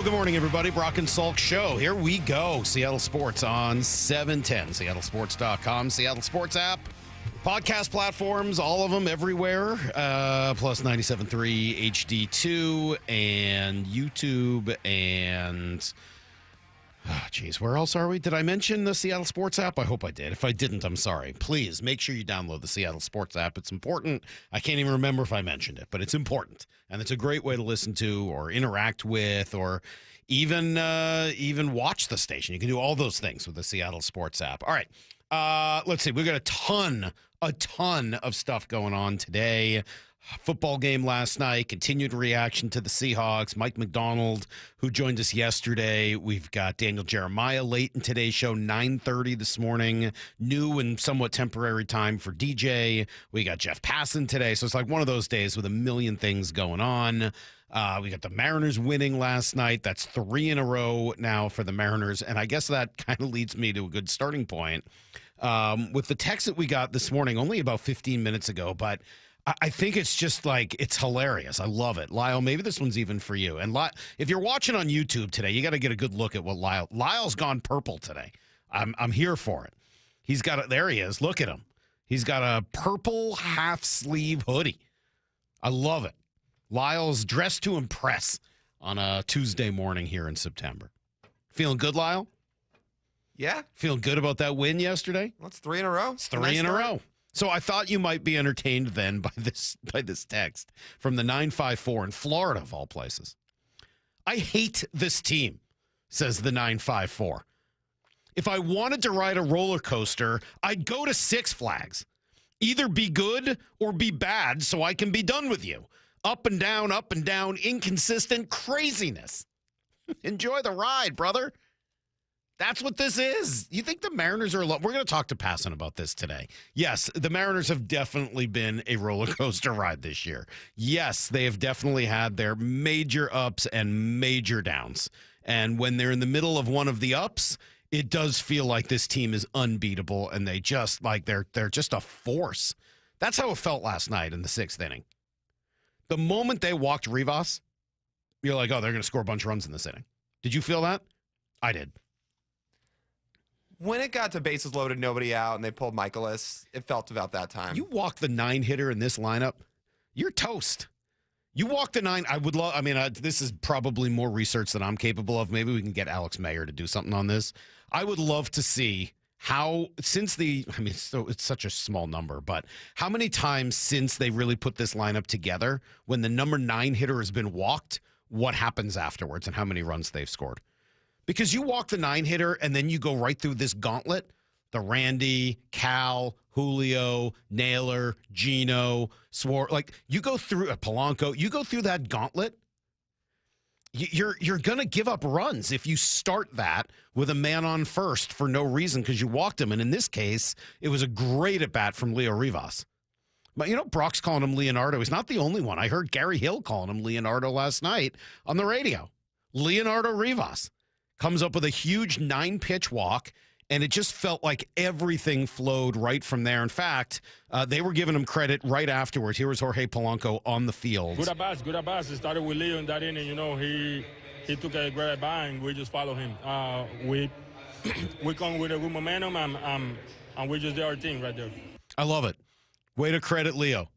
Good morning, everybody. Brock and Salk Show. Here we go. Seattle Sports on 710. SeattleSports.com. Seattle Sports app. Podcast platforms, all of them everywhere. Plus 97.3 HD2 and YouTube and... Oh, geez, where else are we? Did I mention the Seattle Sports app? I hope I did. If I didn't, I'm sorry. Please make sure you download the Seattle Sports app. It's important. I can't even remember if I mentioned it, but it's important. And it's a great way to listen to or interact with or even watch the station. You can do all those things with the Seattle Sports app. All right. Let's see. We've got a ton of stuff going on today. Football game last night, continued reaction to the Seahawks. Mike Macdonald, who joined us yesterday. We've got Daniel Jeremiah late in today's show, 9:30 this morning. New and somewhat temporary time for DJ. We got Jeff Passan today. So it's like one of those days with a million things going on. We got the Mariners winning last night. That's 3 in a row now for the Mariners. And I guess that kind of leads me to a good starting point. With the text that we got this morning, only about 15 minutes ago, but I think it's just like, it's hilarious. I love it. Lyle, maybe this one's even for you. And if you're watching on YouTube today, you got to get a good look at what Lyle's gone purple today. I'm here for it. He's got it. There he is. Look at him. He's got a purple half sleeve hoodie. I love it. Lyle's dressed to impress on a Tuesday morning here in September. Feeling good, Lyle? Yeah. Feeling good about that win yesterday? Well, it's 3 in a row. It's 3 in a row. So I thought you might be entertained then by this text from the 954 in Florida, of all places. I hate this team, says the 954. If I wanted to ride a roller coaster, I'd go to Six Flags. Either be good or be bad so I can be done with you. Up and down, inconsistent craziness. Enjoy the ride, brother. That's what this is. You think the Mariners are we're going to talk to Passan about this today. Yes, the Mariners have definitely been a roller coaster ride this year. Yes, they have definitely had their major ups and major downs. And when they're in the middle of one of the ups, it does feel like this team is unbeatable and they just like they're just a force. That's how it felt last night in the 6th inning. The moment they walked Rivas, you're like, oh, they're going to score a bunch of runs in this inning. Did you feel that? I did. When it got to bases loaded, nobody out, and they pulled Michaelis, it felt about that time. You walk the 9-hitter in this lineup, you're toast. You walk the 9. I would love. I mean, this is probably more research than I'm capable of. Maybe we can get Alex Mayer to do something on this. I would love to see how, it's such a small number, but how many times since they really put this lineup together, when the number 9 hitter has been walked, what happens afterwards and how many runs they've scored? Because you walk the 9-hitter and then you go right through this gauntlet, the Randy, Cal, Julio, Naylor, Gino, like you go through Polanco, you go through that gauntlet, you're going to give up runs if you start that with a man on first for no reason because you walked him. And in this case, it was a great at-bat from Leo Rivas. But, Brock's calling him Leonardo. He's not the only one. I heard Gary Hill calling him Leonardo last night on the radio. Leonardo Rivas comes up with a huge 9-pitch walk, and it just felt like everything flowed right from there. In fact, they were giving him credit right afterwards. Here was Jorge Polanco on the field. Good at bats. It started with Leo in that inning. He took a great at bat, and we just follow him. We come with a good momentum, and we just did our thing right there. I love it. Way to credit Leo.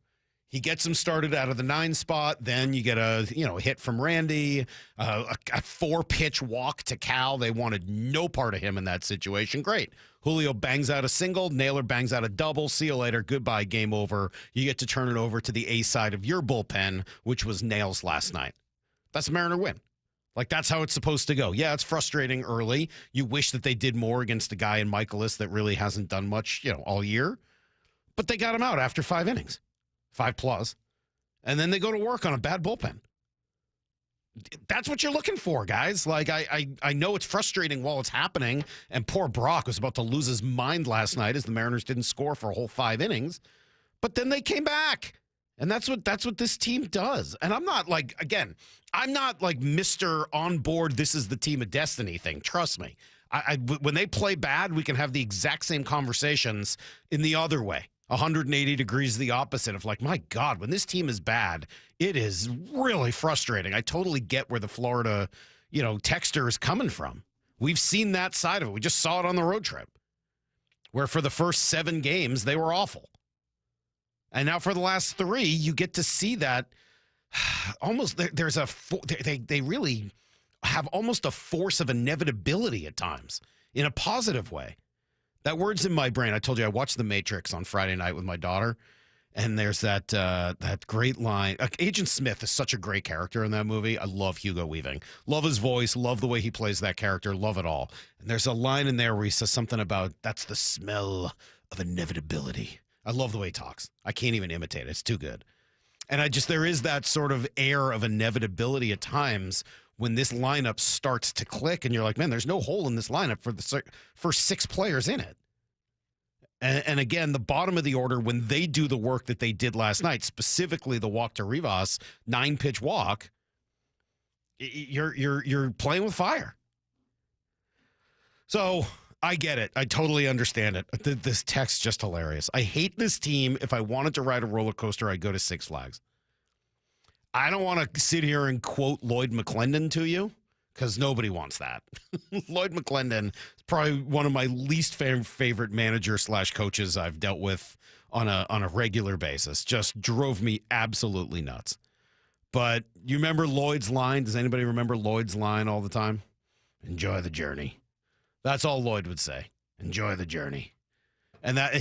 He gets him started out of the 9 spot. Then you get a hit from Randy, a 4-pitch walk to Cal. They wanted no part of him in that situation. Great. Julio bangs out a single. Naylor bangs out a double. See you later. Goodbye. Game over. You get to turn it over to the A side of your bullpen, which was Nails last night. That's a Mariner win. Like, that's how it's supposed to go. Yeah, it's frustrating early. You wish that they did more against a guy in Michaelis that really hasn't done much, all year. But they got him out after 5 innings. 5+, and then they go to work on a bad bullpen. That's what you're looking for, guys. Like, I know it's frustrating while it's happening, and poor Brock was about to lose his mind last night as the Mariners didn't score for a whole 5 innings, but then they came back, and that's what this team does. And I'm not like Mr. On board, this is the team of destiny thing. Trust me. When they play bad, we can have the exact same conversations in the other way. 180 degrees the opposite of like, my God, when this team is bad, it is really frustrating. I totally get where the Florida, texter is coming from. We've seen that side of it. We just saw it on the road trip, where for the first 7 games, they were awful. And now for the last 3, you get to see that almost they really have almost a force of inevitability at times in a positive way. That word's in my brain. I told you I watched The Matrix on Friday night with my daughter, and there's that great line. Agent Smith is such a great character in that movie. I love Hugo Weaving. Love his voice. Love the way he plays that character. Love it all. And there's a line in there where he says something about, that's the smell of inevitability. I love the way he talks. I can't even imitate it. It's too good. And there is that sort of air of inevitability at times when this lineup starts to click and you're like, man, there's no hole in this lineup for the first 6 players in it. And again, the bottom of the order, when they do the work that they did last night, specifically the walk to Rivas, 9-pitch walk, you're playing with fire. So I get it. I totally understand it. This text's just hilarious. I hate this team. If I wanted to ride a roller coaster, I'd go to Six Flags. I don't want to sit here and quote Lloyd McClendon to you, because nobody wants that. Lloyd McClendon is probably one of my least favorite manager/coaches I've dealt with on a regular basis. Just drove me absolutely nuts. But you remember Lloyd's line? Does anybody remember Lloyd's line all the time? Enjoy the journey. That's all Lloyd would say. Enjoy the journey. And that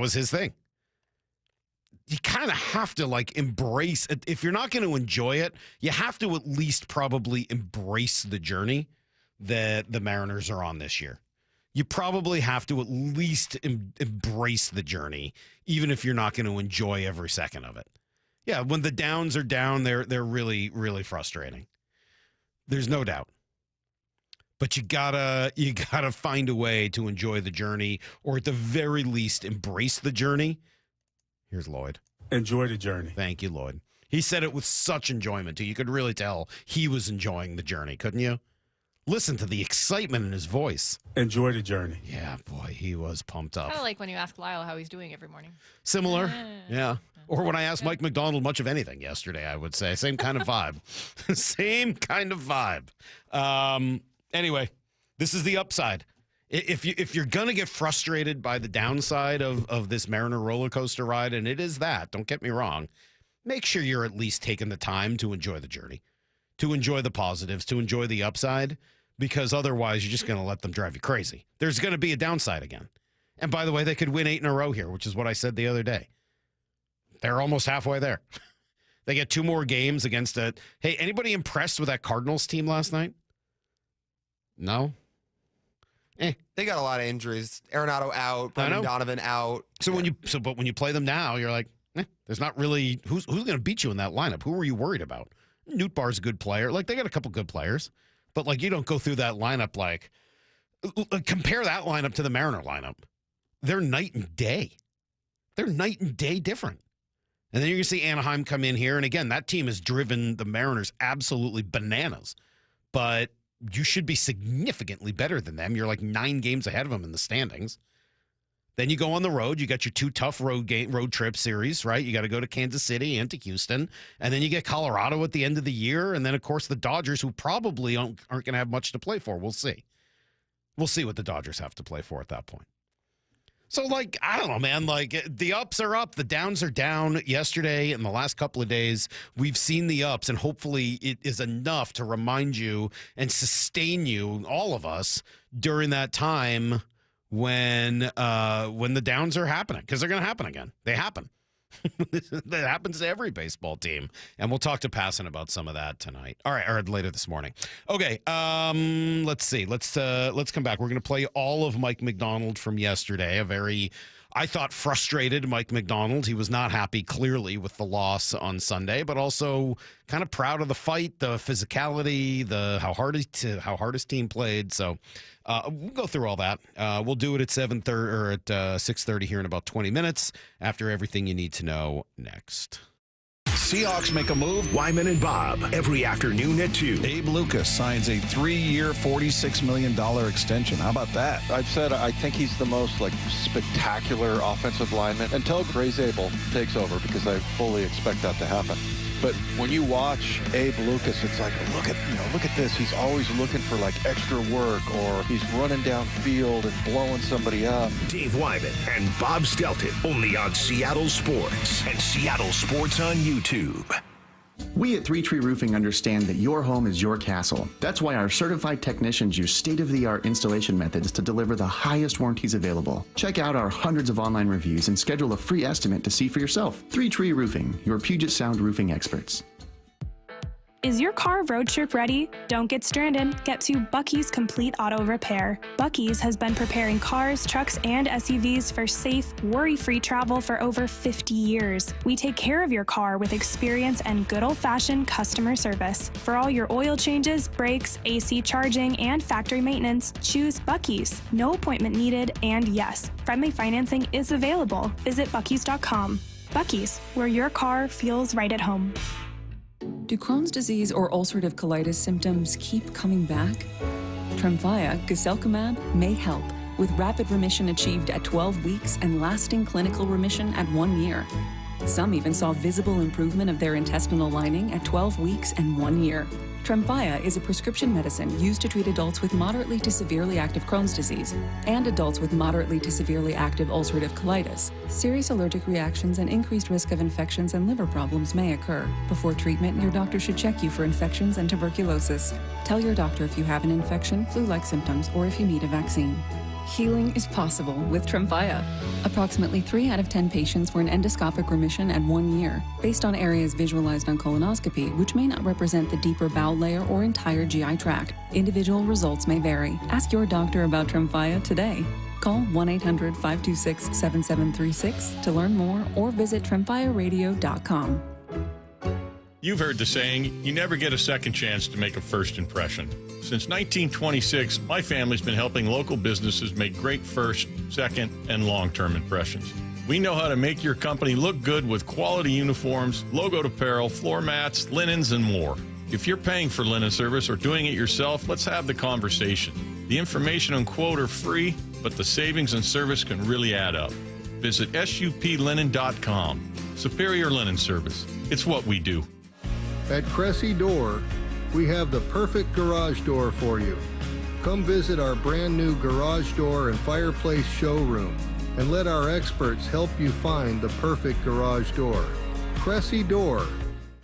was his thing. You kind of have to embrace it. If you're not going to enjoy it, you have to at least probably embrace the journey that the Mariners are on this year. You probably have to at least embrace the journey, even if you're not going to enjoy every second of it. Yeah, when the downs are down, they're really, really frustrating. There's no doubt. But you gotta find a way to enjoy the journey, or at the very least embrace the journey. Here's Lloyd. Enjoy the journey. Thank you, Lloyd. He said it with such enjoyment, too. You could really tell he was enjoying the journey, couldn't you? Listen to the excitement in his voice. Enjoy the journey. Yeah, boy, he was pumped up. Kind of like when you ask Lyle how he's doing every morning. Similar, yeah. Or when I asked Mike Macdonald much of anything yesterday, I would say. Same kind of vibe. Same kind of vibe. Anyway, this is the upside. If you're going to get frustrated by the downside of this Mariner roller coaster ride, and it is that, don't get me wrong, make sure you're at least taking the time to enjoy the journey, to enjoy the positives, to enjoy the upside, because otherwise you're just going to let them drive you crazy. There's going to be a downside again. And by the way, they could win 8 in a row here, which is what I said the other day. They're almost halfway there. They get 2 more games against a... Hey, anybody impressed with that Cardinals team last night? No? They got a lot of injuries. Arenado out, Brendan Donovan out. So when you play them now, you're like, there's not really who's going to beat you in that lineup. Who are you worried about? Newt Barr's a good player. They got a couple good players, but you don't go through that lineup compare that lineup to the Mariner lineup. They're night and day. They're night and day different. And then you're going to see Anaheim come in here, and again, that team has driven the Mariners absolutely bananas. But you should be significantly better than them. You're 9 games ahead of them in the standings. Then you go on the road. You got your 2 tough road trip series, right? You got to go to Kansas City and to Houston. And then you get Colorado at the end of the year. And then, of course, the Dodgers, who probably aren't going to have much to play for. We'll see. We'll see what the Dodgers have to play for at that point. So, I don't know, man. The ups are up, the downs are down. Yesterday and the last couple of days, we've seen the ups, and hopefully it is enough to remind you and sustain you, all of us, during that time when the downs are happening, because they're going to happen again. They happen. That happens to every baseball team. And we'll talk to Passan about some of that tonight. All right, or later this morning. Okay, let's see. Let's come back. We're going to play all of Mike Macdonald from yesterday. A very, I thought, frustrated Mike Macdonald. He was not happy, clearly, with the loss on Sunday, but also kind of proud of the fight, the physicality, how hard his team played. So we'll go through all that. We'll do it at 7:30 or at 6:30 here in about 20 minutes after everything you need to know next. Seahawks make a move. Wyman and Bob every afternoon at 2. Abe Lucas signs a 3-year, $46 million extension. How about that? I've said I think he's the most spectacular offensive lineman until Ray Zabel takes over, because I fully expect that to happen. But when you watch Abe Lucas, it's like, look at this. He's always looking for like extra work, or he's running downfield and blowing somebody up. Dave Wyman and Bob Stelton, only on Seattle Sports and Seattle Sports on YouTube. We at Three Tree Roofing understand that your home is your castle. That's why our certified technicians use state-of-the-art installation methods to deliver the highest warranties available. Check out our hundreds of online reviews and schedule a free estimate to see for yourself. Three Tree Roofing, your Puget Sound roofing experts. Is your car road trip ready? Don't get stranded. Get to Bucky's Complete Auto Repair. Bucky's has been preparing cars, trucks, and SUVs for safe, worry-free travel for over 50 years. We take care of your car with experience and good old-fashioned customer service. For all your oil changes, brakes, AC charging, and factory maintenance, choose Bucky's. No appointment needed, and yes, friendly financing is available. Visit Bucky's.com. Bucky's, where your car feels right at home. Do Crohn's disease or ulcerative colitis symptoms keep coming back? Tremfya, guselkumab, may help, with rapid remission achieved at 12 weeks and lasting clinical remission at 1 year. Some even saw visible improvement of their intestinal lining at 12 weeks and 1 year. Tremfya is a prescription medicine used to treat adults with moderately to severely active Crohn's disease and adults with moderately to severely active ulcerative colitis. Serious allergic reactions and increased risk of infections and liver problems may occur. Before treatment, your doctor should check you for infections and tuberculosis. Tell your doctor if you have an infection, flu-like symptoms, or if you need a vaccine. Healing is possible with Tremfya. Approximately 3 out of 10 patients were in endoscopic remission at 1 year, based on areas visualized on colonoscopy, which may not represent the deeper bowel layer or entire GI tract. Individual results may vary. Ask your doctor about Tremfya today. Call 1-800-526-7736 to learn more or visit tremfyaradio.com. You've heard the saying, you never get a second chance to make a first impression. Since 1926, my family's been helping local businesses make great first, second, and long-term impressions. We know how to make your company look good with quality uniforms, logoed apparel, floor mats, linens, and more. If you're paying for linen service or doing it yourself, let's have the conversation. The information and quote are free, but the savings and service can really add up. Visit suplinen.com. Superior Linen Service. It's what we do. At Cressy Door, we have the perfect garage door for you. Come visit our brand new garage door and fireplace showroom and let our experts help you find the perfect garage door. Cressy Door.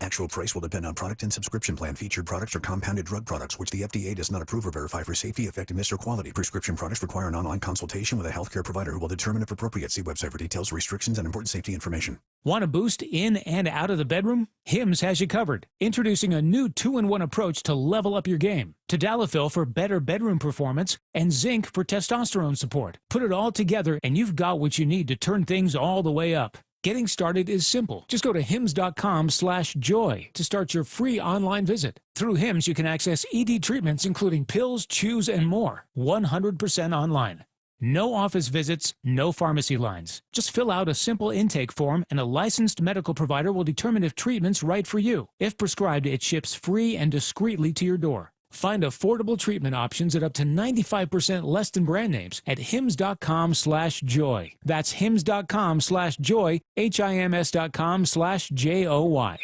Actual price will depend on product and subscription plan. Featured products are compounded drug products, which the FDA does not approve or verify for safety, effectiveness, or quality. Prescription products require an online consultation with a healthcare provider who will determine if appropriate. See website for details, restrictions, and important safety information. Want a boost in and out of the bedroom? Hims has you covered. Introducing a new 2-in-1 approach to level up your game. Tadalafil for better bedroom performance and zinc for testosterone support. Put it all together and you've got what you need to turn things all the way up. Getting started is simple. Just go to hims.com/joy to start your free online visit. Through Hims, you can access ED treatments including pills, chews, and more. 100% online. No office visits, no pharmacy lines. Just fill out a simple intake form and a licensed medical provider will determine if treatment's right for you. If prescribed, it ships free and discreetly to your door. Find affordable treatment options at up to 95% less than brand names at hims.com/joy. That's hims.com/joy, hims.com/joy.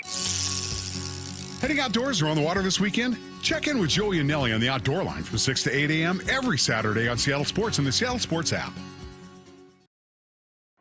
Heading outdoors or on the water this weekend? Check in with Joey and Nelly on the Outdoor Line from 6 to 8 a.m. every Saturday on Seattle Sports and the Seattle Sports app.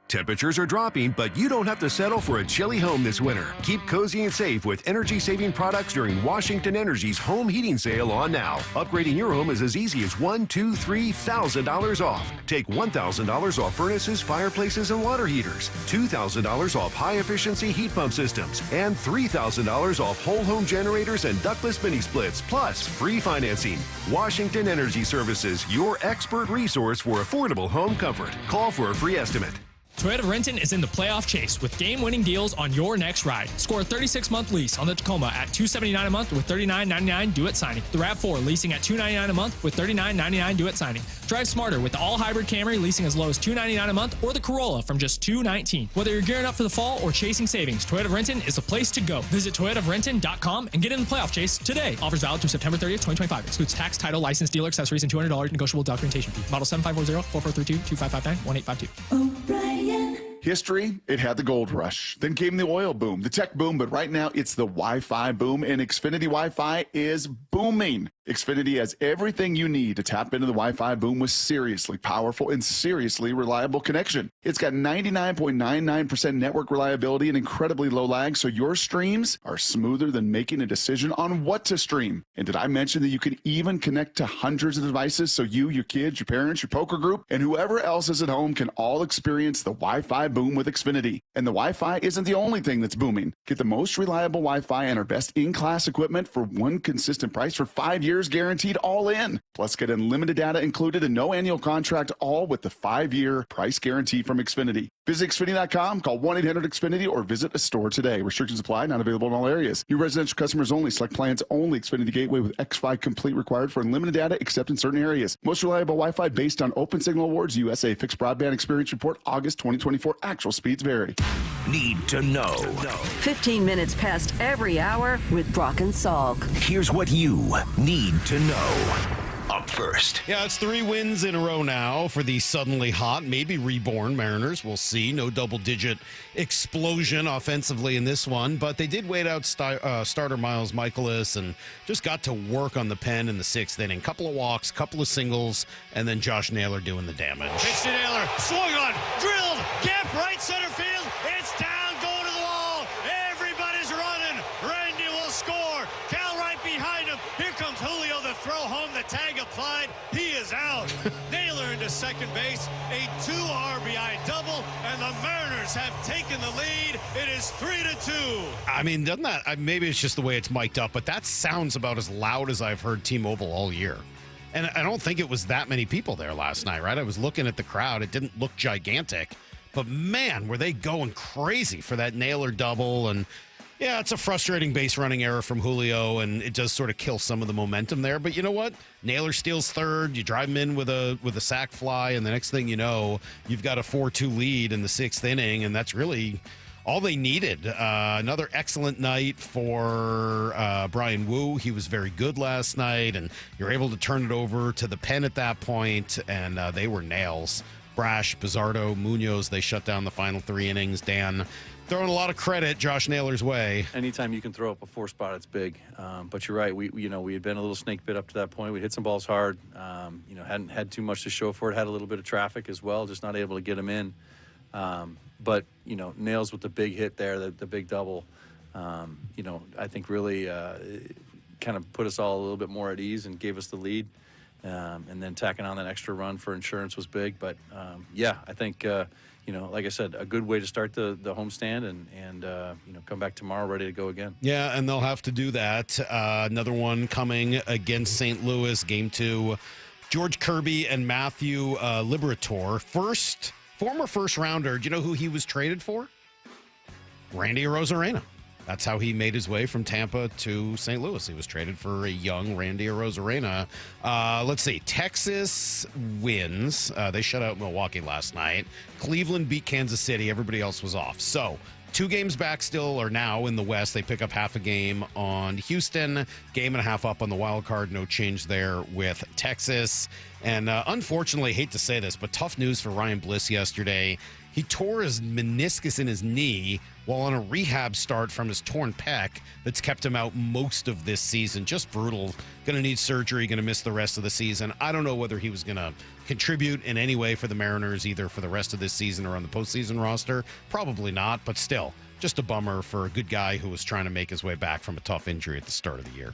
Temperatures are dropping, but you don't have to settle for a chilly home this winter. Keep cozy and safe with energy-saving products during Washington Energy's home heating sale on now. Upgrading your home is as easy as $1,000, $2,000, $3,000 off. Take $1,000 off furnaces, fireplaces, and water heaters, $2,000 off high-efficiency heat pump systems, and $3,000 off whole home generators and ductless mini splits, plus free financing. Washington Energy Services, your expert resource for affordable home comfort. Call for a free estimate. Toyota Renton is in the playoff chase with game-winning deals on your next ride. Score a 36-month lease on the Tacoma at $279 a month with $39.99 due at signing. The RAV4 leasing at $299 a month with $39.99 due at signing. Drive smarter with the all-hybrid Camry leasing as low as $299 a month or the Corolla from just $219. Whether you're gearing up for the fall or chasing savings, Toyota Renton is the place to go. Visit toyotarenton.com and get in the playoff chase today. Offers valid through September 30th, 2025. Excludes tax, title, license, dealer accessories, and $200 negotiable documentation fee. Model 7540, 4432, 2559, 1852. History, it had the gold rush. Then came the oil boom, the tech boom, but right now it's the Wi-Fi boom, and Xfinity Wi-Fi is booming. Xfinity has everything you need to tap into the Wi-Fi boom with seriously powerful and seriously reliable connection. It's got 99.99% network reliability and incredibly low lag, so your streams are smoother than making a decision on what to stream. And did I mention that you can even connect to hundreds of devices so you, your kids, your parents, your poker group, and whoever else is at home can all experience the Wi-Fi boom with Xfinity. And the Wi-Fi isn't the only thing that's booming. Get the most reliable Wi-Fi and our best in-class equipment for one consistent price for 5 years guaranteed all in. Plus get unlimited data included and no annual contract, all with the 5-year price guarantee from Xfinity. Visit Xfinity.com, call 1-800-XFINITY, or visit a store today. Restrictions apply, not available in all areas. New residential customers only. Select plans only. Xfinity Gateway with X5 Complete required for unlimited data except in certain areas. Most reliable Wi-Fi based on Open Signal Awards, USA Fixed Broadband Experience Report, August 2024. Actual speeds vary. Need to know. 15 minutes past every hour with Brock and Salk. Here's what you need to know. Up first. Yeah, it's 3 wins in a row now for the suddenly hot, maybe reborn Mariners. We'll see. No double-digit explosion offensively in this one, but they did wait out starter Miles Michaelis and just got to work on the pen in the 6th inning. Couple of walks, couple of singles, and then Josh Naylor doing the damage. Pitch to Naylor, swung on, drilled, gap right center field. It's down, going to the wall. Everybody's running. Randy will score. Cal right behind him. Here comes Julio, the throw home, the tag applied. He is out. Naylor into second base. A 2 RBI double, and the Mariners have taken the lead. It is 3-2. I mean, doesn't that, maybe it's just the way it's mic'd up, but that sounds about as loud as I've heard T-Mobile all year. And I don't think it was that many people there last night, right? I was looking at the crowd. It didn't look gigantic, but man, were they going crazy for that Naylor double. And yeah, it's a frustrating base running error from Julio, and it does sort of kill some of the momentum there. But you know what? Naylor steals third. You drive him in with a sac fly, and the next thing you know, you've got a 4-2 lead in the 6th inning, and that's really all they needed. Another excellent night for Brian Wu. He was very good last night, and you're able to turn it over to the pen at that point, and they were nails. Brash, Bizzardo, Munoz, they shut down the final 3 innings. Dan, throwing a lot of credit Josh Naylor's way. Anytime you can throw up a 4 spot, it's big. But you're right. We had been a little snake bit up to that point. We hit some balls hard. Hadn't had too much to show for it. Had a little bit of traffic as well, just not able to get them in. But Nails with the big hit there, the big double. I think really kind of put us all a little bit more at ease and gave us the lead. And then tacking on that extra run for insurance was big. But I think. Like I said, a good way to start the homestand and come back tomorrow ready to go again. Yeah, and they'll have to do that. Another one coming against St. Louis, Game 2. George Kirby and Matthew Liberatore. Former first rounder. Do you know who he was traded for? Randy Arozarena. That's how he made his way from Tampa to St. Louis. He was traded for a young Randy Arozarena. Let's see. Texas wins. They shut out Milwaukee last night. Cleveland beat Kansas City. Everybody else was off. So 2 games back still, or now in the West. They pick up half a game on Houston. Game and a half up on the wild card. No change there with Texas. And unfortunately, hate to say this, but tough news for Ryan Bliss yesterday. He tore his meniscus in his knee while on a rehab start from his torn pec that's kept him out most of this season. Just brutal. Going to need surgery, going to miss the rest of the season. I don't know whether he was going to contribute in any way for the Mariners, either for the rest of this season or on the postseason roster. Probably not, but still, just a bummer for a good guy who was trying to make his way back from a tough injury at the start of the year.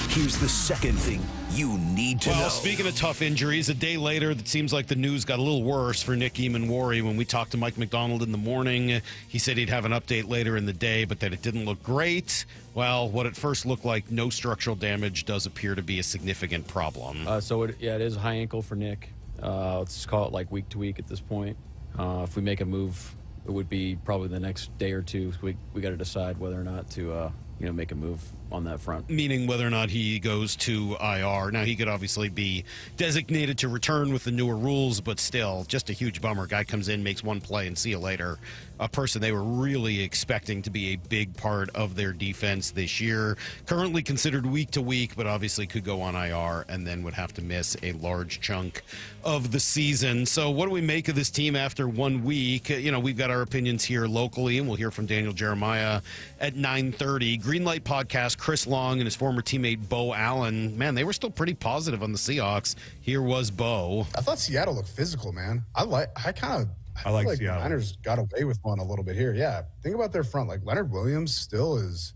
Here's the second thing you need to know. Well, speaking of tough injuries, a day later, it seems like the news got a little worse for Nick Eamon-Wari. When we talked to Mike Macdonald in the morning, he said he'd have an update later in the day, but that it didn't look great. Well, what at first looked like no structural damage does appear to be a significant problem. It is a high ankle for Nick. Let's call it like week to week at this point. If we make a move, it would be probably the next day or two. We got to decide whether or not to make a move on that front. Meaning whether or not he goes to IR. Now, he could obviously be designated to return with the newer rules, but still, just a huge bummer. Guy comes in, makes one play, and see you later. A person they were really expecting to be a big part of their defense this year. Currently considered week to week, but obviously could go on IR and then would have to miss a large chunk of the season. So what do we make of this team after 1 week? We've got our opinions here locally, and we'll hear from Daniel Jeremiah at 9:30. Greenlight Podcast, Chris Long and his former teammate Bo Allen. Man, they were still pretty positive on the Seahawks. Here was Bo. I thought Seattle looked physical, man. I like Seattle. The Niners got away with one a little bit here. Yeah, think about their front. Like Leonard Williams still is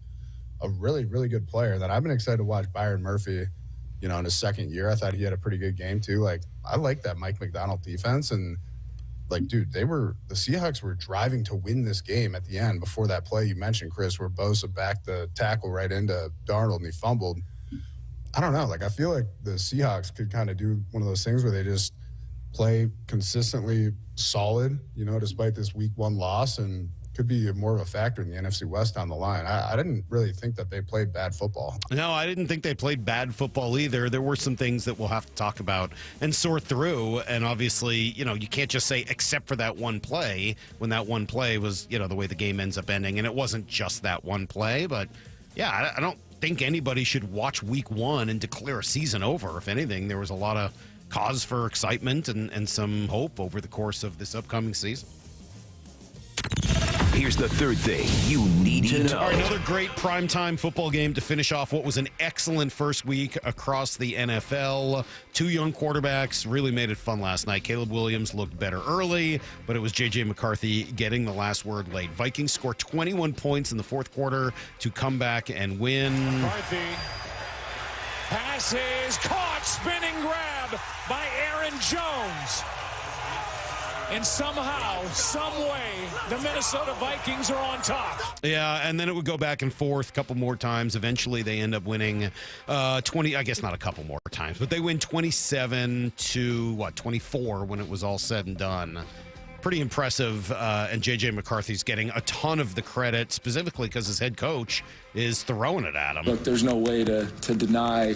a really, really good player that I've been excited to watch. Byron Murphy, in his second year, I thought he had a pretty good game too. Like I like that Mike Macdonald defense, and dude, the Seahawks were driving to win this game at the end before that play you mentioned, Chris, where Bosa backed the tackle right into Darnold and he fumbled. I don't know. I feel like the Seahawks could kind of do one of those things where they just play consistently solid, despite this week 1 loss, and could be more of a factor in the NFC West down the line. I didn't really think that they played bad football. No, I didn't think they played bad football either. There were some things that we'll have to talk about and sort through. And obviously, you can't just say except for that one play, when that one play was, the way the game ends up ending. And it wasn't just that one play. But, yeah, I don't think anybody should watch week 1 and declare a season over. If anything, there was a lot of cause for excitement and some hope over the course of this upcoming season. Here's the third thing you need to know. All right, another great primetime football game to finish off what was an excellent first week across the NFL. 2 young quarterbacks really made it fun last night. Caleb Williams looked better early, but it was J.J. McCarthy getting the last word late. Vikings scored 21 points in the fourth quarter to come back and win. McCarthy. Pass is caught, spinning grab by Aaron Jones. And somehow, some way, the Minnesota Vikings are on top. Yeah, and then it would go back and forth a couple more times. Eventually, they end up winning 20, I guess not a couple more times, but they win 27 to, 24 when it was all said and done. Pretty impressive, and J.J. McCarthy's getting a ton of the credit, specifically because his head coach is throwing it at him. Look, there's no way to deny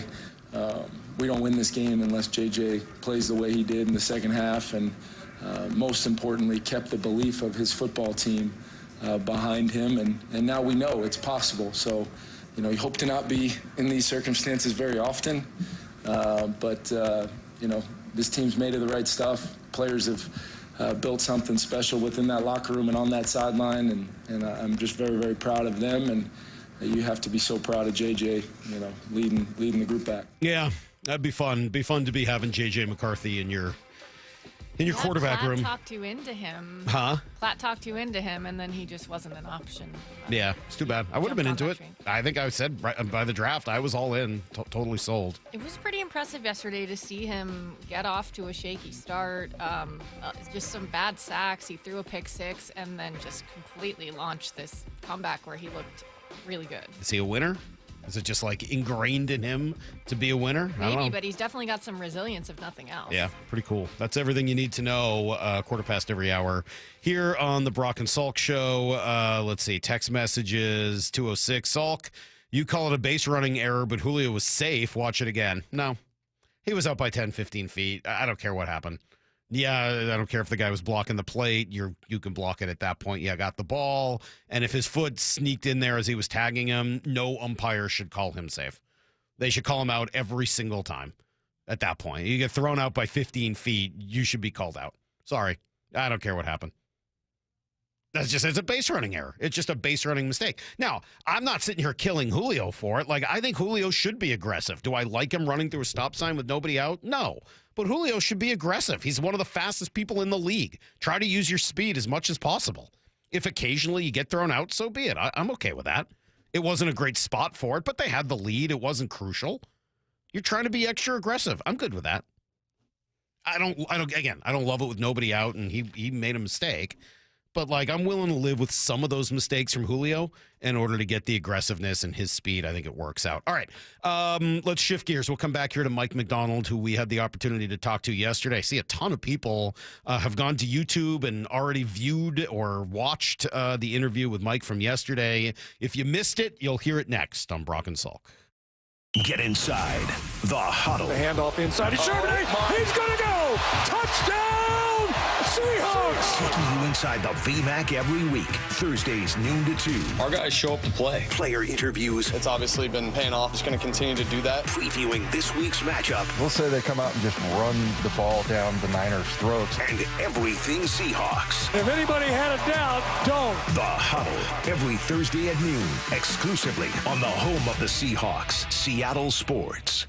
we don't win this game unless J.J. plays the way he did in the second half, and most importantly, kept the belief of his football team behind him, and now we know it's possible. So, you hope to not be in these circumstances very often, but this team's made of the right stuff. Players have built something special within that locker room and on that sideline, and I'm just very, very proud of them, and you have to be so proud of JJ, leading the group back. Yeah, that'd be fun. It'd be fun to be having JJ McCarthy in your quarterback room. Platt talked you into him. Huh? Platt talked you into him, and then he just wasn't an option. Yeah, it's too bad. I would have been into it. I think I said by the draft, I was all in, totally sold. It was pretty impressive yesterday to see him get off to a shaky start. Just some bad sacks. He threw a pick 6 and then just completely launched this comeback where he looked really good. Is he a winner? Is it just ingrained in him to be a winner? I don't Maybe, know. but he's definitely got some resilience, if nothing else. Yeah, pretty cool. That's everything you need to know. Quarter past every hour here on the Brock and Salk Show. Let's see. Text messages 206. Salk, you call it a base running error, but Julio was safe. Watch it again. No, he was up by 10, 15 feet. I don't care what happened. Yeah, I don't care if the guy was blocking the plate. You can block it at that point. Yeah, got the ball. And if his foot sneaked in there as he was tagging him, no umpire should call him safe. They should call him out every single time at that point. You get thrown out by 15 feet, you should be called out. Sorry. I don't care what happened. It's a base running error. It's just a base running mistake. Now, I'm not sitting here killing Julio for it. I think Julio should be aggressive. Do I like him running through a stop sign with nobody out? No. But Julio should be aggressive. He's one of the fastest people in the league. Try to use your speed as much as possible. If occasionally you get thrown out, so be it. I'm okay with that. It wasn't a great spot for it, but they had the lead. It wasn't crucial. You're trying to be extra aggressive. I'm good with that. I don't love it with nobody out and he made a mistake. but like I'm willing to live with some of those mistakes from Julio in order to get the aggressiveness and his speed. I think it works out. All right, let's shift gears. We'll come back here to Mike Macdonald, who we had the opportunity to talk to yesterday. I see a ton of people have gone to YouTube and already viewed or watched the interview with Mike from yesterday. If you missed it, you'll hear it next on Brock and Salk. Get inside the huddle. The handoff inside. He's going to go. Touchdown, Seahawks. Taking you inside the VMAC every week. Thursdays, noon to 2. Our guys show up to play. Player interviews. It's obviously been paying off. Just going to continue to do that. Previewing this week's matchup. We'll say they come out and just run the ball down the Niners' throats. And everything Seahawks. If anybody had a doubt, don't. The Huddle. Every Thursday at noon. Exclusively on the home of the Seahawks. Seattle Sports.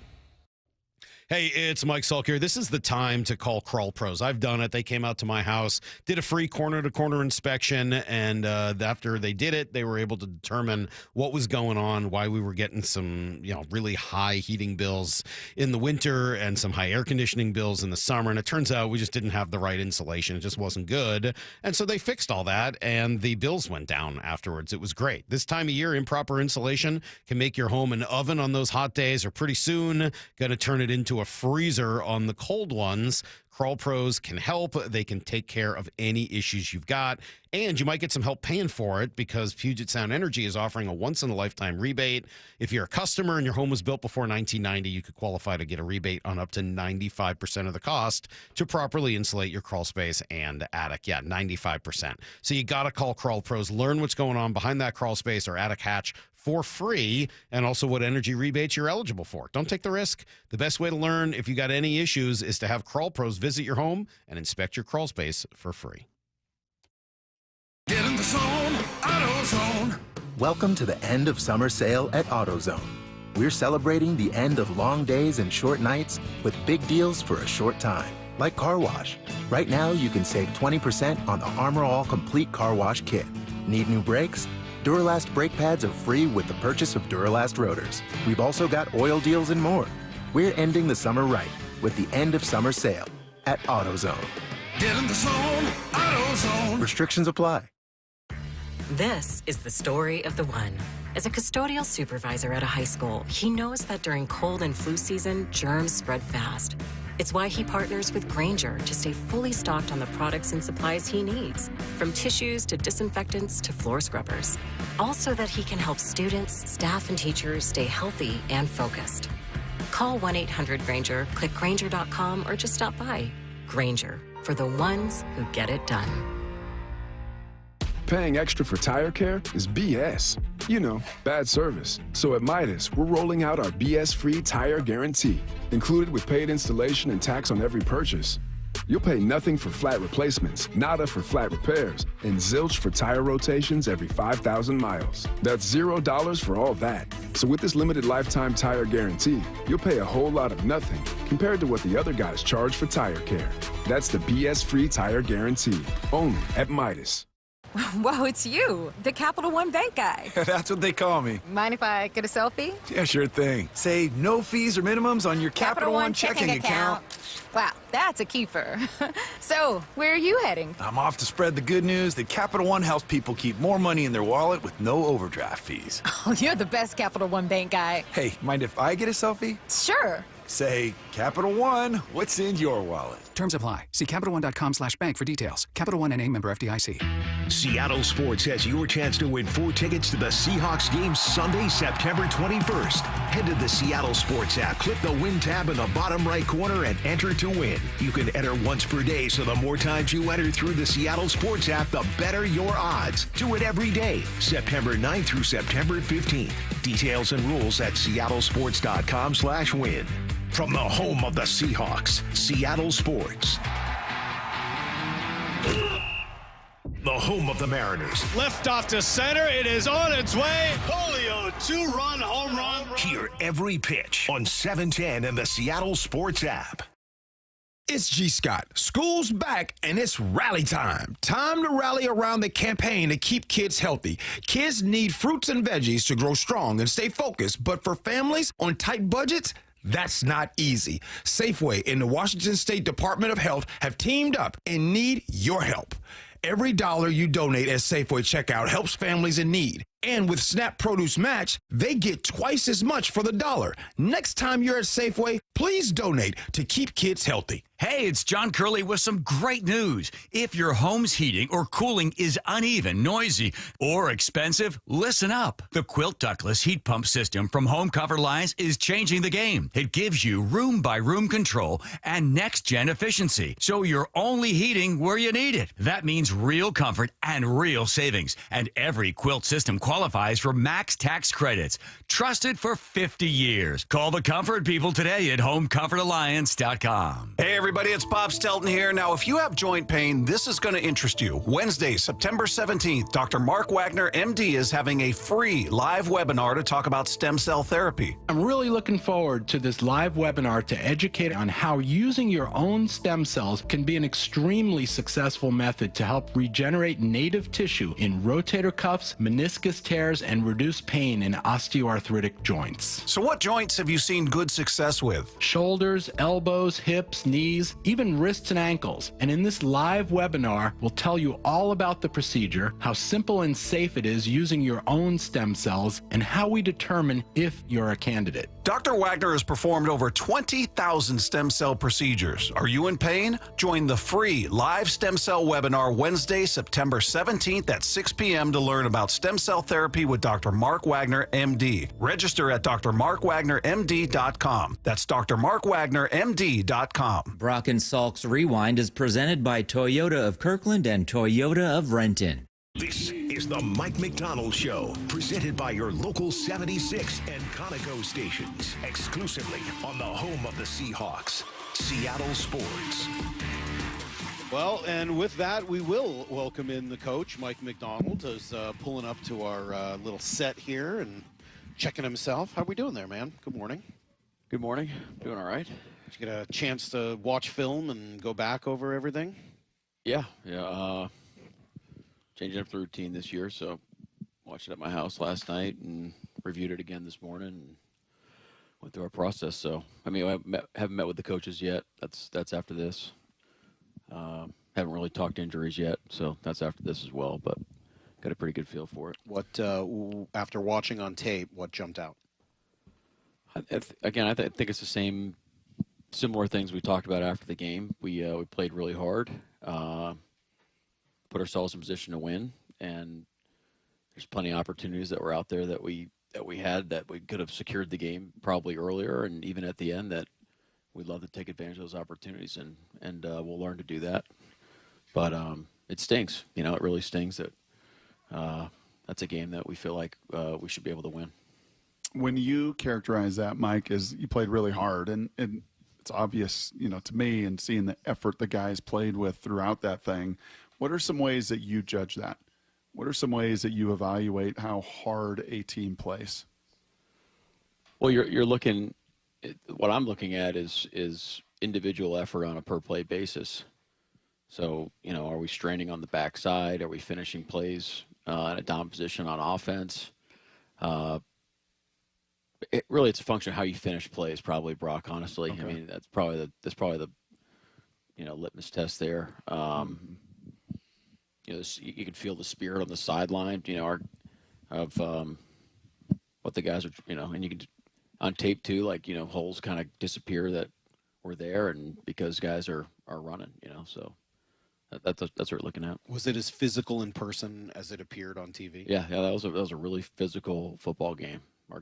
Hey, it's Mike Salk here. This is the time to call Crawl Pros. I've done it. They came out to my house, did a free corner-to-corner inspection, and after they did it, they were able to determine what was going on, why we were getting some, really high heating bills in the winter and some high air conditioning bills in the summer. And it turns out we just didn't have the right insulation. It just wasn't good. And so they fixed all that, and the bills went down afterwards. It was great. This time of year, improper insulation can make your home an oven on those hot days, or pretty soon going to turn it into a freezer on the cold ones. Crawl Pros can help. They can take care of any issues you've got, and you might get some help paying for it because Puget Sound Energy is offering a once-in-a-lifetime rebate. If you're a customer and your home was built before 1990, you could qualify to get a rebate on up to 95% of the cost to properly insulate your crawl space and attic. Yeah, 95%. So you got to call Crawl Pros. Learn what's going on behind that crawl space or attic hatch for free, and also what energy rebates you're eligible for. Don't take the risk. The best way to learn if you got any issues is to have Crawl Pros visit your home and inspect your crawl space for free. Get in the zone, AutoZone. Welcome to the end of summer sale at AutoZone. We're celebrating the end of long days and short nights with big deals for a short time, like car wash. Right now, you can save 20% on the Armor All Complete Car Wash Kit. Need new brakes? Duralast brake pads are free with the purchase of Duralast rotors. We've also got oil deals and more. We're ending the summer right with the end of summer sale at AutoZone. Get in the zone, AutoZone. Restrictions apply. This is the story of the one. As a custodial supervisor at a high school, he knows that during cold and flu season, germs spread fast. It's why he partners with Grainger to stay fully stocked on the products and supplies he needs, from tissues to disinfectants to floor scrubbers. All so that he can help students, staff, and teachers stay healthy and focused. Call 1-800-GRAINGER, click Grainger.com, or just stop by. Grainger, for the ones who get it done. Paying extra for tire care is BS. You know, bad service. So at Midas, we're rolling out our BS-free tire guarantee, included with paid installation and tax on every purchase. You'll pay nothing for flat replacements, nada for flat repairs, and zilch for tire rotations every 5,000 miles. That's $0 for all that. So with this limited lifetime tire guarantee, you'll pay a whole lot of nothing compared to what the other guys charge for tire care. That's the BS-free tire guarantee, only at Midas. Whoa, it's you, the Capital One Bank guy. That's what they call me. Mind if I get a selfie? Yeah, sure thing. Say no fees or minimums on your Capital One checking account. Wow, that's a keeper. So, where are you heading? I'm off to spread the good news that Capital One helps people keep more money in their wallet with no overdraft fees. Oh, you're the best Capital One Bank guy. Hey, mind if I get a selfie? Sure. Say, Capital One, what's in your wallet? Terms apply. See CapitalOne.com/bank for details. Capital One N.A. member FDIC. Seattle Sports has your chance to win 4 tickets to the Seahawks game Sunday, September 21st. Head to the Seattle Sports app, click the Win tab in the bottom right corner, and enter to win. You can enter once per day, so the more times you enter through the Seattle Sports app, the better your odds. Do it every day, September 9th through September 15th. Details and rules at seattlesports.com/win. From the home of the Seahawks, Seattle Sports. The home of the Mariners. Left off to center. It is on its way. Julio, 2-run home run. Hear every pitch on 710 and the Seattle Sports app. It's G. Scott. School's back, and it's rally time. Time to rally around the campaign to keep kids healthy. Kids need fruits and veggies to grow strong and stay focused, but for families on tight budgets, that's not easy. Safeway and the Washington State Department of Health have teamed up and need your help. Every dollar you donate at Safeway checkout helps families in need. And with SNAP Produce Match, they get twice as much for the dollar. Next time you're at Safeway, please donate to keep kids healthy. Hey, it's John Curley with some great news. If your home's heating or cooling is uneven, noisy, or expensive, listen up. The Quilt Ductless Heat Pump System from Home Comfort Lines is changing the game. It gives you room-by-room control and next-gen efficiency, so you're only heating where you need it. That means real comfort and real savings, and every Quilt system qualifies for max tax credits. Trusted for 50 years. Call the comfort people today at HomeComfortAlliance.com. Hey, everybody, it's Bob Stelton here. Now, if you have joint pain, this is going to interest you. Wednesday, September 17th, Dr. Mark Wagner, MD, is having a free live webinar to talk about stem cell therapy. I'm really looking forward to this live webinar to educate on how using your own stem cells can be an extremely successful method to help regenerate native tissue in rotator cuffs, meniscus tears, and reduce pain in osteoarthritic joints. So what joints have you seen good success with? Shoulders, elbows, hips, knees, even wrists and ankles. And in this live webinar, we'll tell you all about the procedure, how simple and safe it is using your own stem cells, and how we determine if you're a candidate. Dr. Wagner has performed over 20,000 stem cell procedures. Are you in pain? Join the free live stem cell webinar Wednesday, September 17th at 6 p.m. to learn about stem cell therapy with Dr. Mark Wagner, MD. Register at drmarkwagnermd.com. That's drmarkwagnermd.com. Brock and Salk's Rewind is presented by Toyota of Kirkland and Toyota of Renton. This is the Mike Macdonald Show, presented by your local 76 and Conoco stations, exclusively on the home of the Seahawks, Seattle Sports. Well, and with that, we will welcome in the coach, Mike Macdonald, who's pulling up to our little set here and checking himself. How are we doing there, man? Good morning. Good morning. Doing all right. Did you get a chance to watch film and go back over everything? Yeah. Changing up the routine this year, so watched it at my house last night and reviewed it again this morning and went through our process. So, I mean, I haven't met with the coaches yet. That's after this. Haven't really talked injuries yet, so that's after this as well, but got a pretty good feel for it. What, after watching on tape, what jumped out? I think it's the same, similar things we talked about after the game. We played really hard, put ourselves in position to win, and there's plenty of opportunities that were out there that we had that we could have secured the game probably earlier, and even at the end that we'd love to take advantage of those opportunities, and we'll learn to do that. But it stings, it really stings that that's a game that we feel like we should be able to win. When you characterize that, Mike, as you played really hard, and it's obvious, to me, and seeing the effort the guys played with throughout that thing, what are some ways that you judge that? What are some ways that you evaluate how hard a team plays? Well, you're looking. What I'm looking at is individual effort on a per play basis. So, are we straining on the backside? Are we finishing plays in a down position on offense? It's a function of how you finish plays, probably, Brock. Honestly, okay. I mean that's probably the litmus test there. You can feel the spirit on the sideline, of what the guys are, and you can on tape too, holes kind of disappear that were there, and because guys are running, so that's what we're looking at. Was it as physical in person as it appeared on TV? Yeah, that was a really physical football game, our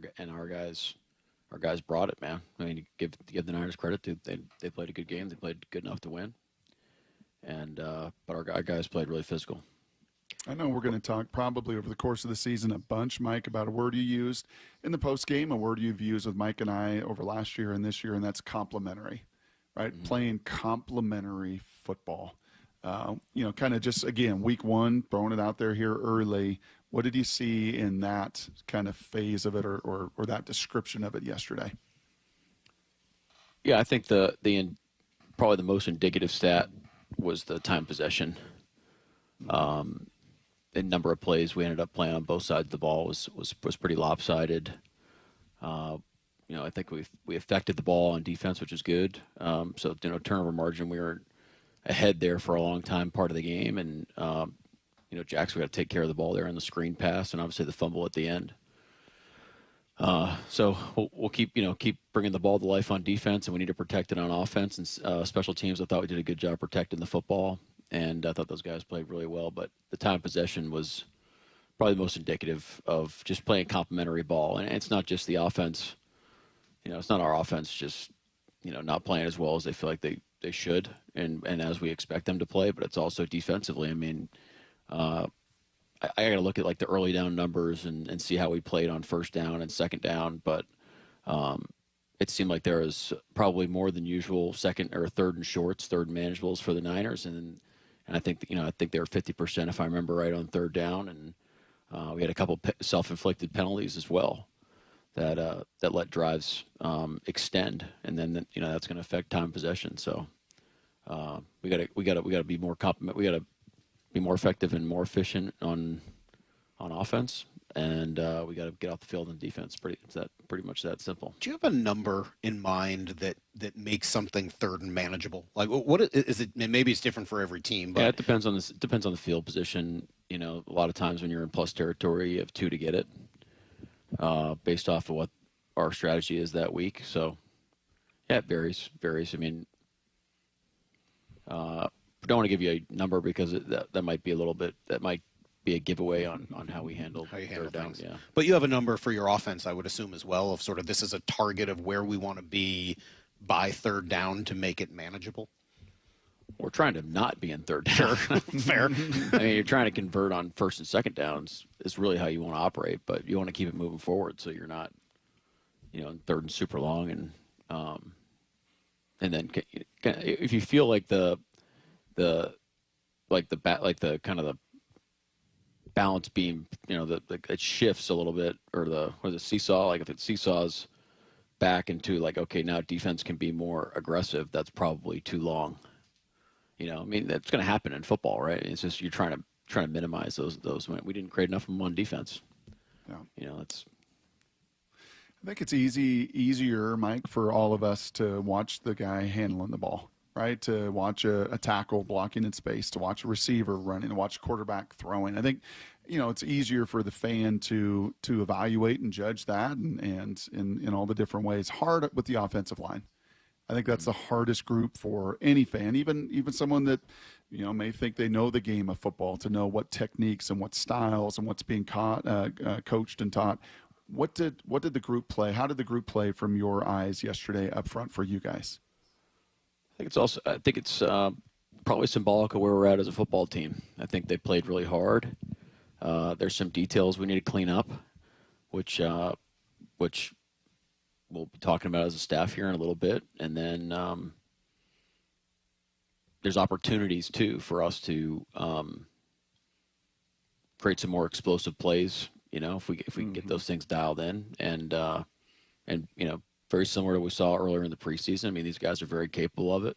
guys brought it, man. I mean, give the Niners credit too. They played a good game. They played good enough to win. And but our guys played really physical. I know we're going to talk probably over the course of the season a bunch, Mike, about a word you used in the post game, a word you've used with Mike and I over last year and this year, and that's complementary, right? Mm-hmm. Playing complementary football. Kind of just, again, week one, throwing it out there here early. What did you see in that kind of phase of it or that description of it yesterday? Yeah, I think probably the most indicative stat was the time possession. The number of plays we ended up playing on both sides of the ball was pretty lopsided. I think we affected the ball on defense, which is good. So turnover margin, we were ahead there for a long time, part of the game. And, Jackson got to take care of the ball there on the screen pass and obviously the fumble at the end. So we'll keep bringing the ball to life on defense, and we need to protect it on offense. And special teams, I thought we did a good job protecting the football, and I thought those guys played really well. But the time of possession was probably the most indicative of just playing complementary ball. And it's not just the offense. It's not our offense just, not playing as well as they feel like they should and as we expect them to play, but it's also defensively. I mean, I got to look at like the early down numbers and see how we played on first down and second down. But it seemed like there was probably more than usual second or third and shorts, third and manageables for the Niners. And I think, I think they were 50%, if I remember right, on third down. And we had a couple self-inflicted penalties as well that let drives extend. And then, that's going to affect time possession. So we got to be more we got to be more effective and more efficient on offense, and we got to get off the field on defense. Pretty much that simple. Do you have a number in mind that makes something third and manageable? Like, what is it? Maybe it's different for every team. But yeah, it depends on this. Depends on the field position. A lot of times when you're in plus territory, you have 2 to get it, based off of what our strategy is that week. So, yeah, it varies. I mean, I don't want to give you a number because that might be that might be a giveaway on how we handle third down. Yeah. But you have a number for your offense, I would assume, as well, of sort of this is a target of where we want to be by third down to make it manageable. We're trying to not be in third down. Fair. I mean, you're trying to convert on first and second downs is really how you want to operate, but you want to keep it moving forward so you're not, in third and super long. And then if you feel like the kind of the balance beam, it shifts a little bit, or the seesaw, like if it seesaws back into like, okay, now defense can be more aggressive, that's probably too long. I mean, that's going to happen in football, right? It's just you're trying to minimize those. We didn't create enough of them on defense. Yeah. I think it's easier, Mike, for all of us to watch the guy handling the ball, right? To watch a tackle blocking in space, to watch a receiver running, to watch a quarterback throwing. I think, it's easier for the fan to evaluate and judge that and in all the different ways. Hard with the offensive line. I think that's the hardest group for any fan, even someone that, may think they know the game of football, to know what techniques and what styles and what's being coached and taught. What did the group play? How did the group play from your eyes yesterday up front for you guys? I think it's probably symbolic of where we're at as a football team. I think they played really hard. There's some details we need to clean up, which we'll be talking about as a staff here in a little bit. And then there's opportunities too for us to create some more explosive plays. If we can get those things dialed in, and very similar to what we saw earlier in the preseason. I mean, these guys are very capable of it,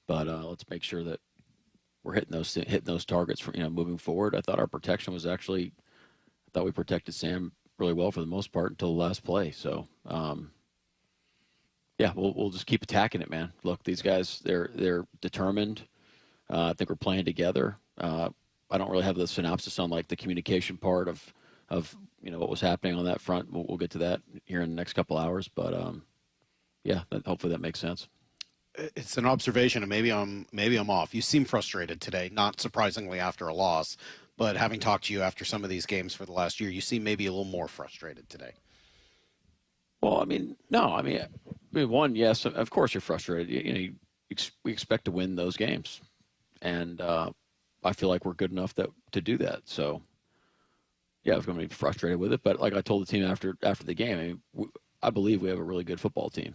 but let's make sure that we're hitting those targets for moving forward. I thought our protection was I thought we protected Sam really well for the most part until the last play. So yeah, we'll just keep attacking it, man. Look, these guys, they're determined. I think we're playing together. I don't really have the synopsis on like the communication part of what was happening on that front. We'll get to that here in the next couple hours, but yeah, hopefully that makes sense. It's an observation, and maybe I'm off. You seem frustrated today, not surprisingly after a loss, but having talked to you after some of these games for the last year, you seem maybe a little more frustrated today. Well, I mean, no. I mean, one, yes, of course you're frustrated. We expect to win those games, and I feel like we're good enough to do that. So, yeah, I was going to be frustrated with it, but like I told the team after the game, I believe we have a really good football team,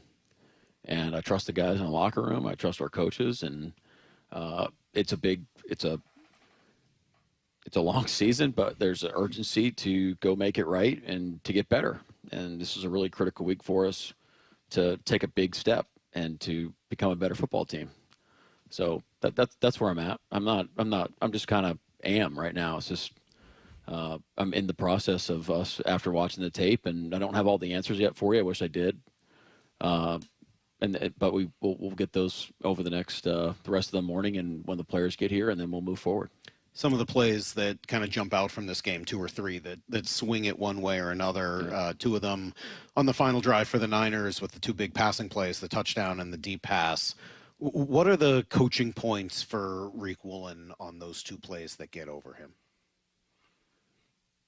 and I trust the guys in the locker room. I trust our coaches, and it's a long season, but there's an urgency to go make it right and to get better. And this is a really critical week for us to take a big step and to become a better football team. So that's where I'm at. I'm just kind of right now. It's just, I'm in the process of us after watching the tape, and I don't have all the answers yet for you. I wish I did. And but we'll get those over the next the rest of the morning and when the players get here, and then we'll move forward. Some of the plays that kind of jump out from this game, 2 or 3 that swing it one way or another. 2 of them on the final drive for the Niners with the 2 big passing plays, the touchdown and the deep pass. What are the coaching points for Riq Woolen on those 2 plays that get over him?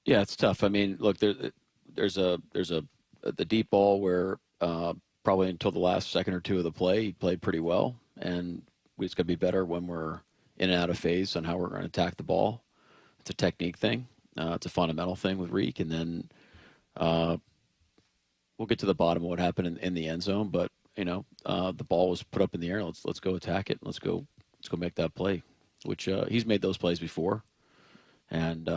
Yeah, it's tough. I mean, look, there's the deep ball where probably until the last second or 2 of the play, he played pretty well, and we just got to be better when we're in and out of phase on how we're going to attack the ball. It's a technique thing. It's a fundamental thing with Riq, and then we'll get to the bottom of what happened in the end zone. But the ball was put up in the air. Let's go attack it. Let's go make that play, which he's made those plays before. And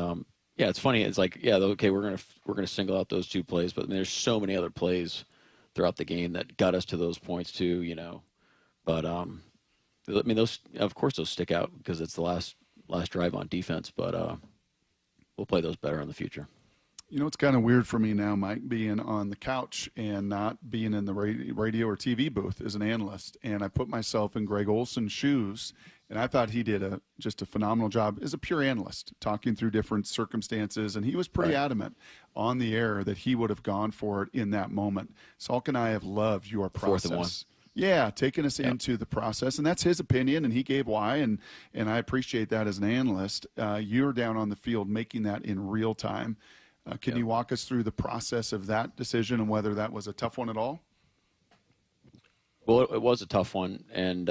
yeah, it's funny. It's like, yeah, okay, we're gonna single out those 2 plays, but I mean, there's so many other plays throughout the game that got us to those points too. But I mean, those, of course, those stick out because it's the last drive on defense. But we'll play those better in the future. It's kind of weird for me now, Mike, being on the couch and not being in the radio or TV booth as an analyst. And I put myself in Greg Olson's shoes, and I thought he did just a phenomenal job as a pure analyst, talking through different circumstances. And he was pretty adamant on the air that he would have gone for it in that moment. Salk and I have loved your process. 4th and 1. Yeah, taking us into the process, and that's his opinion, and he gave why, and I appreciate that as an analyst. You're down on the field making that in real time. Can you walk us through the process of that decision and whether that was a tough one at all? Well, it was a tough one, and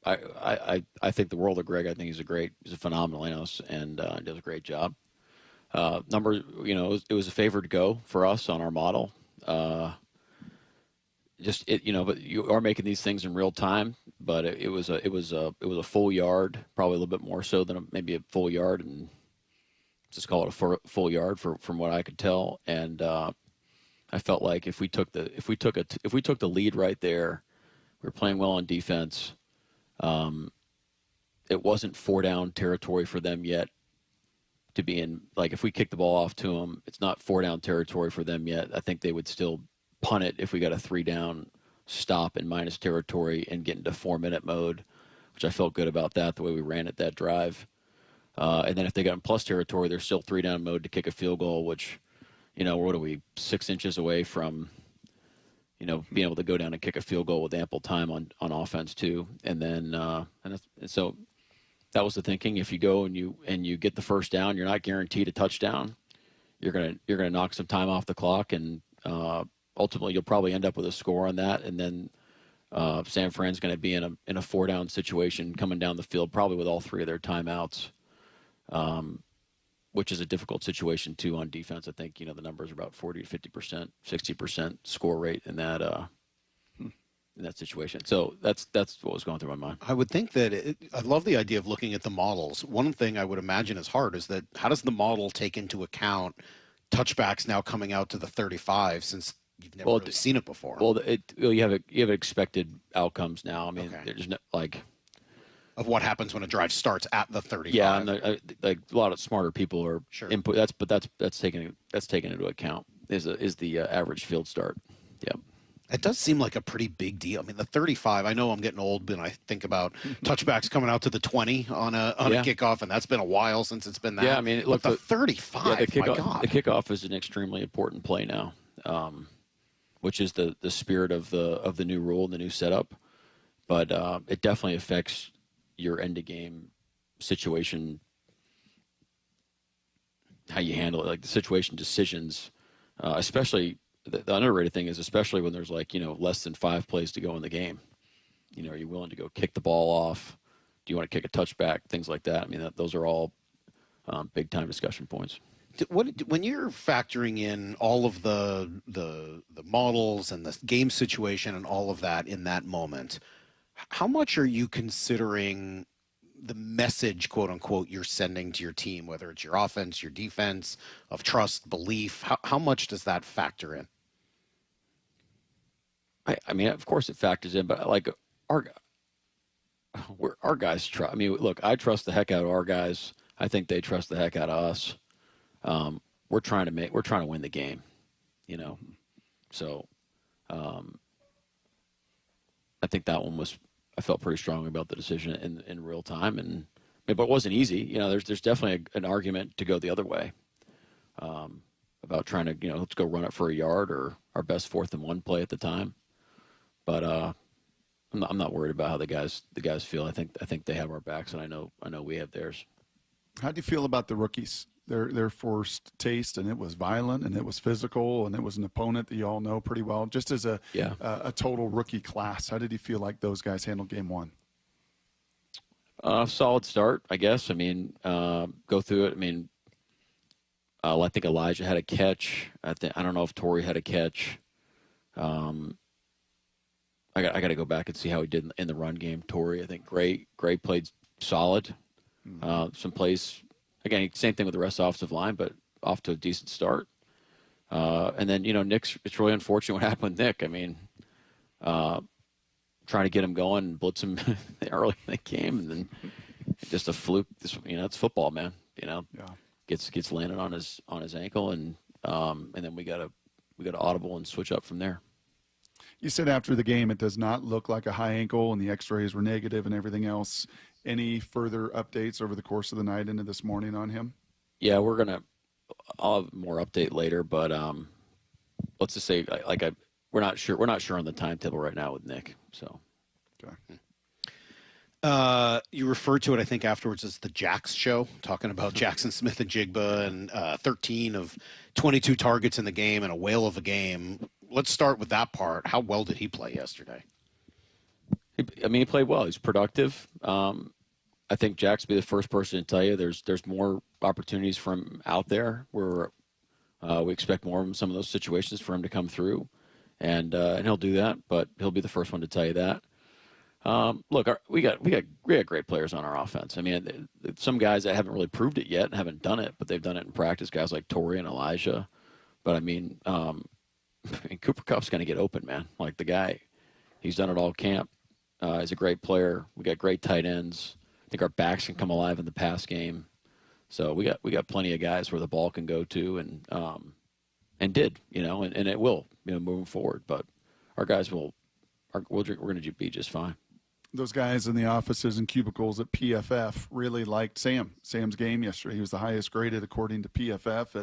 I think the world of Greg. I think he's a phenomenal analyst, and does a great job. Numbers, it was a favored go for us on our model. But you are making these things in real time. But it was a full yard, probably a little bit more so than maybe a full yard, and just call it a full yard from what I could tell. And I felt like if we took the lead right there, we were playing well on defense. It wasn't 4-down territory for them yet to be in. Like if we kick the ball off to them, it's not 4-down territory for them yet. I think they would still punt it if we got a 3-down stop in minus territory and get into 4-minute mode, which I felt good about that, the way we ran it that drive. And then if they got in plus territory, they're still 3-down mode to kick a field goal, which, what are we, 6 inches away from, being able to go down and kick a field goal with ample time on offense too. And then, and so that was the thinking. If you go and you get the first down, you're not guaranteed a touchdown. You're gonna knock some time off the clock, and ultimately you'll probably end up with a score on that. And then San Fran's going to be in a 4-down situation coming down the field, probably with all 3 of their timeouts. Which is a difficult situation too on defense. I think the numbers are about 40 to 50%, 60% score rate in that situation. So that's what was going through my mind. I would think that I love the idea of looking at the models. One thing I would imagine is hard is that how does the model take into account touchbacks now coming out to the 35 since you've never really seen it before? Well, you have expected outcomes now. I mean, there's no of what happens when a drive starts at the 35. Yeah, and a lot of smarter people are input. That's taken into account. Is the average field start? Yeah. It does seem like a pretty big deal. I mean, the 35. I know I'm getting old, and I think about touchbacks coming out to the 20 on a kickoff, and that's been a while since it's been that. Yeah, I mean, look, the 35. Yeah, my God. The kickoff is an extremely important play now, which is the spirit of the new rule and the new setup. But it definitely affects your end of game situation, how you handle it, like the situation decisions, especially the underrated thing is especially when there's less than 5 plays to go in the game. Are you willing to go kick the ball off? Do you want to kick a touchback? Things like that. I mean, those are all big time discussion points. When you're factoring in all of the models and the game situation and all of that in that moment, how much are you considering the message, quote unquote, you're sending to your team, whether it's your offense, your defense, of trust, belief? How much does that factor in? I mean, of course it factors in, but our guys trust. I mean, look, I trust the heck out of our guys. I think they trust the heck out of us. We're trying to win the game, So, I think that one I felt pretty strongly about the decision in real time, but it wasn't easy. You know, there's definitely an argument to go the other way about trying to, let's go run it for a yard or our best 4th and 1 play at the time. But I'm not worried about how the guys feel. I think they have our backs, and I know we have theirs. How do you feel about the rookies? Their first taste, and it was violent, and it was physical, and it was an opponent that you all know pretty well. Just as a total rookie class, how did you feel like those guys handled game 1? Solid start, I guess. I mean, go through it. I mean, I think Elijah had a catch. I don't know if Torrey had a catch. I got to go back and see how he did in the run game. Torrey, I think, great played solid. Some plays. Again, same thing with the rest of the offensive line, but off to a decent start. And then, Nick's, it's really unfortunate what happened with Nick. I mean, trying to get him going and blitz him early in the game, and then just a fluke. It's football, man. Gets landed on his ankle, and then we got to audible and switch up from there. You said after the game it does not look like a high ankle, and the X-rays were negative and everything else. Any further updates over the course of the night into this morning on him? Yeah, I'll have more update later, but let's just say we're not sure on the timetable right now with Nick. So, okay. You referred to it, I think, afterwards as the Jax show, talking about Jackson Smith and Jigba, and 13 of 22 targets in the game and a whale of a game. Let's start with that part. How well did he play yesterday? He played well. He's productive. I think Jax will be the first person to tell you there's more opportunities for him out there where we expect more of some of those situations for him to come through, and he'll do that. But he'll be the first one to tell you that. Look, we got great players on our offense. I mean, some guys that haven't really proved it yet and haven't done it, but they've done it in practice. Guys like Torrey and Elijah. But I mean, Cooper Kupp's going to get open, man. Like the guy, he's done it all camp. He's a great player. We got great tight ends. I think our backs can come alive in the pass game. So we got plenty of guys where the ball can go to, and did, and it will, moving forward. But our guys we're going to be just fine. Those guys in the offices and cubicles at PFF really liked Sam's game yesterday. He was the highest graded according to PFF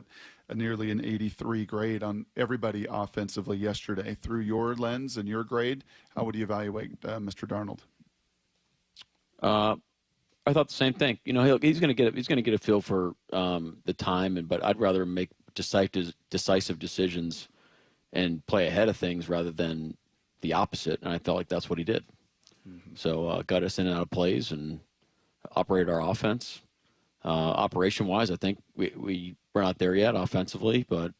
at nearly an 83 grade on everybody offensively yesterday. Through your lens and your grade, how would you evaluate Mr. Darnold? I thought the same thing. He's going to get a feel for the time, but I'd rather make decisive decisions and play ahead of things rather than the opposite. And I felt like that's what he did. Mm-hmm. So got us in and out of plays and operated our offense. Operation-wise, I think we're not there yet offensively, but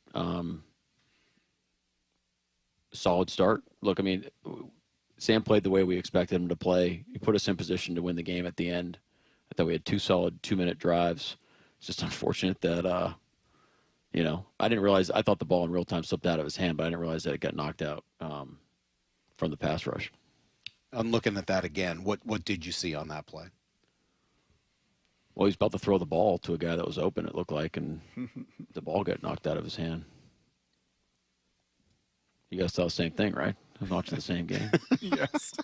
solid start. Look, I mean, Sam played the way we expected him to play. He put us in position to win the game at the end. I thought we had 2 solid 2-minute drives. It's just unfortunate that, I didn't realize. I thought the ball in real time slipped out of his hand, but I didn't realize that it got knocked out from the pass rush. I'm looking at that again. What did you see on that play? Well, he's about to throw the ball to a guy that was open, it looked like, and the ball got knocked out of his hand. You guys saw the same thing, right? I'm watching the same game. Yes.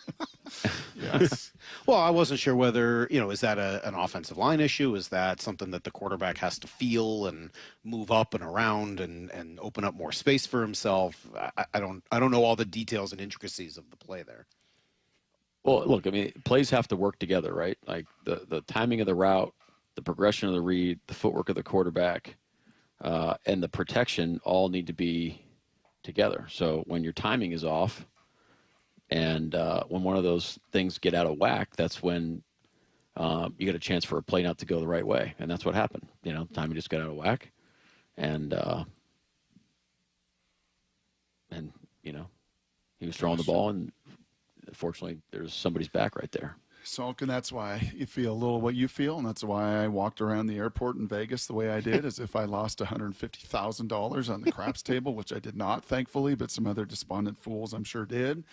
Yes. Well, I wasn't sure whether, is that an offensive line issue? Is that something that the quarterback has to feel and move up and around and open up more space for himself? I don't know all the details and intricacies of the play there. Well, look, I mean, plays have to work together, right? Like the timing of the route, the progression of the read, the footwork of the quarterback, and the protection all need to be together. So when your timing is off and when one of those things get out of whack, that's when you get a chance for a play not to go the right way. And that's what happened. Timing just got out of whack. And he was throwing the ball, and fortunately, there's somebody's back right there. Salk, and that's why you feel a little what you feel, and that's why I walked around the airport in Vegas the way I did, as if I lost $150,000 on the craps table, which I did not, thankfully, but some other despondent fools I'm sure did.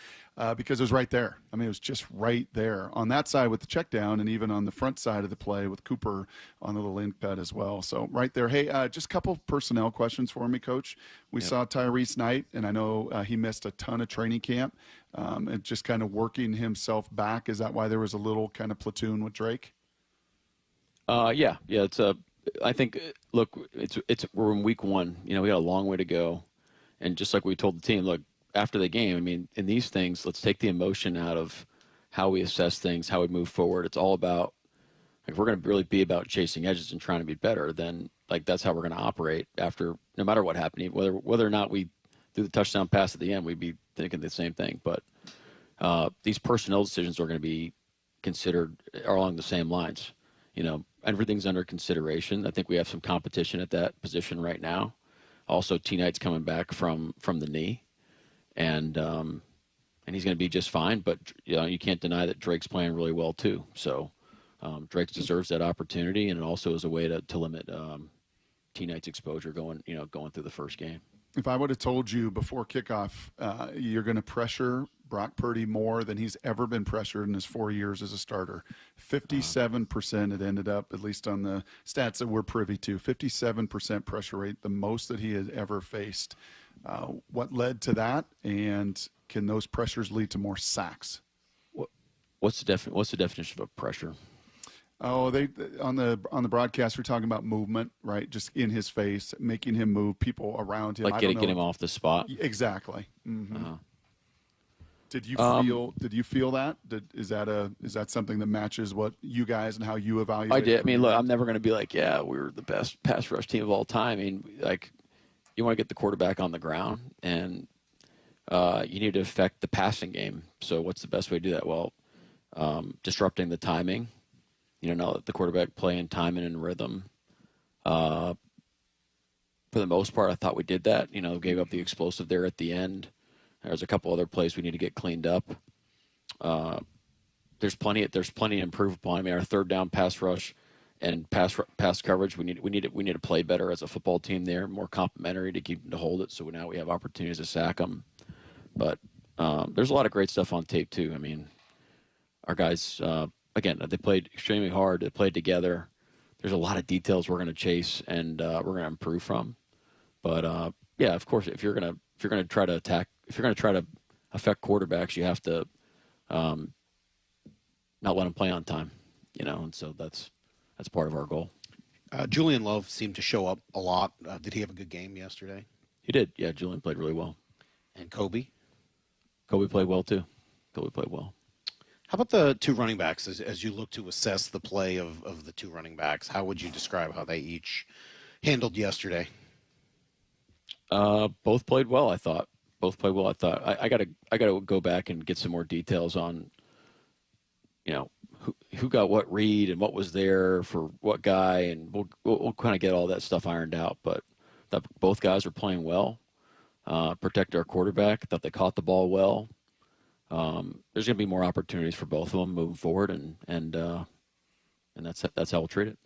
because it was right there. I mean, it was just right there on that side with the check down, and even on the front side of the play with Cooper on the little in cut as well. So right there. Hey, just a couple personnel questions for me, Coach. We saw Tyrese Knight, and I know he missed a ton of training camp and just kind of working himself back. Is that why there was a little kind of platoon with Drake? Yeah. It's I think, look, we're in week 1. We got a long way to go. And just like we told the team, look, after the game, I mean, in these things, let's take the emotion out of how we assess things, how we move forward. It's all about, like, if we're going to really be about chasing edges and trying to be better, then, like, that's how we're going to operate after, no matter what happened. Whether or not we do the touchdown pass at the end, we'd be thinking the same thing. But these personnel decisions are going to be considered along the same lines. Everything's under consideration. I think we have some competition at that position right now. Also, T-Knight's coming back from the knee. And he's going to be just fine, but you can't deny that Drake's playing really well too. So Drake deserves that opportunity, and it also is a way to limit T-Knight's exposure going through the first game. If I would have told you before kickoff you're going to pressure Brock Purdy more than he's ever been pressured in his 4 years as a starter, 57% it ended up, at least on the stats that we're privy to, 57% pressure rate, the most that he had ever faced. What led to that, and can those pressures lead to more sacks? What's the definition of a pressure? Oh, they on the broadcast we're talking about movement, right? Just in his face, making him move, people around him. Like get him off the spot. Exactly. Mm-hmm. Did you feel that? Is that something that matches what you guys and how you evaluate? I did. I mean, look, I'm never going to be like, yeah, we were the best pass rush team of all time. I mean, like, you want to get the quarterback on the ground, and you need to affect the passing game. So what's the best way to do that? Well, disrupting the timing. Not let the quarterback play in time and in rhythm. For the most part, I thought we did that. Gave up the explosive there at the end. There's a couple other plays we need to get cleaned up. There's plenty to improve upon. I mean, our third down pass rush and pass coverage, we need to play better as a football team there, more complementary to keep them to hold it. So now we have opportunities to sack them. But there's a lot of great stuff on tape too. I mean, our guys, again, they played extremely hard. They played together. There's a lot of details we're going to chase and we're going to improve from. But yeah, of course, if you're going to try to attack, if you're going to try to affect quarterbacks, you have to not let them play on time, and so that's part of our goal. Julian Love seemed to show up a lot. Did he have a good game yesterday? He did. Yeah, Julian played really well. And Kobe? Kobe played well too. Kobe played well. How about the two running backs? As you look to assess the play of the two running backs, how would you describe how they each handled yesterday? Both played well, I thought. I gotta go back and get some more details on, who got what read and what was there for what guy, and we'll kind of get all that stuff ironed out. But both guys are playing well. Protect our quarterback. Thought they caught the ball well. There's going to be more opportunities for both of them moving forward, and that's how we'll treat it.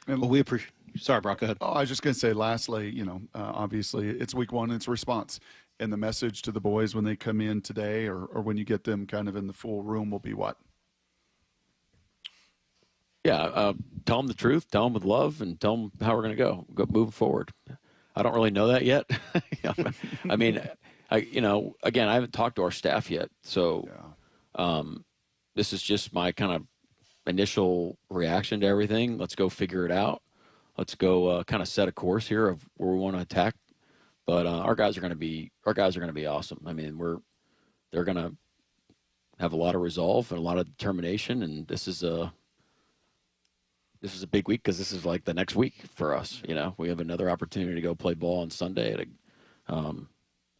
And we appreciate. Sorry, Brock, go ahead. Oh, I was just going to say, lastly, obviously it's week 1, it's a response. And the message to the boys when they come in today or when you get them kind of in the full room will be what? Yeah, tell them the truth, tell them with love, and tell them how we're going to go moving forward. I don't really know that yet. I mean, again, I haven't talked to our staff yet. So this is just my kind of initial reaction to everything. Let's go figure it out. Let's go kind of set a course here of where we want to attack. But our guys are going to be awesome. I mean, they're going to have a lot of resolve and a lot of determination. And this is a big week because this is like the next week for us. We have another opportunity to go play ball on Sunday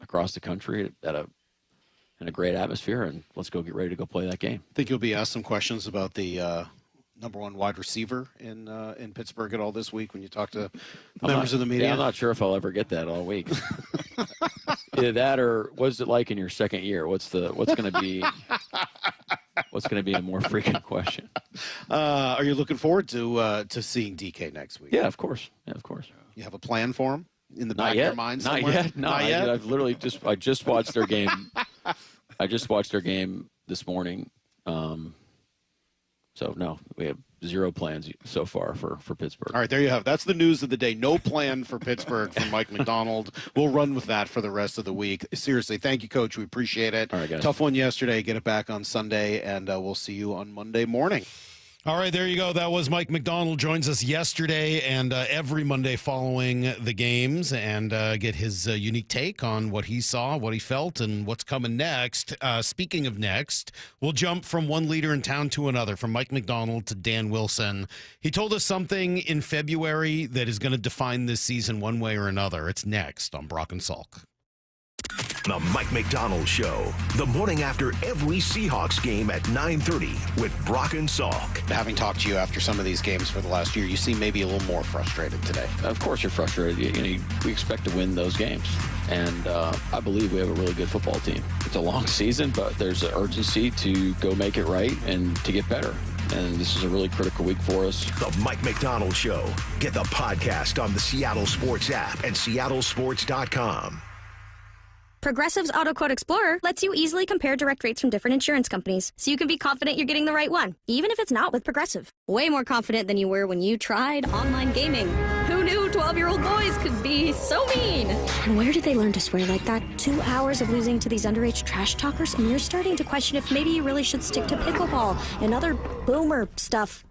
across the country in a great atmosphere, and let's go get ready to go play that game. I think you'll be asked some questions about the number 1 wide receiver in Pittsburgh at all this week when you talk to members of the media. Yeah, I'm not sure if I'll ever get that all week. Either that or what's it like in your second year? What's going to be a more frequent question? Are you looking forward to seeing DK next week? Yeah, of course. You have a plan for him in the back of your mind somewhere? Not yet. I've literally just watched their game I just watched their game this morning. So, no, we have zero plans so far for Pittsburgh. All right, there you have it. That's the news of the day. No plan for Pittsburgh from Mike Macdonald. We'll run with that for the rest of the week. Seriously, thank you, Coach. We appreciate it. All right, guys. Tough one yesterday. Get it back on Sunday, and we'll see you on Monday morning. All right, there you go. That was Mike Macdonald. Joins us yesterday and every Monday following the games, and get his unique take on what he saw, what he felt, and what's coming next. Speaking of next, we'll jump from one leader in town to another, from Mike Macdonald to Dan Wilson. He told us something in February that is going to define this season one way or another. It's next on Brock and Salk. The Mike Macdonald Show, the morning after every Seahawks game at 9:30 with Brock and Salk. Having talked to you after some of these games for the last year, you seem maybe a little more frustrated today. Of course you're frustrated. We expect to win those games. And I believe we have a really good football team. It's a long season, but there's an urgency to go make it right and to get better. And this is a really critical week for us. The Mike Macdonald Show. Get the podcast on the Seattle Sports app and seattlesports.com. Progressive's Auto Quote Explorer lets you easily compare direct rates from different insurance companies, so you can be confident you're getting the right one, even if it's not with Progressive. Way more confident than you were when you tried online gaming. Who knew 12-year-old boys could be so mean? And where did they learn to swear like that? 2 hours of losing to these underage trash talkers, and you're starting to question if maybe you really should stick to pickleball and other boomer stuff.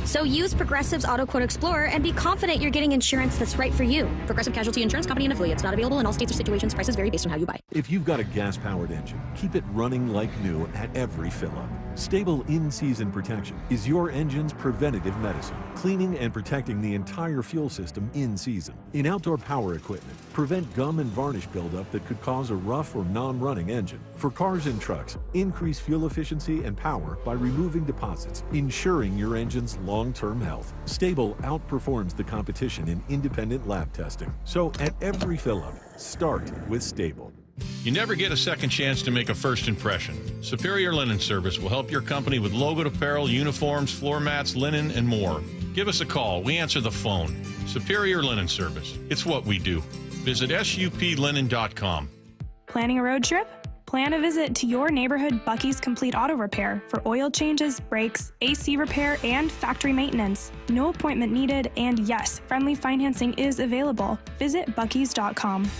So use Progressive's Auto Quote Explorer and be confident you're getting insurance that's right for you. Progressive Casualty Insurance Company and affiliates. Not available in all states or situations. Prices vary based on how you buy. If you've got a gas-powered engine, keep it running like new at every fill-up. Stable in-season protection is your engine's preventative medicine, cleaning and protecting the entire fuel system in season. In outdoor power equipment, prevent gum and varnish buildup that could cause a rough or non-running engine. For cars and trucks, increase fuel efficiency and power by removing deposits, ensuring your engine's long-term health. Stable outperforms the competition in independent lab testing. So at every fill-up, start with Stable. You never get a second chance to make a first impression. Superior Linen Service will help your company with logoed apparel, uniforms, floor mats, linen, and more. Give us a call. We answer the phone. Superior Linen Service. It's what we do. Visit suplinen.com. Planning a road trip? Plan a visit to your neighborhood Bucky's Complete Auto Repair for oil changes, brakes, AC repair, and factory maintenance. No appointment needed, and yes, friendly financing is available. Visit buckys.com.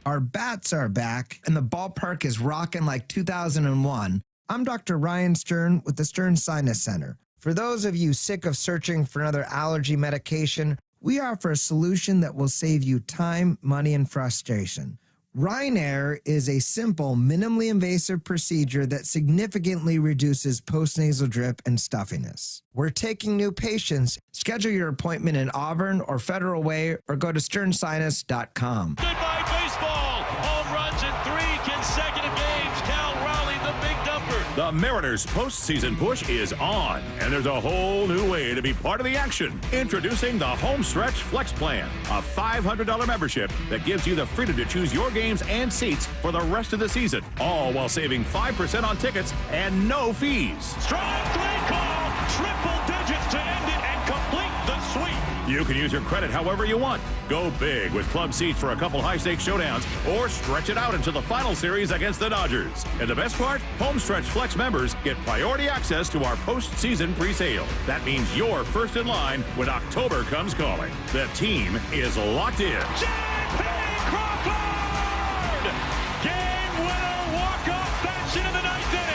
Our bats are back, and the ballpark is rocking like 2001. I'm Dr. Ryan Stern with the Stern Sinus Center. For those of you sick of searching for another allergy medication, we offer a solution that will save you time, money, and frustration. Rynair is a simple, minimally invasive procedure that significantly reduces postnasal drip and stuffiness. We're taking new patients. Schedule your appointment in Auburn or Federal Way or go to sternsinus.com. Goodbye, baseball. Home runs in 3 consecutive games. Cal Raleigh, the big dumper. The Mariners' postseason push is on, and there's a whole new way to be part of the action. Introducing the Homestretch Flex Plan, a $500 membership that gives you the freedom to choose your games and seats for the rest of the season, all while saving 5% on tickets and no fees. Strike 3 call. Triple digits to end it and complete the sweep. You can use your credit however you want. Go big with club seats for a couple high-stakes showdowns, or stretch it out into the final series against the Dodgers. And the best part? Homestretch Flex members get priority access to our postseason pre-sale. That means you're first in line when October comes calling. The team is locked in. J.P. Crawford! Game winner, walk-off fashion in the 9th inning.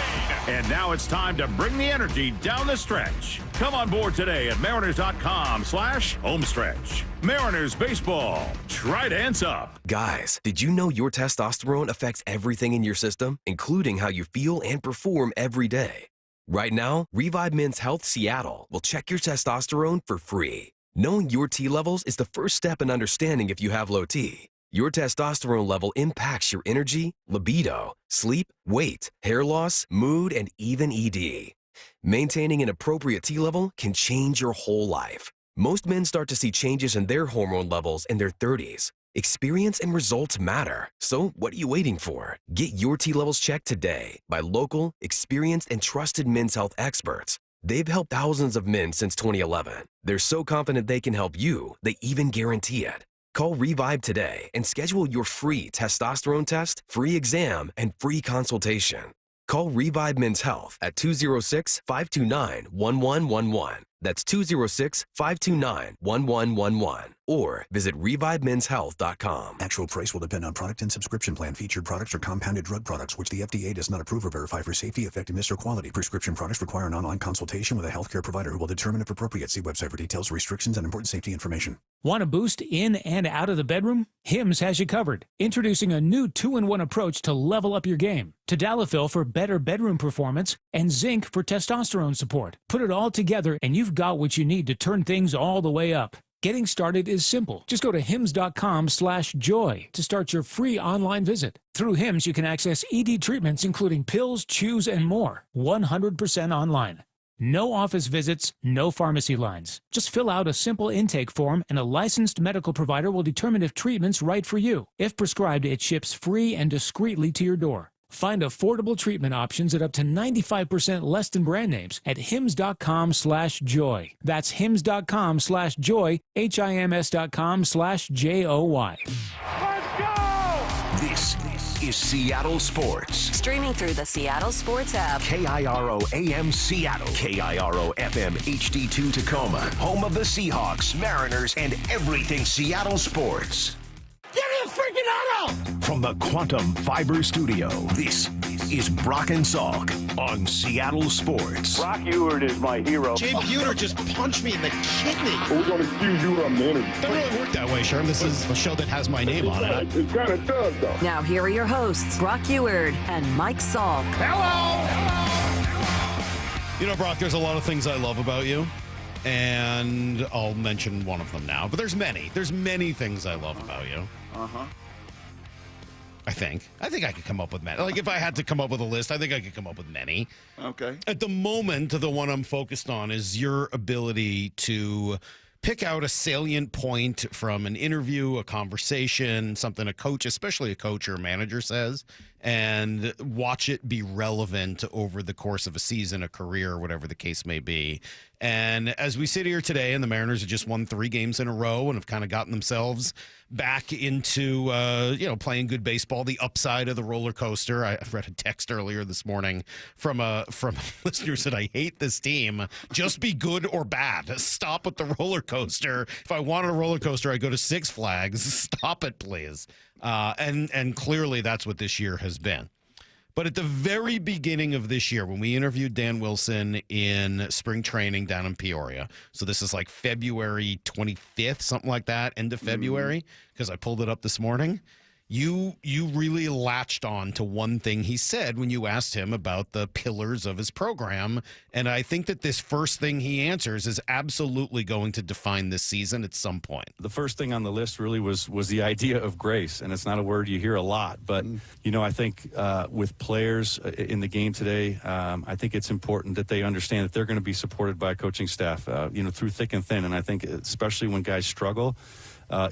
And now it's time to bring the energy down the stretch. Come on board today at mariners.com/homestretch. Mariners baseball. Try dance up. Guys, did you know your testosterone affects everything in your system, including how you feel and perform every day? Right now, Revive Men's Health Seattle will check your testosterone for free. Knowing your T levels is the first step in understanding if you have low T. Your testosterone level impacts your energy, libido, sleep, weight, hair loss, mood, and even ED. Maintaining an appropriate T level can change your whole life. Most men start to see changes in their hormone levels in their 30s. Experience and results matter. So what are you waiting for? Get your T levels checked today by local, experienced, and trusted men's health experts. They've helped thousands of men since 2011. They're so confident they can help you, they even guarantee it. Call Revive today and schedule your free testosterone test, free exam, and free consultation. Call Revive Men's Health at 206-529-1111. That's 206-529-1111. Or visit ReviveMen'sHealth.com. Actual price will depend on product and subscription plan. Featured products are compounded drug products, which the FDA does not approve or verify for safety, effectiveness, or quality. Prescription products require an online consultation with a healthcare provider who will determine if appropriate. See website for details, restrictions, and important safety information. Want a boost in and out of the bedroom? Hims has you covered. Introducing a new 2-in-1 approach to level up your game. Tadalafil for better bedroom performance and zinc for testosterone support. Put it all together and you've got what you need to turn things all the way up. Getting started is simple. Just go to hims.com/joy to start your free online visit. Through Hims, you can access ED treatments including pills, chews, and more. 100% online. No office visits, no pharmacy lines. Just fill out a simple intake form and a licensed medical provider will determine if treatment's right for you. If prescribed, it ships free and discreetly to your door. Find affordable treatment options at up to 95% less than brand names at hims.com/joy. That's hims.com/joy, HIMS.com/JOY. This is Seattle Sports. Streaming through the Seattle Sports app. KIRO AM Seattle. KIRO FM HD2 Tacoma. Home of the Seahawks, Mariners, and everything Seattle sports. Give me a freaking auto! From the Quantum Fiber Studio, this is Brock and Salk on Seattle Sports. Brock Ewert is my hero. Jay Buhner just punched me in the kidney. We're going to excuse you on the interview. Doesn't really work that way, Sherm. This is a show that has my name on it. It kind of does, though. Now here are your hosts, Brock Ewert and Mike Salk. Hello! You know, Brock, there's a lot of things I love about you. And I'll mention one of them now. But there's many. There's many things I love about you. Uh-huh. I think I could come up with many. Like, if I had to come up with a list, I think I could come up with many. Okay. At the moment, the one I'm focused on is your ability to pick out a salient point from an interview, a conversation, something a coach, especially a coach or a manager says, and watch it be relevant over the course of a season, a career, whatever the case may be. And as we sit here today, and the Mariners have just won 3 games in a row and have kind of gotten themselves back into, playing good baseball, the upside of the roller coaster. I read a text earlier this morning from a listener who said, I hate this team. Just be good or bad. Stop with the roller coaster. If I wanted a roller coaster, I'd go to Six Flags. Stop it, please. And clearly that's what this year has been. But at the very beginning of this year, when we interviewed Dan Wilson in spring training down in Peoria, so this is like February 25th, something like that, end of February, because I pulled it up this morning, you really latched on to one thing he said when you asked him about the pillars of his program. And I think that this first thing he answers is absolutely going to define this season at some point. The first thing on the list really was the idea of grace, and it's not a word you hear a lot. But, I think with players in the game today, I think it's important that they understand that they're going to be supported by a coaching staff, through thick and thin. And I think especially when guys struggle,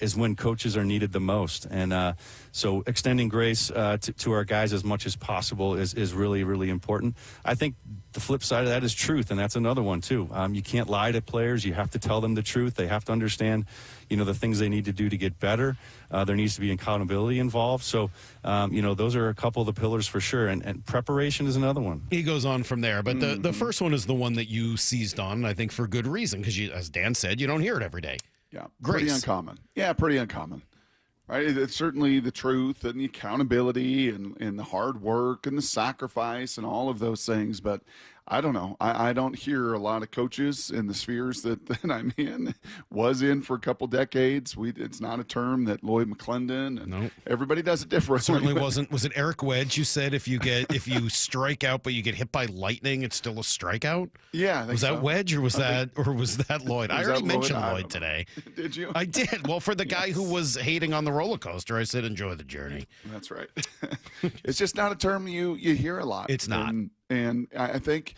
is when coaches are needed the most. And so extending grace to our guys as much as possible is really, really important. I think the flip side of that is truth, and that's another one, too. You can't lie to players. You have to tell them the truth. They have to understand, the things they need to do to get better. There needs to be accountability involved. So, those are a couple of the pillars for sure. And preparation is another one. He goes on from there. But the first one is the one that you seized on, I think, for good reason, because, as Dan said, you don't hear it every day. Yeah, Grace. pretty uncommon. Yeah, pretty uncommon. Right? It's certainly the truth and the accountability and the hard work and the sacrifice and all of those things. But I don't know. I don't hear a lot of coaches in the spheres that I'm in, was in for a couple decades. It's not a term that Lloyd McClendon and everybody does it differently. Certainly wasn't. Was it Eric Wedge? You said if you strike out but you get hit by lightning, it's still a strikeout. Yeah, I think was that so. Wedge or was that Lloyd? I already mentioned Lloyd today. Did you? I did. Well, for the guy who was hating on the roller coaster, I said enjoy the journey. That's right. It's just not a term you hear a lot. It's not. And I think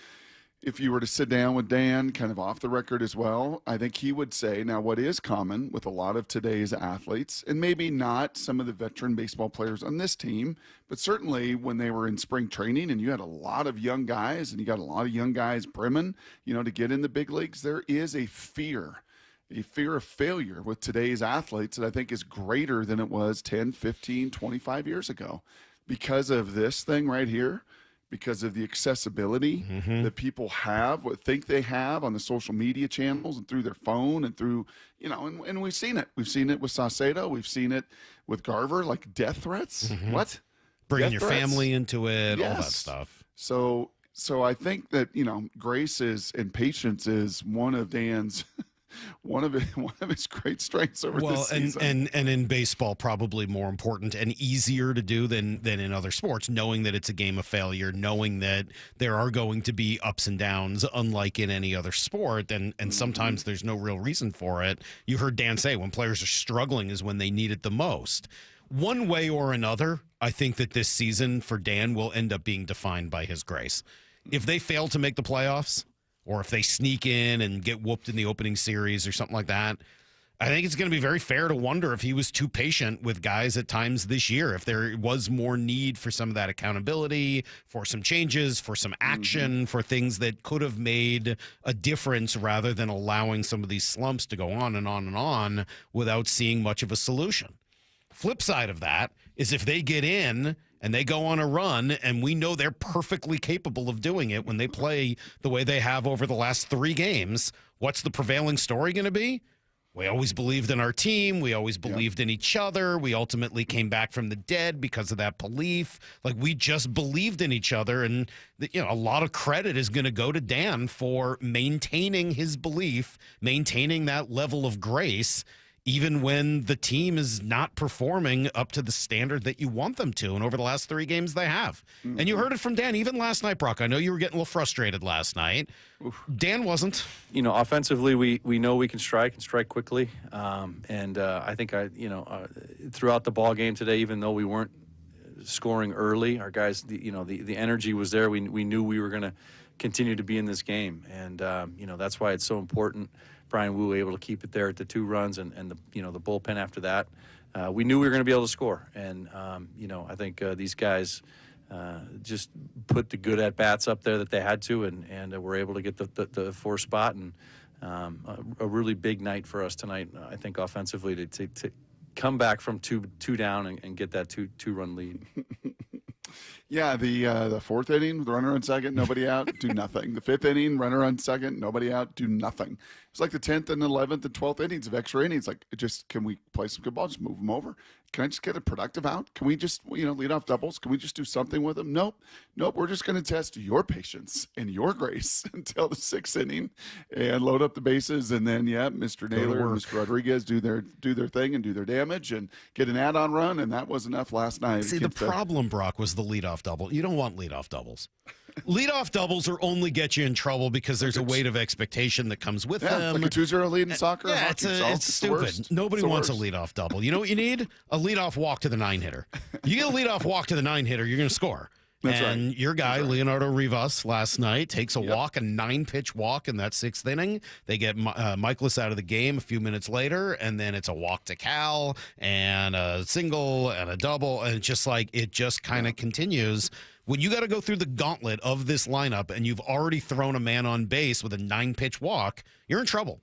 if you were to sit down with Dan, kind of off the record as well, I think he would say, now what is common with a lot of today's athletes, and maybe not some of the veteran baseball players on this team, but certainly when they were in spring training and you had a lot of young guys and you got a lot of young guys brimming, to get in the big leagues, there is a fear. a fear of failure with today's athletes that I think is greater than it was 10, 15, 25 years ago because of this thing right here, because of the accessibility that people think they have on the social media channels and through their phone and through, and we've seen it. We've seen it with Saucedo. We've seen it with Garver, like death threats. What? Bringing Death your threats? family into it, Yes. all that stuff. So I think that, grace and patience is one of Dan's one of his great strengths over this season. And in baseball, probably more important and easier to do than in other sports, knowing that it's a game of failure, knowing that there are going to be ups and downs, unlike in any other sport, and sometimes there's no real reason for it. You heard Dan say when players are struggling is when they need it the most. One way or another, I think that this season for Dan will end up being defined by his grace. If they fail to make the playoffs, or if they sneak in and get whooped in the opening series or something like that, I think it's going to be very fair to wonder if he was too patient with guys at times this year, if there was more need for some of that accountability, for some changes, for some action, for things that could have made a difference rather than allowing some of these slumps to go on and on and on without seeing much of a solution. Flip side of that is if they get in and they go on a run, and we know they're perfectly capable of doing it when they play the way they have over the last 3 games, what's the prevailing story going to be? We always believed in our team. We always believed in each other. We ultimately came back from the dead because of that belief. Like, we just believed in each other, and a lot of credit is going to go to Dan for maintaining his belief, maintaining that level of grace, even when the team is not performing up to the standard that you want them to. And over the last 3 games, they have. And you heard it from Dan even last night, Brock. I know you were getting a little frustrated last night. Dan wasn't. Offensively, we know we can strike and strike quickly. I think throughout the ball game today, even though we weren't scoring early, our guys, the energy was there. We knew we were going to continue to be in this game. And, that's why it's so important. Brian Wu able to keep it there at the 2 runs and the bullpen after that. We knew we were going to be able to score. And, I think these guys just put the good at-bats up there that they had to and were able to get the 4 spot. And a really big night for us tonight, I think, offensively to come back from two down and get that two-run lead. Yeah, the 4th inning, the runner on second, nobody out, do nothing. The 5th inning, runner on second, nobody out, do nothing. It's like the 10th and 11th and 12th innings of extra innings. Like, can we play some good ball? Just move them over. Can I just get a productive out? Can we just, lead off doubles? Can we just do something with them? Nope. We're just going to test your patience and your grace until the 6th inning and load up the bases. And then, Mr. Naylor and Mr. Rodriguez do their thing and do their damage and get an add-on run. And that was enough last night. See, the problem, Brock, was the leadoff double. You don't want leadoff doubles. Leadoff doubles are only get you in trouble because there's a weight of expectation that comes with them. It's like a 2-0 lead in soccer. Yeah, it's stupid. Nobody wants a leadoff double. You know what you need? A leadoff walk to the 9-hitter. You get a leadoff walk to the 9-hitter, you're going to score. That's and right. Your guy, Leonardo Rivas, last night takes a walk, a 9-pitch walk in that 6th inning. They get Michaelis out of the game a few minutes later, and then it's a walk to Cal and a single and a double, and it just kind of continues. When you got to go through the gauntlet of this lineup and you've already thrown a man on base with a 9-pitch walk, you're in trouble.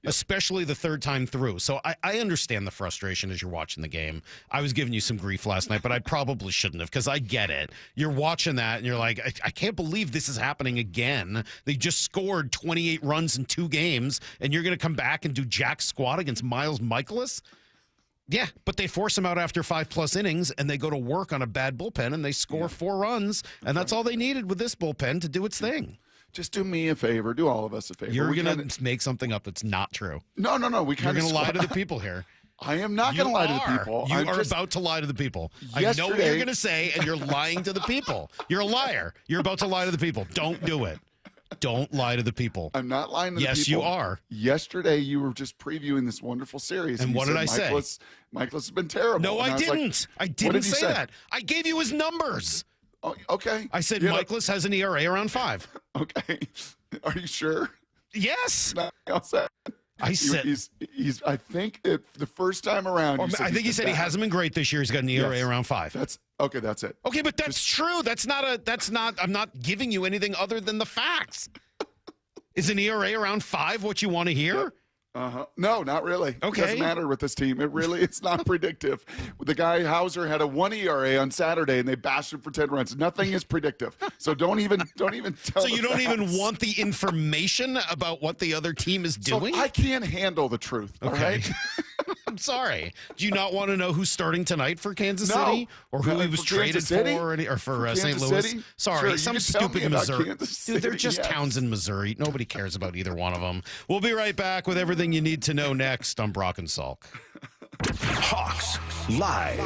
Especially the 3rd time through. So I understand the frustration as you're watching the game. I was giving you some grief last night, but I probably shouldn't have because I get it. You're watching that and you're like, I can't believe this is happening again. They just scored 28 runs in 2 games, and you're going to come back and do jack squat against Miles Michaelis? Yeah, but they force him out after 5+ innings, and they go to work on a bad bullpen, and they score 4 runs, and that's all they needed with this bullpen to do its thing. Just do me a favor. Do all of us a favor. You're going to make something up that's not true. No. You're going to lie to the people here. I am not going to lie to the people. You are about to lie to the people. I know what you're going to say, and you're lying to the people. You're a liar. You're about to lie to the people. Don't do it. Don't lie to the people. I'm not lying to the people. Yes, you are. Yesterday, you were just previewing this wonderful series. And what did I say? Michaelis has been terrible. No, I didn't. I didn't say that. I gave you his numbers. Oh, okay. I said Michaelis has an ERA around 5. Okay. Are you sure? Yes. I said he's. I think the first time around. I think he said he hasn't been great this year. He's got an ERA around 5. That's it. Okay, but that's true. That's not. I'm not giving you anything other than the facts. Is an ERA around 5 what you want to hear? No, not really. Okay. It doesn't matter with this team. It's not predictive. The guy Hauser had a 1 ERA on Saturday, and they bashed him for 10 runs. Nothing is predictive. So don't even tell. So you don't even want the information about what the other team is doing? So I can't handle the truth. Okay. All right? I'm sorry. Do you not want to know who's starting tonight for Kansas No. City, or who he was traded for, or for St. Kansas Louis? City? Sorry, Sure, some you can tell me stupid about Missouri. Kansas Dude, they're City, just yes. towns in Missouri. Nobody cares about either one of them. We'll be right back with everything you need to know next on Brock and Salk. Hawks Live.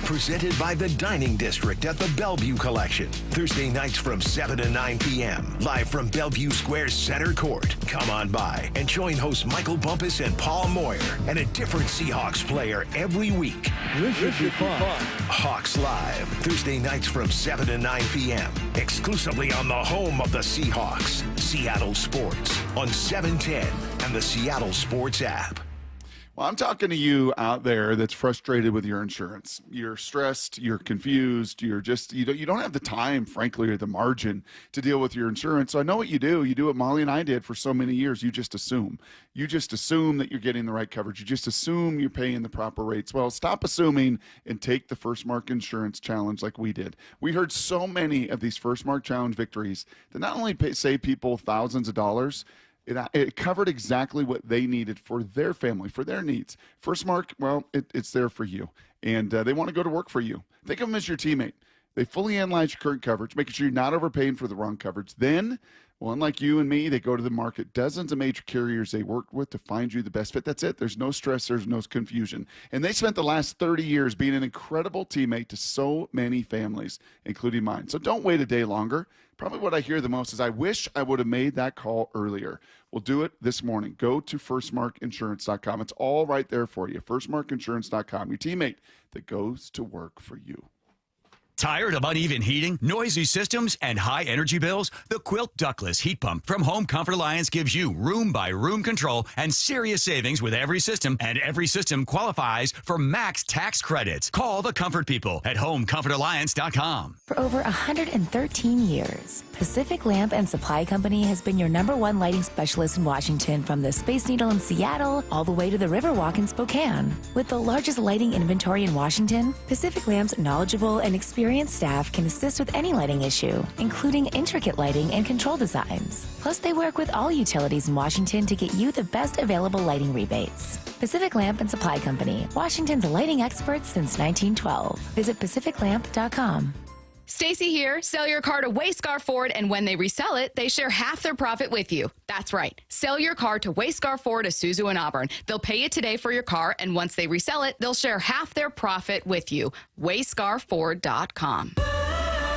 Presented by the Dining District at the Bellevue Collection. Thursday nights from 7 to 9 p.m. Live from Bellevue Square's center court. Come on by and join hosts Michael Bumpus and Paul Moyer and a different Seahawks player every week. This should be fun. Hawks Live. Thursday nights from 7 to 9 p.m. Exclusively on the home of the Seahawks. Seattle Sports on 710 and the Seattle Sports app. Well, I'm talking to you out there that's frustrated with your insurance. You're stressed, you're confused, you don't have the time, frankly, or the margin to deal with your insurance. So I know what you do. You do what Molly and I did for so many years. You just assume. You just assume that you're getting the right coverage. You just assume you're paying the proper rates. Well, stop assuming and take the First Mark Insurance Challenge like we did. We heard so many of these First Mark Challenge victories that not only save people thousands of dollars, it covered exactly what they needed for their family, for their needs. First Mark, well, it's there for you. And they want to go to work for you. Think of them as your teammate. They fully analyze your current coverage, making sure you're not overpaying for the wrong coverage. Then, well, unlike you and me, they go to the market, dozens of major carriers they work with to find you the best fit. That's it. There's no stress. There's no confusion. And they spent the last 30 years being an incredible teammate to so many families, including mine. So don't wait a day longer. Probably what I hear the most is, I wish I would have made that call earlier. We'll do it this morning. Go to firstmarkinsurance.com. It's all right there for you. Firstmarkinsurance.com, your teammate that goes to work for you. Tired of uneven heating, noisy systems, and high energy bills? The Quilt Ductless Heat Pump from Home Comfort Alliance gives you room-by-room control and serious savings with every system, and every system qualifies for max tax credits. Call the Comfort People at HomeComfortAlliance.com. For over 113 years, Pacific Lamp and Supply Company has been your #1 lighting specialist in Washington, from the Space Needle in Seattle all the way to the Riverwalk in Spokane. With the largest lighting inventory in Washington, Pacific Lamp's knowledgeable and experienced staff can assist with any lighting issue, including intricate lighting and control designs. Plus, they work with all utilities in Washington to get you the best available lighting rebates. Pacific Lamp and Supply Company, Washington's lighting experts since 1912. Visit pacificlamp.com. Stacy here. Sell your car to Wayscar Ford, and when they resell it, they share half their profit with you. That's right. Sell your car to Wayscar Ford, Isuzu, and Auburn. They'll pay you today for your car, and once they resell it, they'll share half their profit with you. WayscarFord.com.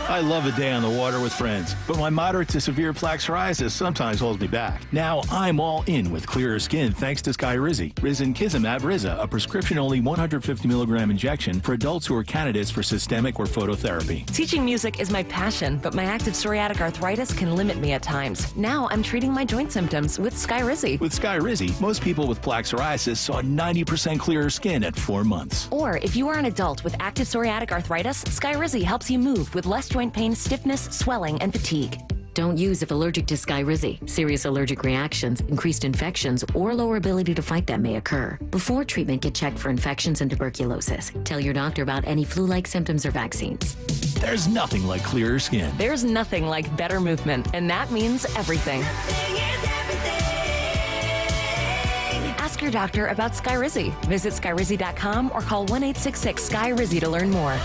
I love a day on the water with friends, but my moderate to severe plaque psoriasis sometimes holds me back. Now I'm all in with clearer skin thanks to Skyrizi. Risankizumab Riza, a prescription-only 150 milligram injection for adults who are candidates for systemic or phototherapy. Teaching music is my passion, but my active psoriatic arthritis can limit me at times. Now I'm treating my joint symptoms with Skyrizi. With Skyrizi, most people with plaque psoriasis saw 90% clearer skin at 4 months. Or if you are an adult with active psoriatic arthritis, Skyrizi helps you move with less joint pain, stiffness, swelling, and fatigue. Don't use if allergic to Skyrizi. Serious allergic reactions, increased infections, or lower ability to fight them may occur. Before treatment, get checked for infections and tuberculosis. Tell your doctor about any flu-like symptoms or vaccines. There's nothing like clearer skin. There's nothing like better movement, and that means everything. Ask your doctor about Skyrizi. Visit Skyrizi.com or call 1-866-SKY-RIZZI to learn more.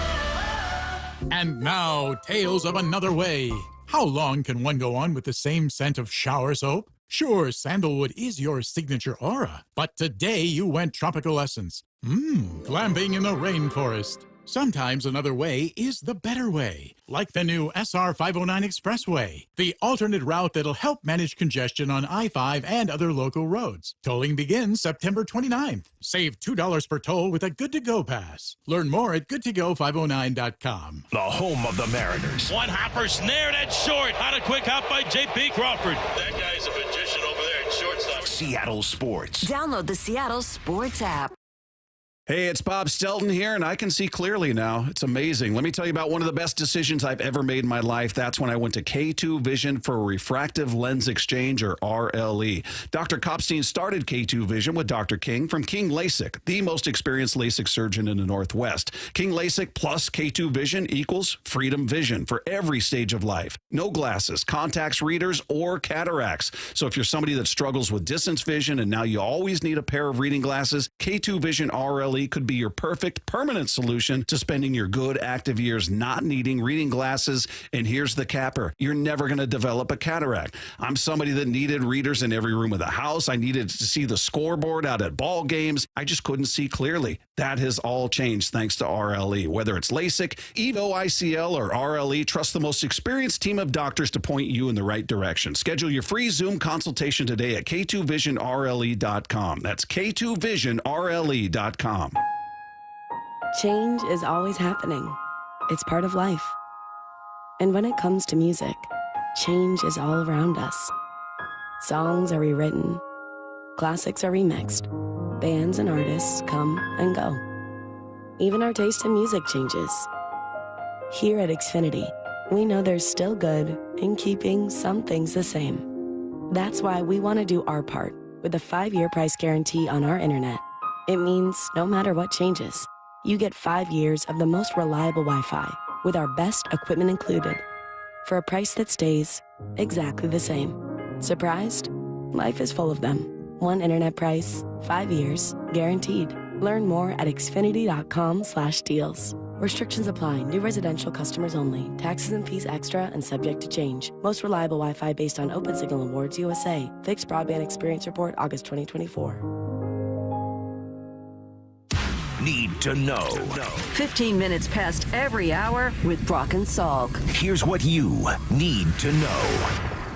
And now, tales of another way. How long can one go on with the same scent of shower soap? Sure, sandalwood is your signature aura, but today you went tropical essence. Glamping in the rainforest. Sometimes another way is the better way, like the new SR 509 Expressway, the alternate route that'll help manage congestion on I-5 and other local roads. Tolling begins September 29th. Save $2 per toll with a Good-to-Go pass. Learn more at goodtogo509.com. The home of the Mariners. One hopper snared at short. On a quick hop by J.P. Crawford. That guy's a magician over there at shortstop. Seattle Sports. Download the Seattle Sports app. Hey, it's Bob Stelton here, and I can see clearly now. It's amazing. Let me tell you about one of the best decisions I've ever made in my life. That's when I went to K2 Vision for Refractive Lens Exchange, or RLE. Dr. Kopstein started K2 Vision with Dr. King from King LASIK, the most experienced LASIK surgeon in the Northwest. King LASIK plus K2 Vision equals freedom vision for every stage of life. No glasses, contacts, readers, or cataracts. So if you're somebody that struggles with distance vision and now you always need a pair of reading glasses, K2 Vision RLE could be your perfect permanent solution to spending your good active years not needing reading glasses. And here's the capper. You're never going to develop a cataract. I'm somebody that needed readers in every room of the house. I needed to see the scoreboard out at ball games. I just couldn't see clearly. That has all changed thanks to RLE. Whether it's LASIK, EVO ICL, or RLE, trust the most experienced team of doctors to point you in the right direction. Schedule your free Zoom consultation today at K2VisionRLE.com. That's K2VisionRLE.com. Change is always happening. It's part of life. And when it comes to music, change is all around us. Songs are rewritten, classics are remixed, bands and artists come and go. Even our taste in music changes. Here at Xfinity, we know there's still good in keeping some things the same. That's why we want to do our part with a 5-year price guarantee on our internet. It means no matter what changes, you get 5 years of the most reliable Wi-Fi with our best equipment included for a price that stays exactly the same. Surprised? Life is full of them. One internet price, 5 years, guaranteed. Learn more at Xfinity.com/deals. Restrictions apply. New residential customers only. Taxes and fees extra and subject to change. Most reliable Wi-Fi based on Open Signal Awards USA. Fixed Broadband Experience Report, August 2024. Need to know. 15 minutes past every hour with Brock and Salk. Here's what you need to know.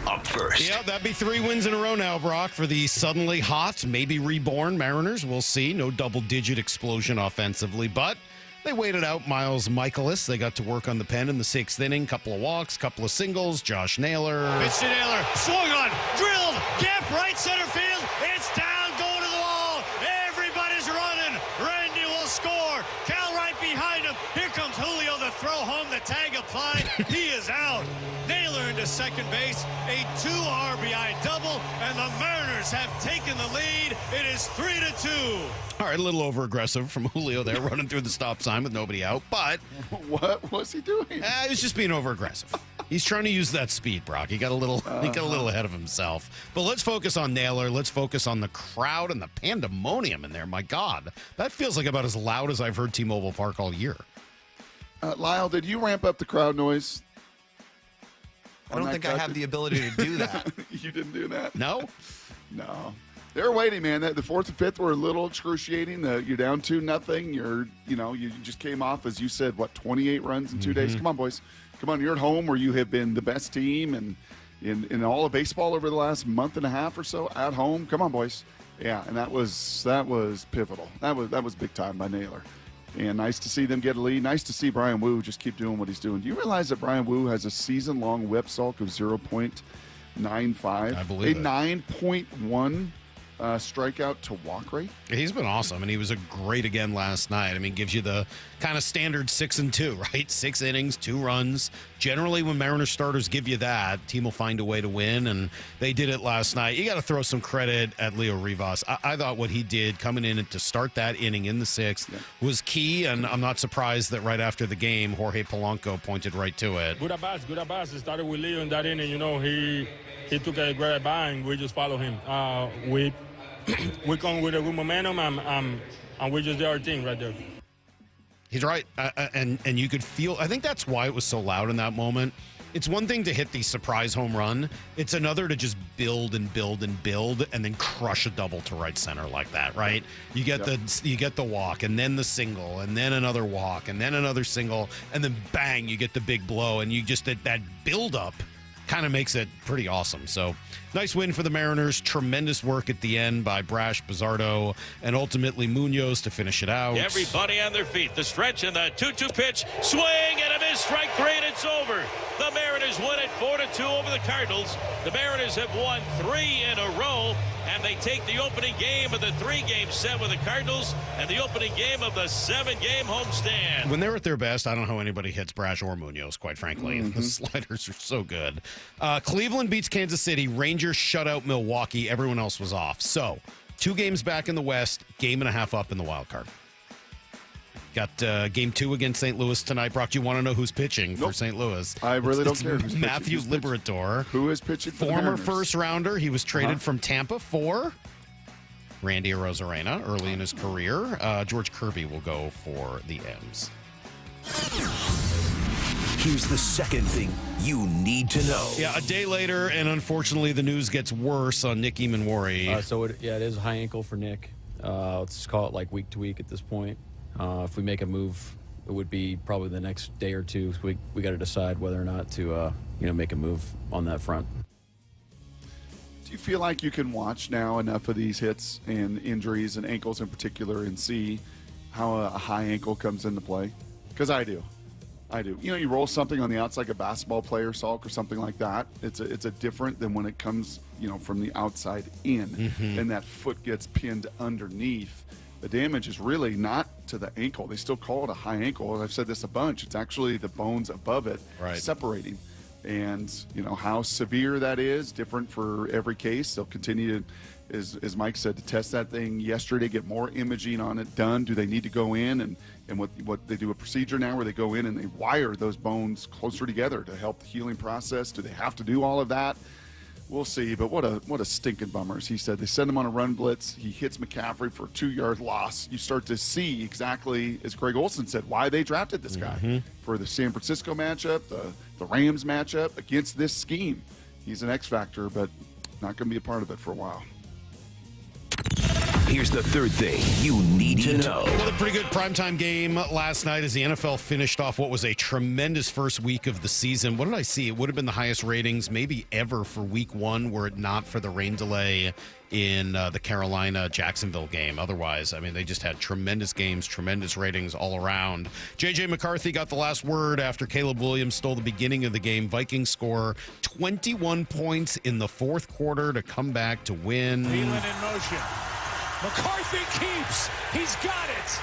Up first. Yeah, that'd be 3 wins in a row now, Brock, for the suddenly hot, maybe reborn Mariners. We'll see. No double-digit explosion offensively, but they waited out Miles Michaelis. They got to work on the pen in the 6th inning. Couple of walks, couple of singles. Josh Naylor. Pitch to Naylor. Swung on. Drilled. Gap right center field. It's down. Going to the wall. Everybody's running. Randy will score. Cal right behind him. Here comes Julio. The throw home. The tag applied. He is out. Naylor into second base. A 2 RBI double. And the Mariners have taken the lead. It is 3-2. All right, a little over-aggressive from Julio there, running through the stop sign with nobody out. But what was he doing? He was just being over-aggressive. He's trying to use that speed, Brock. He got a little ahead of himself. But let's focus on Naylor. Let's focus on the crowd and the pandemonium in there. My God, that feels like about as loud as I've heard T-Mobile Park all year. Lyle, did you ramp up the crowd noise? I don't think I have the ability to do that. You didn't do that? No? No. They were waiting, man. The 4th and 5th were a little excruciating. You're down 2-0. You just came off, as you said, 28 runs in 2 days. Come on, boys. Come on. You're at home where you have been the best team and in all of baseball over the last month and a half or so. At home. Come on, boys. Yeah, and that was pivotal. That was big time by Naylor. And nice to see them get a lead. Nice to see Brian Wu just keep doing what he's doing. Do you realize that Brian Wu has a season-long whip, Salk, of 0.95? I believe a it. 9.1 strikeout to walk rate. He's been awesome, and he was great again last night. I mean, gives you the kind of standard 6-2, right? 6 innings, 2 runs. Generally, when Mariners starters give you that, team will find a way to win, and they did it last night. You got to throw some credit at Leo Rivas. I thought what he did coming in to start that inning in the 6th was key, and I'm not surprised that right after the game, Jorge Polanco pointed right to it. Good at bats. It started with Leo in that inning. He took a great at bat, and we just follow him. We come with a good momentum, and we just did our thing right there. He's right, and you could feel. I think that's why it was so loud in that moment. It's one thing to hit the surprise home run. It's another to just build and build and build, and then crush a double to right center like that. Right? You get the walk, and then the single, and then another walk, and then another single, and then bang, you get the big blow, and you just that build up kind of makes it pretty awesome. So nice win for the Mariners. Tremendous work at the end by Brash, Bizzardo, and ultimately Munoz to finish it out. Everybody on their feet. The stretch and the 2-2 pitch. Swing and a miss. Strike 3 and it's over. The Mariners win it 4-2 over the Cardinals. The Mariners have won 3 in a row and they take the opening game of the 3-game set with the Cardinals and the opening game of the 7-game homestand. When they're at their best, I don't know how anybody hits Brash or Munoz, quite frankly. The sliders are so good. Cleveland beats Kansas City. Rangers shut out Milwaukee. Everyone else was off. So, 2 games back in the West, game and a half up in the wild card. Got game 2 against St. Louis tonight. Brock, do you want to know who's pitching for St. Louis? I really don't care who's Matthew pitching. Liberatore. Who is pitching for the Former Mariners? first-rounder. He was traded from Tampa for Randy Arozarena early in his career. George Kirby will go for the M's. Here's the second thing you need to know. Yeah, a day later, and unfortunately, the news gets worse on Nick Eamon-Worry. It is a high ankle for Nick. Let's call it like week to week at this point. If we make a move, it would be probably the next day or two. We got to decide whether or not to make a move on that front. Do you feel like you can watch now enough of these hits and injuries and ankles in particular and see how a high ankle comes into play? Because I do. You know, you roll something on the outside, like a basketball player, Salk, or something like that. It's a different than when it comes, from the outside in, and that foot gets pinned underneath. The damage is really not to the ankle. They still call it a high ankle. I've said this a bunch. It's actually the bones above it separating. And, how severe that is, different for every case. They'll continue to, as Mike said, to test that thing yesterday, get more imaging on it done. Do they need to go in? And what they do a procedure now where they go in and they wire those bones closer together to help the healing process. Do they have to do all of that? We'll see, but what a stinking bummer. As he said, they send him on a run blitz. He hits McCaffrey for a 2-yard loss. You start to see exactly, as Greg Olson said, why they drafted this guy for the San Francisco matchup, the Rams matchup against this scheme. He's an X factor, but not going to be a part of it for a while. Here's the third thing you need to know. Well, a pretty good primetime game last night as the NFL finished off what was a tremendous first week of the season. What did I see? It would have been the highest ratings maybe ever for week 1 were it not for the rain delay in the Carolina-Jacksonville game. Otherwise, I mean, they just had tremendous games, tremendous ratings all around. J.J. McCarthy got the last word after Caleb Williams stole the beginning of the game. Vikings score 21 points in the fourth quarter to come back to win. Thielen in motion. McCarthy keeps. He's got it.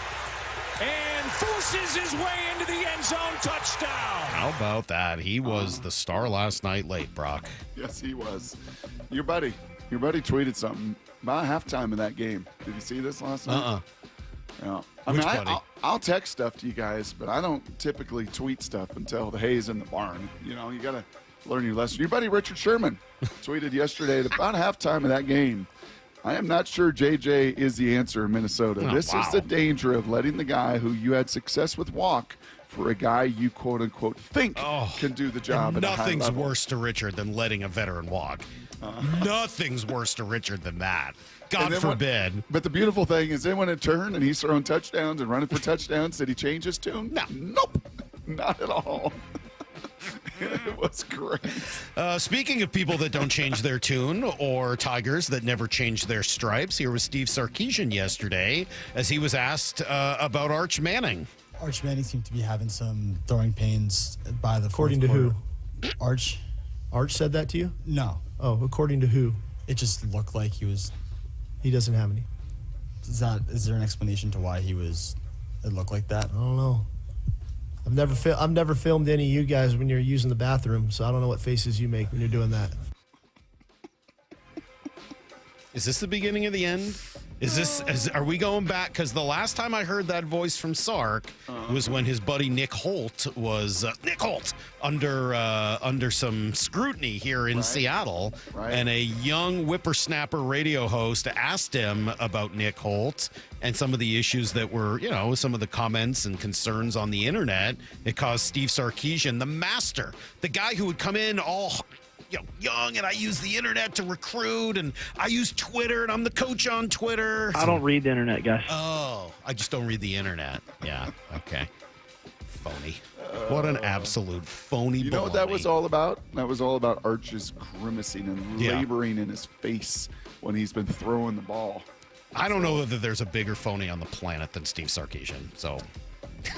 And forces his way into the end zone. Touchdown. How about that? He was the star last night late, Brock. Yes, he was. Your buddy tweeted something about halftime of that game. Did you see this last night? Yeah. Which buddy? I'll text stuff to you guys, but I don't typically tweet stuff until the hay's in the barn. You got to learn your lesson. Your buddy Richard Sherman tweeted yesterday at about halftime of that game, I am not sure JJ is the answer in Minnesota. This is the danger of letting the guy who you had success with walk for a guy you quote-unquote think can do the job at a high level. Nothing's worse to Richard than letting a veteran walk. Nothing's worse to Richard than that. God forbid. But the beautiful thing is then when it turned and he's throwing touchdowns and running for touchdowns, did he change his tune? No. Nope. Not at all. It was great. Speaking of people that don't change their tune or Tigers that never change their stripes, here was Steve Sarkisian yesterday as he was asked about Arch Manning. Arch Manning seemed to be having some throwing pains by the According to fourth who? Arch said that to you? No. Oh, according to who? It just looked like he doesn't have any. Is there an explanation to why it looked like that? I don't know. I've never filmed any of you guys when you're using the bathroom, so I don't know what faces you make when you're doing that. Is this the beginning of the end? Are we going back? Because the last time I heard that voice from Sark was when his buddy Nick Holt was under some scrutiny here in Seattle, and a young whippersnapper radio host asked him about Nick Holt and some of the issues that were, some of the comments and concerns on the internet. It caused Steve Sarkisian, the master, the guy who would come in all young, and I use the internet to recruit, and I use Twitter, and I'm the coach on Twitter. I don't read the internet, guys. Oh, I just don't read the internet. Yeah, okay. Phony. What an absolute phony. You know what that was all about? That was all about Arch's grimacing and laboring in his face when he's been throwing the ball. I don't know whether there's a bigger phony on the planet than Steve Sarkisian, so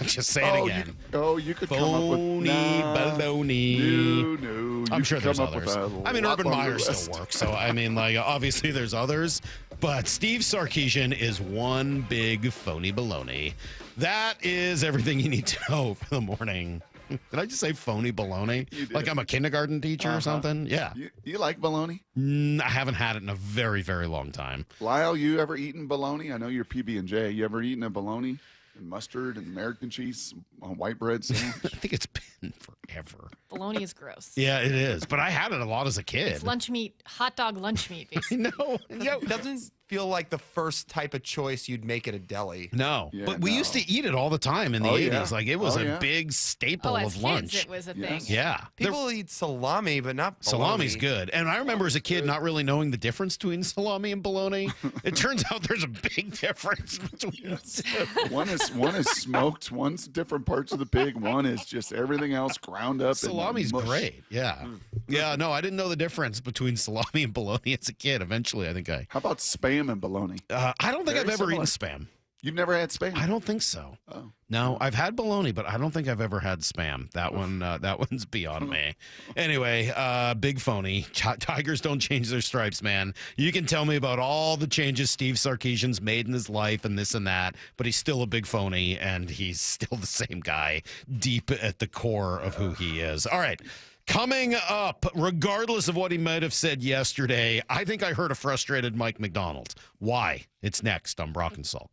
just say it again. You could come up with baloney. No, I'm sure there's come up others. with a I mean, lot Urban longer Meyer list. still works. So, I mean, like, obviously there's others. But Steve Sarkisian is one big phony baloney. That is everything you need to know for the morning. Did I just say phony baloney? Like I'm a kindergarten teacher or something? Yeah. You like bologna? I haven't had it in a very, very long time. Lyle, you ever eaten bologna? I know you're PB&J. You ever eaten a bologna and mustard and American cheese on white bread sandwich? I think it's been forever. Bologna is gross. Yeah, it is. But I had it a lot as a kid. It's lunch meat, hot dog lunch meat, basically. No. It doesn't feel like the first type of choice you'd make at a deli. No. Yeah, but we used to eat it all the time in the 80s. Like, it was a big staple as of kids, lunch. it was a thing. Yeah. People eat salami, but not bologna. Salami's good. And I remember as a kid not really knowing the difference between salami and bologna. It turns out there's a big difference between the two. One is smoked, one's different parts of the pig, one is just everything else ground up. Salami's great. Yeah. Yeah, no, I didn't know the difference between salami and bologna as a kid. Eventually, I think I... How about Spam and bologna? I don't think Very I've ever eaten similar. Spam. You've never had Spam? I don't think so. Oh. No, I've had bologna, but I don't think I've ever had Spam. That one's beyond me. Anyway, big phony. Tigers don't change their stripes, man. You can tell me about all the changes Steve Sarkisian's made in his life and this and that, but he's still a big phony, and he's still the same guy deep at the core of who he is. All right. Coming up, regardless of what he might have said yesterday, I think I heard a frustrated Mike Macdonald. Why? It's next on Brock and Salk.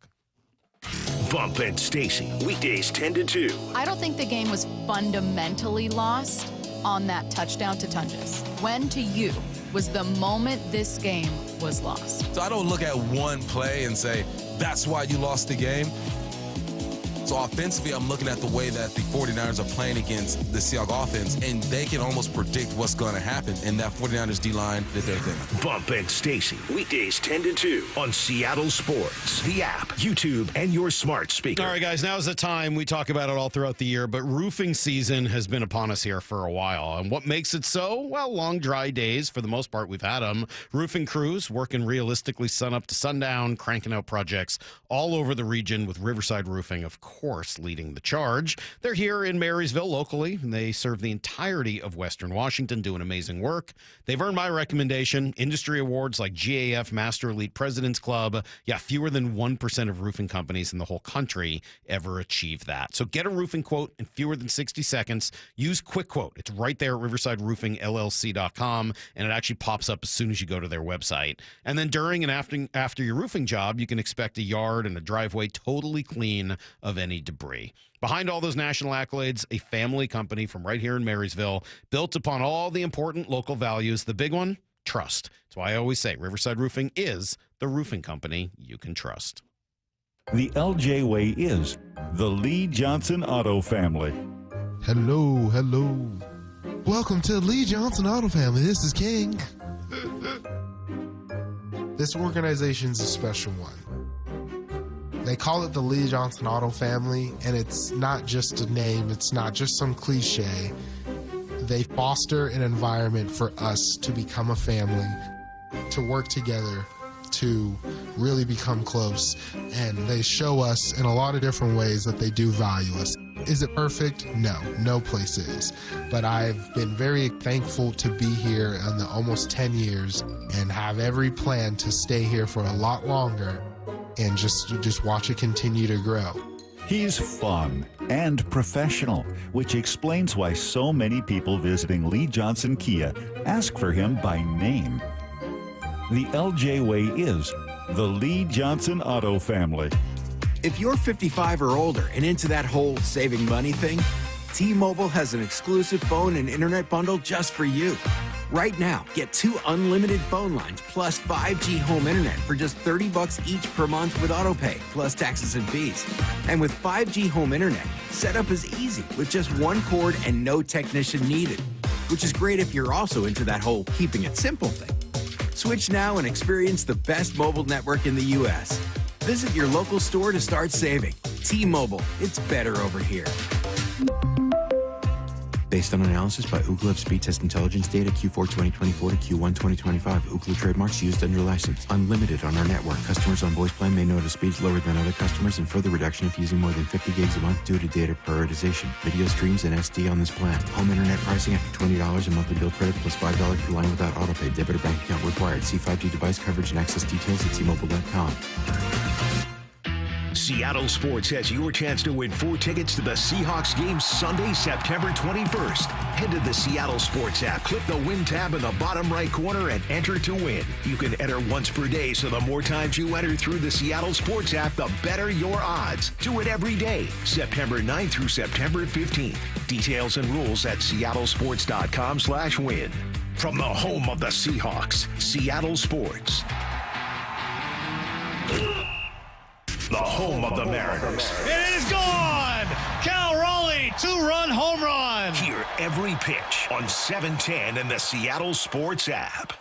Bump and Stacy, weekdays 10 to 2. I don't think the game was fundamentally lost on that touchdown to Tunges. When to you was the moment this game was lost? So I don't look at one play and say, that's why you lost the game. So offensively, I'm looking at the way that the 49ers are playing against the Seahawks offense, and they can almost predict what's going to happen. And that 49ers D-line did their thing. Bump and Stacy, weekdays 10 to 2 on Seattle Sports, the app, YouTube, and your smart speaker. All right, guys, now's the time. We talk about it all throughout the year, but roofing season has been upon us here for a while. And what makes it so? Well, long, dry days. For the most part, we've had them. Roofing crews working realistically sun up to sundown, cranking out projects all over the region with Riverside Roofing, of course, leading the charge. They're here in Marysville locally, and they serve the entirety of Western Washington, doing amazing work. They've earned my recommendation. Industry awards like GAF Master Elite President's Club. Yeah, fewer than 1% of roofing companies in the whole country ever achieve that. So get a roofing quote in fewer than 60 seconds. Use Quick Quote. It's right there at riversideroofingllc.com, and it actually pops up as soon as you go to their website. And then during and after your roofing job, you can expect a yard and a driveway totally clean of any debris. Behind all those national accolades, a family company from right here in Marysville, built upon all the important local values. The big one, trust. That's why I always say Riverside Roofing is the roofing company you can trust. The LJ way is the Lee Johnson Auto Family. Hello. Welcome to Lee Johnson Auto Family. This is King. This organization's a special one. They call it the Lee Johnson Auto Family, and it's not just a name, it's not just some cliche. They foster an environment for us to become a family, to work together, to really become close, and they show us in a lot of different ways that they do value us. Is it perfect? No place is. But I've been very thankful to be here in the almost 10 years and have every plan to stay here for a lot longer and just watch it continue to grow. He's fun and professional, which explains why so many people visiting Lee Johnson Kia ask for him by name. The LJ way is the Lee Johnson Auto Family. If you're 55 or older and into that whole saving money thing, T-Mobile has an exclusive phone and internet bundle just for you. Right now, get 2 unlimited phone lines plus 5G home internet for just $30 each per month with AutoPay, plus taxes and fees. And with 5G home internet, setup is easy with just 1 cord and no technician needed, which is great if you're also into that whole keeping it simple thing. Switch now and experience the best mobile network in the U.S. Visit your local store to start saving. T-Mobile, it's better over here. Based on analysis by Ookla of Speed Test Intelligence data Q4 2024 to Q1 2025. Ookla trademarks used under license. Unlimited on our network. Customers on voice plan may notice speeds lower than other customers and further reduction if using more than 50 gigs a month due to data prioritization. Video streams and SD on this plan. Home internet pricing after $20 a monthly bill credit plus $5 per line without autopay. Debit or bank account required. See 5G device coverage and access details at T-Mobile.com. Seattle Sports has your chance to win 4 tickets to the Seahawks game Sunday, September 21st. Head to the Seattle Sports app, click the Win tab in the bottom right corner, and enter to win. You can enter once per day, so the more times you enter through the Seattle Sports app, the better your odds. Do it every day, September 9th through September 15th. Details and rules at seattlesports.com/win. From the home of the Seahawks, Seattle Sports. The home of the Mariners. It is gone! Cal Raleigh, 2-run home run! Hear every pitch on 710 and the Seattle Sports app.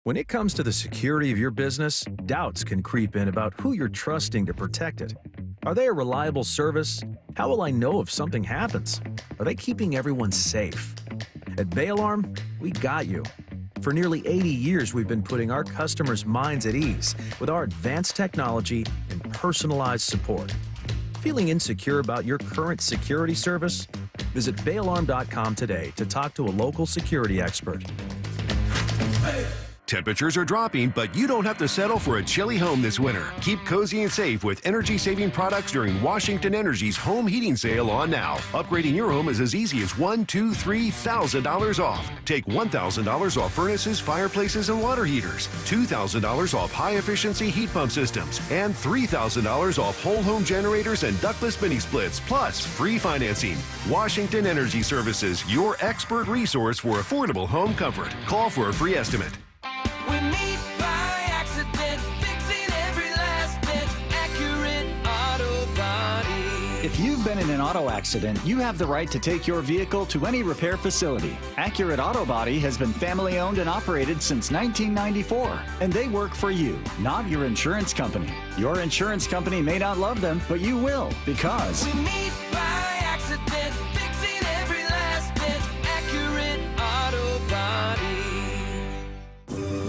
When it comes to the security of your business, doubts can creep in about who you're trusting to protect it. Are they a reliable service? How will I know if something happens? Are they keeping everyone safe? At Bay Alarm, we got you. For nearly 80 years, we've been putting our customers' minds at ease with our advanced technology and personalized support. Feeling insecure about your current security service? Visit bayalarm.com today to talk to a local security expert. Temperatures are dropping, but you don't have to settle for a chilly home this winter. Keep cozy and safe with energy-saving products during Washington Energy's home heating sale on now. Upgrading your home is as easy as $1,000, $2,000, $3,000 off. Take $1,000 off furnaces, fireplaces, and water heaters, $2,000 off high-efficiency heat pump systems, and $3,000 off whole home generators and ductless mini splits, plus free financing. Washington Energy Services, your expert resource for affordable home comfort. Call for a free estimate. We meet by accident, fixing every last bit, Accurate Auto Body. If you've been in an auto accident, you have the right to take your vehicle to any repair facility. Accurate Auto Body has been family owned and operated since 1994, and they work for you, not your insurance company. Your insurance company may not love them, but you will, because We meet by accident, fixing every last bit, Accurate Auto Body.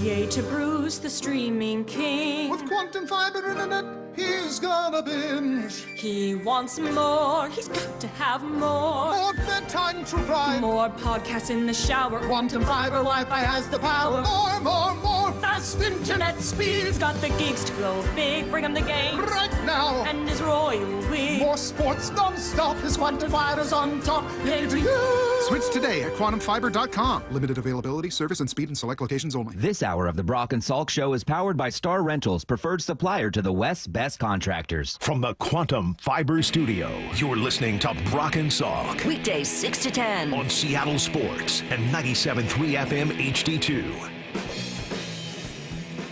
Yay to Bruce, the streaming king. With quantum fiber internet, he's gonna binge. He wants more, he's got to have more. More bedtime true crime. More podcasts in the shower. Quantum fiber Wi-Fi has the power. More fast internet speed. He's got the gigs to go big, bring him the games. Right now. And his royal we. More sports non-stop. His quantum fiber's on top. Yay to you. Switch today at quantumfiber.com. Limited availability, service, and speed in select locations only. This hour of the Brock and Salk Show is powered by Star Rentals, preferred supplier to the West's best contractors. From the Quantum Fiber Studio, you're listening to Brock and Salk. Weekdays 6 to 10 on Seattle Sports and 97.3 FM HD2.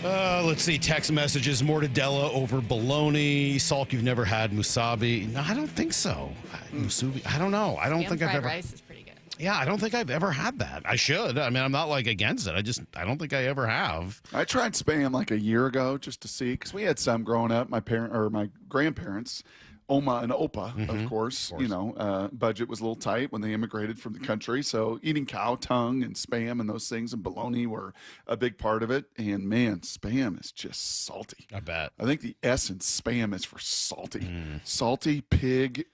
Let's see. Text messages. Mortadella over bologna. Salk, you've never had musabi? No, I don't think so. Musubi? I don't know. I don't think I've ever. Rice is pretty good. Yeah, I don't think I've ever had that. I should. I mean, I'm not like against it. I don't think I ever have. I tried Spam like a year ago just to see, because we had some growing up. My grandparents, Oma and Opa, of course. You know, budget was a little tight when they immigrated from the country. So eating cow tongue and Spam and those things and bologna were a big part of it. And man, Spam is just salty. I bet. I think the S in Spam is for salty. Salty pig.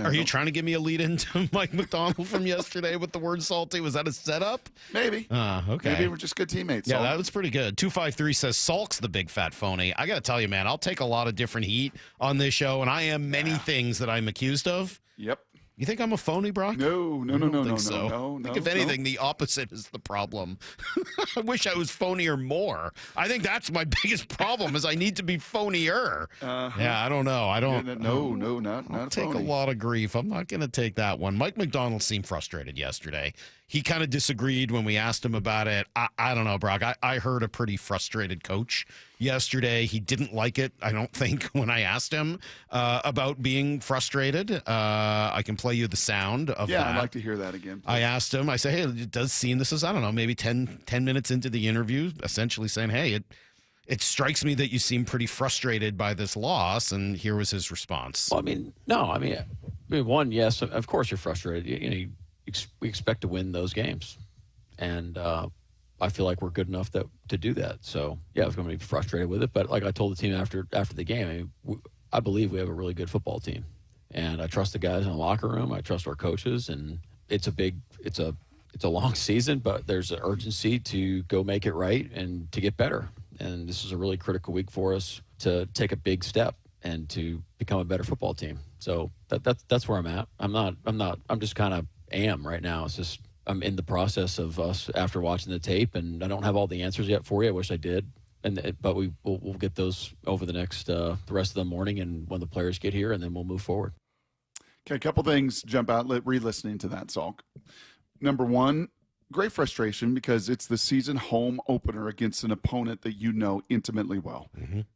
Are you trying to give me a lead into Mike Macdonald from yesterday with the word salty? Was that a setup? Maybe. Okay. Maybe we're just good teammates. Yeah, Salk. that was pretty good. 253 says Salk's the big fat phony. I got to tell you, man, I'll take a lot of different heat on this show, and I am many things that I'm accused of. Yep. You think I'm a phony, Brock? No. I think if anything, the opposite is the problem. I wish I was phonier more. I think that's my biggest problem is I need to be phonier. Yeah, I don't know. I don't. Not I'll take a lot of grief. I'm not going to take that one. Mike Macdonald seemed frustrated yesterday. He kind of disagreed when we asked him about it. I don't know, Brock. I heard a pretty frustrated coach yesterday. He didn't like it, I don't think, when I asked him about being frustrated. I can play you the sound of that. Yeah, I'd like to hear that again. I asked him, I said, hey, it does seem this is, I don't know, maybe 10 minutes into the interview, essentially saying, hey, it strikes me that you seem pretty frustrated by this loss. And here was his response. Well, I mean, no, I mean, one, yes, of course you're frustrated. You know, we expect to win those games, and I feel like we're good enough to do that. So yeah, I was going to be frustrated with it, but like I told the team after the game, I believe we have a really good football team, and I trust the guys in the locker room. I trust our coaches, and it's a long season, but there's an urgency to go make it right and to get better. And this is a really critical week for us to take a big step and to become a better football team. So that's where I'm at. I'm just kind of am right now. It's just I'm in the process of us after watching the tape, and I don't have all the answers yet for you. I wish I did, but we'll get those over the next the rest of the morning and when the players get here, and then we'll move forward. Okay, a couple things jump out re-listening to that, Salk. Number one, great frustration because it's the season home opener against an opponent that you know intimately well,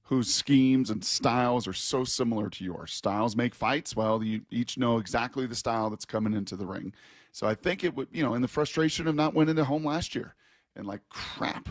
whose schemes and styles are so similar to yours. Styles make fights. Well, you each know exactly the style that's coming into the ring. So I think it would, in the frustration of not winning at home last year and like crap,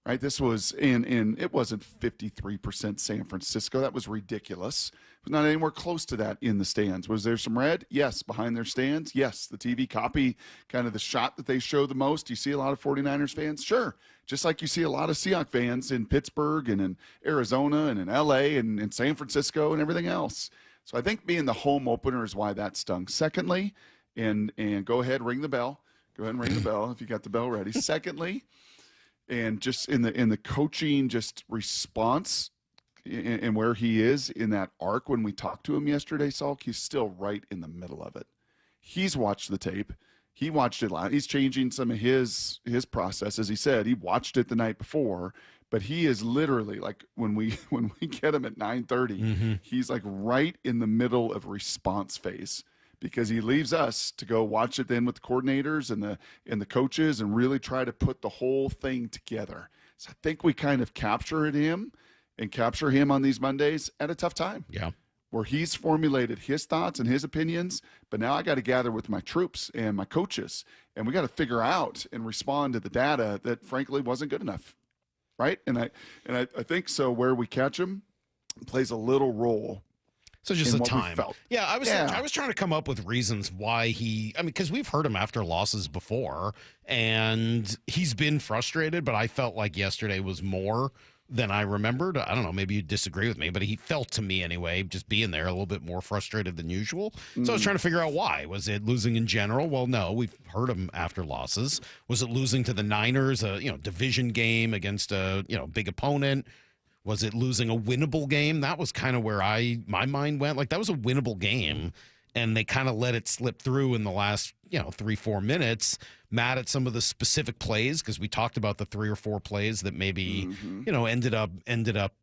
right? This was it wasn't 53% San Francisco. That was ridiculous. It was not anywhere close to that in the stands. Was there some red? Yes. Behind their stands? Yes. The TV copy kind of the shot that they show the most. You see a lot of 49ers fans? Sure. Just like you see a lot of Seahawks fans in Pittsburgh and in Arizona and in LA and in San Francisco and everything else. So I think being the home opener is why that stung. Secondly, and go ahead, ring the bell. Go ahead and ring the bell if you got the bell ready. Secondly, and just in the coaching just response and where he is in that arc when we talked to him yesterday, Salk, he's still right in the middle of it. He's watched the tape. He watched it live. He's changing some of his process. As he said, he watched it the night before, but he is literally like when we get him at 9:30, he's like right in the middle of response phase. Because he leaves us to go watch it then with the coordinators and the coaches and really try to put the whole thing together. So I think we kind of capture him on these Mondays at a tough time. Yeah. Where he's formulated his thoughts and his opinions, but now I got to gather with my troops and my coaches, and we got to figure out and respond to the data that frankly wasn't good enough. Right? And I think so where we catch him plays a little role. So just the time. Yeah, I was trying to come up with reasons why because we've heard him after losses before, and he's been frustrated, but I felt like yesterday was more than I remembered. I don't know, maybe you disagree with me, but he felt to me anyway, just being there, a little bit more frustrated than usual. So I was trying to figure out why. Was it losing in general? Well, no, we've heard him after losses. Was it losing to the Niners, a division game against a big opponent? Was it losing a winnable game? That was kind of where my mind went. Like, that was a winnable game, and they kind of let it slip through in the last 3-4 minutes. Mad at some of the specific plays because we talked about the 3 or 4 plays that maybe ended up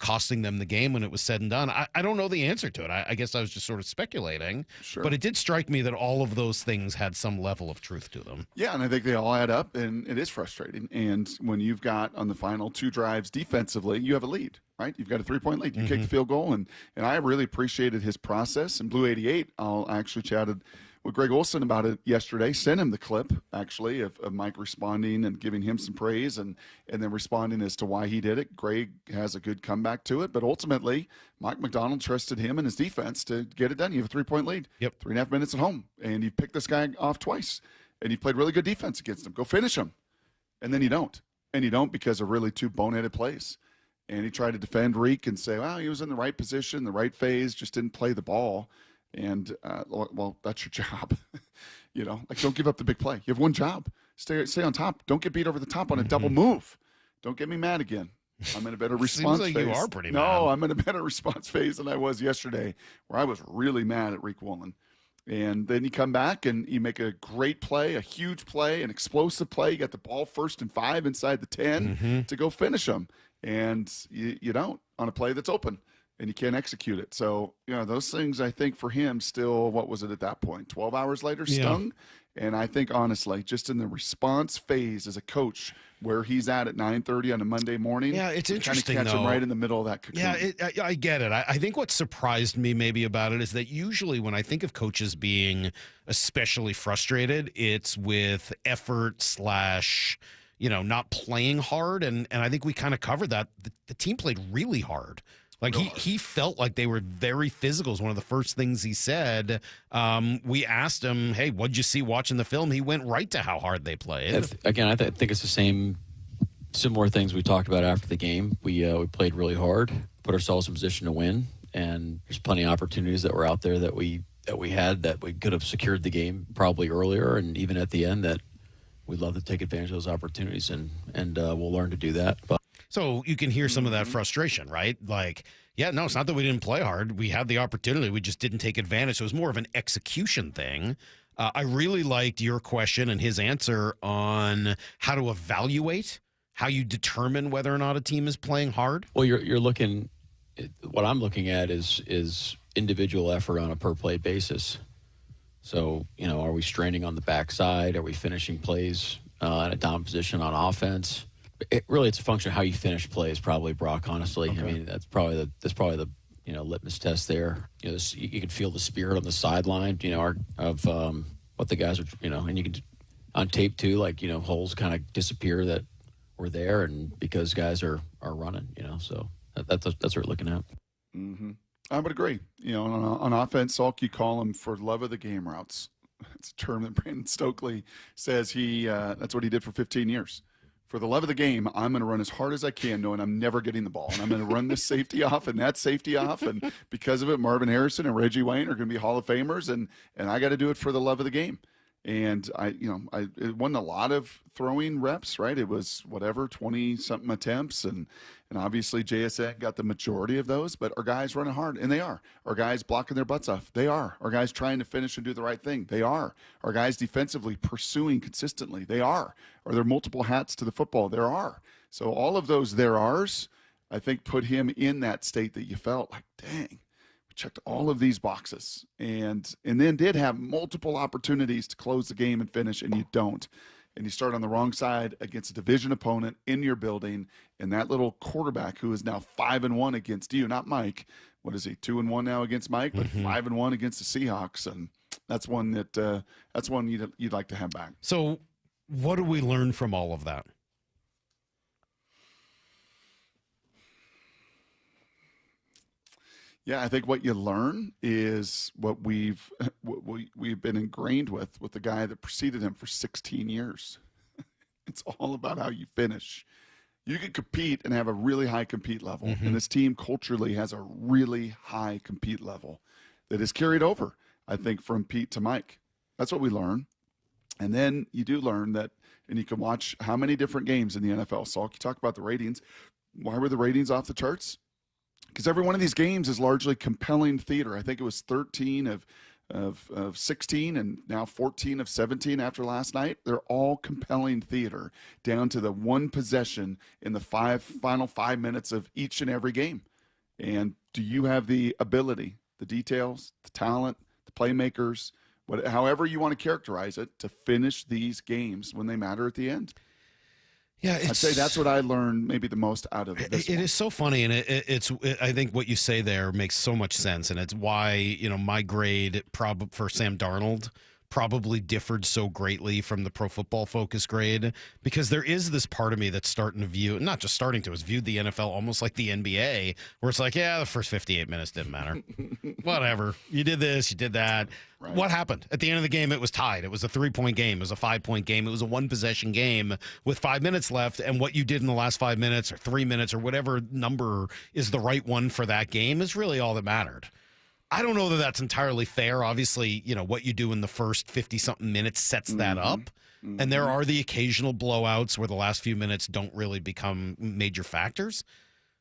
costing them the game when it was said and done. I don't know the answer to it. I guess I was just sort of speculating. Sure. But it did strike me that all of those things had some level of truth to them. Yeah, and I think they all add up, and it is frustrating. And when you've got on the final 2 drives defensively, you have a lead. Right? You've got a 3-point lead. You kick the field goal, and I really appreciated his process. And Blue 88, I actually chatted with Greg Olson about it yesterday, sent him the clip, actually, of Mike responding and giving him some praise and then responding as to why he did it. Greg has a good comeback to it, but ultimately, Mike Macdonald trusted him and his defense to get it done. You have a 3-point lead. Yep. 3.5 minutes at home, and you picked this guy off twice, and you played really good defense against him. Go finish him. And then you don't. And you don't because of really 2 boneheaded plays. And he tried to defend Reek and say, well, he was in the right position, the right phase, just didn't play the ball. And, well, that's your job. Don't give up the big play. You have one job. Stay on top. Don't get beat over the top on a double move. Don't get me mad again. I'm in a better response phase. Seems like you are pretty mad. No, I'm in a better response phase than I was yesterday, where I was really mad at Reek Woolen. And then you come back and you make a great play, a huge play, an explosive play. You got the ball 1st and 5 inside the 10 to go finish them. And you don't on a play that's open. And you can't execute it. So, those things, I think, for him still, what was it at that point? 12 hours later, stung? Yeah. And I think, honestly, just in the response phase as a coach, where he's at 9:30 on a Monday morning. Yeah, it's interesting, kind of catch though. him right in the middle of that cocoon. Yeah, I get it. I think what surprised me maybe about it is that usually when I think of coaches being especially frustrated, it's with effort / not playing hard. And I think we kind of covered that. The team played really hard Like he felt like they were very physical. Is one of the first things he said. We asked him, "Hey, what'd you see watching the film?" He went right to how hard they played. I think it's the same, similar things we talked about after the game. We played really hard, put ourselves in position to win, and there's plenty of opportunities that were out there that we had that we could have secured the game probably earlier, and even at the end that we'd love to take advantage of those opportunities, and we'll learn to do that. But so you can hear some of that frustration, right? Like, yeah, no, it's not that we didn't play hard. We had the opportunity. We just didn't take advantage. So it was more of an execution thing. I really liked your question and his answer on how to evaluate, how you determine whether or not a team is playing hard. Well, you're looking – what I'm looking at is individual effort on a per-play basis. So, are we straining on the backside? Are we finishing plays in a down position on offense? It's a function of how you finish plays, probably, Brock, honestly. Okay. I mean, that's probably the litmus test there. You can feel the spirit on the sideline, of what the guys are, and you can, on tape too, like, holes kind of disappear that were there, and because guys are running, so that's what we're looking at. Mm-hmm. I would agree. On offense, Salk, you call them for love of the game routes. It's a term that Brandon Stokely says that's what he did for 15 years. For the love of the game, I'm going to run as hard as I can, knowing I'm never getting the ball. And I'm going to run this safety off and that safety off. And because of it, Marvin Harrison and Reggie Wayne are going to be Hall of Famers. And I got to do it for the love of the game. And it wasn't a lot of throwing reps, right? It was 20-something attempts. And obviously JSN got the majority of those, but our guys running hard, and they are. Our guys blocking their butts off, they are. Our guys trying to finish and do the right thing, they are. Our guys defensively pursuing consistently, they are. Are there multiple hats to the football? There are. So all of those there are's, I think, put him in that state that you felt like, dang, we checked all of these boxes, and then did have multiple opportunities to close the game and finish, and you don't. And you start on the wrong side against a division opponent in your building, and that little quarterback who is now 5-1 against you, not Mike. What is he, 2-1 now against Mike, but 5-1 against the Seahawks, and that's one you'd like to have back. So, what do we learn from all of that? Yeah, I think what you learn is what we've been ingrained with the guy that preceded him for 16 years. It's all about how you finish. You can compete and have a really high compete level, and this team culturally has a really high compete level that is carried over, I think, from Pete to Mike. That's what we learn. And then you do learn that, and you can watch how many different games in the NFL. Salk, you talk about the ratings. Why were the ratings off the charts? Because every one of these games is largely compelling theater. I think it was 13 of 16 and now 14 of 17 after last night. They're all compelling theater down to the one possession in the final 5 minutes of each and every game. And do you have the ability, the details, the talent, the playmakers, however you want to characterize it, to finish these games when they matter at the end? Yeah, I'd say that's what I learned maybe the most out of this. It is so funny, and I think what you say there makes so much sense, and it's why my grade for Sam Darnold probably differed so greatly from the Pro Football Focus grade, because there is this part of me that's starting to view, not just starting to, has viewed the NFL almost like the NBA, where it's like, yeah, the first 58 minutes didn't matter. Whatever. You did this, you did that. Right. What happened? At the end of the game, it was tied. It was a 3-point game. It was a 5-point game. It was a one-possession game with 5 minutes left, and what you did in the last 5 minutes or 3 minutes or whatever number is the right one for that game is really all that mattered. I don't know that that's entirely fair. Obviously, what you do in the first 50-something minutes sets that up. And there are the occasional blowouts where the last few minutes don't really become major factors.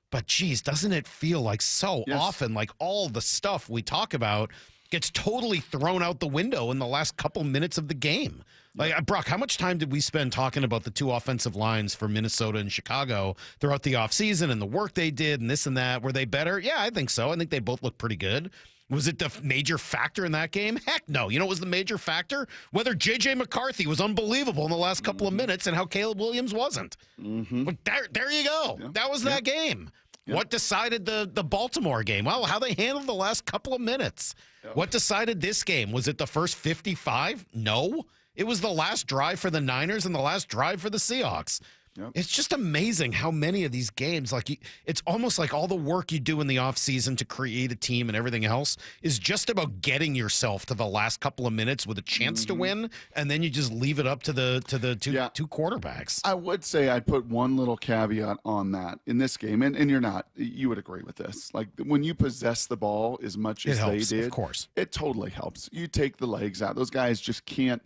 But, geez, doesn't it feel like so often, like all the stuff we talk about gets totally thrown out the window in the last couple minutes of the game? Like, Brock, how much time did we spend talking about the two offensive lines for Minnesota and Chicago throughout the offseason and the work they did and this and that? Were they better? Yeah, I think so. I think they both look pretty good. Was it the major factor in that game? Heck no. You know what was the major factor? Whether J.J. McCarthy was unbelievable in the last couple of minutes and how Caleb Williams wasn't. But there you go. Yeah. That was that game. Yeah. What decided the Baltimore game? Well, how they handled the last couple of minutes. Yeah. What decided this game? Was it the first 55? No. It was the last drive for the Niners and the last drive for the Seahawks. It's just amazing how many of these games, it's almost like all the work you do in the offseason to create a team and everything else is just about getting yourself to the last couple of minutes with a chance to win, and then you just leave it up to the two quarterbacks. I would say I'd put one little caveat on that in this game, and you would agree with this. Like when you possess the ball as much as they did, of course. It totally helps. You take the legs out. Those guys just can't,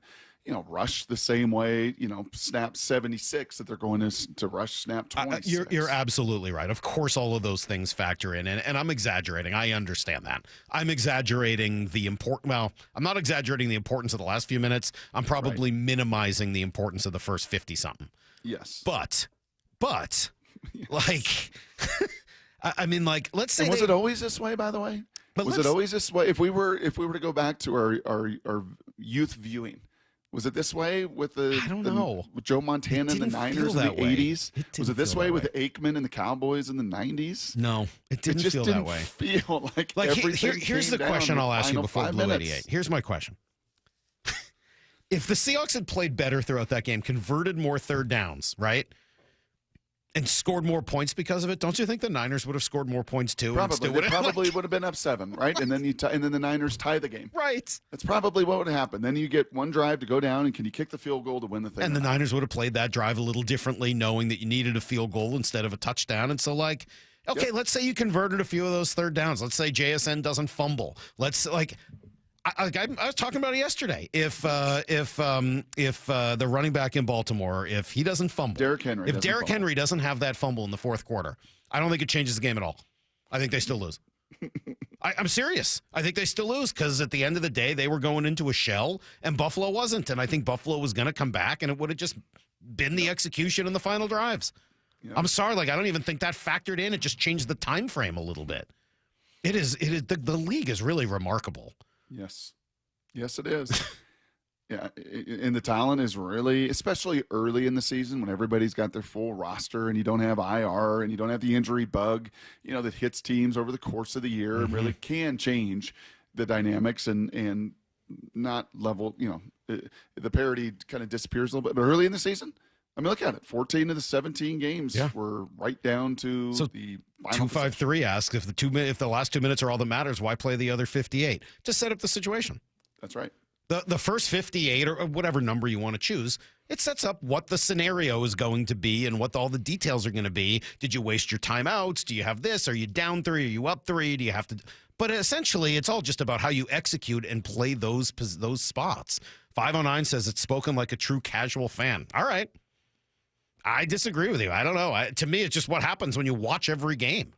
rush the same way, snap 76 that they're going to rush snap 26. You're absolutely right. Of course, all of those things factor in, and I'm exaggerating. I understand that. I'm exaggerating I'm not exaggerating the importance of the last few minutes. I'm probably minimizing the importance of the first 50-something. Yes. But, let's say. And was it always this way, by the way? Was it always this way? If we were to go back to our youth viewing, was it this way with I don't know. With Joe Montana and the Niners in the 80s? Was it this way with Aikman and the Cowboys in the 90s? No, it didn't feel that way. Feel like everything here's the came question down I'll in the ask you final before 5 Blue minutes. 88. Here's my question. If the Seahawks had played better throughout that game, converted more third downs, right? And scored more points because of it. Don't you think the Niners would have scored more points too? Probably. They probably would have been up 7, right? And then and then the Niners tie the game. Right. That's probably what would have happened. Then you get one drive to go down, and can you kick the field goal to win the thing? And the Niners would have played that drive a little differently, knowing that you needed a field goal instead of a touchdown. And so, let's say you converted a few of those third downs. Let's say JSN doesn't fumble. I was talking about it yesterday. If the running back in Baltimore, if he doesn't fumble, if Derrick Henry doesn't have that fumble in the fourth quarter, I don't think it changes the game at all. I think they still lose. I'm serious. I think they still lose because at the end of the day, they were going into a shell and Buffalo wasn't. And I think Buffalo was going to come back and it would have just been the execution in the final drives. Yeah. I'm sorry. I don't even think that factored in. It just changed the time frame a little bit. It is the league is really remarkable. Yes, it is. Yeah, and the talent is really, especially early in the season when everybody's got their full roster and you don't have IR and you don't have the injury bug, that hits teams over the course of the year and really can change the dynamics and not level, the parity kind of disappears a little bit. But early in the season, look at it. 14 of the 17 games were right down to the final 253 asks if the last 2 minutes are all that matters, why play the other 58? Just set up the situation. That's right. The first 58 or whatever number you want to choose, it sets up what the scenario is going to be and what all the details are going to be. Did you waste your timeouts? Do you have this? Are you down 3? Are you up 3? Do you have to? But essentially, it's all just about how you execute and play those spots. 509 says it's spoken like a true casual fan. All right. I disagree with you. I don't know. To me, it's just what happens when you watch every game.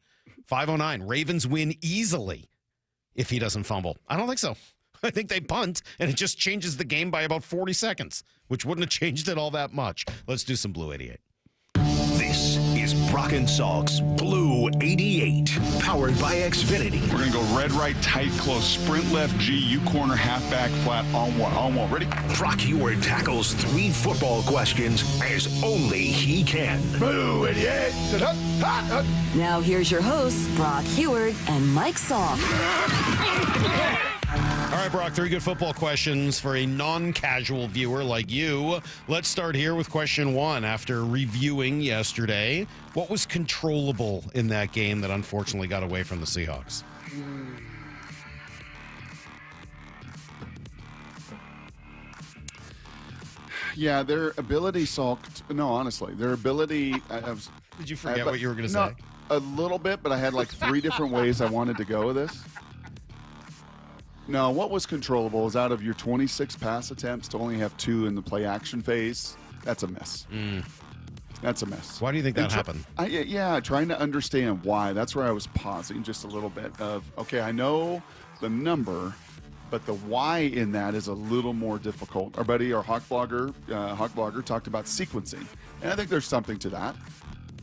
509, Ravens win easily if he doesn't fumble. I don't think so. I think they punt, and it just changes the game by about 40 seconds, which wouldn't have changed it all that much. Let's do some Blue 88. This is Brock and Salk's Blue 88, powered by Xfinity. We're going to go red, right, tight, close, sprint left, G, U corner, halfback, flat, on one. Ready? Brock Heward tackles 3 football questions as only he can. Blue 88. Now here's your hosts, Brock Heward and Mike Salk. All right, Brock, 3 good football questions for a non-casual viewer like you. Let's start here with question 1. After reviewing yesterday, what was controllable in that game that unfortunately got away from the Seahawks? Yeah, their ability, Salk. No, honestly, their ability. Did you forget what you were going to say? A little bit, but I had 3 different ways I wanted to go with this. No, what was controllable is out of your 26 pass attempts to only have 2 in the play action phase. That's a miss. That's a miss. Why do you think that happened? Trying to understand why. That's where I was pausing just a little bit of, okay, I know the number, but the why in that is a little more difficult. Our buddy, our Hawk Blogger talked about sequencing, and I think there's something to that.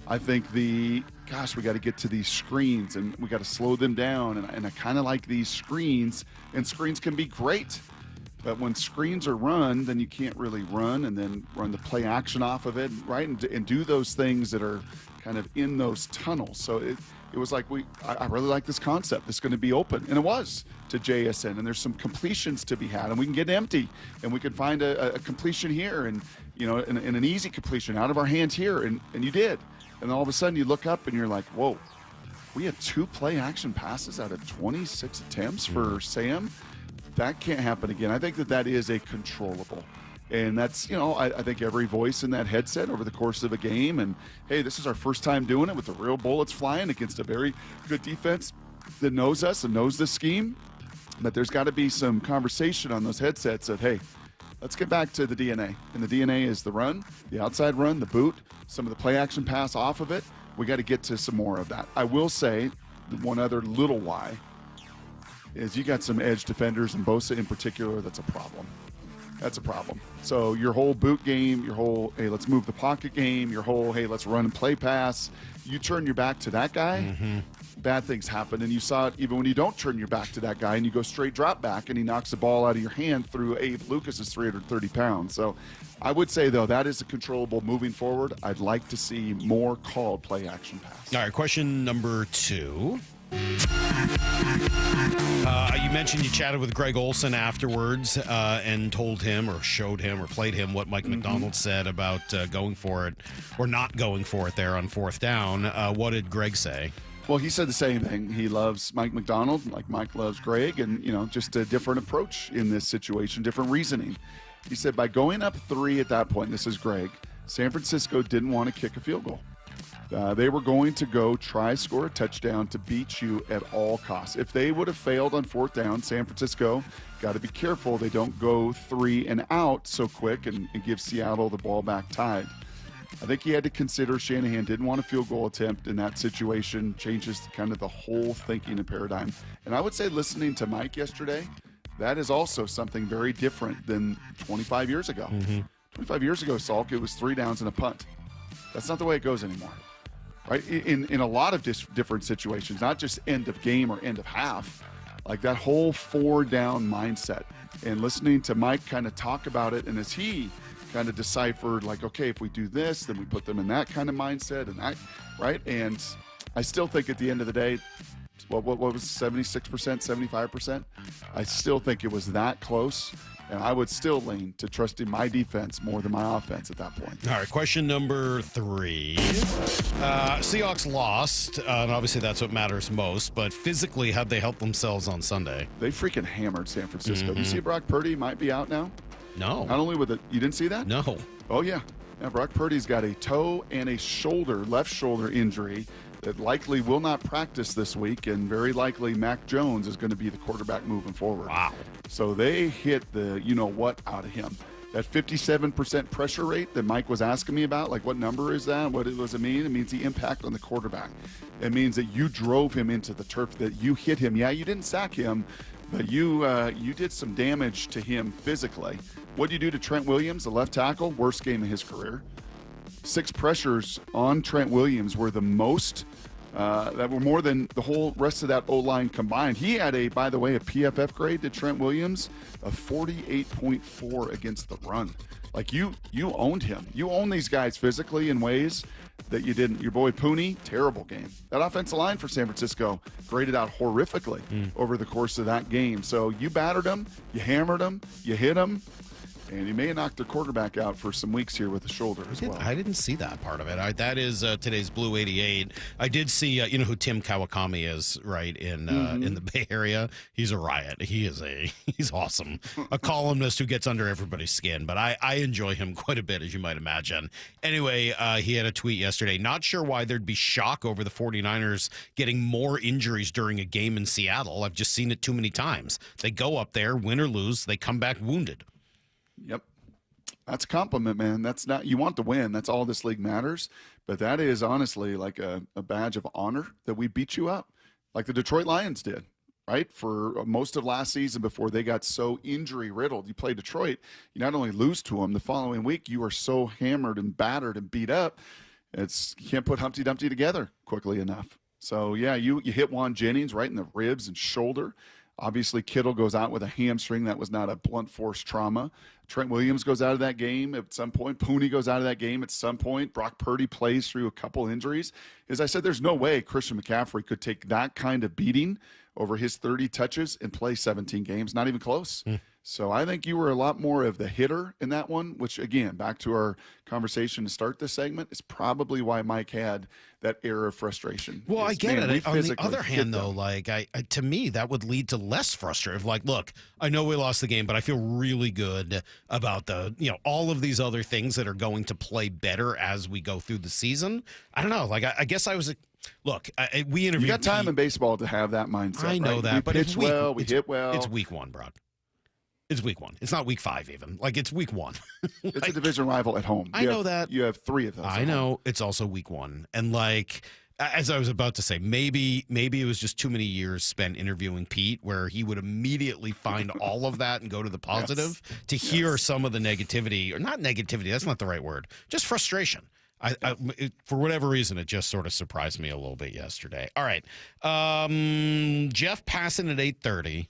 I think we got to get to these screens and we got to slow them down. And I kind of like these screens, and screens can be great. But when screens are run, then you can't really run and then run the play action off of it, right? And do those things that are kind of in those tunnels. So it was like, I really like this concept. It's going to be open. And it was to JSN. And there's some completions to be had. And we can get empty. And we can find a completion here. And in an easy completion out of our hands here, and you did. And all of a sudden you look up and you're like, whoa, we had 2 play action passes out of 26 attempts for Sam. That can't happen again. I think that is a controllable. And that's, I think every voice in that headset over the course of a game. And, hey, this is our first time doing it with the real bullets flying against a very good defense that knows us and knows the scheme. But there's got to be some conversation on those headsets of, hey, let's get back to the DNA. And the DNA is the run, the outside run, the boot, some of the play action pass off of it. We got to get to some more of that. I will say one other little why is you got some edge defenders, and Bosa in particular, that's a problem. That's a problem. So your whole boot game, your whole, hey, let's move the pocket game, your whole, hey, let's run and play pass, you turn your back to that guy, bad things happen. And you saw it even when you don't turn your back to that guy and you go straight drop back and he knocks the ball out of your hand through Abe Lucas's 330 pounds. So I would say, though, that is a controllable moving forward. I'd like to see more called play action pass. All right, question number 2. You mentioned you chatted with Greg Olsen afterwards and told him or showed him or played him what Mike Macdonald said about going for it or not going for it there on 4th down. What did Greg say? Well, he said the same thing. He loves Mike Macdonald, like Mike loves Greg, and, just a different approach in this situation, different reasoning. He said by going up 3 at that point, this is Greg, San Francisco didn't want to kick a field goal. They were going to go try score a touchdown to beat you at all costs. If they would have failed on 4th down, San Francisco got to be careful they don't go 3 and out so quick and give Seattle the ball back tied. I think he had to consider Shanahan didn't want a field goal attempt in that situation, changes kind of the whole thinking and paradigm. And I would say listening to Mike yesterday, that is also something very different than 25 years ago. 25 years ago, Salk, it was 3 downs and a punt. That's not the way it goes anymore. Right? In a lot of different situations, not just end of game or end of half, like that whole 4-down mindset. And listening to Mike kind of talk about it, and as he kind of deciphered, like, okay, if we do this, then we put them in that kind of mindset and that, right? And I still think at the end of the day, what was 76%, 75%? I still think it was that close. And I would still lean to trusting my defense more than my offense at that point. All right, question number 3. Seahawks lost, and obviously that's what matters most, but physically, how'd they help themselves on Sunday? They freaking hammered San Francisco. Do you see Brock Purdy might be out now? No. Not only with it, you didn't see that? No. Oh, yeah. Now, Brock Purdy's got a toe and a left shoulder injury that likely will not practice this week, and very likely Mac Jones is going to be the quarterback moving forward. Wow. So they hit the you-know-what out of him. That 57% pressure rate that Mike was asking me about, like what number is that? What does it mean? It means the impact on the quarterback. It means that you drove him into the turf, that you hit him. Yeah, you didn't sack him, but you did some damage to him physically. What do you do to Trent Williams, the left tackle? Worst game of his career. 6 pressures on Trent Williams were the most, that were more than the whole rest of that O-line combined. He had by the way, a PFF grade to Trent Williams of 48.4 against the run. Like you owned him. You own these guys physically in ways that you didn't. Your boy Pooney, terrible game. That offensive line for San Francisco graded out horrifically over the course of that game. So you battered them, you hammered them, you hit them. And he may have knocked their quarterback out for some weeks here with the shoulder as well. I didn't see that part of it. That is today's Blue 88. I did see, you know who Tim Kawakami is, right, in the Bay Area? He's a riot. He's awesome. A columnist who gets under everybody's skin. But I enjoy him quite a bit, as you might imagine. Anyway, he had a tweet yesterday. Not sure why there'd be shock over the 49ers getting more injuries during a game in Seattle. I've just seen it too many times. They go up there, win or lose, they come back wounded. Yep. That's a compliment, man. That's not, you want to win. That's all this league matters. But that is honestly like a badge of honor that we beat you up like the Detroit Lions did, right? For most of last season before they got so injury riddled. You play Detroit, you not only lose to them the following week, you are so hammered and battered and beat up. You can't put Humpty Dumpty together quickly enough. So yeah, you hit Juan Jennings right in the ribs and shoulder. Obviously, Kittle goes out with a hamstring. That was not a blunt force trauma. Trent Williams goes out of that game at some point. Pooney goes out of that game at some point. Brock Purdy plays through a couple injuries. As I said, there's no way Christian McCaffrey could take that kind of beating over his 30 touches and play 17 games. Not even close. So I think you were a lot more of the hitter in that one, which, again, back to our conversation to start this segment, is probably why Mike had that air of frustration. Well, I get it. On the other hand, though, them. like to me, that would lead to less frustration. Like, look, I know we lost the game, but I feel really good about all of these other things that are going to play better as we go through the season. I don't know. Like, I guess I was. Look, we interviewed. You got time in baseball to have that mindset. I know right? that, we but pitch it's well, we hit well. It's week 1, Brock. It's week 1. It's not week 5 even. Like, it's week 1. It's a division rival at home. I know that. You have 3 of those. I know. It's also week 1. And like, as I was about to say, maybe it was just too many years spent interviewing Pete where he would immediately find all of that and go to the positive to hear some of the negativity, or not negativity. That's not the right word. Just frustration. For whatever reason, it just sort of surprised me a little bit yesterday. All right. Jeff Passan at 8:30.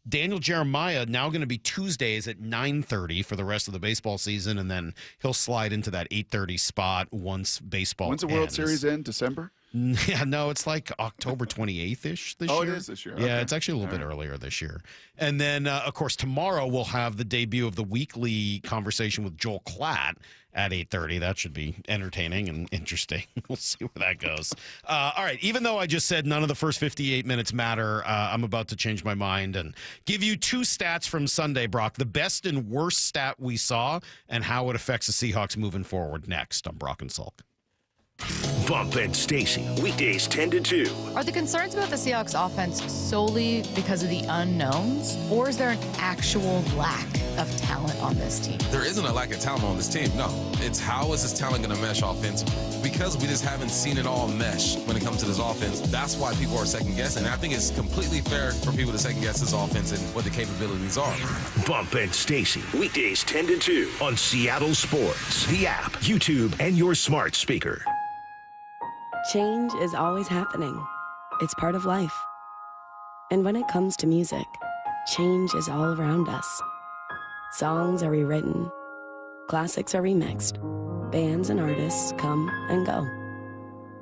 Daniel Jeremiah now going to be Tuesdays at 9:30 for the rest of the baseball season, and then he'll slide into that 8:30 spot once baseball When's the World ends. Series in? December? Yeah, no, it's like October 28th-ish this year. Oh, it is this year. Yeah, Okay. it's actually a little bit earlier this year. And then, of course, tomorrow we'll have the debut of the weekly conversation with Joel Klatt at 8:30. That should be entertaining and interesting. We'll see where that goes. All right, even though I just said none of the first 58 minutes matter, I'm about to change my mind and give you 2 stats from Sunday, Brock. The best and worst stat we saw and how it affects the Seahawks moving forward. Next on Brock and Salk. Bump and Stacy, weekdays 10 to 2. Are the concerns about the Seahawks offense solely because of the unknowns, or is there an actual lack of talent on this team? There isn't a lack of talent on this team, no. It's how is this talent going to mesh offensively? Because we just haven't seen it all mesh when it comes to this offense. That's why people are second-guessing. And I think it's completely fair for people to second-guess this offense and what the capabilities are. Bump and Stacy, weekdays 10 to 2 on Seattle Sports, the app, YouTube, and your smart speaker. Change is always happening. It's part of life. And when it comes to music, change is all around us. Songs are rewritten. Classics are remixed. Bands and artists come and go.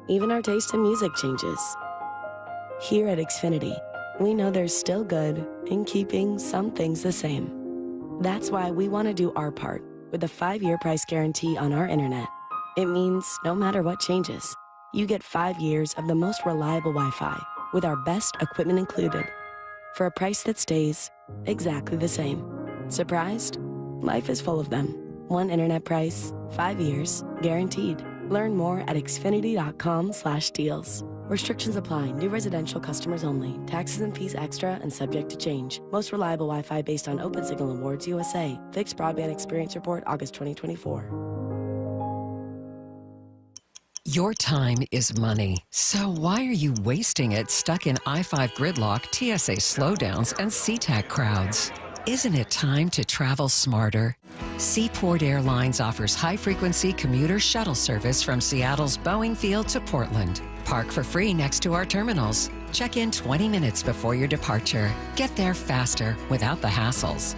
Even our taste in music changes. Here at Xfinity, we know there's still good in keeping some things the same. That's why we want to do our part with a 5-year price guarantee on our internet. It means no matter what changes, you get 5 years of the most reliable Wi-Fi with our best equipment included for a price that stays exactly the same. Surprised? Life is full of them. One internet price, 5 years, guaranteed. Learn more at xfinity.com/deals. Restrictions apply. New residential customers only. Taxes and fees extra and subject to change. Most reliable Wi-Fi based on Open Signal Awards USA. Fixed Broadband Experience Report, August 2024. Your time is money, so why are you wasting it stuck in I-5 gridlock, TSA slowdowns, and SeaTac crowds? Isn't it time to travel smarter? Seaport Airlines offers high-frequency commuter shuttle service from Seattle's Boeing Field to Portland. Park for free next to our terminals. Check in 20 minutes before your departure. Get there faster without the hassles.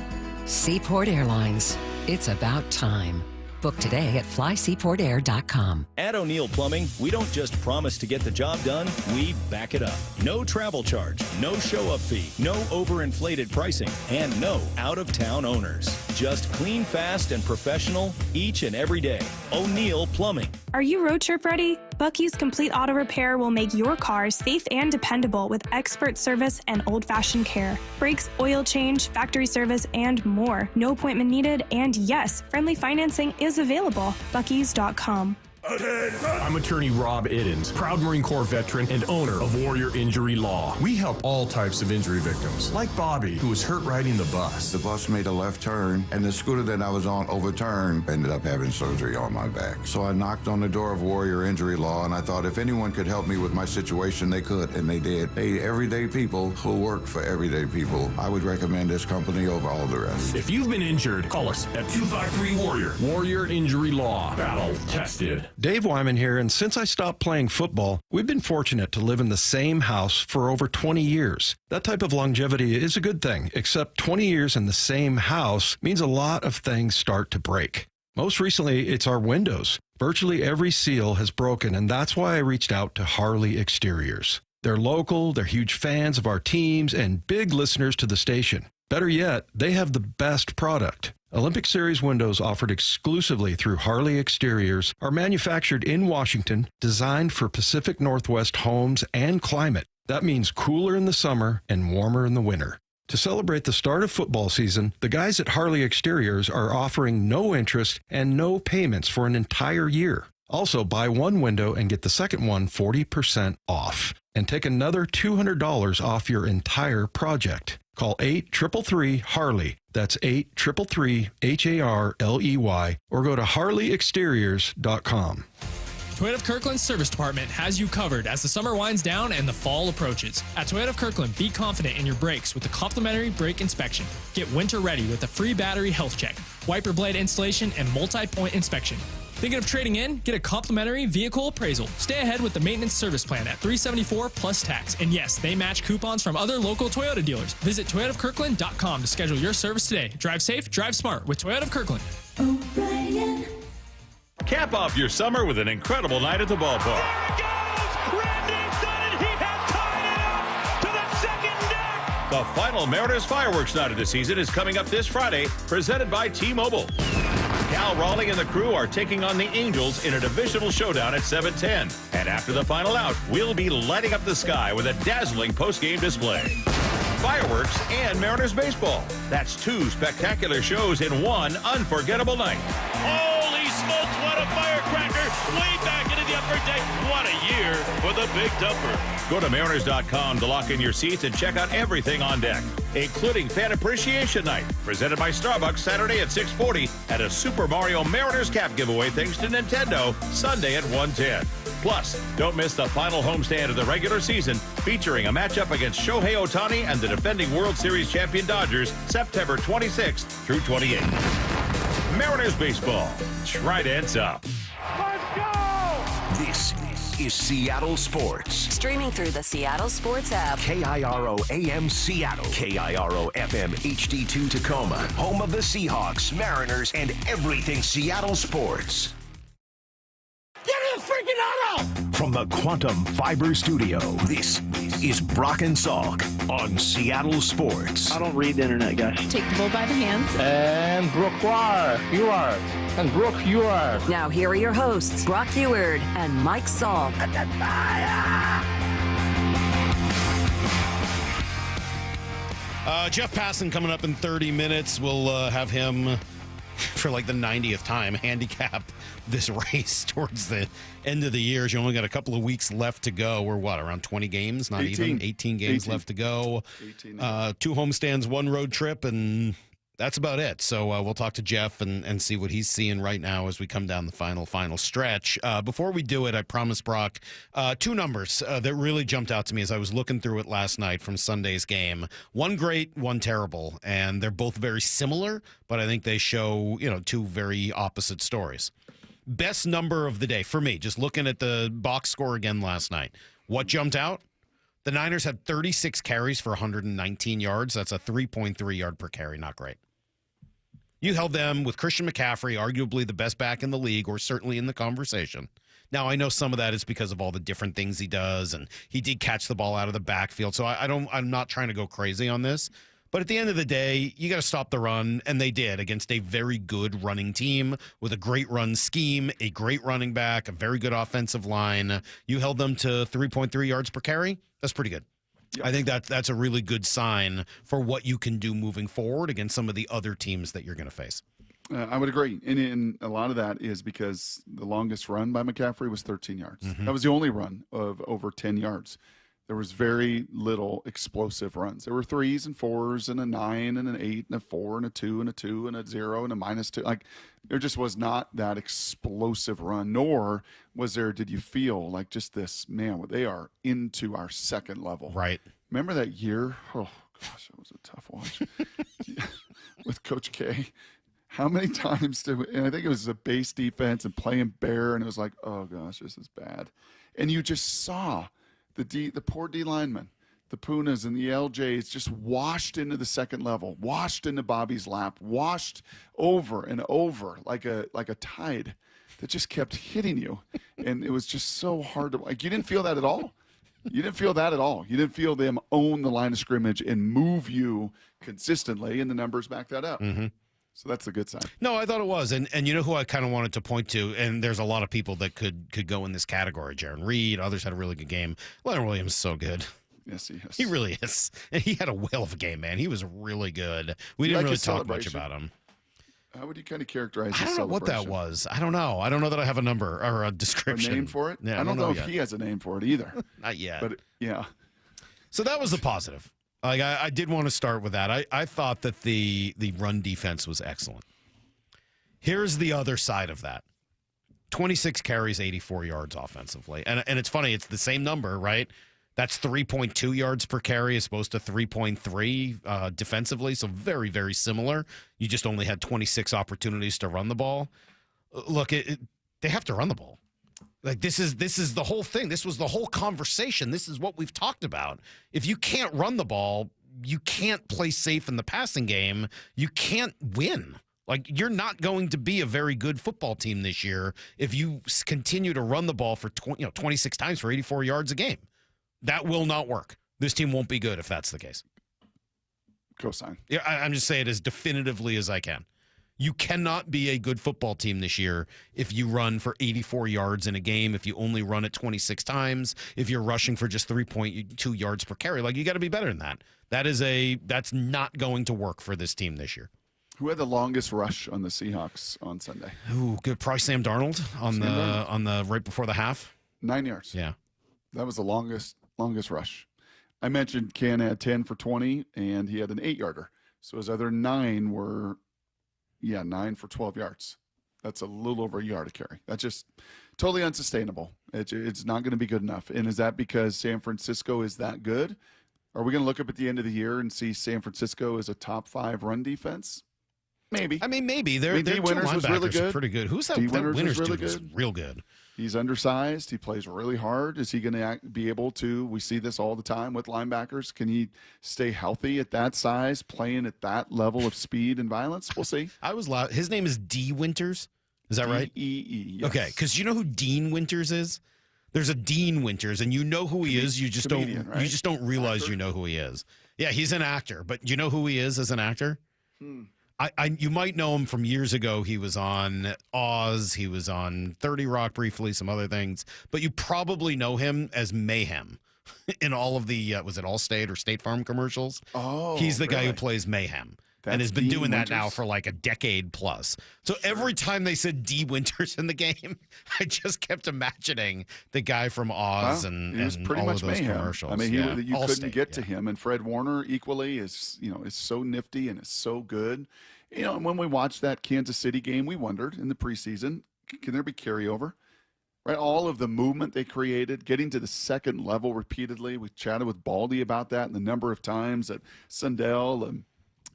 Seaport Airlines. It's about time. Book today at flyseaportair.com. At O'Neill Plumbing, we don't just promise to get the job done, we back it up. No travel charge, no show-up fee, no overinflated pricing, and no out-of-town owners. Just clean, fast, and professional each and every day. O'Neill Plumbing. Are you road trip ready? Bucky's Complete Auto Repair will make your car safe and dependable with expert service and old-fashioned care. Brakes, oil change, factory service, and more. No appointment needed, and yes, friendly financing is available. Bucky's.com. I'm attorney Rob Iddens, proud Marine Corps veteran and owner of Warrior Injury Law. We help all types of injury victims, like Bobby, who was hurt riding the bus. The bus made a left turn, and the scooter that I was on overturned. Ended up having surgery on my back. So I knocked on the door of Warrior Injury Law, and I thought if anyone could help me with my situation, they could, and they did. They everyday people who work for everyday people. I would recommend this company over all the rest. If you've been injured, call us at 253-WARRIOR. Warrior Injury Law. Battle tested. Dave Wyman here, and since I stopped playing football, we've been fortunate to live in the same house for over 20 years. That type of longevity is a good thing, except 20 years in the same house means a lot of things start to break. Most recently, it's our windows. Virtually every seal has broken, and that's why I reached out to Harley Exteriors. They're local, they're huge fans of our teams, and big listeners to the station. Better yet, they have the best product. Olympic Series windows offered exclusively through Harley Exteriors are manufactured in Washington, designed for Pacific Northwest homes and climate. That means cooler in the summer and warmer in the winter. To celebrate the start of football season, the guys at Harley Exteriors are offering no interest and no payments for an entire year. Also, buy one window and get the second one 40% off. And take another $200 off your entire project. Call 833-HARLEY. That's 833-HARLEY. Or go to harleyexteriors.com. Toyota of Kirkland's service department has you covered as the summer winds down and the fall approaches. At Toyota of Kirkland, be confident in your brakes with the complimentary brake inspection. Get winter ready with a free battery health check, wiper blade installation, and multi-point inspection. Thinking of trading in? Get a complimentary vehicle appraisal. Stay ahead with the maintenance service plan at $374 plus tax. And yes, they match coupons from other local Toyota dealers. Visit toyotaofkirkland.com to schedule your service today. Drive safe, drive smart with Toyota of Kirkland. O'Brien. Cap off your summer with an incredible night at the ballpark. The final Mariners fireworks night of the season is coming up this Friday, presented by T-Mobile. Cal Raleigh and the crew are taking on the Angels in a divisional showdown at 7:10. And after the final out, we'll be lighting up the sky with a dazzling post-game display. Fireworks and Mariners baseball. That's two spectacular shows in one unforgettable night. Holy smokes, what a firecracker! Way back into the upper deck. What a year for the Big Dumper. Go to Mariners.com to lock in your seats and check out everything on deck, including Fan Appreciation Night, presented by Starbucks Saturday at 6:40, and a Super Mario Mariners cap giveaway thanks to Nintendo Sunday at 1:10. Plus, don't miss the final homestand of the regular season, featuring a matchup against Shohei Ohtani and the defending World Series champion Dodgers, September 26th through 28th. Mariners baseball. Trident's up. This is Seattle Sports. Streaming through the Seattle Sports app. KIRO AM Seattle. KIRO FM HD2 Tacoma. Home of the Seahawks, Mariners, and everything Seattle sports. Get in the freaking auto! From the Quantum Fiber Studio, this is Brock and Salk on Seattle Sports. I don't read the internet, guys. Take the bull by the hands. And Brooke, you are. And Brooke, you are. Now here are your hosts, Brock Heward and Mike Salk. Jeff Passan coming up in 30 minutes. We'll have him for like the 90th time handicap this race towards the end of the year. You only got a couple of weeks left to go. We're around 20 games? Not 18. Even 18 games left to go. 18. 2 homestands, 1 road trip, and that's about it. So we'll talk to Jeff and see what he's seeing right now as we come down the final stretch. Before we do it, I promised Brock 2 numbers that really jumped out to me as I was looking through it last night from Sunday's game. One great, one terrible, and they're both very similar, but I think they show 2 very opposite stories. Best number of the day for me, just looking at the box score again last night. What jumped out? The Niners had 36 carries for 119 yards. That's a 3.3 yard per carry. Not great. You held them with Christian McCaffrey, arguably the best back in the league, or certainly in the conversation. Now, I know some of that is because of all the different things he does, and he did catch the ball out of the backfield, so I'm not trying to go crazy on this. But at the end of the day, you got to stop the run, and they did against a very good running team with a great run scheme, a great running back, a very good offensive line. You held them to 3.3 yards per carry. That's pretty good. Yep. I think that's a really good sign for what you can do moving forward against some of the other teams that you're going to face. I would agree. And a lot of that is because the longest run by McCaffrey was 13 yards. Mm-hmm. That was the only run of over 10 yards. There was very little explosive runs. There were 3s and 4s and a 9 and an 8 and a 4 and a 2 and a 2 and a 0 and a -2. Like, there just was not that explosive run, nor was there, did you feel like just this, man, they are into our second level. Right. Remember that year? Oh, gosh, that was a tough watch. With Coach K. How many times and I think it was a base defense and playing bear, and it was like, oh, gosh, this is bad. And you just saw the poor D linemen, the Punas and the LJs just washed into the second level, washed into Bobby's lap, washed over and over like a tide that just kept hitting you. And it was just so hard to, like, you didn't feel that at all? You didn't feel that at all. You didn't feel them own the line of scrimmage and move you consistently, and the numbers back that up. Mm-hmm. So that's a good sign. No, I thought it was. And you know who I kind of wanted to point to, and there's a lot of people that could go in this category. Jaron Reed, others had a really good game. Leonard Williams is so good. Yes, he is. He really is. And he had a whale of a game, man. He was really good. We didn't really talk much about him. How would you kind of characterize his I don't know what that celebration? was. I don't know. I don't know that I have a number or a description. A name for it? Yeah, I don't know if yet. he has a name for it either. Not yet. But, yeah. So that was the positive. Like I did want to start with that. I thought that the run defense was excellent. Here's the other side of that. 26 carries, 84 yards offensively. And it's funny, it's the same number, right? That's 3.2 yards per carry as opposed to 3.3 defensively. So very, very similar. You just only had 26 opportunities to run the ball. Look, they have to run the ball. Like this is the whole thing. This was the whole conversation. This is what we've talked about. If you can't run the ball, you can't play safe in the passing game. You can't win. Like, you're not going to be a very good football team this year if you continue to run the ball for 26 times for 84 yards a game. That will not work. This team won't be good if that's the case. Cosign. Yeah, I'm just saying it as definitively as I can. You cannot be a good football team this year if you run for 84 yards in a game, if you only run it 26 times, if you're rushing for just 3.2 yards per carry. Like, you got to be better than that. That's not going to work for this team this year. Who had the longest rush on the Seahawks on Sunday? Ooh, good. Probably Sam Darnold on the right before the half. 9 yards. Yeah. That was the longest rush. I mentioned Ken had 10 for 20, and he had an 8-yarder. So his other 9 were, 9 for 12 yards. That's a little over a yard a carry. That's just totally unsustainable. It's not going to be good enough. And is that because San Francisco is that good? Are we going to look up at the end of the year and see San Francisco as a top 5 run defense? Maybe. I mean, maybe. Their two linebackers are pretty good. Who's that? That Winters dude was real good. He's undersized. He plays really hard. Is he going to be able to? We see this all the time with linebackers. Can he stay healthy at that size, playing at that level of speed and violence? We'll see. I was loud. His name is D. Winters. Is that right? D-E-E. Yes. Okay, because you know who Dean Winters is? There's a Dean Winters, and you know who he is. You just Comedian, don't. right? You just don't realize you know who he is. Yeah, he's an actor, but you know who he is as an actor? You might know him from years ago. He was on Oz. He was on 30 Rock briefly, some other things. But you probably know him as Mayhem in all of the, was it Allstate or State Farm commercials? Oh, he's the guy who plays Mayhem. And has been Dean doing that Winters? now for like a decade plus. So every time they said D. Winters in the game, I just kept imagining the guy from Oz and he was pretty all much of those mayhem. commercials. I mean, you couldn't Allstate, get to him. And Fred Warner equally is so nifty and is so good. And when we watched that Kansas City game, we wondered in the preseason, can there be carryover? Right, all of the movement they created, getting to the second level repeatedly. We chatted with Baldy about that and the number of times that Sundell and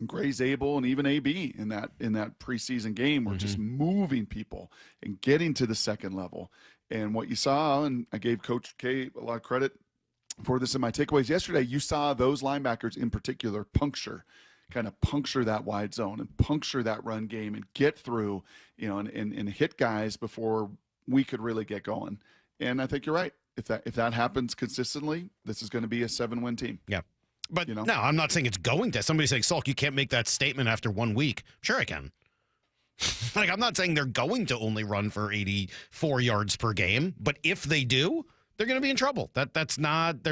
Gray Zabel and even AB in that preseason game were just moving people and getting to the second level. And what you saw, and I gave Coach K a lot of credit for this in my takeaways yesterday, you saw those linebackers in particular puncture that wide zone and puncture that run game and get through, and hit guys before we could really get going. And I think you're right. If that happens consistently, this is going to be a 7-win team. Yeah. But no, I'm not saying it's going to. Somebody's saying, Salk, you can't make that statement after 1 week. Sure I can. Like, I'm not saying they're going to only run for 84 yards per game, but if they do, they're going to be in trouble. They're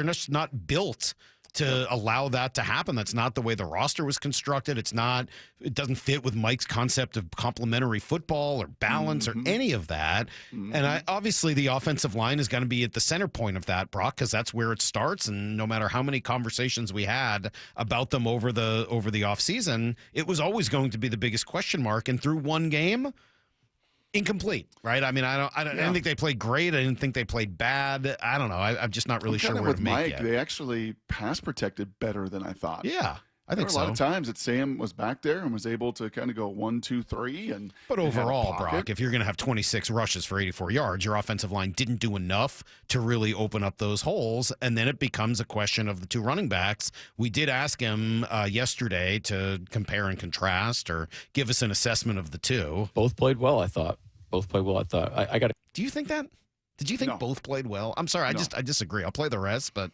just not built to allow that to happen. That's not the way the roster was constructed. It doesn't fit with Mike's concept of complementary football or balance or any of that. And obviously the offensive line is going to be at the center point of that, Brock, because that's where it starts. And no matter how many conversations we had about them over the offseason, it was always going to be the biggest question mark. And through one game, incomplete, right? I mean, I didn't think they played great. I didn't think they played bad. I don't know. I'm just not really sure where with to make Mike, it. they actually pass protected better than I thought. Yeah, I think there were a lot of times that Sam was back there and was able to kind of go 1, 2, 3. But overall, Brock, if you're going to have 26 rushes for 84 yards, your offensive line didn't do enough to really open up those holes. And then it becomes a question of the two running backs. We did ask him yesterday to compare and contrast or give us an assessment of the two. Both played well, I thought. I got. Do you think that? Did you think both played well? I'm sorry, I disagree. I'll play the rest, but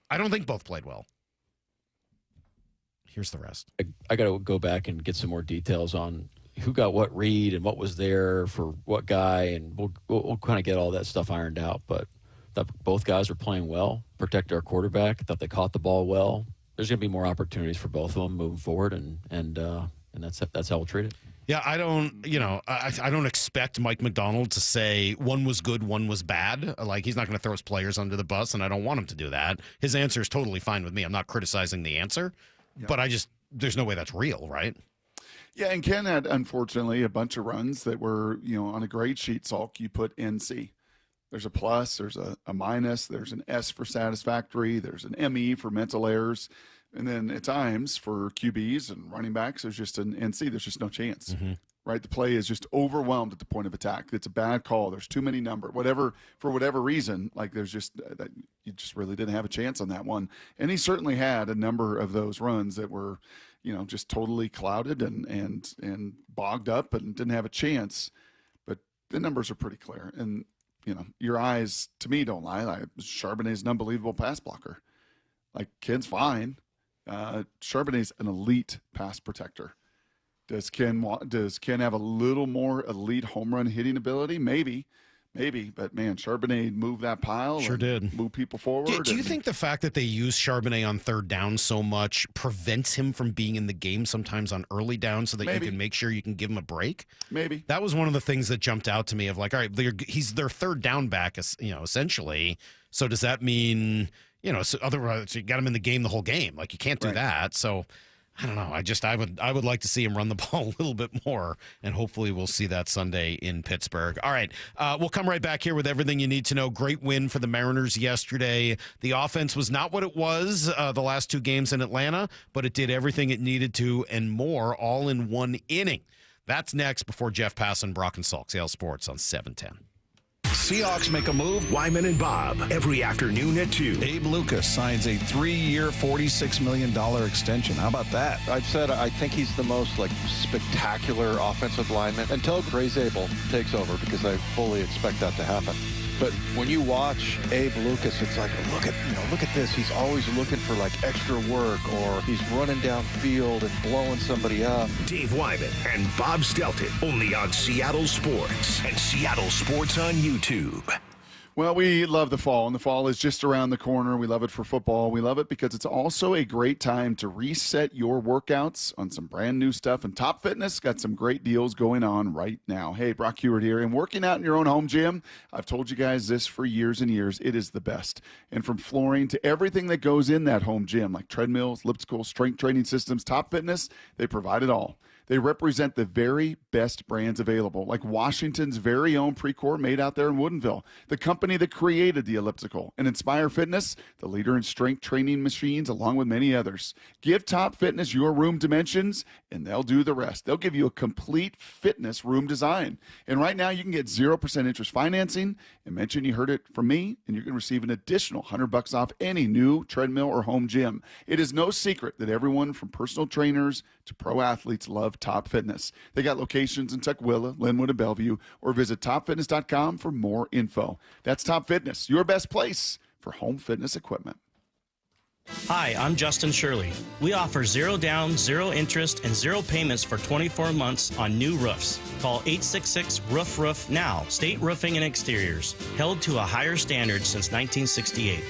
I don't think both played well. Here's the rest. I got to go back and get some more details on who got what read and what was there for what guy, and we'll kind of get all that stuff ironed out. But both guys are playing well, protect our quarterback. Thought they caught the ball well. There's going to be more opportunities for both of them moving forward, and that's how we'll treat it. Yeah, I don't expect Mike Macdonald to say one was good, one was bad. Like, he's not going to throw his players under the bus, and I don't want him to do that. His answer is totally fine with me. I'm not criticizing the answer, but there's no way that's real, right? Yeah, and Ken had, unfortunately, a bunch of runs that were, on a grade sheet, Salk, you put NC. There's a plus, there's a minus, there's an S for satisfactory, there's an ME for mental errors. And then at times for QBs and running backs, there's just an NC. There's just no chance, right? The play is just overwhelmed at the point of attack. It's a bad call. There's too many numbers. For whatever reason, like there's just that you just really didn't have a chance on that one. And he certainly had a number of those runs that were, just totally clouded and bogged up and didn't have a chance. But the numbers are pretty clear. And, your eyes, to me, don't lie. Charbonnet's an unbelievable pass blocker. Like, Ken's fine. Charbonnet's an elite pass protector. Does Ken have a little more elite home run hitting ability? Maybe, but man, Charbonnet moved that pile. Sure did. Move people forward. Do you think the fact that they use Charbonnet on third down so much prevents him from being in the game sometimes on early down so that you can make sure you can give him a break? Maybe. That was one of the things that jumped out to me of like, all right, he's their third down back, essentially. So does that mean, so otherwise you got him in the game the whole game? Like, you can't do that. So I don't know. I would like to see him run the ball a little bit more, and hopefully we'll see that Sunday in Pittsburgh. All right, we'll come right back here with everything you need to know. Great win for the Mariners yesterday. The offense was not what it was the last two games in Atlanta, but it did everything it needed to and more, all in one inning. That's next before Jeff Passan, Brock and Salk, Seattle Sports on 710. Seahawks make a move. Wyman and Bob, every afternoon at 2. Abe Lucas signs a 3-year, $46 million extension. How about that? I've said I think he's the most spectacular offensive lineman until Gray Zabel takes over, because I fully expect that to happen. But when you watch Abe Lucas, it's like, look at this. He's always looking for extra work, or he's running downfield and blowing somebody up. Dave Wyman and Bob Stelton, only on Seattle Sports and Seattle Sports on YouTube. Well, we love the fall, and the fall is just around the corner. We love it for football. We love it because it's also a great time to reset your workouts on some brand new stuff. And Top Fitness got some great deals going on right now. Hey, Brock Hewitt here. And working out in your own home gym, I've told you guys this for years and years. It is the best. And from flooring to everything that goes in that home gym, like treadmills, elliptical, strength training systems, Top Fitness, they provide it all. They represent the very best brands available, like Washington's very own Precor made out there in Woodinville, the company that created the elliptical, and Inspire Fitness, the leader in strength training machines, along with many others. Give Top Fitness your room dimensions, and they'll do the rest. They'll give you a complete fitness room design. And right now, you can get 0% interest financing, and mention you heard it from me, and you can receive an additional $100 off any new treadmill or home gym. It is no secret that everyone from personal trainers to pro athletes love Top Fitness. They got locations in Tukwila, Linwood, and Bellevue, or visit topfitness.com for more info. That's Top Fitness, your best place for home fitness equipment. Hi, I'm Justin Shirley. We offer 0 down, 0 interest, and 0 payments for 24 months on new roofs. Call 866-ROOF-ROOF now. State Roofing and Exteriors, held to a higher standard since 1968.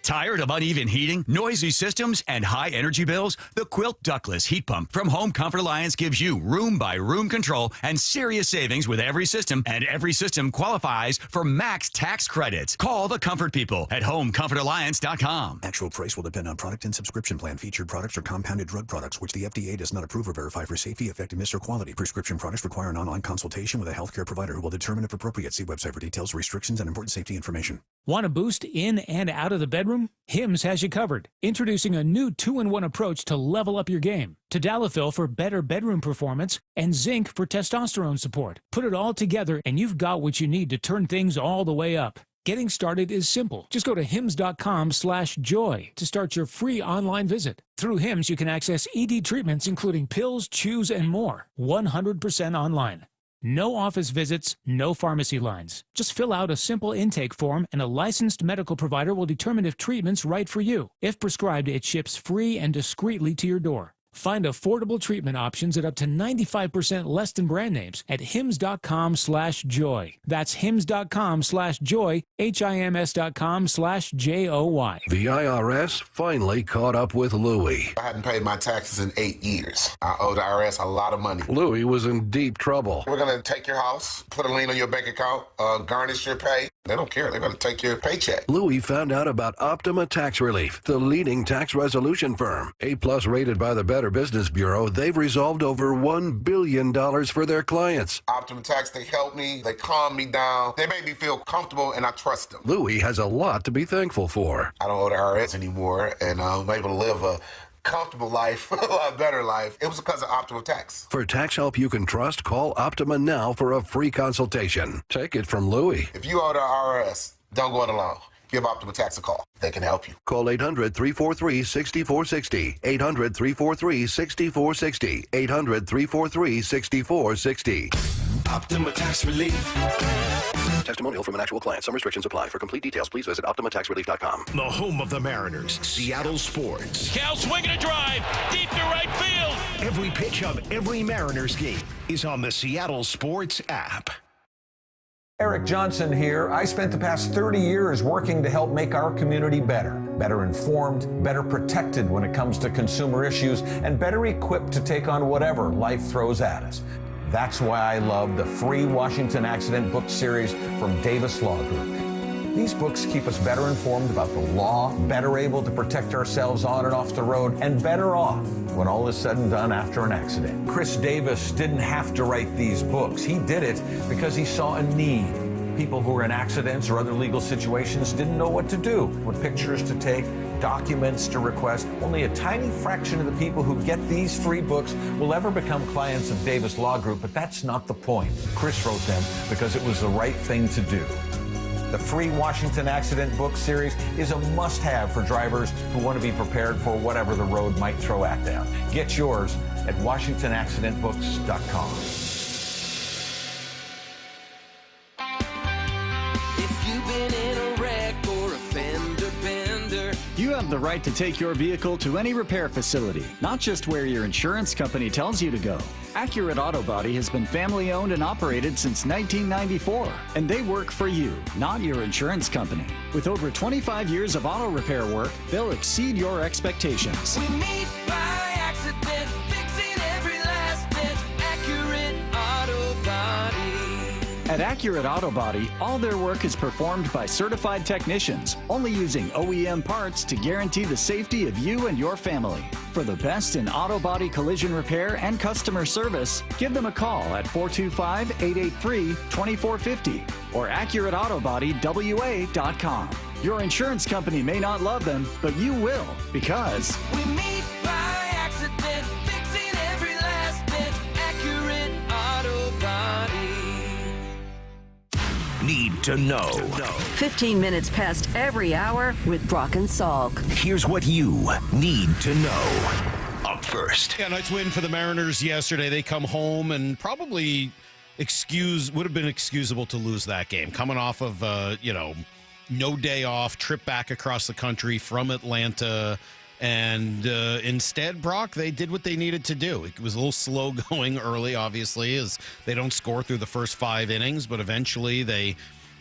Tired of uneven heating, noisy systems, and high energy bills? The Quilt Ductless Heat Pump from Home Comfort Alliance gives you room-by-room control and serious savings with every system, and every system qualifies for max tax credits. Call the Comfort People at HomeComfortAlliance.com. Actual price will depend on product and subscription plan. Featured products are compounded drug products, which the FDA does not approve or verify for safety, effectiveness, or quality. Prescription products require an online consultation with a healthcare provider who will determine if appropriate. See website for details, restrictions, and important safety information. Want a boost in and out of the bedroom? Hims has you covered. Introducing a new 2-in-1 approach to level up your game. Tadalafil for better bedroom performance and zinc for testosterone support. Put it all together and you've got what you need to turn things all the way up. Getting started is simple. Just go to hims.com/joy to start your free online visit. Through Hims, you can access ED treatments including pills, chews, and more. 100% online. No office visits, no pharmacy lines. Just fill out a simple intake form and a licensed medical provider will determine if treatment's right for you. If prescribed, it ships free and discreetly to your door. Find affordable treatment options at up to 95% less than brand names at hims.com/joy. That's hims.com/joy, HIMS.com/JOY. The IRS finally caught up with Louie. I hadn't paid my taxes in 8 years. I owe the IRS a lot of money. Louie was in deep trouble. We're going to take your house, put a lien on your bank account, garnish your pay. They don't care. They're going to take your paycheck. Louie found out about Optima Tax Relief, the leading tax resolution firm. A-plus rated by the Better Business Bureau, they've resolved over $1 billion for their clients. Optima Tax, they help me. They calm me down. They make me feel comfortable, and I trust them. Louie has a lot to be thankful for. I don't owe the IRS anymore, and I'm able to live a comfortable life, a lot better life. It was because of Optima Tax. For tax help you can trust, call Optima now for a free consultation. Take it from Louie. If you owe the IRS, don't go it alone. Give Optima Tax a call. They can help you. Call 800-343-6460. 800-343-6460. 800-343-6460. Optima Tax Relief. Testimonial from an actual client. Some restrictions apply. For complete details, please visit OptimaTaxRelief.com. The home of the Mariners, Seattle Sports. Cal swinging a drive, deep to right field. Every pitch of every Mariners game is on the Seattle Sports app. Eric Johnson here. I spent the past 30 years working to help make our community better informed, better protected when it comes to consumer issues, and better equipped to take on whatever life throws at us. That's why I love the free Washington Accident book series from Davis Law Group. These books keep us better informed about the law, better able to protect ourselves on and off the road, and better off when all is said and done after an accident. Chris Davis didn't have to write these books. He did it because he saw a need. People who were in accidents or other legal situations didn't know what to do, what pictures to take, documents to request. Only a tiny fraction of the people who get these free books will ever become clients of Davis Law Group, but that's not the point. Chris wrote them because it was the right thing to do. The free Washington Accident book series is a must-have for drivers who want to be prepared for whatever the road might throw at them. Get yours at WashingtonAccidentBooks.com. You have the right to take your vehicle to any repair facility, not just where your insurance company tells you to go. Accurate Auto Body has been family owned and operated since 1994, and they work for you, not your insurance company. With over 25 years of auto repair work, they'll exceed your expectations. We meet by accident, fixing every last bit. Accurate Auto Body. At Accurate Auto Body, all their work is performed by certified technicians, only using OEM parts to guarantee the safety of you and your family. For the best in auto body collision repair and customer service, give them a call at 425-883-2450 or AccurateAutoBodyWA.com. Your insurance company may not love them, but you will, because we meet by accident, fixing every last bit. Accurate Auto Body. Need to know. 15 minutes past every hour with Brock and Salk. Here's what you need to know. Up first. Yeah, nice win for the Mariners yesterday. They come home and probably would have been excusable to lose that game. Coming off of, no day off, trip back across the country from Atlanta. And instead, Brock, they did what they needed to do. It was a little slow going early, obviously, as they don't score through the first 5 innings, but eventually they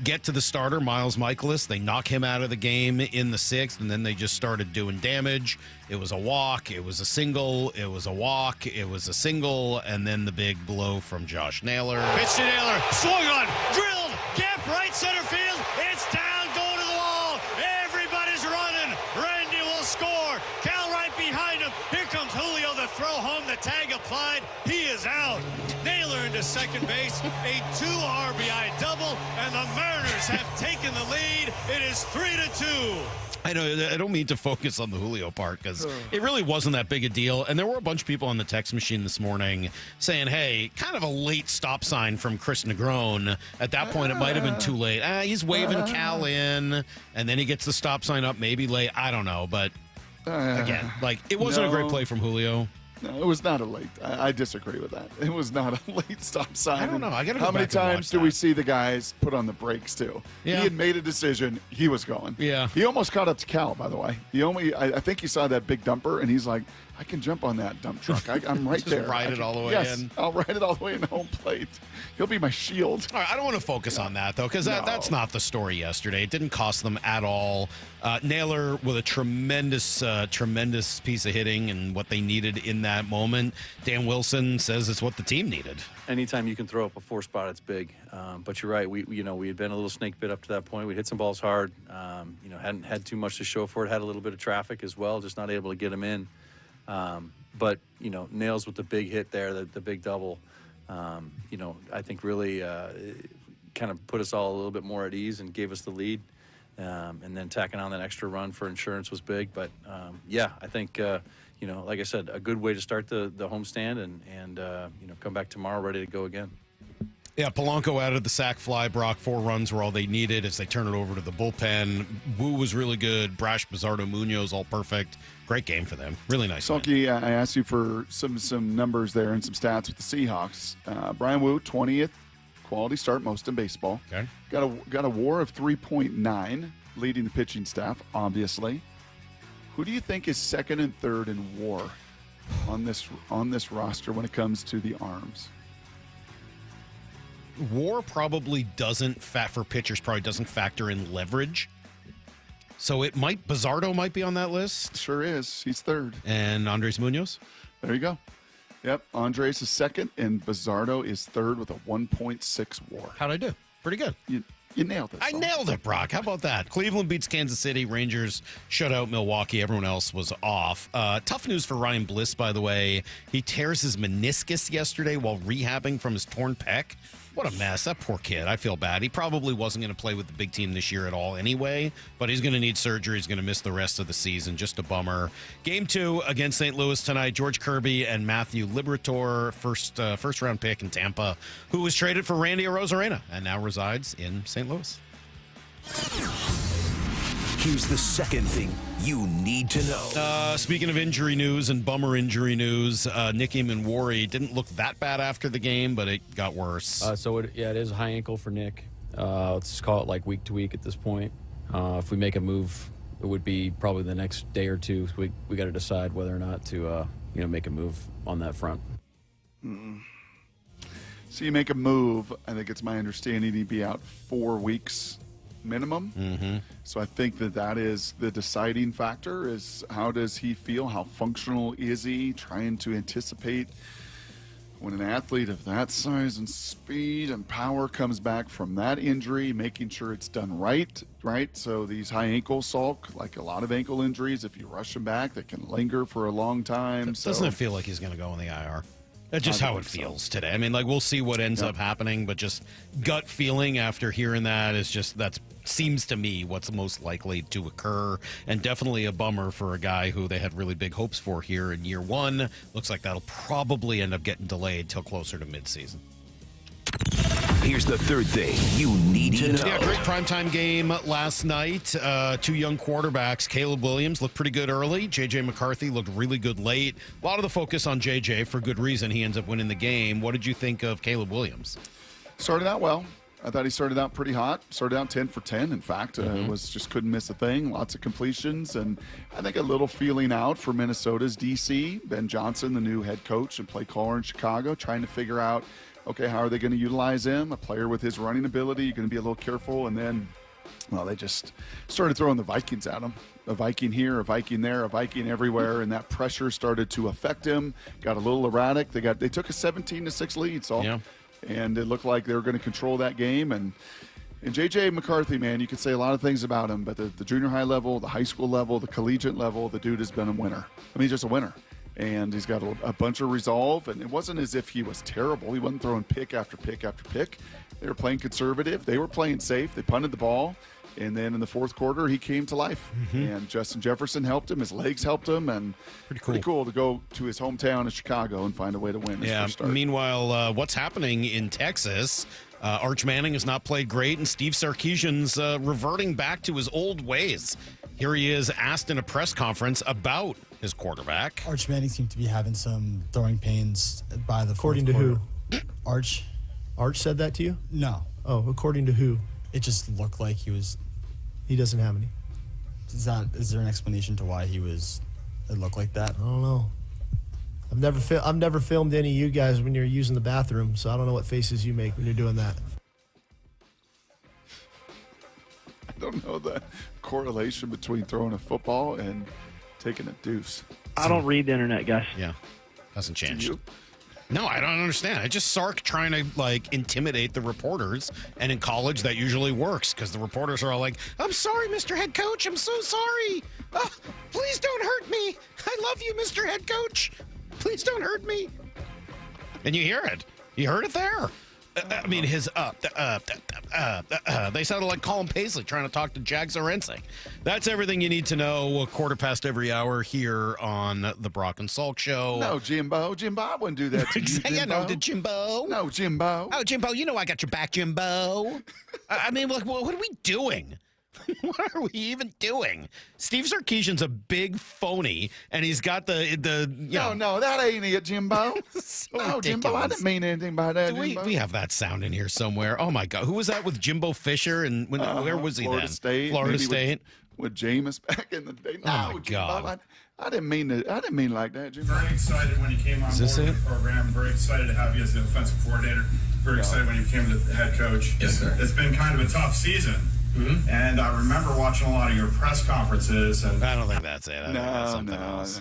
get to the starter, Miles Michaelis. They knock him out of the game in the 6th, and then they just started doing damage. It was a walk, it was a single, it was a walk, it was a single, and then the big blow from Josh Naylor. Pitch to Naylor, swung on, drilled, gap right center field. It's down, going to the wall. Everybody's running. Randy will score. Cal right behind him. Here comes Julio, the throw home, the tag applied. He is out. Naylor into second base, a 2 RBI double, and the Mariners have taken the lead. It is 3-2. I know, I don't mean to focus on the Julio part because it really wasn't that big a deal. And there were a bunch of people on the text machine this morning saying, hey, kind of a late stop sign from Chris Negron. At that point, it might have been too late. He's waving Cal in, and then he gets the stop sign up, maybe late. I don't know. But again, it wasn't a great play from Julio. No, it was not a late. I disagree with that. It was not a late stop sign. I don't know. I got to go How many back and watch times do we see the guys put on the brakes too? Yeah. He had made a decision. He was going. Yeah. He almost caught up to Cal, by the way. I think he saw that big dumper, and he's like, I can jump on that dump truck. I'm right Just there. ride it all the way yes, in. I'll ride it all the way in home plate. He'll be my shield. All right, I don't want to focus on that, though, because that's not the story yesterday. It didn't cost them at all. Naylor with a tremendous piece of hitting and what they needed in that moment. Dan Wilson says it's what the team needed. Anytime you can throw up a 4-spot, it's big. But you're right. We had been a little snake bit up to that point. We hit some balls hard. Hadn't had too much to show for it. Had a little bit of traffic as well, just not able to get them in. But Nails with the big hit there, the big double. I think really kind of put us all a little bit more at ease and gave us the lead. And then tacking on that extra run for insurance was big. But I think like I said, a good way to start the homestand and come back tomorrow ready to go again. Yeah, Polanco added the sac fly. Brock, 4 runs were all they needed as they turn it over to the bullpen. Wu was really good. Brash, Bizardo, Munoz, all perfect. Great game for them. Really nice. Salky, I asked you for some numbers there and some stats with the Seahawks. Brian Wu, 20th quality start, most in baseball. Okay. Got a WAR of 3.9, leading the pitching staff, obviously. Who do you think is second and third in WAR on this roster when it comes to the arms? WAR probably doesn't for pitchers probably doesn't factor in leverage. So Bizardo might be on that list. Sure is. He's third. And Andres Munoz? There you go. Yep. Andres is second, and Bizardo is third with a 1.6 WAR. How'd I do? Pretty good. You nailed it. I nailed it, Brock. How about that? Cleveland beats Kansas City. Rangers shut out Milwaukee. Everyone else was off. Tough news for Ryan Bliss, by the way. He tears his meniscus yesterday while rehabbing from his torn pec. What a mess. That poor kid. I feel bad. He probably wasn't going to play with the big team this year at all anyway, but he's going to need surgery. He's going to miss the rest of the season. Just a bummer. Game 2 against St. Louis tonight. George Kirby and Matthew Liberatore, first round pick in Tampa, who was traded for Randy Arozarena and now resides in St. Louis. Here's the second thing you need to know. Speaking of injury news and bummer injury news, Nicky Manwari didn't look that bad after the game, but it got worse. It is a high ankle for Nick. Let's call it like week to week at this point. If we make a move, it would be probably the next day or two. So we got to decide whether or not to make a move on that front. So you make a move. I think it's my understanding he'd be out 4 weeks minimum. Mm-hmm. So I think that is the deciding factor, is how does he feel? How functional is he? Trying to anticipate when an athlete of that size and speed and power comes back from that injury, making sure it's done right? So these high ankle Salk, like a lot of ankle injuries, if you rush them back, they can linger for a long time. Doesn't it feel like he's going to go in the IR? That's just how it feels today. I mean, we'll see what ends up happening, but just gut feeling after hearing that is just, that seems to me what's most likely to occur, and definitely a bummer for a guy who they had really big hopes for here in year 1. Looks like that'll probably end up getting delayed till closer to midseason. Here's the third thing you need to know. Yeah, great primetime game last night. 2 young quarterbacks. Caleb Williams looked pretty good early. J.J. McCarthy looked really good late. A lot of the focus on J.J. for good reason. He ends up winning the game. What did you think of Caleb Williams? Started out well. I thought he started out pretty hot. Started out 10 for 10, in fact. Couldn't miss a thing. Lots of completions. And I think a little feeling out for Minnesota's D.C. Ben Johnson, the new head coach and play caller in Chicago, trying to figure out, okay, how are they going to utilize him? A player with his running ability, you're going to be a little careful. And then, they just started throwing the Vikings at him. A Viking here, a Viking there, a Viking everywhere, and that pressure started to affect him. Got a little erratic. They took a 17-6 lead, so and it looked like they were going to control that game. And J.J. McCarthy, man, you could say a lot of things about him, but the junior high level, the high school level, the collegiate level, the dude has been a winner. I mean, he's just a winner. And he's got a bunch of resolve, and it wasn't as if he was terrible. He wasn't throwing pick after pick after pick. They were playing conservative. They were playing safe. They punted the ball, and then in the fourth quarter, he came to life. And Justin Jefferson helped him. His legs helped him, and pretty cool to go to his hometown in Chicago and find a way to win. Meanwhile, what's happening in Texas? Arch Manning has not played great, and Steve Sarkisian's reverting back to his old ways. Here he is asked in a press conference about his quarterback. Arch Manning seemed to be having some throwing pains by the According to fourth who? quarter. Arch. Arch said that to you? No. Oh, according to who? It just looked like he was. He doesn't have any. Is there an explanation to why it looked like that? I don't know. I've never filmed any of you guys when you're using the bathroom, so I don't know what faces you make when you're doing that. I don't know the correlation between throwing a football and taking a deuce. I don't read the internet, guys. Yeah, hasn't changed. No, I don't understand. It's just Sark trying to like intimidate the reporters, and in college that usually works because the reporters are all like, "I'm sorry, Mr. Head Coach. I'm so sorry. Oh, please don't hurt me. I love you, Mr. Head Coach. Please don't hurt me." And you hear it. You heard it there. I mean, his they sounded like Colin Paisley trying to talk to Jag Zarensing. That's everything you need to know. 1/4 every hour here on the Brock and Salk Show. No, Jimbo. Jimbo, I wouldn't do that to you, Jimbo. Yeah, no, did Jimbo? No, Jimbo. Oh, Jimbo, you know I got your back, Jimbo. I mean, what are we doing? What are we even doing? Steve Sarkisian's a big phony, and he's got the No, that ain't it, Jimbo. So no, ridiculous. Jimbo, I didn't mean anything by that, Jimbo. We have that sound in here somewhere. Oh, my God. Who was that with Jimbo Fisher? And where was he Florida then? State. Florida Maybe State. With Jameis back in the day. Oh, my No, God. Jimbo, I didn't mean like that, Jimbo. Very excited when you came on Is board this with it? the program. Very excited to have you as the offensive coordinator. Very excited when you became the head coach. Yes, sir. It's been kind of a tough season. Mm-hmm. And I remember watching a lot of your press conferences. And I don't think that's it. I think that's something No. else.